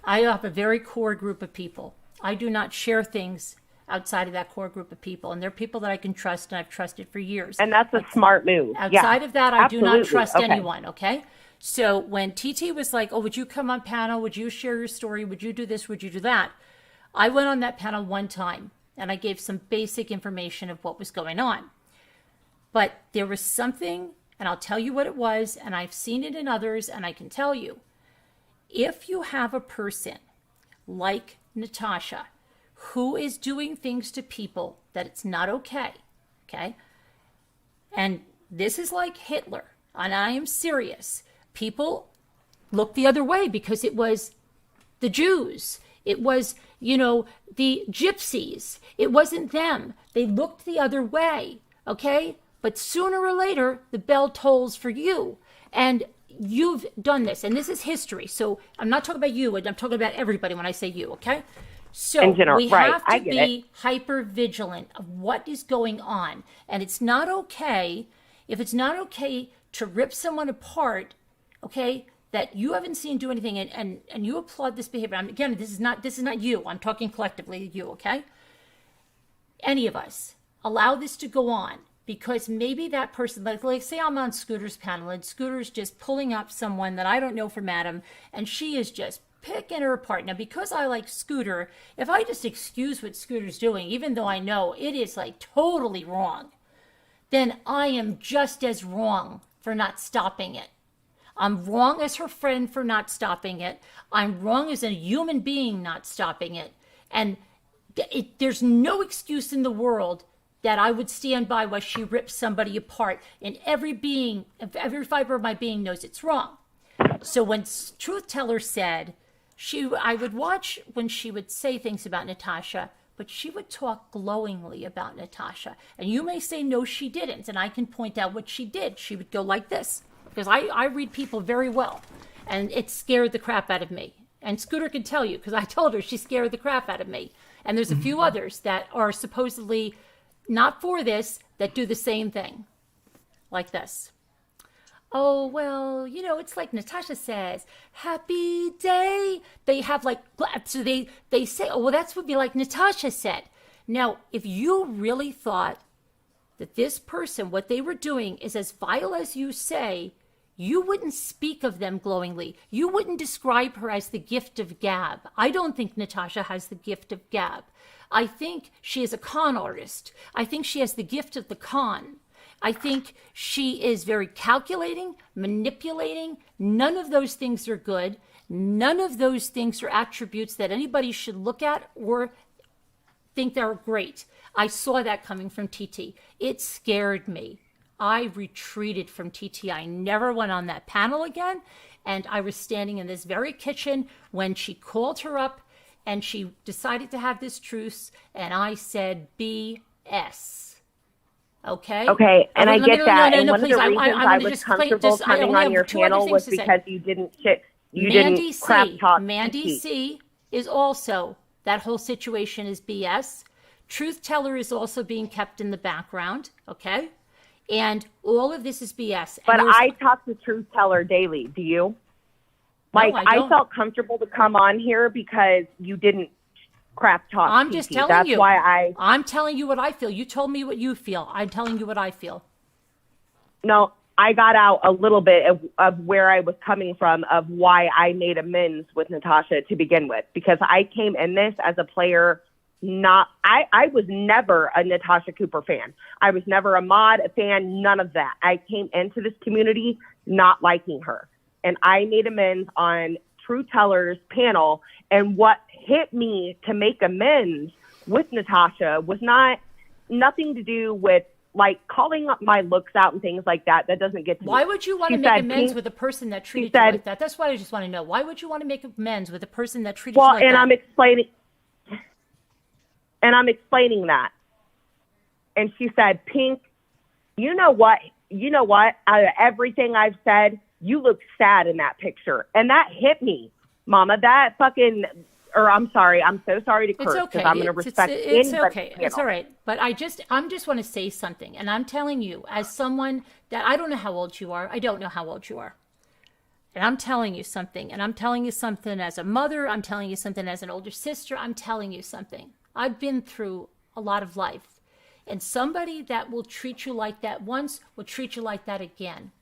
I have a very core group of people. I do not share things outside of that core group of people, and they're people that I can trust, and I've trusted for years. And that's a smart move. Outside of that, I do not absolutely. trust Okay. anyone, okay? So when TT was like, oh, would you come on panel? Would you share your story? Would you do this? Would you do that? I went on that panel one time, and I gave some basic information of what was going on. But there was something, and I'll tell you what it was, and I've seen it in others, and I can tell you. If you have a person like Natasha who is doing things to people that it's not okay, okay? And this is like Hitler, and I am serious. People look the other way because it was the Jews. It was, you know, the gypsies. It wasn't them. They looked the other way, okay? But sooner or later, the bell tolls for you. And you've done this, and this is history. So I'm not talking about you. I'm talking about everybody when I say you, okay? So In general, we right, have I to get be hyper vigilant of what is going on. And it's not okay, if it's not okay to rip someone apart, okay, that you haven't seen do anything, and you applaud this behavior. Again, this is not you. I'm talking collectively, you, okay? Any of us allow this to go on because maybe that person, like say I'm on Scooter's panel and Scooter's just pulling up someone that I don't know from Adam, and she is just picking her apart. Now, because I like Scooter, if I just excuse what Scooter's doing, even though I know it is like totally wrong, then I am just as wrong for not stopping it. I'm wrong as her friend for not stopping it. I'm wrong as a human being not stopping it. And there's no excuse in the world that I would stand by while she rips somebody apart. And every fiber of my being knows it's wrong. So when Truth Teller said, I would watch when she would say things about Natasha, but she would talk glowingly about Natasha. And you may say, no, she didn't. And I can point out what she did. She would go like this. Because I read people very well. And it scared the crap out of me. And Scooter can tell you, because I told her she scared the crap out of me. And there's a few others that are supposedly not for this, that do the same thing. Like this. Oh, well, you know, it's like Natasha says, happy day. They have like, so they say, oh, well, that's what be like Natasha said. Now, if you really thought that this person, what they were doing is as vile as you say, you wouldn't speak of them glowingly. You wouldn't describe her as the gift of gab. I don't think Natasha has the gift of gab. I think she is a con artist. I think she has the gift of the con. I think she is very calculating, manipulating. None of those things are good. None of those things are attributes that anybody should look at or think they're great. I saw that coming from TT. It scared me. I retreated from TT. I never went on that panel again. And I was standing in this very kitchen when she called her up and she decided to have this truce. And I said, BS. Okay? Okay, and I get that. No, And one of please, the reasons I was comfortable I coming only on have your two other panel was things to say. because you didn't Mandy crap C. talk. Mandy TT. C. is also, that whole situation is BS. Truth teller is also being kept in the background, okay? And all of this is BS. But And I talk to Truth Teller daily. Do you? Like, I I don't. felt comfortable to come on here because you didn't crap talk. I'm TT. just telling That's you. why I'm telling you what I feel. You told me what you feel. I'm telling you what I feel. No, I got out a little bit of where I was coming from, of why I made amends with Natasha to begin with, because I came in this as a player. I was never a Natasha Cooper fan. I was never a mod, a fan, none of that. I came into this community not liking her. And I made amends on True Teller's panel. And what hit me to make amends with Natasha was nothing to do with like calling up my looks out and things like that. That doesn't get to Why me. would you want to She make said, amends Pink- with a person that treated said- you like that? That's what I just want to know. Why would you want to make amends with a person that treated you like and that? I'm explaining that. And she said, Pink, you know what? Out of everything I've said, you look sad in that picture. And that hit me, Mama. I'm sorry. I'm so sorry to curse It's because okay. I'm going to respect it's anybody's okay. panel. It's all right. But I just want to say something. And I'm telling you, as someone that I don't know how old you are. I don't know how old you are. And I'm telling you something. And I'm telling you something as a mother. I'm telling you something as an older sister. I'm telling you something. I've been through a lot of life. And somebody that will treat you like that once will treat you like that again.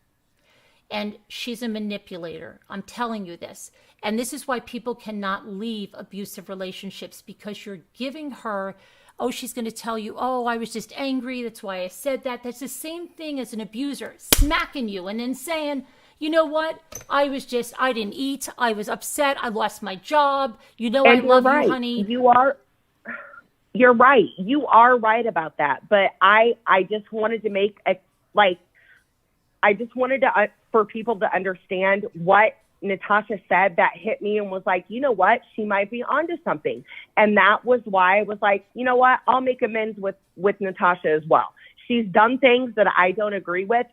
And she's a manipulator. I'm telling you this. And this is why people cannot leave abusive relationships, because you're giving her, oh, she's going to tell you, oh, I was just angry. That's why I said that. That's the same thing as an abuser smacking you and then saying, you know what? I didn't eat. I was upset. I lost my job. You know, I love you, honey. You're right. You are right about that. But I just wanted to make for people to understand what Natasha said that hit me and was like, you know what? She might be onto something. And that was why I was like, you know what? I'll make amends with Natasha as well. She's done things that I don't agree with,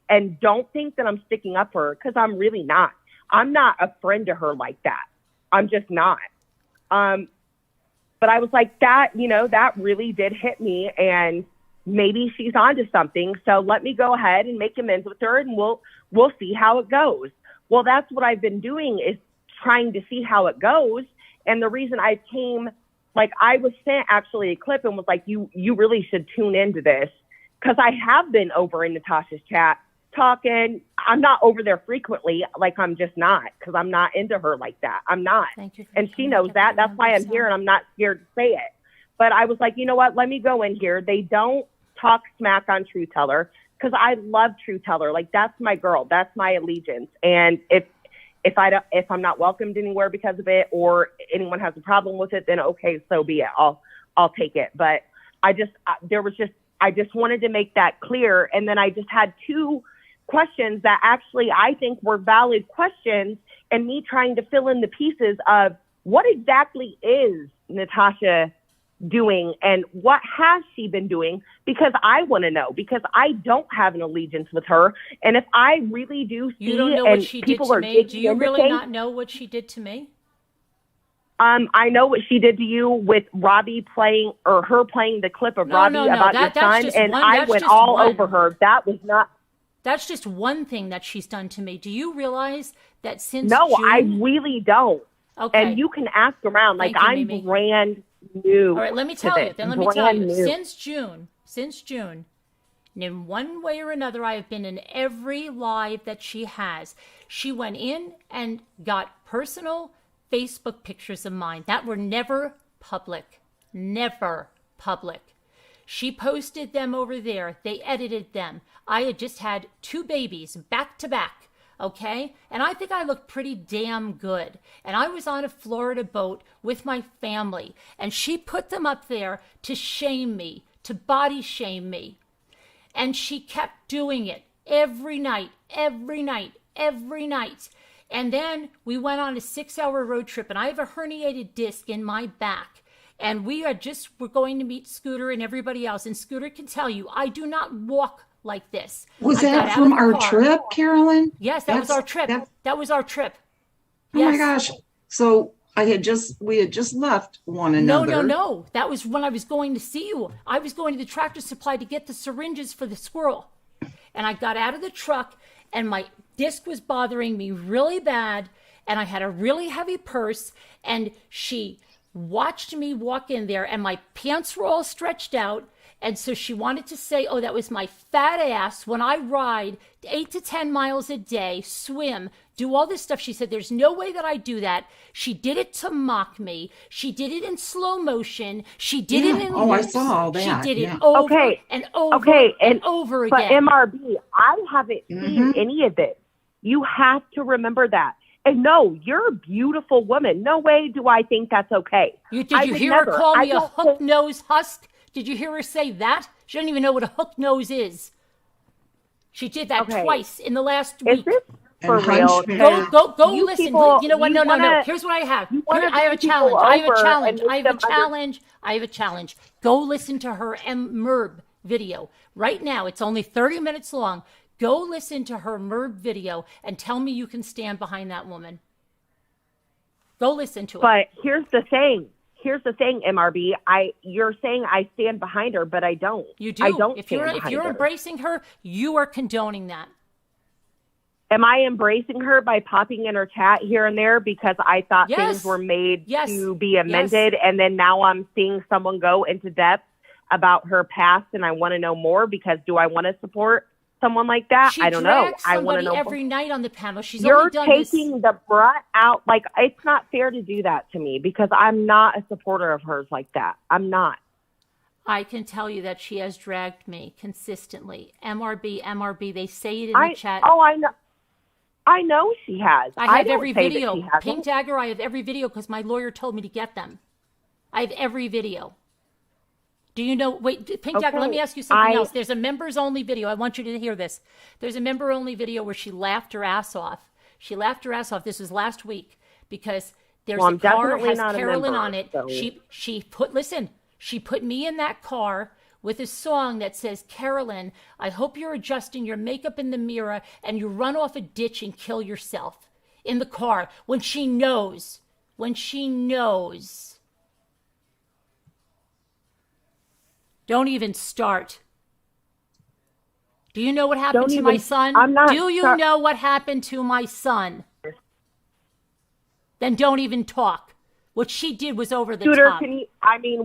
and don't think that I'm sticking up for her, because I'm really not. I'm not a friend to her like that. I'm just not. But I was like, that really did hit me, and maybe she's onto something. So let me go ahead and make amends with her, and we'll see how it goes. Well, that's what I've been doing, is trying to see how it goes. And the reason I came, I was sent actually a clip and was like, you really should tune into this, because I have been over in Natasha's chat talking. I'm not over there frequently. I'm just not, because I'm not into her like that. I'm not. Thank you. And she knows that. That's why I'm here, and I'm not scared to say it. But I was like, you know what? Let me go in here. They don't talk smack on True Teller, because I love True Teller. That's my girl. That's my allegiance. And if I'm not welcomed anywhere because of it, or anyone has a problem with it, then okay, so be it. I'll take it. But I just wanted to make that clear. And then I just had two questions that actually I think were valid questions, and me trying to fill in the pieces of what exactly is Natasha doing and what has she been doing, because I want to know, because I don't have an allegiance with her. And if I really do see You don't know what she did to me? Do you really not know what she did to me? I know what she did to you with Robbie playing the clip of Robbie about your son, and I went all over her. That was not. That's just one thing that she's done to me. Do you realize that since No, June? I really don't. Okay. And you can ask around. Thank you, I'm Mimi. brand new. All right, let me tell you. This. Then let me tell you. New. Since June, in one way or another, I have been in every live that she has. She went in and got personal Facebook pictures of mine that were never public. Never public. She posted them over there. They edited them. I had just had 2 babies back to back. Okay? And I think I looked pretty damn good. And I was on a Florida boat with my family. And she put them up there to shame me, to body shame me. And she kept doing it every night, every night, every night. And then we went on a 6-hour road trip, and I have a herniated disc in my back. And we're going to meet Scooter and everybody else. And Scooter can tell you, I do not walk like this. Was I got that out from of the our car. trip, Carolyn? Yes, that was our trip. That was our trip. Oh my gosh. So we had just left one another. No. That was when I was going to see you. I was going to the Tractor Supply to get the syringes for the squirrel. And I got out of the truck, and my disc was bothering me really bad. And I had a really heavy purse, and she watched me walk in there, and my pants were all stretched out. And so she wanted to say, oh, that was my fat ass when I ride 8 to 10 miles a day, swim, do all this stuff. She said, there's no way that I do that. She did it to mock me. She did it in slow motion. She did it in I loops. saw all that. She did Yeah. it over and over and over But again. MRB, I haven't seen any of this. You have to remember that. And no, you're a beautiful woman. No way do I think that's okay. Did you hear her call me a hook-nosed husk? Did you hear her say that? She doesn't even know what a hook nose is. She did that twice in the last week. Is this for And real? hunchback. Go You listen. people- You know what? you No. wanna- Here's what I have. wanna I have a bring people challenge. I have a over challenge. and I have make a them challenge. I have a challenge. Go listen to her MERB video right now. It's only 30 minutes long. Go listen to her MERB video and tell me you can stand behind that woman. Go listen to it. But here's the thing. MRB. You're saying I stand behind her, but I don't. You do. I don't If stand you're behind her. embracing her, you are condoning that. Am I embracing her by popping in her chat here and there because I thought Yes. things were made Yes. to be amended, and then now I'm seeing someone go into depth about her past, and I want to know more because do I want to support someone like that? She I don't know. drags I want to somebody know. every night on the panel. She's You're only done taking the brunt out. Like, it's not fair to do that to me because I'm not a supporter of hers like that. I'm not. I can tell you that she has dragged me consistently. MRB. They say it in the chat. Oh, I know. I know she has. I have don't every say that video. she hasn't. Pink Dagger, I have every video because my lawyer told me to get them. I have every video. Do you know? Wait, Pink Dagger, let me ask you something else. There's a members only video. I want you to hear this. There's a member only video where she laughed her ass off. She laughed her ass off. This was last week because there's a car has Carolyn on it. So. She put me in that car with a song that says, Carolyn, I hope you're adjusting your makeup in the mirror and you run off a ditch and kill yourself in the car when she knows. Don't even start. Do you know what happened to my son? I'm not. Do you know what happened to my son? Then don't even talk. What she did was over the Scooter, top.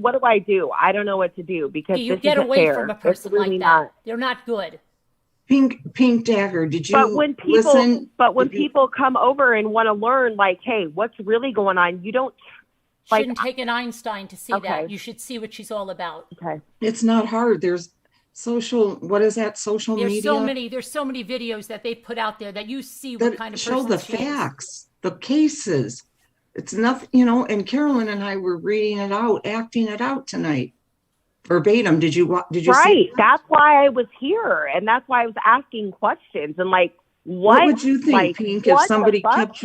what do I do? I don't know what to do because You this get isn't away fair. from a person It's really like that. not. They're not good. Pink Dagger, did you But when listen? people come over and want to learn, like, hey, what's really going on? You don't. Shouldn't take an Einstein to see Okay. that. You should see what she's all about. Okay. It's not hard. There's social media? There's so many videos that they put out there that you see what That kind of show person the she is. facts, the cases. It's nothing, and Carolyn and I were reading it out, acting it out tonight. Verbatim. Did you see Right. that? That's why I was here, and that's why I was asking questions. And like, What would you think, like, Pink, if what the somebody fuck? kept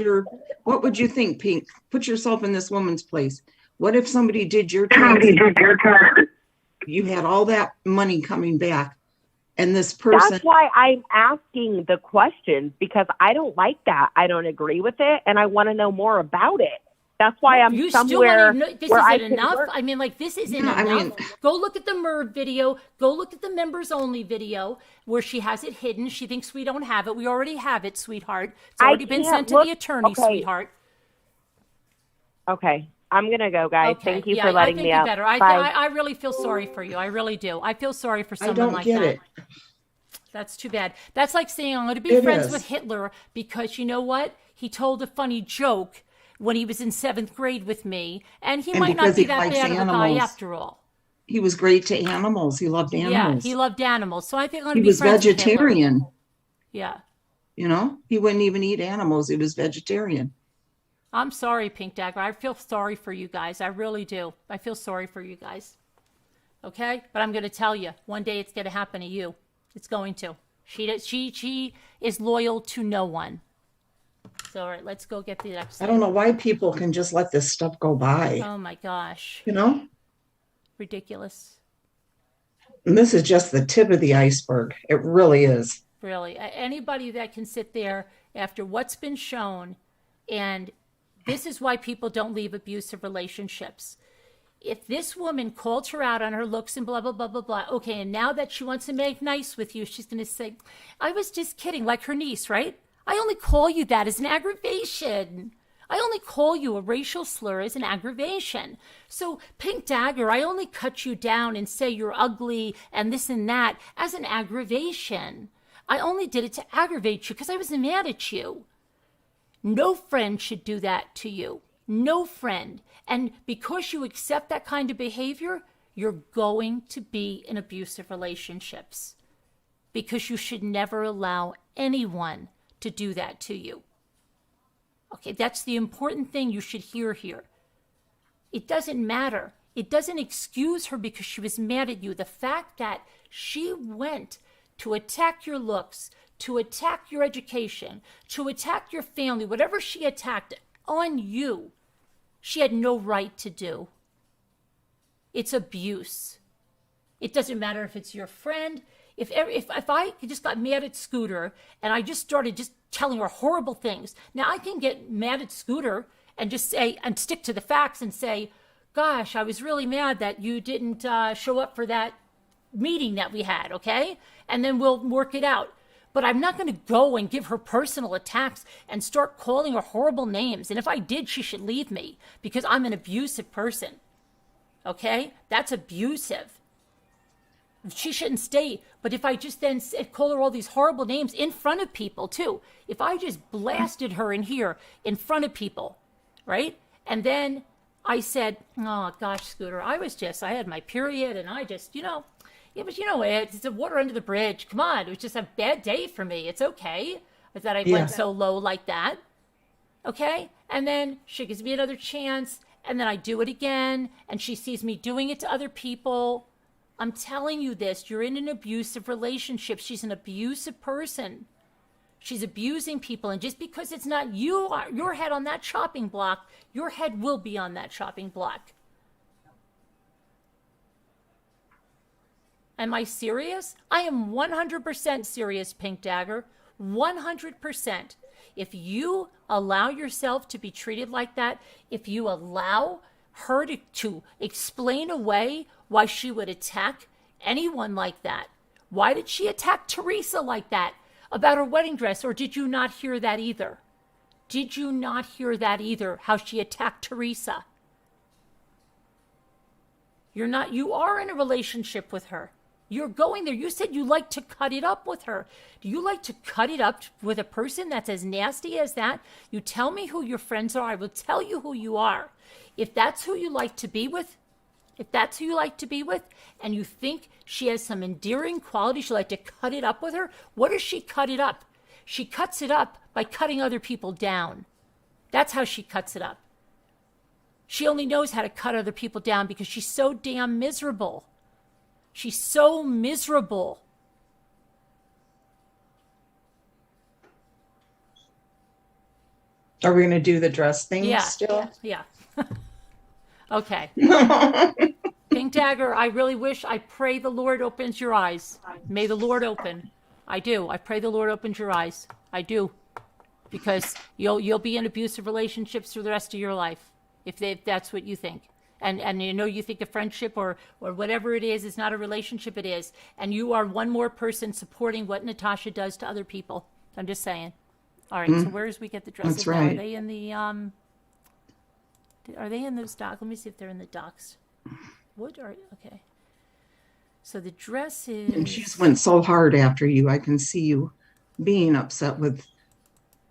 what would you think, Pink? Put yourself in this woman's place. What if somebody did your taxes? You had all that money coming back, and this person. That's why I'm asking the questions because I don't like that. I don't agree with it, and I want to know more about it. That's why I'm You somewhere still want to know, this where I isn't can enough. work. I mean, like, this isn't Yeah, I enough. mean- Go look at the MERV video. Go look at the members only video where she has it hidden. She thinks we don't have it. We already have it, sweetheart. It's I already been can't sent to look- the attorney, okay. sweetheart. Okay, I'm gonna go, guys. Okay. Thank you Yeah, for letting I think me you out. better. Bye. I really feel sorry for you. I really do. I feel sorry for I someone don't like get that. it. That's too bad. That's like saying I'm going to be It friends is. with Hitler because you know what? He told a funny joke when he was in 7th grade with me, and he And might not because be he that likes bad of a guy animals. after all. he was great to animals. He loved Yeah, animals. he loved animals. So I think I'm going He to be was friends with Hitler. vegetarian. Yeah. You know, he wouldn't even eat animals. He was vegetarian. I'm sorry, Pink Dagger. I feel sorry for you guys. I really do. I feel sorry for you guys. Okay? But I'm going to tell you, one day it's going to happen to you. It's going to. She is loyal to no one. So, all right, let's go get the next I thing. don't know why people can just let this stuff go by, Oh my gosh. you know? Ridiculous. And this is just the tip of the iceberg. It really is. Really. Anybody that can sit there after what's been shown, and this is why people don't leave abusive relationships. If this woman called her out on her looks and blah, blah, blah, blah, blah, okay, and now that she wants to make nice with you, she's going to say, I was just kidding, like her niece, right? I only call you that as an aggravation. I only call you a racial slur as an aggravation. So, Pink Dagger, I only cut you down and say you're ugly and this and that as an aggravation. I only did it to aggravate you because I was mad at you. No friend should do that to you. No friend. And because you accept that kind of behavior, you're going to be in abusive relationships. Because you should never allow anyone to do that to you. Okay, that's the important thing you should hear here. It doesn't matter. It doesn't excuse her because she was mad at you. The fact that she went to attack your looks, to attack your education, to attack your family, whatever she attacked on you, she had no right to do. It's abuse. It doesn't matter if it's your friend. If I just got mad at Scooter and I just started just telling her horrible things, now I can get mad at Scooter and just say, and stick to the facts and say, gosh, I was really mad that you didn't show up for that meeting that we had, okay? And then we'll work it out. But I'm not going to go and give her personal attacks and start calling her horrible names. And if I did, she should leave me because I'm an abusive person. Okay? That's abusive. She shouldn't stay. But if I just then call her all these horrible names in front of people too, if I just blasted her in here in front of people, right? And then I said, oh gosh, Scooter, I had my period and I just, yeah, but it's the water under the bridge. Come on, it was just a bad day for me. It's okay that I went so low like that. Okay? And then she gives me another chance, and then I do it again, and she sees me doing it to other people. I'm telling you this, you're in an abusive relationship. She's an abusive person. She's abusing people, and just because it's not your head on that chopping block, your head will be on that chopping block. Am I serious? I am 100% serious, Pink Dagger. 100%. If you allow yourself to be treated like that, if you allow her to explain away why she would attack anyone like that, why did she attack Teresa like that about her wedding dress? Or did you not hear that either? Did you not hear that either, how she attacked Teresa? You are in a relationship with her. You're going there. You said you like to cut it up with her. Do you like to cut it up with a person that's as nasty as that? You tell me who your friends are. I will tell you who you are. If that's who you like to be with, and you think she has some endearing qualities, you like to cut it up with her, what does she cut it up? She cuts it up by cutting other people down. That's how she cuts it up. She only knows how to cut other people down because she's so damn miserable. She's so miserable. Are we going to do the dress thing still? Yeah. Okay. Pink Dagger, I pray the Lord opens your eyes. May the Lord open. I do. I pray the Lord opens your eyes. I do. Because you'll be in abusive relationships for the rest of your life if that's what you think. And you think a friendship or whatever it is not a relationship, it is. And you are one more person supporting what Natasha does to other people. I'm just saying. All right, so where's we get the dresses? That's right. Are they in the are they in those docs? Let me see if they're in the docs. Okay. So the dresses. And she's went so hard after you. I can see you being upset with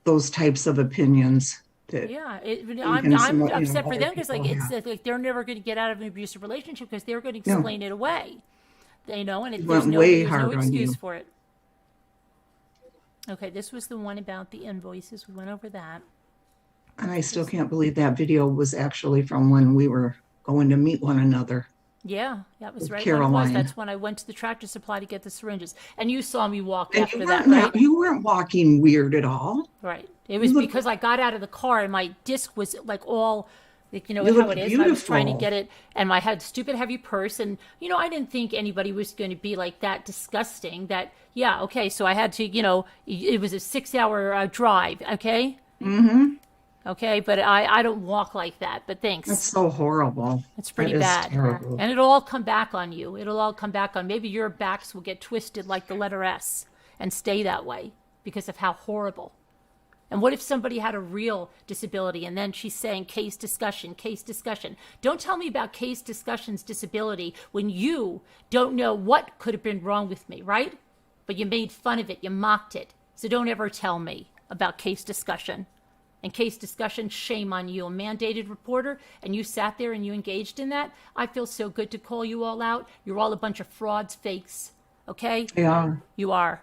those types of opinions. that Yeah, can I'm somewhat, upset for other them because like people it's have. like they're never going to get out of an abusive relationship because they're going to No. explain it away. They know, and It there's went no way there's no hard on excuse you. for it. Okay, this was the one about the invoices. We went over that. And I still can't believe that video was actually from when we were going to meet one another Yeah, that was with right when it was. Caroline. That's when I went to the Tractor Supply to get the syringes, and you saw me walk And after that, right? you weren't walking weird at all. Right. It was You look- because I got out of the car and my disc was like all, like, you know You how look it is. I was trying to beautiful. get it, and I had stupid heavy purse, and I didn't think anybody was going to be like that disgusting. That yeah, okay. So I had to, it was a 6-hour drive. Okay. Mm-hmm. Okay, but I don't walk like that. But thanks. That's so horrible. It's pretty That is bad. terrible. And it'll all come back on you. It'll all come back on. Maybe your backs will get twisted like the letter S and stay that way because of how horrible. And what if somebody had a real disability and then she's saying case discussion, case discussion? Don't tell me about case discussion's disability when you don't know what could have been wrong with me, right? But you made fun of it, you mocked it. So don't ever tell me about case discussion. And case discussion, shame on you. A mandated reporter, and you sat there and you engaged in that. I feel so good to call you all out. You're all a bunch of frauds, fakes. Okay? They are. You are.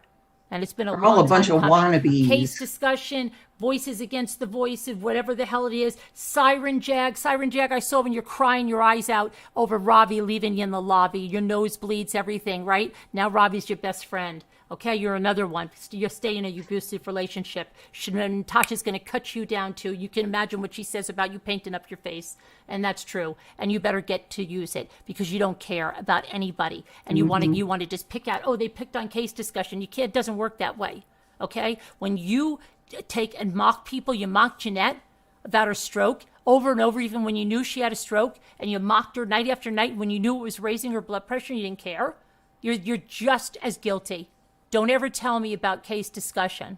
And it's been a They're long all a bunch time of coming. wannabes. Case discussion, voices against the voices, whatever the hell it is. Siren Jag, I saw when you're crying your eyes out over Ravi leaving you in the lobby. Your nose bleeds, everything, right? Now Ravi's your best friend. Okay, you're another one. You're staying in an abusive relationship. Natasha's going to cut you down too. You can imagine what she says about you painting up your face. And that's true. And you better get to use it because you don't care about anybody. And you want to just pick out, oh, they picked on case discussion. You can't, it doesn't work that way. Okay? When you take and mock people, you mocked Jeanette about her stroke over and over, even when you knew she had a stroke, and you mocked her night after night when you knew it was raising her blood pressure and you didn't care. You're just as guilty. Don't ever tell me about case discussion.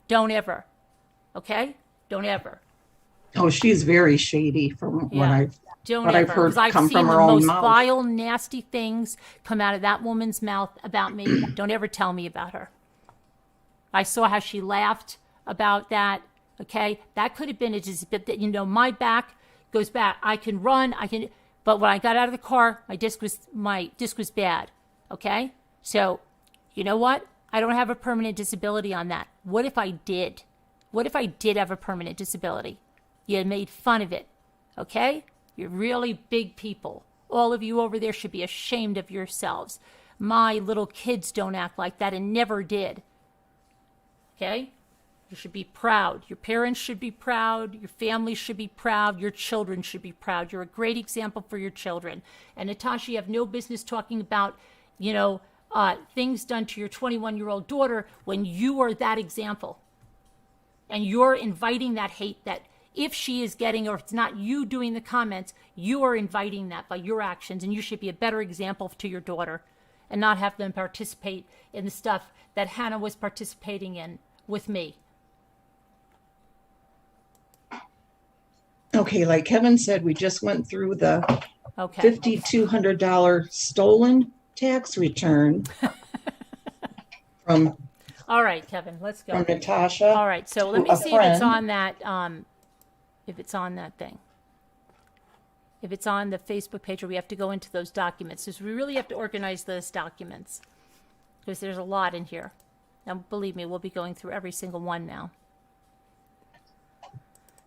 Don't ever. Okay? Don't ever. Oh, she's very shady from Don't what ever. I've heard Because I've come seen from the her own most mouth. vile, nasty things come out of that woman's mouth about me. Don't ever tell me about her. I saw how she laughed about that. Okay? That could have been a disability. My back goes back. I can run. But when I got out of the car, my disc was bad. Okay? So, you know what? I don't have a permanent disability on that. What if I did? What if I did have a permanent disability? You made fun of it. Okay? You're really big people. All of you over there should be ashamed of yourselves. My little kids don't act like that and never did. Okay? You should be proud. Your parents should be proud. Your family should be proud. Your children should be proud. You're a great example for your children. And Natasha, you have no business talking about, things done to your 21-year-old daughter when you are that example. And you're inviting that hate that if she is getting, or if it's not you doing the comments, you are inviting that by your actions. And you should be a better example to your daughter and not have them participate in the stuff that Hannah was participating in with me. Okay, like Kevin said, we just went through the Okay. $5,200 stolen tax return from All right, Kevin, let's go. Natasha. All right, so let me a see if it's friend. on that, if it's on that thing. If it's on the Facebook page, or we have to go into those documents, because we really have to organize those documents, because there's a lot in here. And believe me, we'll be going through every single one now.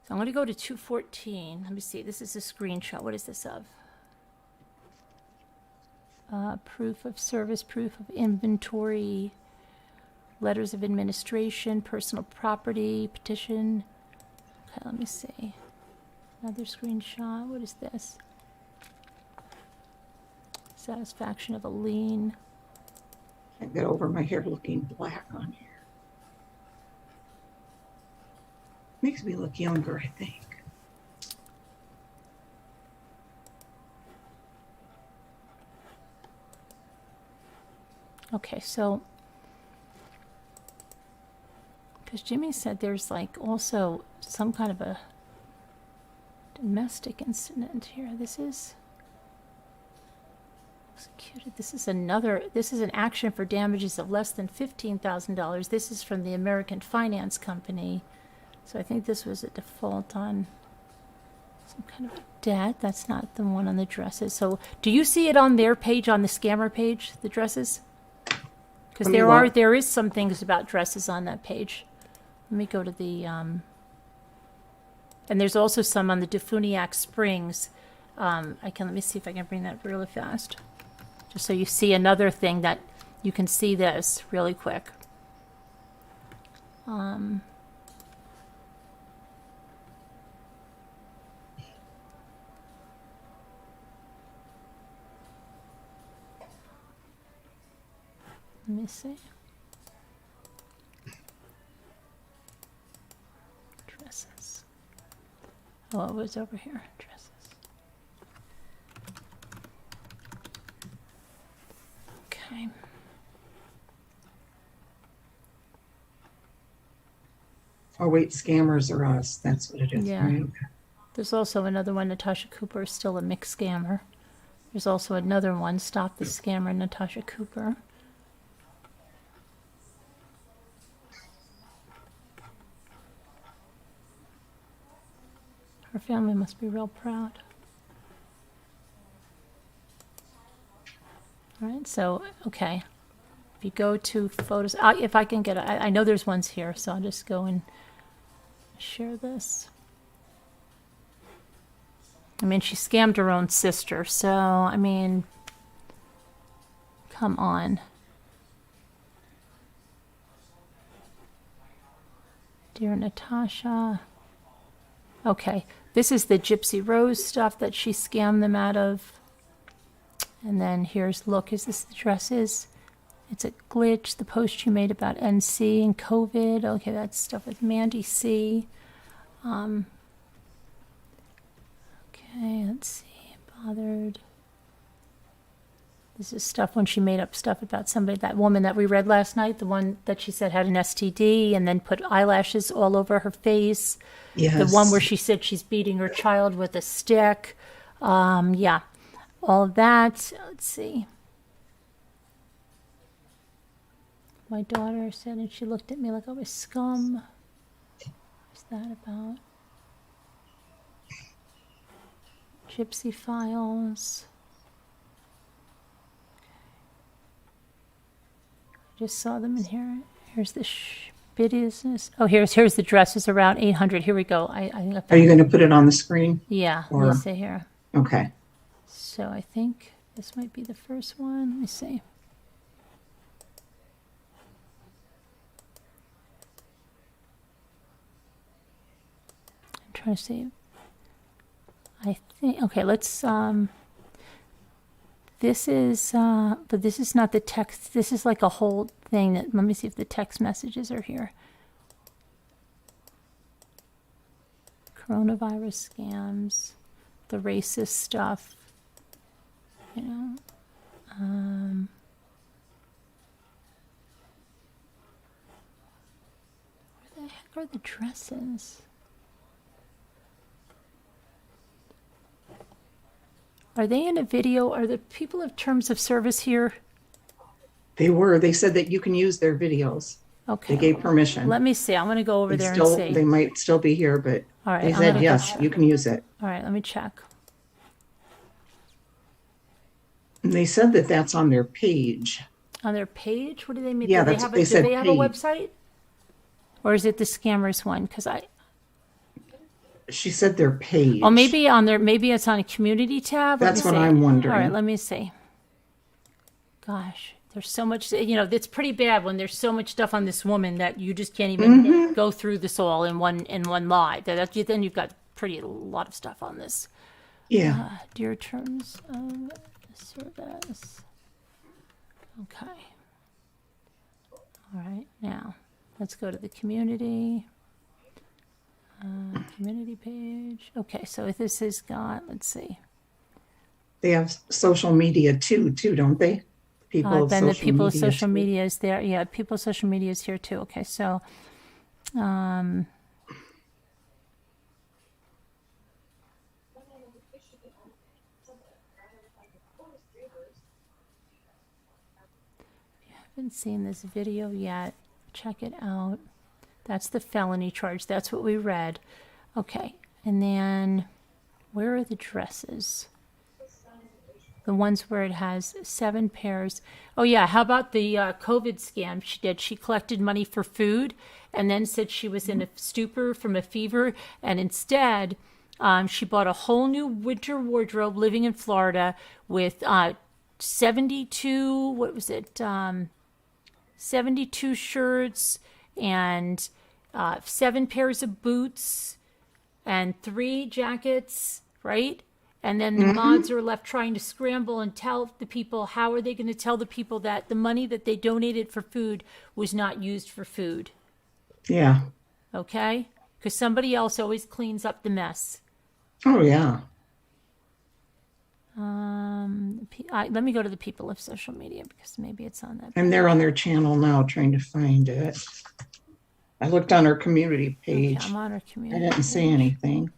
So I'm going to go to 214. Let me see. This is a screenshot. What is this of? Proof of service, proof of inventory, letters of administration, personal property, petition. Okay, let me see. Another screenshot. What is this? Satisfaction of a lien. Can't get over my hair looking black on here. Makes me look younger, I think. Okay, so because Jimmy said there's like also some kind of a domestic incident here. This is executed. This is an action for damages of less than $15,000. This is from the American Finance Company. So I think this was a default on some kind of debt. That's not the one on the dresses. So do you see it on their page, on the scammer page, the dresses? Because there is some things about dresses on that page. Let me go to the and there's also some on the Defuniak Springs. Let me see if I can bring that really fast. Just so you see another thing that you can see this really quick. Let me see. Dresses. Oh, it was over here. Dresses. Okay. Oh, wait, scammers are us. That's what it is, Yeah. right? There's also another one, Natasha Cooper is still a mixed scammer. There's also another one, Stop the Scammer, Natasha Cooper. Her family must be real proud. All right, so, okay. If you go to photos, if I can get it, I know there's ones here, so I'll just go and share this. I mean, she scammed her own sister, so, I mean, come on. Dear Natasha. Okay, this is the Gypsy Rose stuff that she scammed them out of. And then here's, look, is this the dresses? It's a glitch, the post you made about NC and COVID. Okay, that's stuff with Mandy C. Okay, let's see, bothered. This is stuff when she made up stuff about somebody, that woman that we read last night, the one that she said had an STD and then put eyelashes all over her face. Yes. The one where she said she's beating her child with a stick. Yeah, all of that. Let's see. My daughter said, and she looked at me like I was scum. What's that about? Gypsy Files. I just saw them in here. Here's the business. Oh, here's the dresses around 800. Here we go. I think I found Are you going to put it on the screen? Yeah, Or- let me see here. Okay. So I think this might be the first one. Let me see. I'm trying to see. I think, okay, let's, this is, but this is not the text. This is like a whole thing that, let me see if the text messages are here. Coronavirus scams, the racist stuff, you know. Where the heck are the dresses? Are they in a video? Are the people of terms of service here? They said that you can use their videos. Okay. They gave permission. Let me see. I'm going to go over there and see. They might still be here, but All right, they I'm said, gonna go yes, check. you can use it. All right, let me check. And they said that that's on their page. On their page? What do they mean? Yeah, do they that's have what they do said, they have a page. website? Or is it the scammers one? Because She said their page. oh, maybe on their, maybe it's on a community tab. Let That's me what see. I'm wondering. All right, let me see. Gosh, there's so much, you know, it's pretty bad when there's so much stuff on this woman that you just can't even go through this all in one live. Then you've got a lot of stuff on this. Yeah. Dear terms of service. Okay. All right, now let's go to the community. Community page. Okay, so this has got, let's see. They have social media too, don't they? People of Then the social people of media social too. media is there. Yeah, people of social media is here too. Okay, so if you haven't seen this video yet, check it out. That's the felony charge. That's what we read. Okay. And then where are the dresses? The ones where it has 7 pairs. Oh, yeah. How about the COVID scam she did? She collected money for food and then said she was in a stupor from a fever. And instead, she bought a whole new winter wardrobe living in Florida with 72, what was it? 72 shirts and 7 pairs of boots and 3 jackets, right? And then the mods are left trying to scramble and tell the people, how are they going to tell the people that the money that they donated for food was not used for food? Yeah. Okay? Because somebody else always cleans up the mess. Oh, yeah. Let me go to the people of social media because maybe it's on that. I'm there on their channel now trying to find it. I looked on her community Okay, page. I'm on our I community. didn't see anything.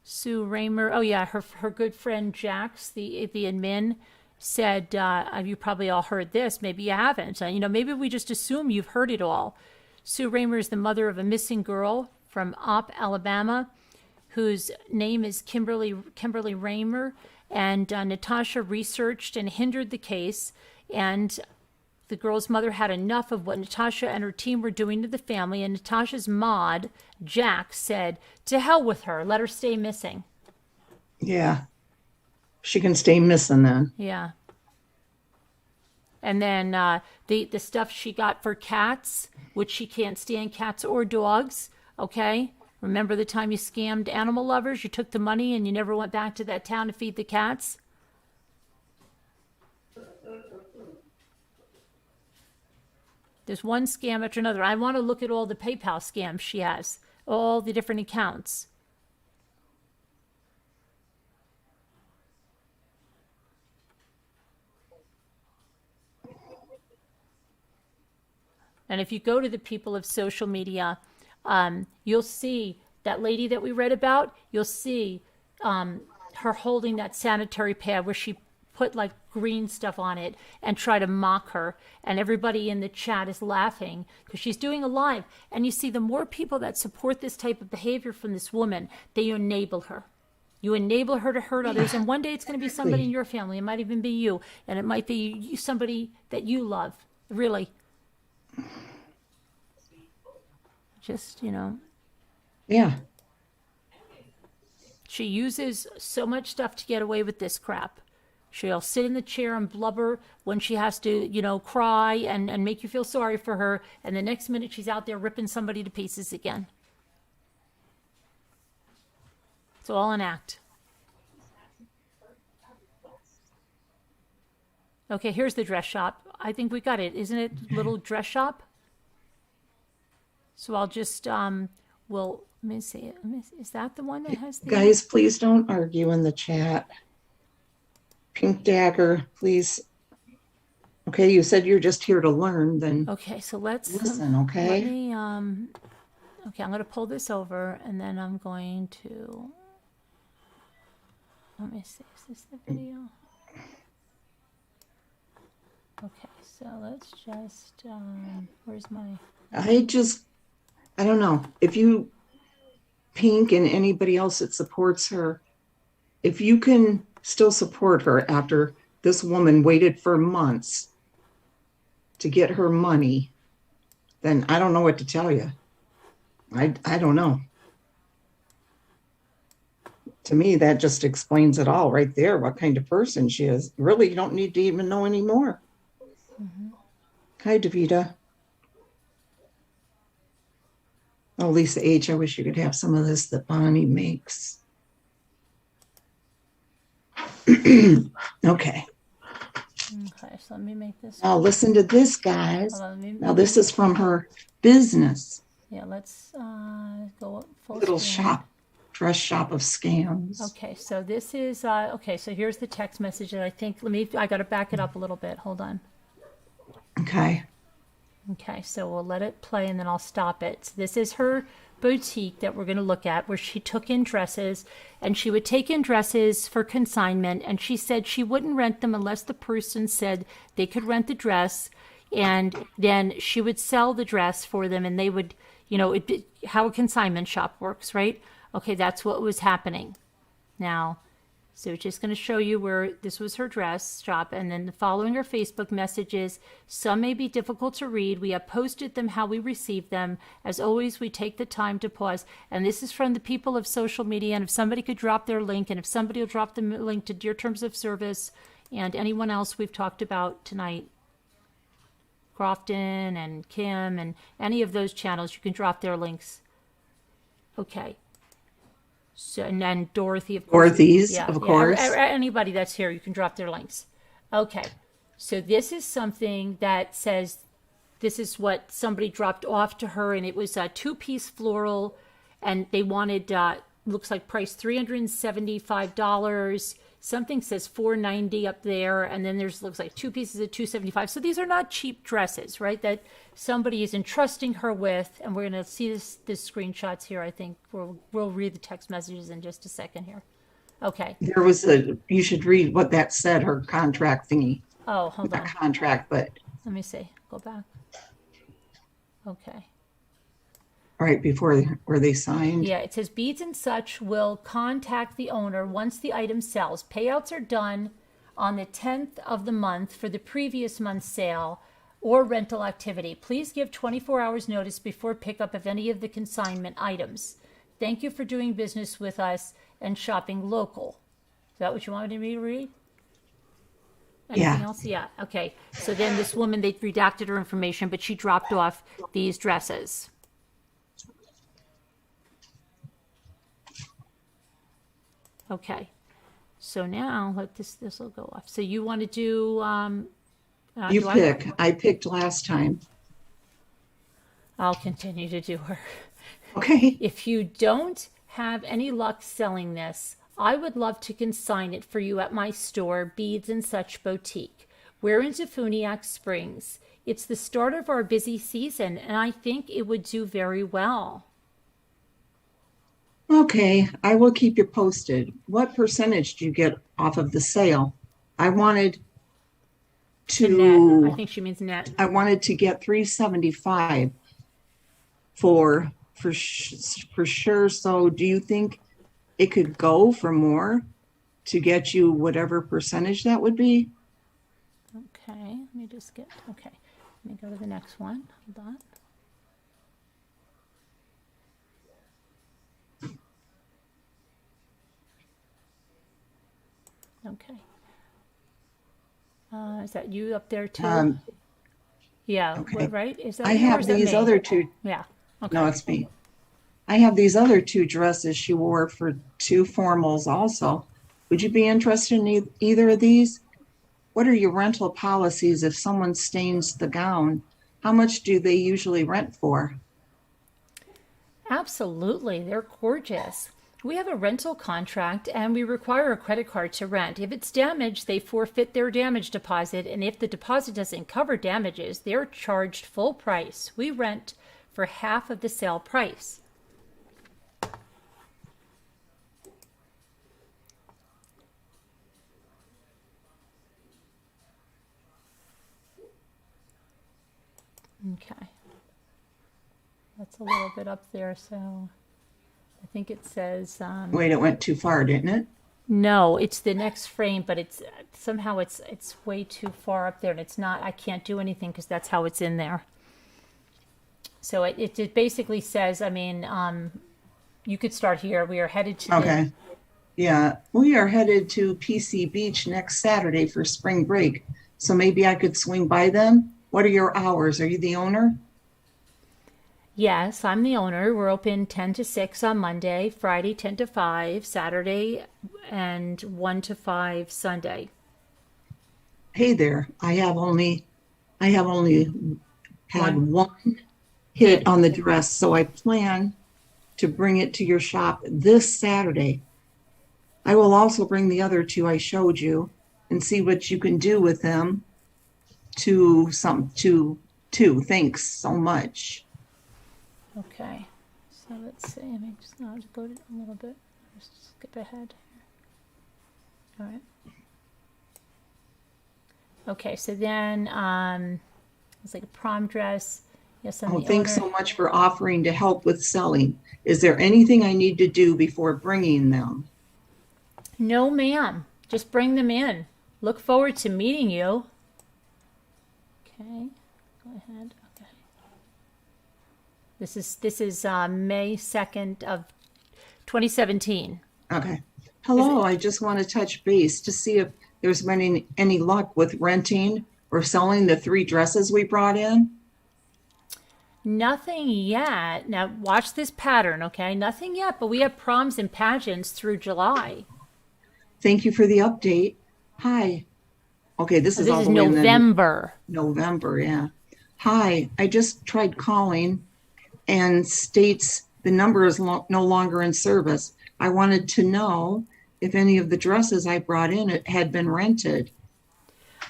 Sue Raymer. Oh yeah, her good friend Jax, the admin, said you probably all heard this. Maybe you haven't. Maybe we just assume you've heard it all. Sue Raymer is the mother of a missing girl from Opp, Alabama, whose name is Kimberly Raymer, and Natasha researched and hindered the case, and the girl's mother had enough of what Natasha and her team were doing to the family, and Natasha's mod, Jack, said, to hell with her, let her stay missing. Yeah. She can stay missing then. Yeah. And then the stuff she got for cats, which she can't stand cats or dogs, okay? Remember the time you scammed animal lovers? You took the money and you never went back to that town to feed the cats? There's one scam after another. I want to look at all the PayPal scams she has, all the different accounts. And if you go to the people of social media, you'll see that lady that we read about. You'll see her holding that sanitary pad where she put like green stuff on it and try to mock her. And everybody in the chat is laughing because she's doing a live. And you see, the more people that support this type of behavior from this woman, they enable her. You enable her to hurt others. And one day it's going to be somebody in your family. It might even be you. And it might be somebody that you love. Really. Just, Yeah. She uses so much stuff to get away with this crap. She'll sit in the chair and blubber when she has to, cry and make you feel sorry for her. And the next minute she's out there ripping somebody to pieces again. It's all an act. Okay, here's the dress shop. I think we got it. Isn't it little dress shop? So I'll just, let me see. Is that the one that has the... Guys, please don't argue in the chat. Pink Dagger, please. Okay, you said you're just here to learn, then Okay, so let's... listen, okay? Let me, okay, I'm going to pull this over, and then I'm going to... Let me see. Is this the video? Okay, so let's just... where's my... I don't know. If you, Pink and anybody else that supports her, if you can still support her after this woman waited for months to get her money, then I don't know what to tell you. I don't know. To me, that just explains it all right there, what kind of person she is. Really, you don't need to even know anymore. Mm-hmm. Hi, Davita. Oh, Lisa H., I wish you could have some of this that Bonnie makes. Okay. Okay, so let me make this... Now listen to this, guys. Hold on, Now this is from her business. Yeah, let's go up full Little screen. shop, dress shop of scams. Okay, so this is... okay, so here's the text message that I think... I got to back it up a little bit. Hold on. Okay. Okay, so we'll let it play and then I'll stop it. So this is her boutique that we're going to look at where she took in dresses, and she would take in dresses for consignment, and she said she wouldn't rent them unless the person said they could rent the dress, and then she would sell the dress for them, and they would, how a consignment shop works, right? Okay, that's what was happening. Now, so it's just going to show you where this was her dress shop, and then following her Facebook messages. Some may be difficult to read. We have posted them how we received them. As always, we take the time to pause. And this is from the people of social media. And if somebody could drop their link, and if somebody will drop the link to your terms of service, and anyone else we've talked about tonight, Crofton and Kim and any of those channels, you can drop their links. Okay. So, and then Dorothy, of course. Dorothy's, of course. Anybody that's here, you can drop their links. Okay. So this is something that says this is what somebody dropped off to her, and it was a 2-piece floral, and they wanted, looks like price $375. Something says $490 up there, and then there's looks like 2 pieces at $275. So these are not cheap dresses, right? That somebody is entrusting her with, and we're going to see this screenshots here. I think we'll read the text messages in just a second here. Okay. There was you should read what that said, her contract thingy. Oh, hold on. Not contract, but Let me see. Go back. Okay. right before where they signed. Yeah, it says Beads and Such will contact the owner once the item sells. Payouts are done on the 10th of the month for the previous month's sale or rental activity. Please give 24 hours notice before pickup of any of the consignment items. Thank you for doing business with us and shopping local. Is that what you wanted me to read? Anything else? Yeah. Okay. So then this woman, they redacted her information, but she dropped off these dresses. Okay, so now let this will go off. So you want to do? You pick. I picked last time. I'll continue to do her. Okay. If you don't have any luck selling this, I would love to consign it for you at my store, Beads and Such Boutique. We're in Debunking Springs. It's the start of our busy season, and I think it would do very well. Okay, I will keep you posted. What percentage do you get off of the sale? I wanted The net. I to think she means net. I wanted to get 375 for sure. So do you think it could go for more to get you whatever percentage that would be? Okay, let me just get, okay. Let me go to the next one. Hold on. Okay. Is that you up there too? Yeah, okay. right? Is that I you or have is that these me? other two. Yeah. Okay. No, it's me. I have these other 2 dresses she wore for 2 formals also. Would you be interested in either of these? What are your rental policies if someone stains the gown? How much do they usually rent for? Absolutely. They're gorgeous. We have a rental contract and we require a credit card to rent. If it's damaged, they forfeit their damage deposit. And if the deposit doesn't cover damages, they're charged full price. We rent for half of the sale price. Okay. That's a little bit up there, so I think it says Wait, it went too far, didn't it? no, it's the next frame, but it's somehow it's way too far up there, and it's not. I can't do anything because that's how it's in there. So it basically says, I mean, you could start here. We are headed to Okay. Yeah, we are headed to PC Beach next Saturday for spring break. So maybe I could swing by then. What are your hours? Are you the owner? Yes, I'm the owner. We're open 10 to 6 on Monday, Friday 10 to 5, Saturday, and 1 to 5 Sunday. Hey there. I have only had One. one hit on the dress, so I plan to bring it to your shop this Saturday. I will also bring the other 2 I showed you and see what you can do with them to. Thanks so much. Okay, So let's see. Let me just now go a little bit. Just skip ahead. All right. Okay, so then it's like a prom dress. Yes, I'm Oh, the thanks owner. so much for offering to help with selling. Is there anything I need to do before bringing them? No, ma'am. Just bring them in. Look forward to meeting you. Okay, go ahead. Okay. This is May 2nd of 2017. Okay. Hello, I just want to touch base to see if there's been any luck with renting or selling the 3 dresses we brought in. Nothing yet. Now watch this pattern, okay? Nothing yet, but we have proms and pageants through July. Thank you for the update. Hi. Okay, this Oh, is this all is the way in the November. November, yeah. Hi, I just tried calling and states the number is no longer in service. I wanted to know if any of the dresses I brought in had been rented.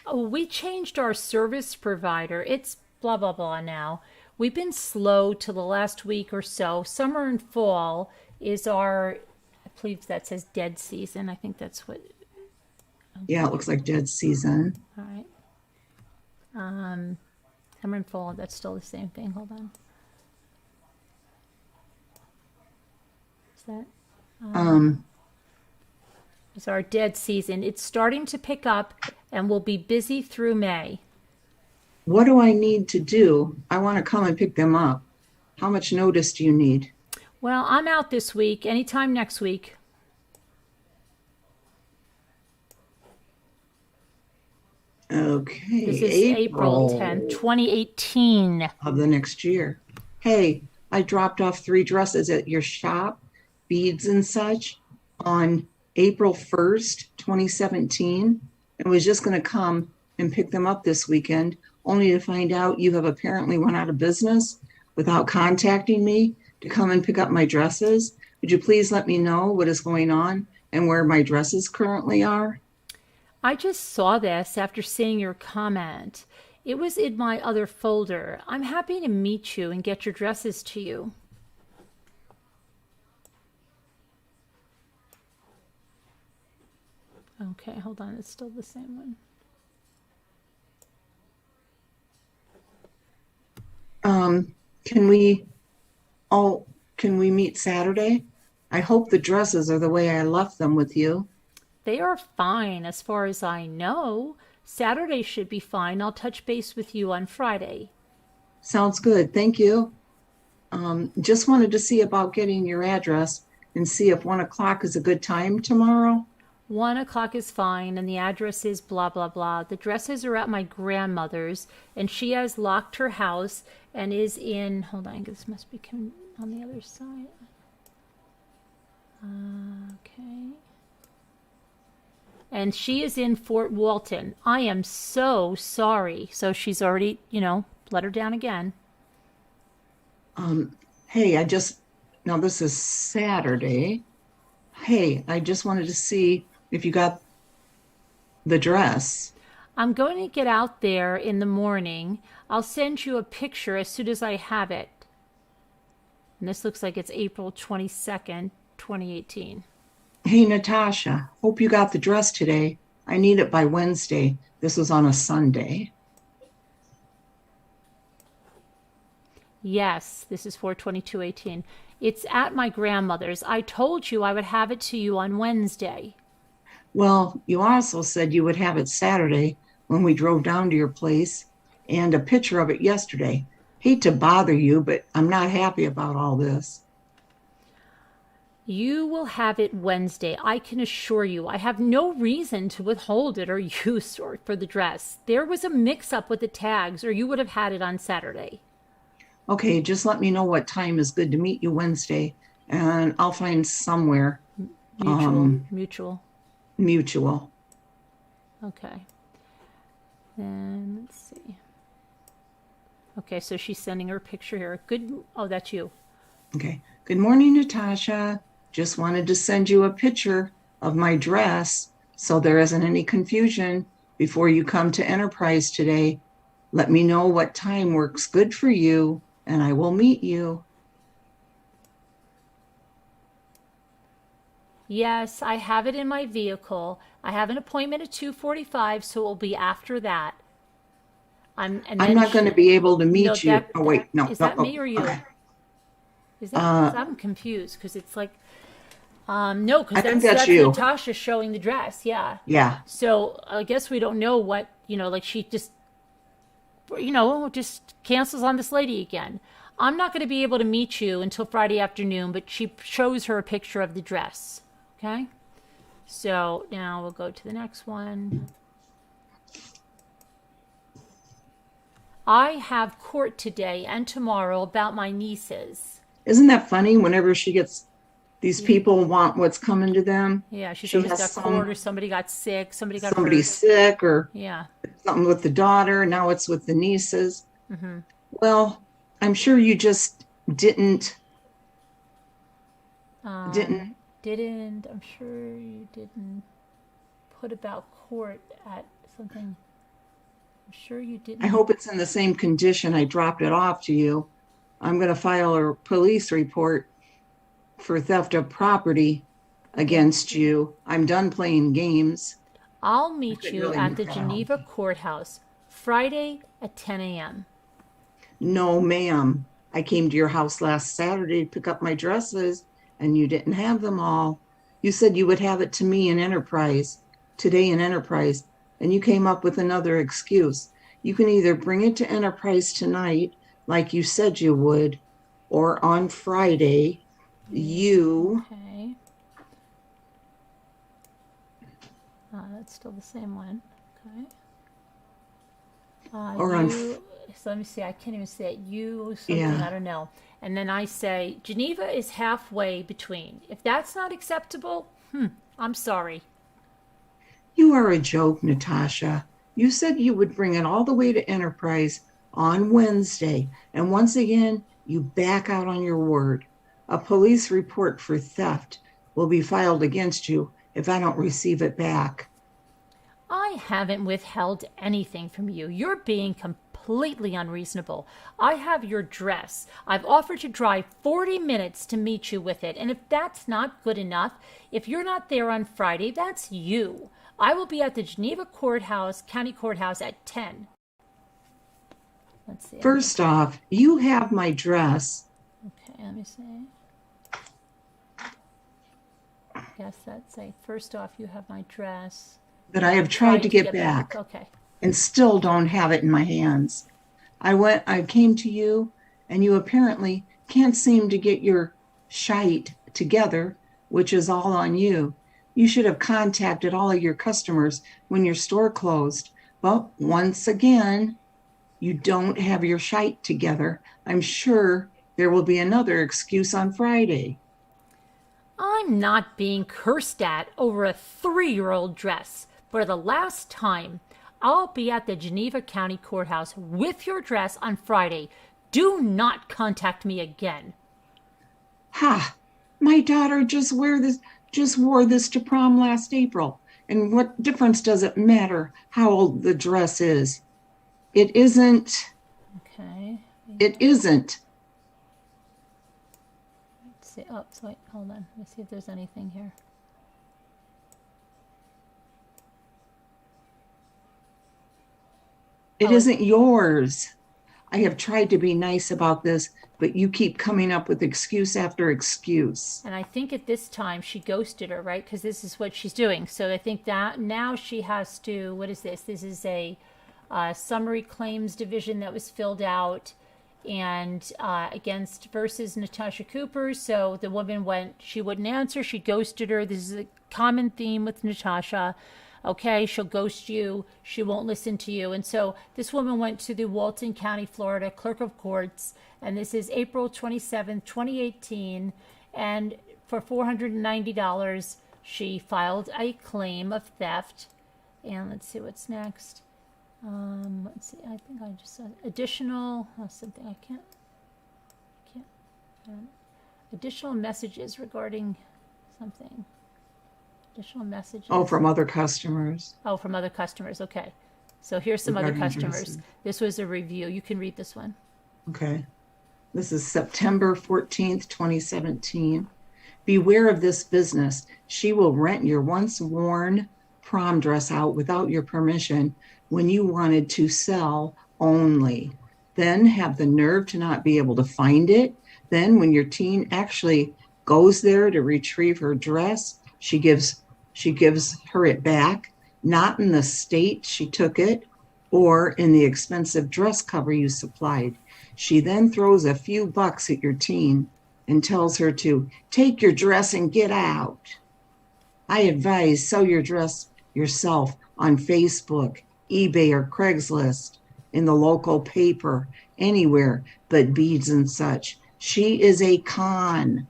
Oh, we changed our service provider. It's blah, blah, blah now. We've been slow to the last week or so. Summer and fall is our, I believe that says dead season. I think that's what, Yeah, it looks like dead season. all right. Summer and fall, that's still the same thing. Hold on. Is that? Is our dead season. It's starting to pick up and we'll be busy through May. What do I need to do? I want to come and pick them up. How much notice do you need? Well, I'm out this week, anytime next week. Okay, This is April 10th, 2018. of the next year. Hey, I dropped off 3 dresses at your shop, beads and such, on April 1st, 2017, and was just going to come and pick them up this weekend, only to find out you have apparently went out of business without contacting me to come and pick up my dresses. Would you please let me know what is going on and where my dresses currently are? I just saw this after seeing your comment. It was in my other folder. I'm happy to meet you and get your dresses to you. Okay, hold on. It's still the same one. Can we meet Saturday? I hope the dresses are the way I left them with you. They are fine as far as I know. Saturday should be fine. I'll touch base with you on Friday. Sounds good. Thank you. Just wanted to see about getting your address and see if 1 o'clock is a good time tomorrow. 1 o'clock is fine, and the address is blah, blah, blah. The dresses are at my grandmother's, and she has locked her house and is in, hold on, this must be on the other side. Okay. And she is in Fort Walton. I am so sorry. So she's already, let her down again. Hey, now this is Saturday. Hey, I just wanted to see if you got the dress. I'm going to get out there in the morning. I'll send you a picture as soon as I have it. And this looks like it's April 22nd, 2018. Hey, Natasha, hope you got the dress today. I need it by Wednesday. This was on a Sunday. Yes, this is 4/22/18. It's at my grandmother's. I told you I would have it to you on Wednesday. Well, you also said you would have it Saturday when we drove down to your place, and a picture of it yesterday. Hate to bother you, but I'm not happy about all this. You will have it Wednesday. I can assure you. I have no reason to withhold it or use for the dress. There was a mix-up with the tags, or you would have had it on Saturday. Okay, just let me know what time is good to meet you Wednesday, and I'll find somewhere mutual. Okay. And let's see. Okay, so she's sending her a picture here. Good. Oh, that's you. Okay. Good morning, Natasha. Just wanted to send you a picture of my dress so there isn't any confusion before you come to Enterprise today. Let me know what time works good for you, and I will meet you. Yes, I have it in my vehicle. I have an appointment at 2:45, so it will be after that. And I'm then not going to be able to no, meet you. Oh, wait, no. is no, that me or you? okay. Is that, 'cause I'm confused because it's like, no, because I think that's that's you. Natasha showing the dress. Yeah. Yeah. So I guess we don't know what, like she just cancels on this lady again. I'm not going to be able to meet you until Friday afternoon, but she shows her a picture of the dress. Okay? So now we'll go to the next one. I have court today and tomorrow about my nieces. Isn't that funny? Whenever she gets, these people want what's coming to them. Yeah, she's She always has got court or somebody got sick, somebody got somebody hurt. sick or Yeah. something with the daughter. Now it's with the nieces. Mm-hmm. Well, I'm sure you just didn't. I'm sure you didn't put about court at something. I'm sure you didn't. I hope it's in the same condition I dropped it off to you. I'm going to file a police report for theft of property against you. I'm done playing games. I'll meet could you really at make the that Geneva courthouse Friday at 10 a.m. No, ma'am. I came to your house last Saturday to pick up my dresses and you didn't have them all. You said you would have it to me in Enterprise, today in Enterprise, and you came up with another excuse. You can either bring it to Enterprise tonight, like you said you would, or on Friday, you. Okay. That's still the same one. Okay. Or on So let me see. I can't even say it. You something. Yeah. I don't know. And then I say Geneva is halfway between. If that's not acceptable, I'm sorry. You are a joke, Natasha. You said you would bring it all the way to Enterprise on Wednesday, and once again, you back out on your word. A police report for theft will be filed against you if I don't receive it back. I haven't withheld anything from you. You're being completely unreasonable. I have your dress. I've offered to drive 40 minutes to meet you with it. And if that's not good enough, if you're not there on Friday, that's you. I will be at the Geneva Courthouse, County Courthouse at 10. Let's see. First off, you have my dress. Okay, let me see. Yes, that's a first off, you have my dress. That I have tried to get back Okay. and still don't have it in my hands. I came to you and you apparently can't seem to get your shite together, which is all on you. You should have contacted all of your customers when your store closed. But once again, you don't have your shite together. I'm sure there will be another excuse on Friday. I'm not being cursed at over a 3-year-old dress. For the last time, I'll be at the Geneva County Courthouse with your dress on Friday. Do not contact me again. Ha! My daughter just wore this to prom last April. And what difference does it matter how old the dress is? It isn't. Okay. It isn't. Let's see. Oh, so wait, hold on. Let me see if there's anything here. It isn't yours. I have tried to be nice about this, but you keep coming up with excuse after excuse. And I think at this time she ghosted her, right? Because this is what she's doing. So I think that now she has to, what is this? This is a summary claims division that was filled out and against versus Natasha Cooper. So the woman she wouldn't answer. She ghosted her. This is a common theme with Natasha. Okay, she'll ghost you. She won't listen to you. And so this woman went to the Walton County, Florida Clerk of Courts, and this is April 27th, 2018. And for $490, she filed a claim of theft. And let's see what's next. Let's see. I think I just said additional something. I can't. Additional messages regarding something. Additional messages. Oh, from other customers. Oh, from other customers. Okay. So here's some other Regarding customers. dresses. This was a review. You can read this one. Okay. This is September 14th, 2017. Beware of this business. She will rent your once worn prom dress out without your permission when you wanted to sell only. Then have the nerve to not be able to find it. Then when your teen actually goes there to retrieve her dress, she gives her it back, not in the state she took it or in the expensive dress cover you supplied. She then throws a few bucks at your teen and tells her to take your dress and get out. I advise sell your dress yourself on Facebook, eBay, or Craigslist, in the local paper, anywhere but beads and such. She is a con.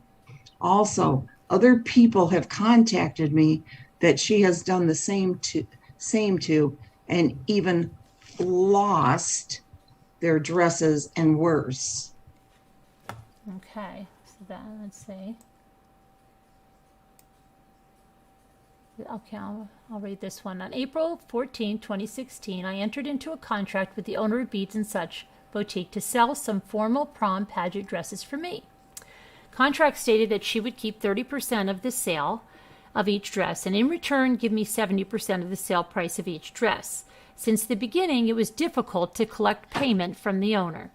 Also, other people have contacted me that she has done the same to, and even lost their dresses and worse. Okay, so that, let's see. Okay, I'll read this one. On April 14, 2016, I entered into a contract with the owner of Beads and Such Boutique to sell some formal prom pageant dresses for me. Contract stated that she would keep 30% of the sale of each dress and in return give me 70% of the sale price of each dress. Since the beginning, it was difficult to collect payment from the owner.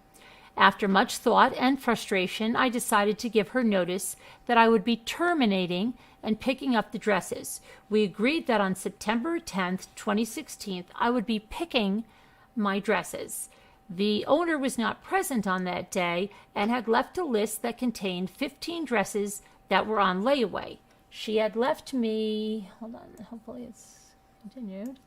After much thought and frustration, I decided to give her notice that I would be terminating and picking up the dresses. We agreed that on September 10th, 2016, I would be picking my dresses. The owner was not present on that day and had left a list that contained 15 dresses that were on layaway. She had left me, hold on, hopefully it's continued.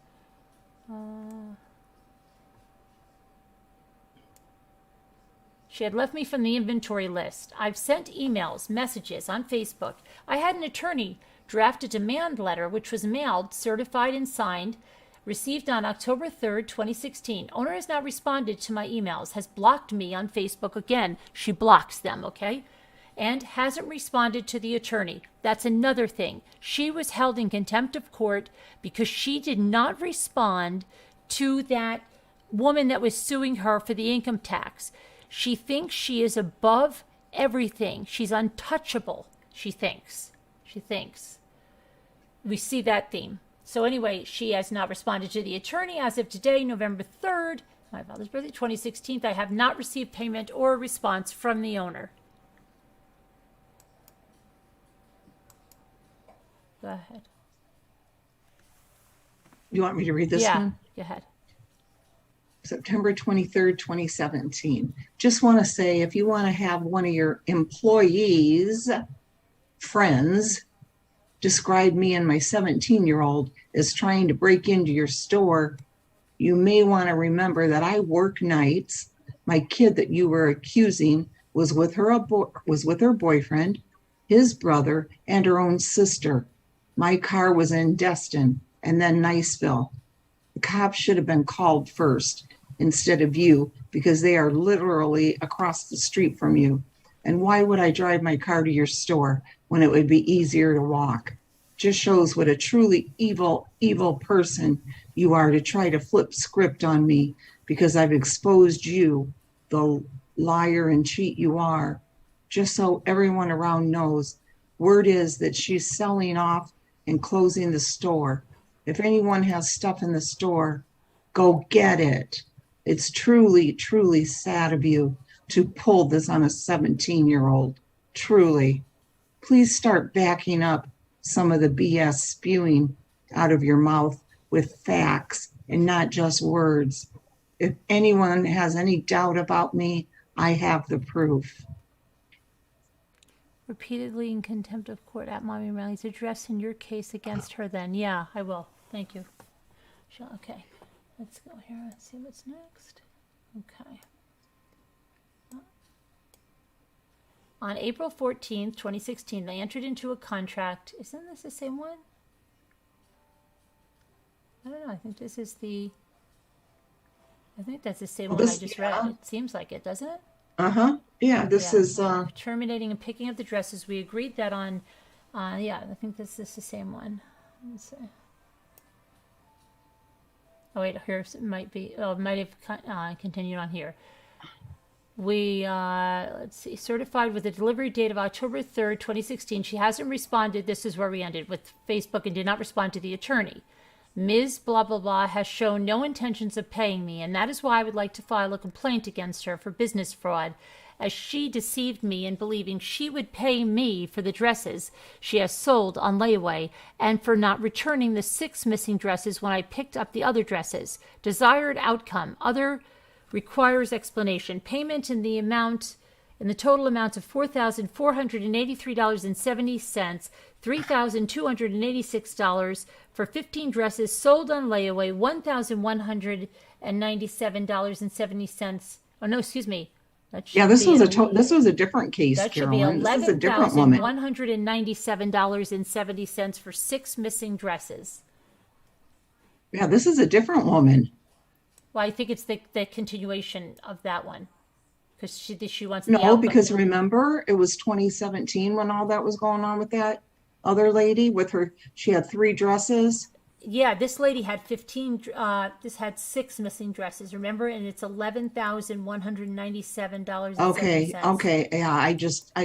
She had left me from the inventory list. I've sent emails, messages on Facebook. I had an attorney draft a demand letter, which was mailed, certified, and signed, received on October 3rd, 2016. Owner has not responded to my emails, has blocked me on Facebook again. She blocks them, okay? And hasn't responded to the attorney. That's another thing. She was held in contempt of court because she did not respond to that woman that was suing her for the income tax. She thinks she is above everything. She's untouchable, she thinks. We see that theme. So anyway, she has not responded to the attorney as of today, November 3rd, my father's birthday, 2016. I have not received payment or a response from the owner. Go ahead. You want me to read this one? Go ahead. September 23rd, 2017. Just want to say, if you want to have one of your employees' friends describe me and my 17-year-old as trying to break into your store, you may want to remember that I work nights. My kid that you were accusing was with her boyfriend, his brother, and her own sister. My car was in Destin and then Niceville. The cops should have been called first instead of you, because they are literally across the street from you. And why would I drive my car to your store when it would be easier to walk? Just shows what a truly evil person you are to try to flip script on me because I've exposed you, the liar and cheat you are. Just so everyone around knows, word is that she's selling off and closing the store. If anyone has stuff in the store, go get it. It's truly, truly sad of you to pull this on a 17-year-old. Truly. Please start backing up some of the BS spewing out of your mouth with facts and not just words. If anyone has any doubt about me, I have the proof. Repeatedly in contempt of court at Mommy Riley's address in your case against her then. Yeah, I will. Thank you. Okay. Let's go here and see what's next. Okay. On April 14th, 2016, I entered into a contract. Isn't this the same one? I don't know. I think this is the... I think that's the same one I just read. It seems like it, doesn't it? Uh-huh. Yeah, this is... Terminating and picking up the dresses. We agreed that on... yeah, I think this is the same one. Let's see. Oh, wait, here it might be... Oh, it might have continued on here. let's see, certified with a delivery date of October 3rd, 2016. She hasn't responded. This is where we ended with Facebook and did not respond to the attorney. Ms. Blah, blah, blah has shown no intentions of paying me, and that is why I would like to file a complaint against her for business fraud, as she deceived me in believing she would pay me for the dresses she has sold on layaway and for not returning the 6 missing dresses when I picked up the other dresses. Desired outcome. Other requires explanation. Payment in the total amount of $4,483.70, $3,286 for 15 dresses sold on layaway, $1,197.70. Oh no, excuse me. Yeah, this was a different case, that should be Carolyn. This is a different woman. $11,197.70 for 6 missing dresses. Yeah, this is a different woman. Well, I think it's the continuation of that one, because she wants the No, outcome. because remember, it was 2017 when all that was going on with that other lady with her. She had 3 dresses. Yeah, this lady had 15. This had 6 missing dresses. Remember, and it's $11,197. Okay. Yeah, I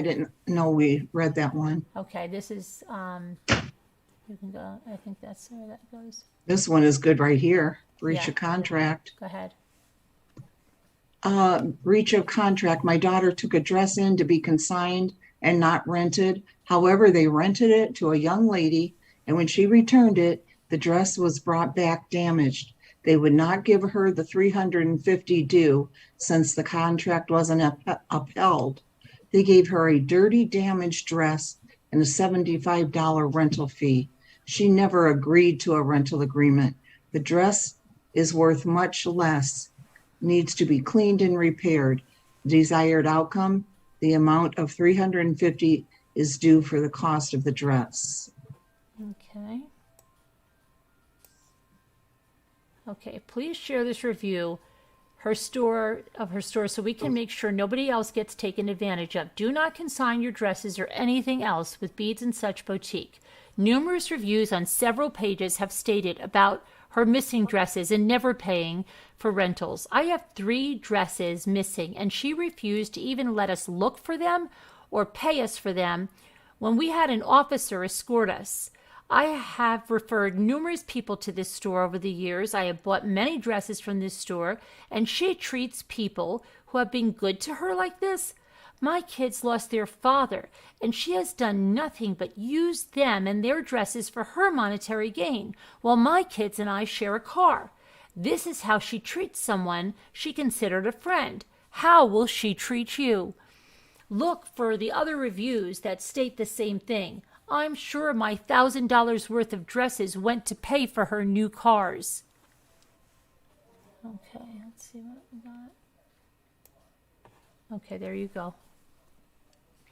didn't know we read that one. Okay, this is you can go. I think that's where that goes. This one is good right here. Breach Yeah. of contract. Go ahead. Breach of contract. My daughter took a dress in to be consigned and not rented. However, they rented it to a young lady, and when she returned it, the dress was brought back damaged. They would not give her the $350 due since the contract wasn't upheld. They gave her a dirty, damaged dress and a $75 rental fee. She never agreed to a rental agreement. The dress is worth much less, needs to be cleaned and repaired. Desired outcome, the amount of $350 is due for the cost of the dress. Okay. Okay, please share this review, her store, so we can make sure nobody else gets taken advantage of. Do not consign your dresses or anything else with Beads and Such Boutique. Numerous reviews on several pages have stated about her missing dresses and never paying for rentals. I have 3 dresses missing, and she refused to even let us look for them or pay us for them when we had an officer escort us. I have referred numerous people to this store over the years. I have bought many dresses from this store, and she treats people who have been good to her like this. My kids lost their father, and she has done nothing but use them and their dresses for her monetary gain, while my kids and I share a car. This is how she treats someone she considered a friend. How will she treat you? Look for the other reviews that state the same thing. I'm sure my $1,000 worth of dresses went to pay for her new cars. Okay, let's see what we got. Okay, there you go.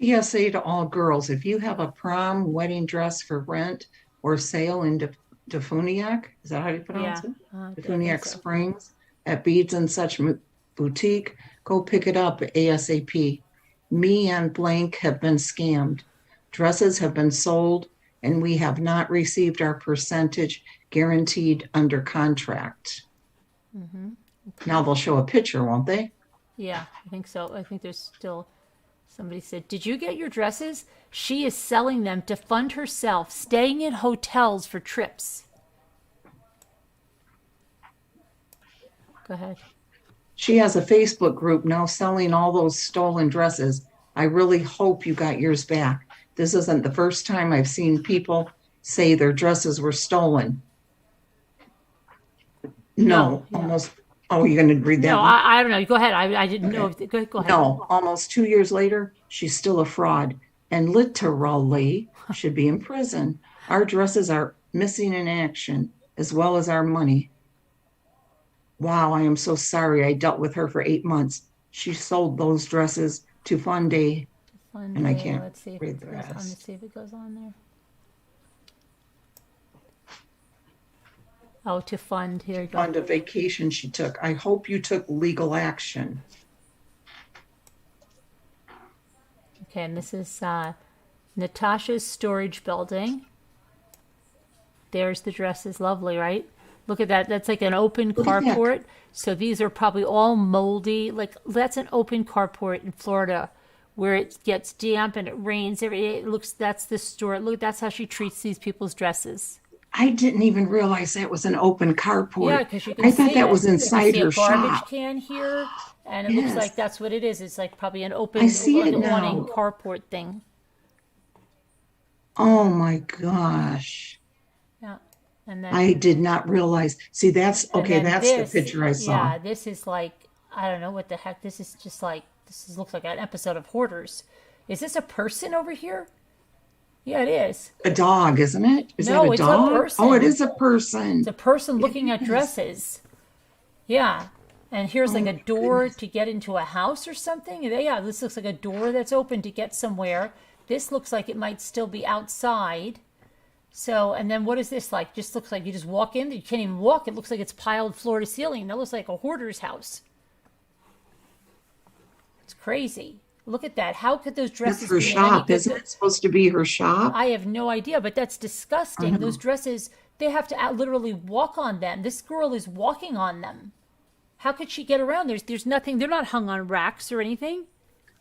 PSA to all girls, if you have a prom wedding dress for rent or sale in Debunking, is that how you pronounce it? Debunking Springs at Beads and Such Boutique, go pick it up ASAP. Me and blank have been scammed. Dresses have been sold, and we have not received our percentage guaranteed under contract. Mm-hmm. Now they'll show a picture, won't they? Yeah, I think so. I think there's still... Somebody said, did you get your dresses? She is selling them to fund herself, staying in hotels for trips. Go ahead. She has a Facebook group now selling all those stolen dresses. I really hope you got yours back. This isn't the first time I've seen people say their dresses were stolen. No, yeah. Almost. Oh, you're going to read that? No, one? I don't know. Go ahead. I didn't know. Go ahead. No, almost 2 years later, she's still a fraud and literally should be in prison. Our dresses are missing in action as well as our money. Wow, I am so sorry. I dealt with her for 8 months. She sold those dresses to Funday, and I can't Let's see if read it the goes on. rest. Let's see if it goes on there. Oh, to fund. Here you go. Fund a vacation she took. I hope you took legal action. Okay, and this is Natasha's storage building. There's the dresses. Lovely, right? Look at that. That's like an open Look at that. carport. So these are probably all moldy. Like that's an open carport in Florida where it gets damp and it rains every day. It looks, that's the store. Look, that's how she treats these people's dresses. I didn't even realize that was an open carport. Yeah, because you can I see thought that it. was You inside see a her garbage shop. can here, and it looks Yes. like that's what it is. It's like probably an open, I see like it an now. awning carport thing. Oh my gosh. Yeah, and then I did not realize. See, that's and okay. then That's the this, picture I saw. yeah, this is like I don't know what the heck. This is just like looks like an episode of Hoarders. Is this a person over here? Yeah, it is. A dog, isn't it? Is No, that a it's a dog? person. Oh, it is a person. It's a person It looking at is. dresses. Yeah. And here's Oh like a my door goodness. to get into a house or something. Yeah, this looks like a door that's open to get somewhere. This looks like it might still be outside. So, and then what is this like? Just looks like you just walk in, you can't even walk. It looks like it's piled floor to ceiling. That looks like a hoarder's house. It's crazy. Look at that. How could those That's dresses her be in any shop, good? isn't it supposed to be her shop? I have no idea, but that's disgusting. know. Those dresses, they have to literally walk on them. This girl is walking on them. How could she get around? There's nothing. They're not hung on racks or anything.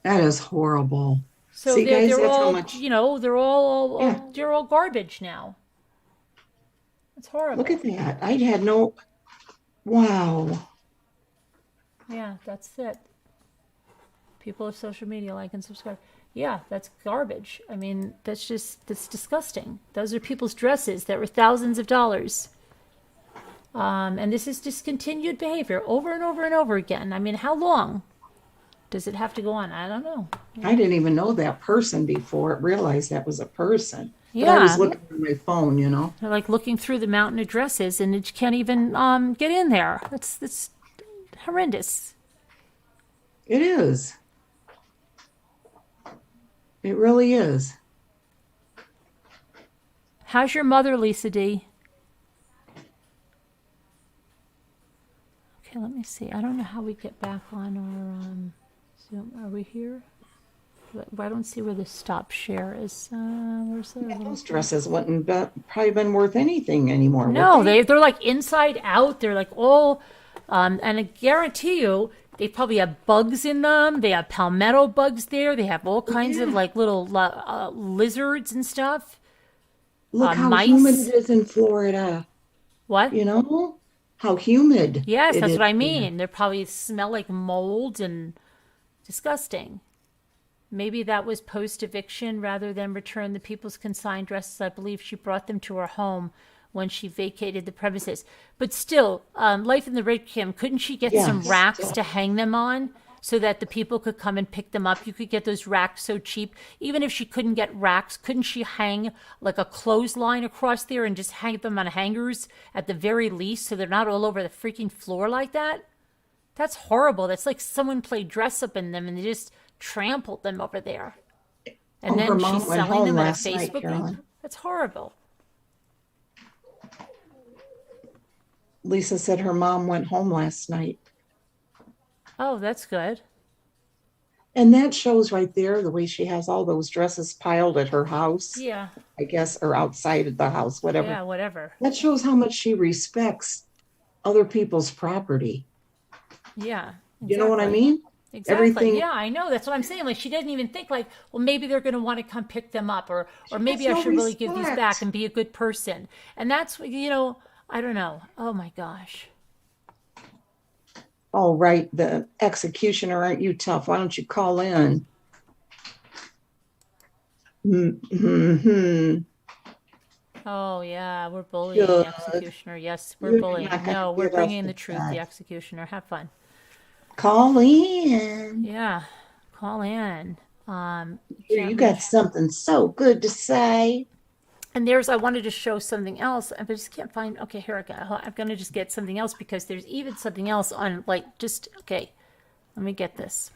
That is horrible. So See, guys, they're that's how all, much. they're all Yeah. they're all garbage now. It's horrible. Look at that. I had no. Wow. Yeah, that's it. People of social media, like and subscribe. Yeah, that's garbage. I mean, that's disgusting. Those are people's dresses that were thousands of dollars. And this is discontinued behavior over and over and over again. I mean, how long does it have to go on? I don't know. I didn't even know that person before. Realized that was a person. But I Yeah. was looking at my phone, you know. They're like looking through the mountain of dresses, and you can't even get in there. That's horrendous. It is. It really is. How's your mother, Lisa D? Okay, let me see. I don't know how we get back on our Zoom. Are we here? I don't see where the stop share is. Where's the little... Those dresses wouldn't probably been worth anything anymore. would No, they? they're like inside out. They're like all, and I guarantee you, they probably have bugs in them. They have palmetto bugs there. They have all kinds of like little lizards and stuff. Look how mice. humid it is in Florida. What? You know how humid. Yes, it that's is what I here. mean. They probably smell like mold and disgusting. Maybe that was post-eviction rather than return the people's consigned dresses. I believe she brought them to her home when she vacated the premises. But still, Life in the Red Kim, couldn't she get some Yes. racks to hang them on so that the people could come and pick them up? You could get those racks so cheap. Even if she couldn't get racks, couldn't she hang like a clothesline across there and just hang them on hangers at the very least so they're not all over the freaking floor like that? That's horrible. That's like someone played dress up in them and they just trampled them over there. And Oh, her then mom she's went selling home them on a last night, Facebook Carolyn. group. That's horrible. Lisa said her mom went home last night. Oh, that's good. And that shows right there the way she has all those dresses piled at her house, Yeah. I guess, or outside of the house, whatever. Yeah, whatever. That shows how much she respects other people's property. Yeah. You know what I exactly. mean? Exactly. Everything- Yeah, I know. That's what I'm saying. Like she doesn't even think like, well, maybe they're going to want to come pick them up, or maybe has I no should really give these respect. back and be a good person. And that's I don't know. Oh my gosh. Oh, right. The executioner, aren't you tough? Why don't you call in? Mm-hmm. Oh yeah, we're bullying Good. the executioner. Yes, we're You're bullying. not gonna No, we're give us bringing the the truth. truth. The executioner. Have fun. Call in. Yeah, call in. Here, you got something so good to say. And I wanted to show something else, but I just can't find. Okay, here I go. I'm gonna just get something else because there's even something else on. Okay, let me get this.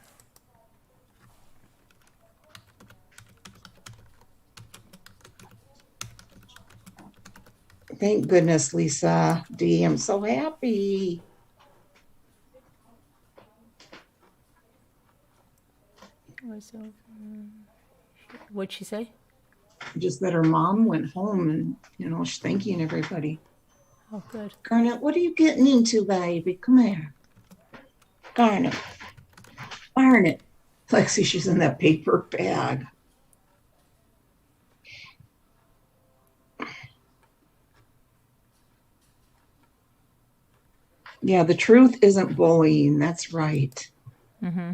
Thank goodness, Lisa D. I'm so happy. What'd she say? Just that her mom went home and, she's thanking everybody. Oh, good. Garnet, what are you getting into, baby? Come here. Garnet. Garnet. Lexi, she's in that paper bag. Yeah, the truth isn't bullying. That's right. Mm-hmm.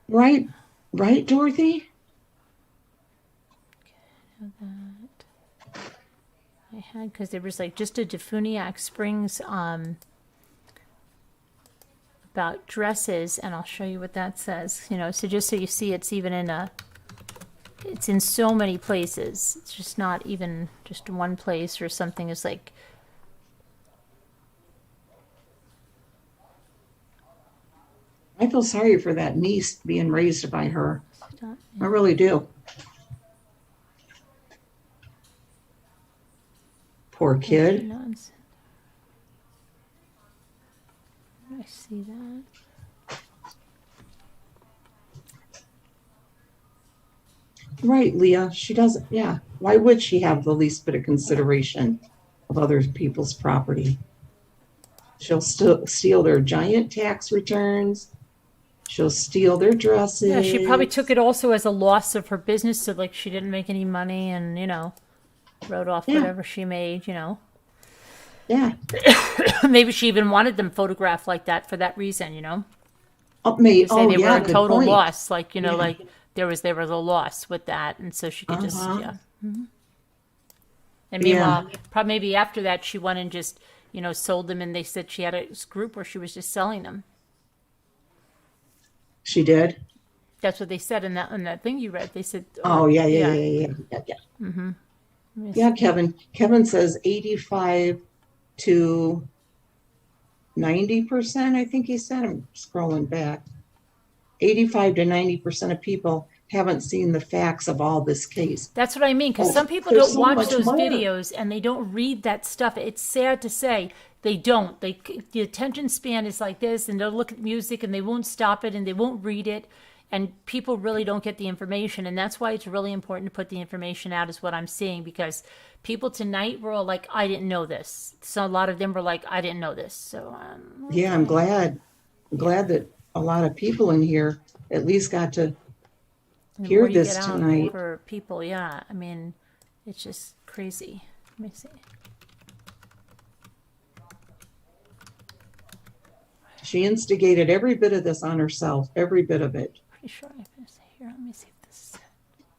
Right, right, Dorothy? I had, because there was like just a Defuniak Springs about dresses, and I'll show you what that says. You know, so just so you see, it's even in it's in so many places. It's just not even just one place or something. It's like, I feel sorry for that niece being raised by her. I really do. Poor kid. I see that. Right, Leah. She doesn't, yeah. Why would she have the least bit of consideration of other people's property? She'll still steal their giant tax returns. She'll steal their dresses. Yeah, she probably took it also as a loss of her business, so like she didn't make any money, and you know, wrote off whatever she made. You know, Yeah. maybe she even wanted them photographed like that for that reason. You know, Oh, me. to say Oh, they yeah. were a Good total point. loss, like you know, Yeah. like there was a loss with that, and so she could just yeah. Mm-hmm. And meanwhile, probably maybe after that, she went and just you know sold them, and they said she had a group where she was just selling them. She did. That's what they said in that thing you read. They said, Oh, yeah. Mm-hmm. Yeah, Kevin. Kevin says 85 to 90%, I think he said. I'm scrolling back. 85 to 90% of people haven't seen the facts of all this case. That's what I mean, because some people there's don't so watch much those more. videos and they don't read that stuff. It's sad to say they don't. The attention span is like this, and they'll look at music and they won't stop it and they won't read it, and people really don't get the information, and that's why it's really important to put the information out. Is what I'm seeing, because people tonight were all like, "I didn't know this," so a lot of them were like, "I didn't know this." So Yeah, I'm glad. I'm glad that a lot of people in here at least got to the hear more you this get out tonight. for people, yeah, I mean, it's just crazy. Let me see. She instigated every bit of this on herself, every bit of it. Pretty sure I finished it here. Let me see if this.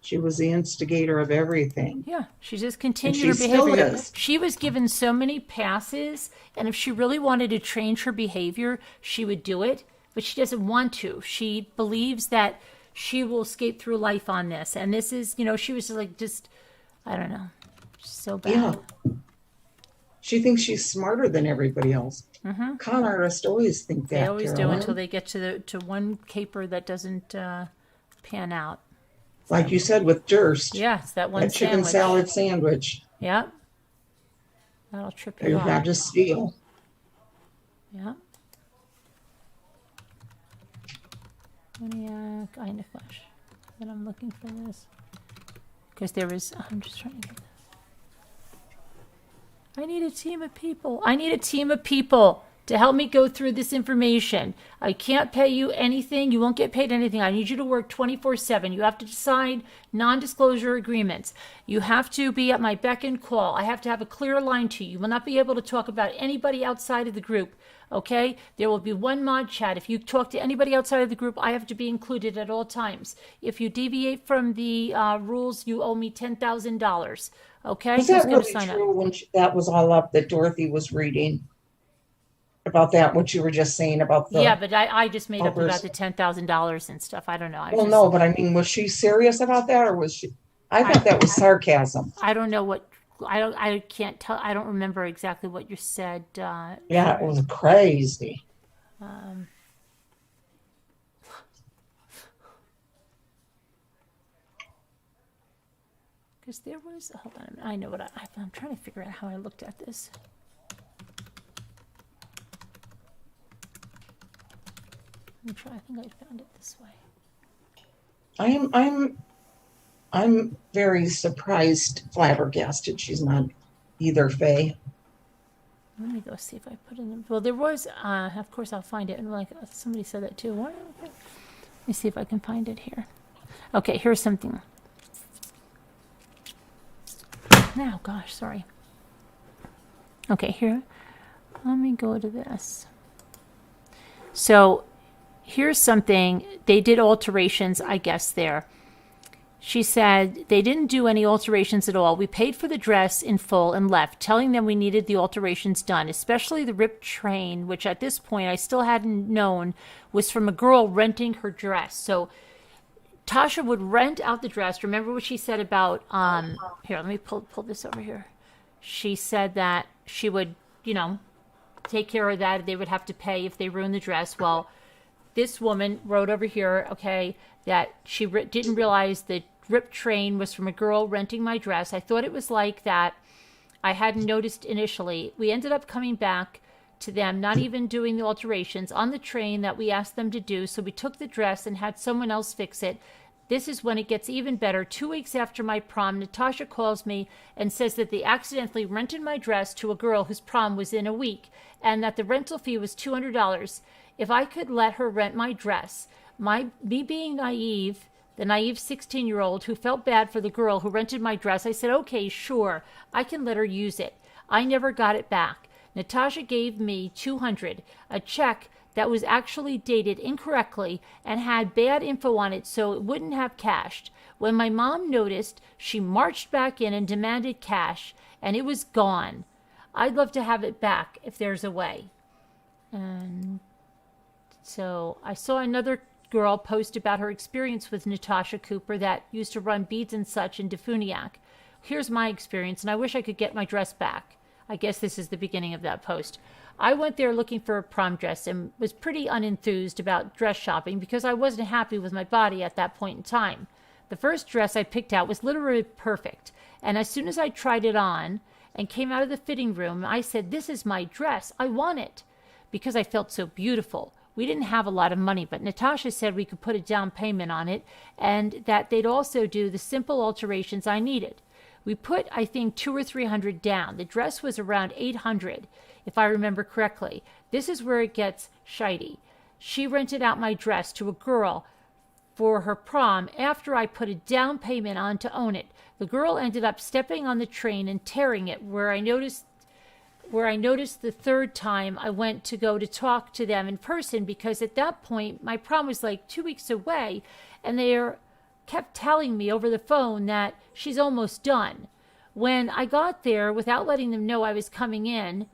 She was the instigator of everything. Yeah, she just continued she her still behavior. is. She was given so many passes, and if she really wanted to change her behavior, she would do it, but she doesn't want to. She believes that she will escape through life on this, and this is, you know, she was like, just, I don't know, so bad. Yeah. She thinks she's smarter than everybody else. Mm-hmm. Con artists always think that. They always Carolyn. do until they get to one caper that doesn't pan out. Like you said with Durst. Yeah, it's that one that chicken sandwich. salad sandwich. Yeah. That'll trip you You off. got to steal. Yeah. Maniac, eye in the flesh. Then I'm looking for this. Because there was, I'm just trying to get this. I need a team of people. I need a team of people to help me go through this information. I can't pay you anything. You won't get paid anything. I need you to work 24/7. You have to decide non-disclosure agreements. You have to be at my beck and call. I have to have a clear line to you. You will not be able to talk about anybody outside of the group. Okay? There will be one mod chat. If you talk to anybody outside of the group, I have to be included at all times. If you deviate from the rules, you owe me $10,000. Okay? Was that Who's gonna really sign up? true when that was all up that Dorothy was reading? About that, what you were just saying about the... Yeah, but I just made up Others. about the $10,000 and stuff. I don't know. Well, no, but I mean, was she serious about that, or was she... I thought that was sarcasm. I don't know what... I can't tell. I don't remember exactly what you said. Yeah, it was crazy. Because there was... Hold on. I know what I'm trying to figure out how I looked at this. Let me try. I think I found it this way. I'm very surprised, flabbergasted she's not either, Faye. Let me go see if I put in. Well, there was. Of course, I'll find it. And like somebody said that too. What? Let me see if I can find it here. Okay, here's something. Now, gosh, sorry. Okay, here. Let me go to this. So, here's something. They did alterations, I guess, there. She said they didn't do any alterations at all. We paid for the dress in full and left, telling them we needed the alterations done, especially the ripped train, which at this point I still hadn't known was from a girl renting her dress. So Tasha would rent out the dress. Remember what she said about, here, let me pull this over here. She said that she would, take care of that. They would have to pay if they ruined the dress. Well, this woman wrote over here, okay, that she didn't realize the ripped train was from a girl renting my dress. I thought it was like that. I hadn't noticed initially. We ended up coming back to them, not even doing the alterations on the train that we asked them to do. So we took the dress and had someone else fix it. This is when it gets even better. 2 weeks after my prom, Natasha calls me and says that they accidentally rented my dress to a girl whose prom was in a week and that the rental fee was $200. If I could let her rent my dress, me being naive, the naive 16-year-old who felt bad for the girl who rented my dress, I said, okay, sure, I can let her use it. I never got it back. Natasha gave me $200, a check that was actually dated incorrectly and had bad info on it, so it wouldn't have cashed. When my mom noticed, she marched back in and demanded cash, and it was gone. I'd love to have it back if there's a way. And so I saw another girl post about her experience with Natasha Cooper that used to run beads and such in Debunking. Here's my experience, and I wish I could get my dress back. I guess this is the beginning of that post. I went there looking for a prom dress and was pretty unenthused about dress shopping because I wasn't happy with my body at that point in time. The first dress I picked out was literally perfect, and as soon as I tried it on and came out of the fitting room, I said, this is my dress. I want it, because I felt so beautiful. We didn't have a lot of money, but Natasha said we could put a down payment on it and that they'd also do the simple alterations I needed. We put, I think, $200 or $300 down. The dress was around $800, if I remember correctly. This is where it gets shitey. She rented out my dress to a girl for her prom after I put a down payment on to own it. The girl ended up stepping on the train and tearing it, where I noticed the third time I went to go to talk to them in person, because at that point my prom was like 2 weeks away, and they kept telling me over the phone that she's almost done. When I got there, without letting them know I was coming in,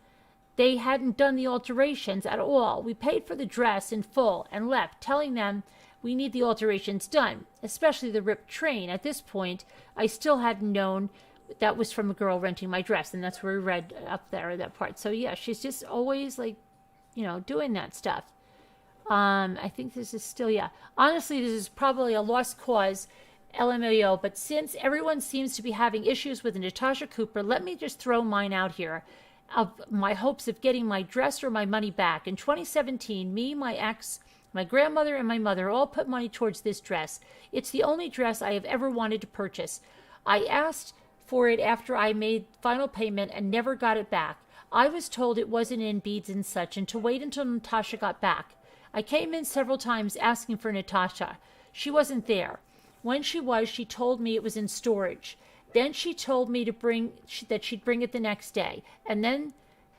they hadn't done the alterations at all. We paid for the dress in full and left, telling them we need the alterations done, especially the ripped train. At this point, I still hadn't known that was from a girl renting my dress, and that's where we read up there, that part. So yeah, she's just always like, doing that stuff. I think this is still, yeah. Honestly, this is probably a lost cause, LMAO, but since everyone seems to be having issues with Natasha Cooper, let me just throw mine out here of my hopes of getting my dress or my money back. In 2017, me, my ex, my grandmother, and my mother all put money towards this dress. It's the only dress I have ever wanted to purchase. I asked for it after I made final payment and never got it back. I was told it wasn't in beads and such, and to wait until Natasha got back. I came in several times asking for Natasha. She wasn't there. When she was, she told me it was in storage. Then she told me that she'd bring it the next day. And then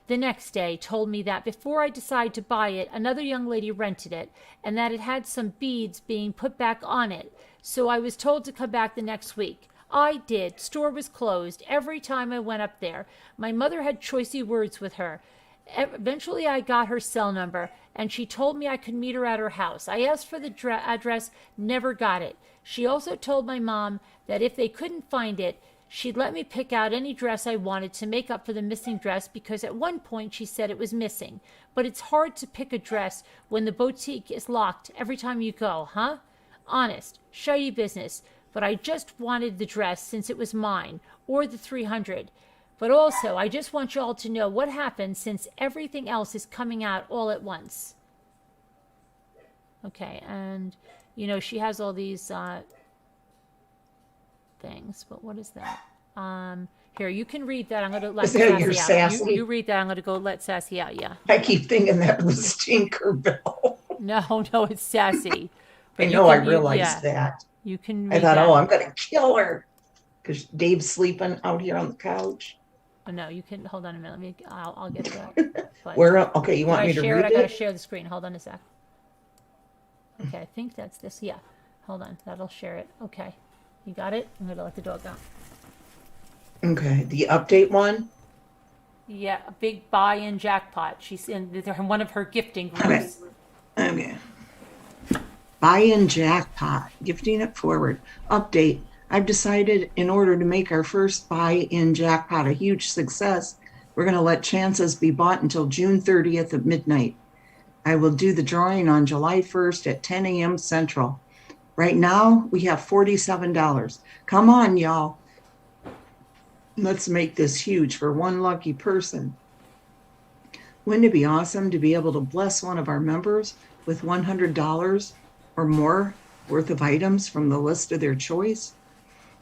the next day told me that before I decided to buy it, another young lady rented it, and that it had some beads being put back on it. So I was told to come back the next week. I did. Store was closed. Every time I went up there, my mother had choicy words with her. Eventually, I got her cell number, and she told me I could meet her at her house. I asked for the address, never got it. She also told my mom that if they couldn't find it, she'd let me pick out any dress I wanted to make up for the missing dress, because at one point she said it was missing. But it's hard to pick a dress when the boutique is locked every time you go, huh? Honest, shady business. But I just wanted the dress since it was mine, or the $300. But also, I just want you all to know what happened, since everything else is coming out all at once. Okay, and you know, she has all these things, but what is that? Here, you can read that. I'm gonna let Is that your Sassy out. Sassy? You read that. I'm gonna go let Sassy out. Yeah. I keep thinking that was Tinkerbell. No, no, it's Sassy. I But know, I you, realized yeah, that. you can I read thought, that. oh, I'm going to kill her because Dave's sleeping out here on the couch. Oh, no, you can hold on a minute. I'll get that. But Okay, you want I me to share read it? I gotta it? share the screen. Hold on a sec. Okay, I think that's this. Yeah. Hold on. That'll share it. Okay. You got it? I'm gonna let the dog out. Okay, the update one. Yeah, a big buy-in jackpot. She's in one of her gifting Okay. groups. Okay. Buy-in jackpot, gifting it forward. Update. I've decided in order to make our first buy-in jackpot a huge success, we're going to let chances be bought until June 30th at midnight. I will do the drawing on July 1st at 10 a.m. Central. Right now, we have $47. Come on, y'all. Let's make this huge for one lucky person. Wouldn't it be awesome to be able to bless one of our members with $100 or more worth of items from the list of their choice?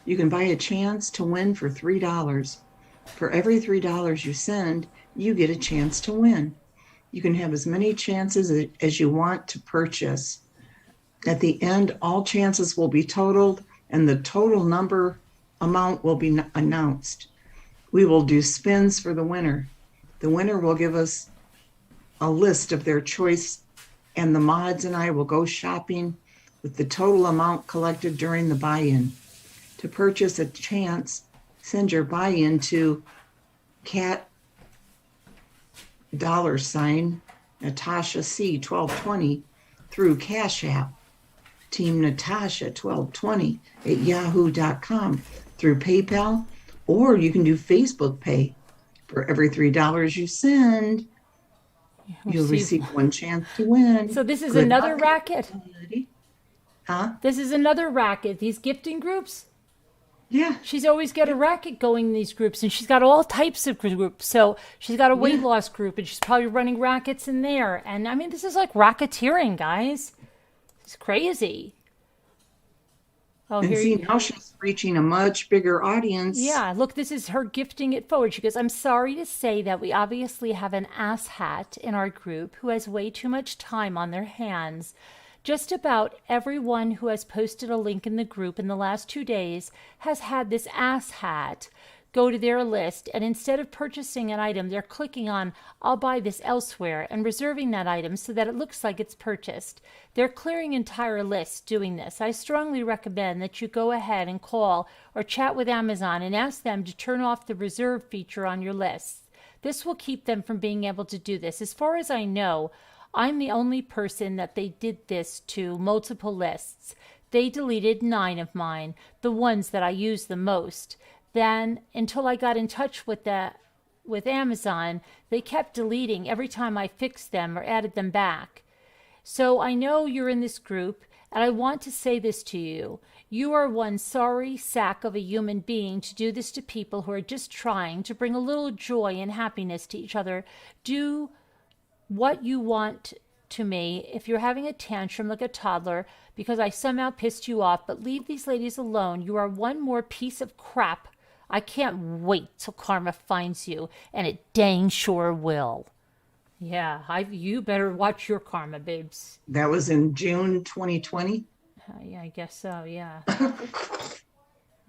You can buy a chance to win for $3. For every $3 you send, you get a chance to win. You can have as many chances as you want to purchase. At the end, all chances will be totaled and the total amount will be announced. We will do spins for the winner. The winner will give us a list of their choice, and the mods and I will go shopping with the total amount collected during the buy-in. To purchase a chance, send your buy-in to cat $Natasha C 1220 through Cash App, Team Natasha 1220 at yahoo.com, through PayPal, or you can do Facebook Pay. For every $3 you send, you'll receive one chance to win. So this is Good another luck, racket. everybody. Huh? This is another racket. These gifting groups. Yeah. She's always got a racket going in these groups, and she's got all types of groups. So she's got a weight loss group, and she's probably running rackets in there. And I mean, this is like racketeering, guys. It's crazy. Oh, And here see, you now she's reaching a much bigger audience. Yeah, look, this is her gifting it forward. She goes, I'm sorry to say that we obviously have an asshat in our group who has way too much time on their hands. Just about everyone who has posted a link in the group in the last 2 days has had this asshat go to their list, and instead of purchasing an item, they're clicking on I'll buy this elsewhere and reserving that item so that it looks like it's purchased. They're clearing entire lists doing this. I strongly recommend that you go ahead and call or chat with Amazon and ask them to turn off the reserve feature on your lists. This will keep them from being able to do this. As far as I know, I'm the only person that they did this to multiple lists. They deleted 9 of mine, the ones that I use the most. Then, until I got in touch with Amazon, they kept deleting every time I fixed them or added them back. So I know you're in this group, and I want to say this to you. You are one sorry sack of a human being to do this to people who are just trying to bring a little joy and happiness to each other. Do what you want to me. If you're having a tantrum like a toddler because I somehow pissed you off, but leave these ladies alone. You are one more piece of crap. I can't wait till karma finds you, and it dang sure will. Yeah, you better watch your karma, babes. That was in June 2020. Yeah, I guess so, yeah.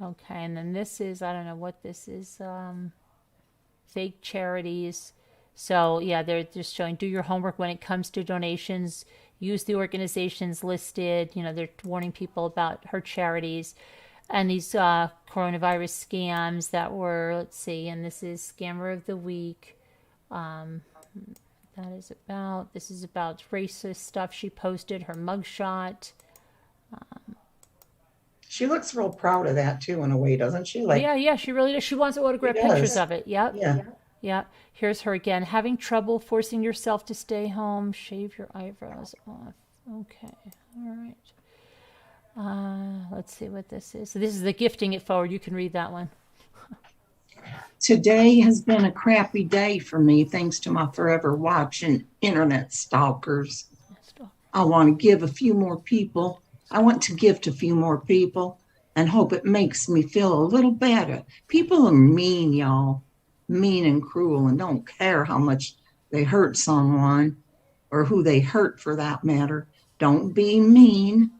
Okay, and then this is, I don't know what this is, fake charities. So, yeah, they're just showing, do your homework when it comes to donations. Use the organizations listed. You know, they're warning people about her charities. And these coronavirus scams that were, let's see, and this is Scammer of the Week. This is about racist stuff she posted, her mugshot. She looks real proud of that too, in a way, doesn't she? Like, Yeah, she really does. She wants to autograph She does. pictures of it. Yep. yeah. Here's her again. Having trouble forcing yourself to stay home. Shave your eyebrows off. Okay. All right. Let's see what this is. So this is the gifting it forward. You can read that one. Today has been a crappy day for me, thanks to my forever watching internet stalkers. I want to give a few more people I want to gift a few more people and hope it makes me feel a little better. People are mean, y'all, mean and cruel, and don't care how much they hurt someone or who they hurt for that matter. Don't be mean.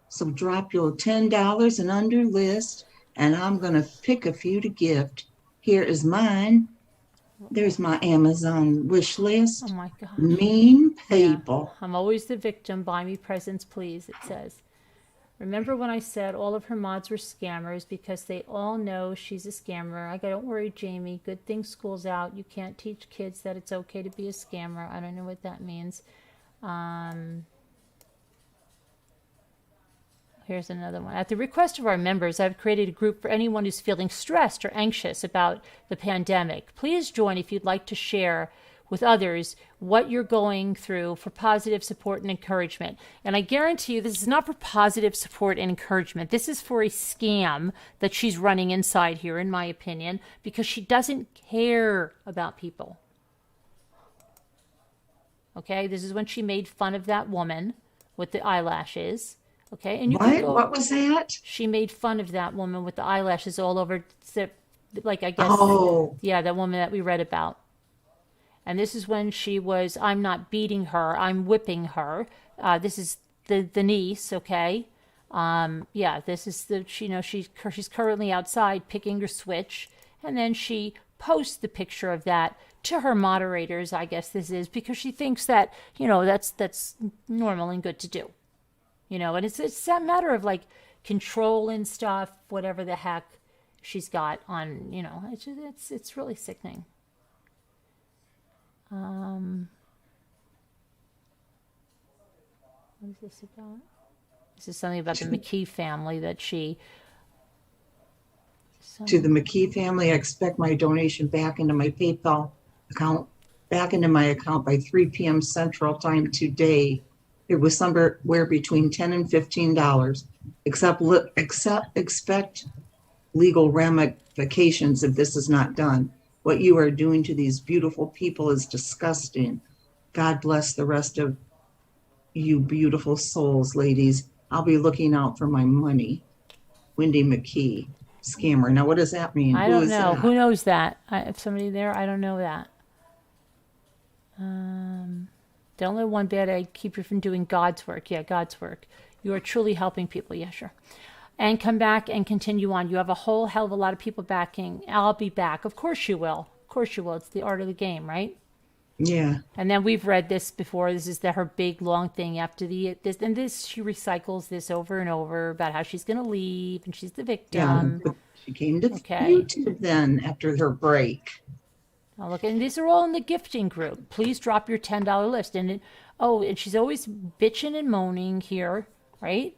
So drop your $10 and under list, and I'm going to pick a few to gift. Here is mine. There's my Amazon wish Oh list. my gosh. Mean Yeah. people. I'm always the victim. Buy me presents, please, it says. Remember when I said all of her mods were scammers because they all know she's a scammer? I go, don't worry, Jamie. Good thing school's out. You can't teach kids that it's okay to be a scammer. I don't know what that means. Here's another one. At the request of our members, I've created a group for anyone who's feeling stressed or anxious about the pandemic. Please join if you'd like to share with others what you're going through for positive support and encouragement. And I guarantee you this is not for positive support and encouragement. This is for a scam that she's running inside here, in my opinion, because she doesn't care about people. Okay, this is when she made fun of that woman with the eyelashes. Okay, and you can go, What was that? she made fun of that woman with the eyelashes all over, like I guess, Oh, yeah, that woman that we read about. And this is when she was, I'm not beating her, I'm whipping her. This is the niece, okay? Yeah, this is the, she's currently outside picking her switch. And then she posts the picture of that to her moderators, I guess this is, because she thinks that, that's normal and good to do. And it's that matter of like control and stuff, whatever the heck she's got on, it's really sickening. What is this about? This is something about the McKee family that she. to the McKee family, I expect my donation back into my PayPal account, back into my account by 3 p.m. Central Time today. It was somewhere between $10 and $15. Expect legal ramifications if this is not done. What you are doing to these beautiful people is disgusting. God bless the rest of you beautiful souls, ladies. I'll be looking out for my money. Wendy McKee, scammer. Now, what does that mean? I don't know. Who knows that? If somebody there, I don't know that. Don't let one bad egg keep you from doing God's work. Yeah, God's work. You are truly helping people. Yeah, sure. And come back and continue on. You have a whole hell of a lot of people backing. I'll be back. Of course you will. Of course you will. It's the art of the game, right? Yeah. And then we've read this before. This is her big long thing after this. And she recycles this over and over about how she's going to leave and she's the victim. But she came to YouTube then after her break. Now look, and these are all in the gifting group. Please drop your $10 list. And she's always bitching and moaning here, right?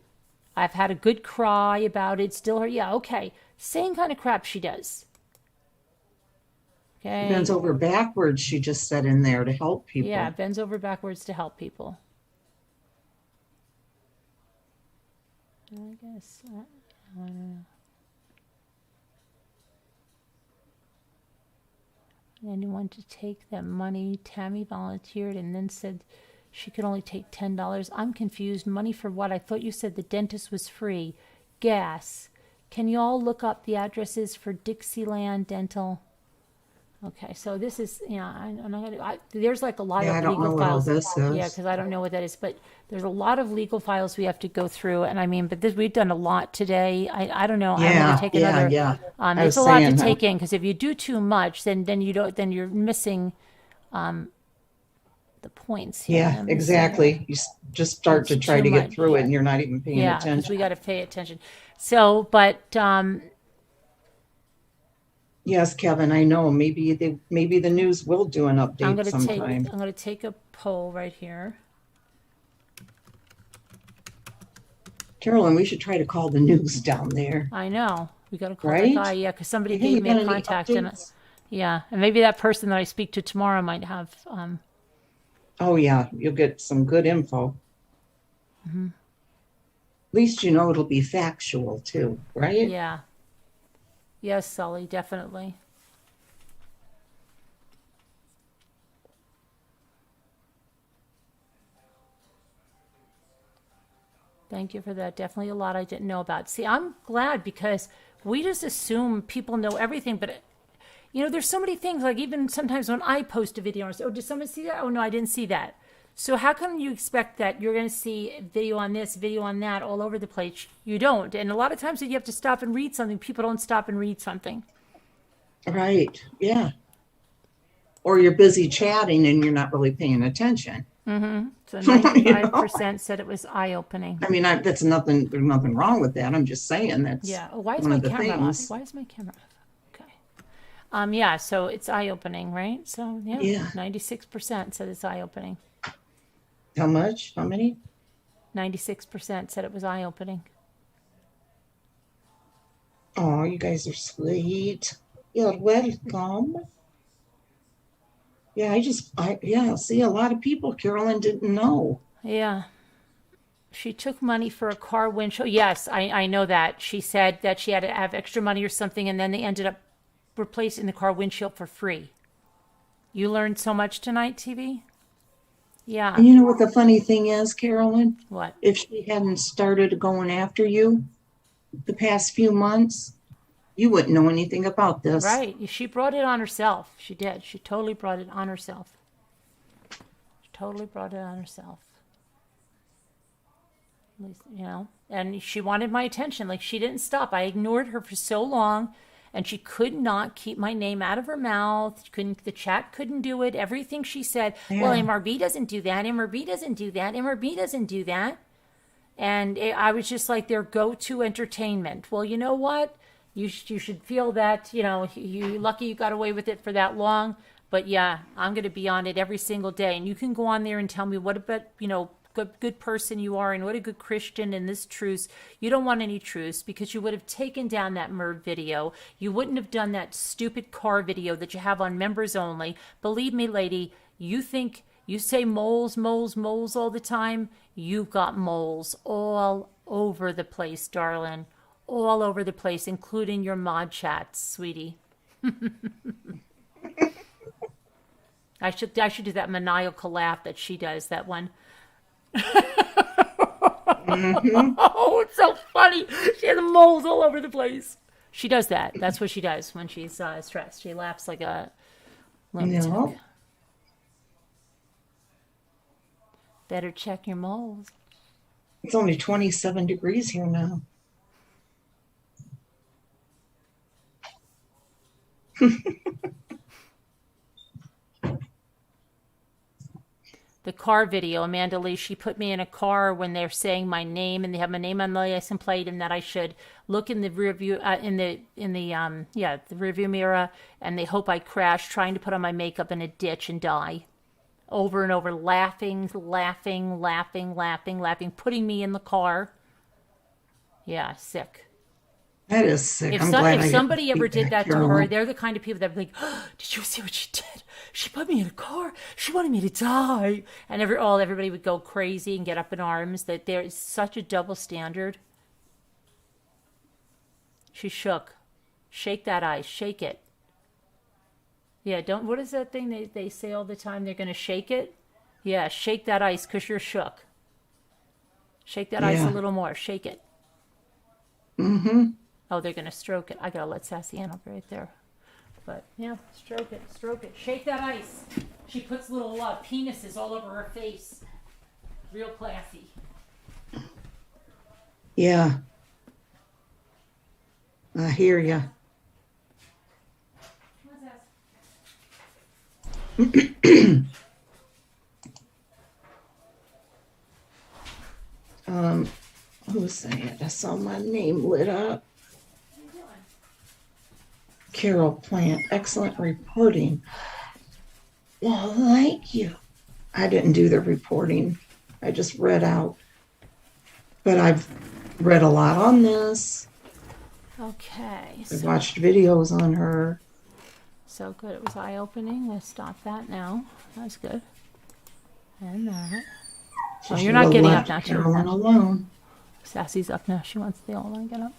I've had a good cry about it. Still her. Yeah, okay. Same kind of crap she does. Okay. Bends over backwards, she just said in there to help people. Yeah, bends over backwards to help people. I guess. I don't know. Anyone to take that money? Tammy volunteered and then said she could only take $10. I'm confused. Money for what? I thought you said the dentist was free. Gas. Can you all look up the addresses for Dixieland Dental? Okay, so this is, I'm not gonna, there's like a lot of legal files. This is. Yeah, because I don't know what that is, but there's a lot of legal files we have to go through, and I mean, but we've done a lot today. I don't know. I'm gonna take another. Yeah. It's a lot to take in because if you do too much, then you're missing the points here. Yeah, exactly. You just start to try to get through it, and you're not even paying attention. Yeah, because we got to pay attention. So, but. Yes, Kevin, I know. Maybe the news will do an update sometime. I'm going to take a poll right here. Carolyn, we should try to call the news down there. I know. We got to call that guy. Yeah, because somebody gave me a contact. And maybe that person that I speak to tomorrow might have. Oh, yeah. You'll get some good info. Mm-hmm. At least it'll be factual, too, right? Yeah. Yes, Sully, definitely. Thank you for that. Definitely a lot I didn't know about. See, I'm glad because we just assume people know everything, but there's so many things. Like even sometimes when I post a video, I say, "Oh, did someone see that? Oh no, I didn't see that." So how come you expect that you're going to see video on this, video on that, all over the place? You don't. And a lot of times when you have to stop and read something, people don't stop and read something. Right. Yeah. Or you're busy chatting and you're not really paying attention. So 95% said it was eye-opening. I mean, there's nothing wrong with that. I'm just saying that's Yeah. Oh, why is one my of the camera things. off? Why is my camera off? Okay. Yeah, so it's eye-opening, right? So, Yeah. 96% said it's eye-opening. How much? How many? 96% said it was eye-opening. Oh, you guys are sweet. You're welcome. Yeah, see, a lot of people Carolyn didn't know. Yeah. She took money for a car windshield. Yes, I know that. She said that she had to have extra money or something, and then they ended up replacing the car windshield for free. You learned so much tonight, TV? Yeah. And you know what the funny thing is, Carolyn? What? If she hadn't started going after you the past few months, you wouldn't know anything about this. Right. She brought it on herself. She did. She totally brought it on herself. She totally brought it on herself. At least, and she wanted my attention. Like, she didn't stop. I ignored her for so long, and she could not keep my name out of her mouth. The chat couldn't do it. Everything she said, well, MRB doesn't do that. MRB doesn't do that. MRB doesn't do that. And I was just like their go-to entertainment. Well, you know what? You should feel that, you're lucky you got away with it for that long. But yeah, I'm going to be on it every single day. And you can go on there and tell me what about, good person you are and what a good Christian in this truce. You don't want any truce because you would have taken down that Merv video. You wouldn't have done that stupid car video that you have on members only. Believe me, lady, you say moles, moles, moles all the time. You've got moles all over the place, darling. All over the place, including your mod chats, sweetie. I should do that maniacal laugh that she does, that one. Oh, it's so funny. She has moles all over the place. She does that. That's what she does when she's stressed. She laughs like a lunatic. No. Better check your moles. It's only 27 degrees here now. The car video, Amanda Lee, she put me in a car when they're saying my name and they have my name on the license plate and that I should look in the rear view, the rear view mirror, and they hope I crash trying to put on my makeup in a ditch and die. Over and over, laughing, putting me in the car. Yeah, sick. That is sick. If somebody ever did that to her, they're the kind of people that would be like, oh, did you see what she did? She put me in a car. She wanted me to die. And everybody would go crazy and get up in arms. That there is such a double standard. She shook. Shake that ice. Shake it. Yeah, what is that thing they say all the time? They're going to shake it? Yeah, shake that ice because you're shook. Shake that ice a little more. Shake it. Mm-hmm. Oh, they're going to stroke it. I got to let Sassy Ann up right there. But, yeah, stroke it. Shake that ice. She puts little penises all over her face. Real classy. Yeah. I hear ya. Who's saying it? I saw my name lit up. Carol Plant, excellent reporting. Well, thank you. I didn't do the reporting. I just read out. But I've read a lot on this. Okay. I've watched videos on her. So good. It was eye-opening. Let's stop that now. That's good. And that. She Oh, should you're not have getting left up now. Carolyn alone. Sassy's up now. They all want to get up.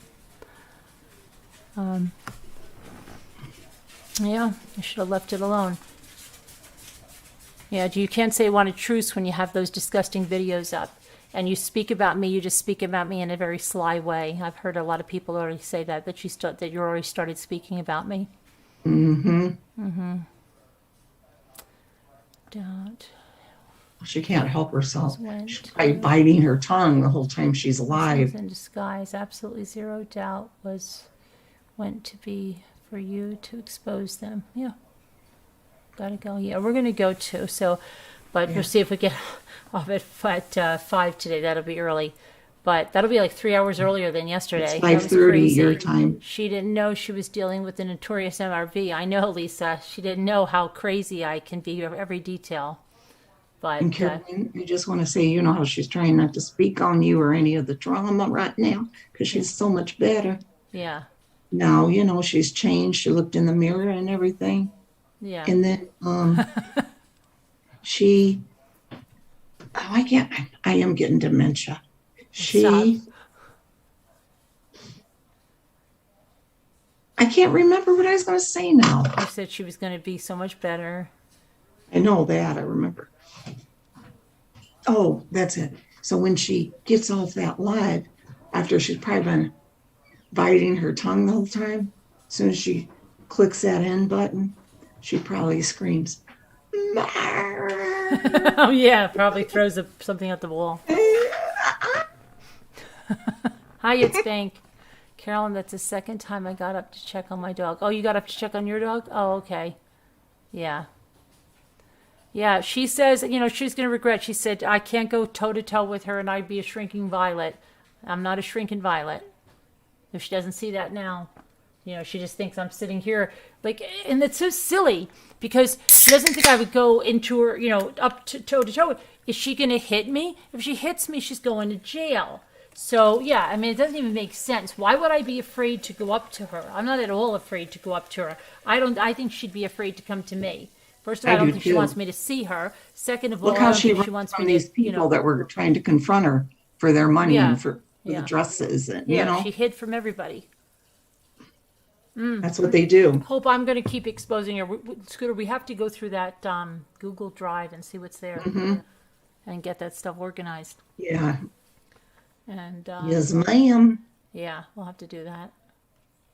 Yeah, you should have left it alone. Yeah, you can't say want a truce when you have those disgusting videos up. and you speak about me, you just speak about me in a very sly way. I've heard a lot of people already say that that you already started speaking about me. Don't. She can't help herself. Went She's probably biting her tongue the whole time she's This alive. was in disguise. Absolutely zero doubt went to be for you to expose them. Yeah. Gotta go. Yeah, we're gonna go too. So, but we'll see if we get off at 5 today. That'll be early. But that'll be like 3 hours earlier than yesterday. It's That was 5:30 crazy. your time. She didn't know she was dealing with the notorious MRV. I know, Lisa. She didn't know how crazy I can be of every detail. But And Caroline, I just want to say, you know how she's trying not to speak on you or any of the drama right now because she's so much better. yeah, Now, you know, she's changed. She looked in the mirror and everything. yeah. And then she, I am getting dementia. I can't remember what I was going to say now. You said she was going to be so much better. I know that, I remember. Oh, that's it. So when she gets off that live, after she's probably been biting her tongue the whole time, as soon as she clicks that end button, she probably screams, "Marr." Oh yeah, probably throws something at the wall. Hi, it's Bank. Carolyn, that's the second time I got up to check on my dog. Oh, you got up to check on your dog? Oh, okay. Yeah. Yeah, she says, you know, she's going to regret. She said, I can't go toe-to-toe with her and I'd be a shrinking violet. I'm not a shrinking violet. If she doesn't see that now, you know, she just thinks I'm sitting here. Like, and it's so silly because she doesn't think I would go into her, you know, up to toe-to-toe. Is she going to hit me? If she hits me, she's going to jail. So, yeah, I mean, it doesn't even make sense. Why would I be afraid to go up to her? I'm not at all afraid to go up to her. I think she'd be afraid to come to me. First of all, I don't think she wants me to see her. Second of all, Look I how don't she think runs she wants from me these to, people you know. that were trying to confront her for their money Yeah. and for the dresses, and you know, she hid from everybody. that's what they do. Hope I'm going to keep exposing her. Scooter, we have to go through that Google Drive and see what's there and get that stuff organized. Yeah. And Yes, ma'am. yeah, we'll have to do that.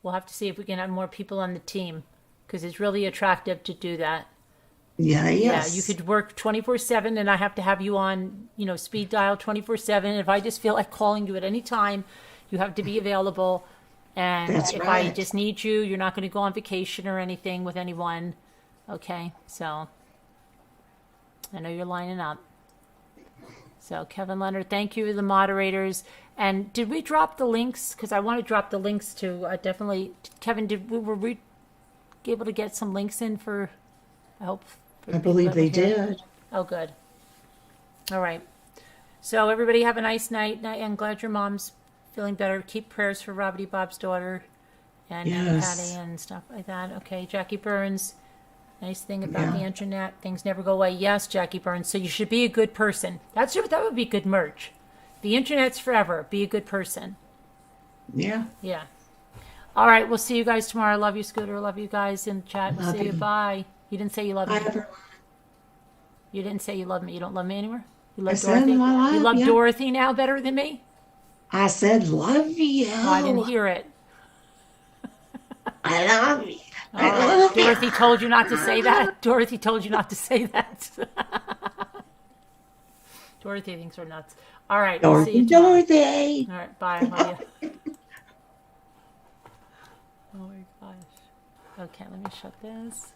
We'll have to see if we can have more people on the team because it's really attractive to do that. Yeah, yes. Yeah, you could work 24/7 and I have to have you on, you know, speed dial 24/7. If I just feel like calling you at any time, you have to be available. And That's if I right. just need you, you're not going to go on vacation or anything with anyone. Okay, so I know you're lining up. So Kevin Leonard, thank you to the moderators. And did we drop the links? Because I want to drop the links to definitely. Kevin, were we able to get some links in for? I hope. For I believe they people here? did. Oh, good. All right. So everybody have a nice night. I'm glad your mom's feeling better. Keep prayers for Robbie Bob's daughter and Yes. Patty and stuff like that. Okay, Jackie Burns. Nice thing about the internet, things never go away. Yes, Jackie Burns. So you should be a good person. That would be good merch. The internet's forever. Be a good person. Yeah. Yeah. All right. We'll see you guys tomorrow. I love you, Scooter. Love you guys in the chat. We'll Love see you. you. Bye. You didn't say you love Bye, me. everyone. You didn't say you love me. You don't love me anymore? You love I said Dorothy? I love You love ya. Dorothy now better than me? I said, love you. Oh, I didn't hear it. I love you. All I right. love you. Dorothy told you not to say that. Dorothy told you not to say that. Dorothy thinks we're nuts. All right. We'll see Dorothy, you tomorrow. Dorothy. All right. Bye. Love you. Oh my gosh. Okay. Let me shut this.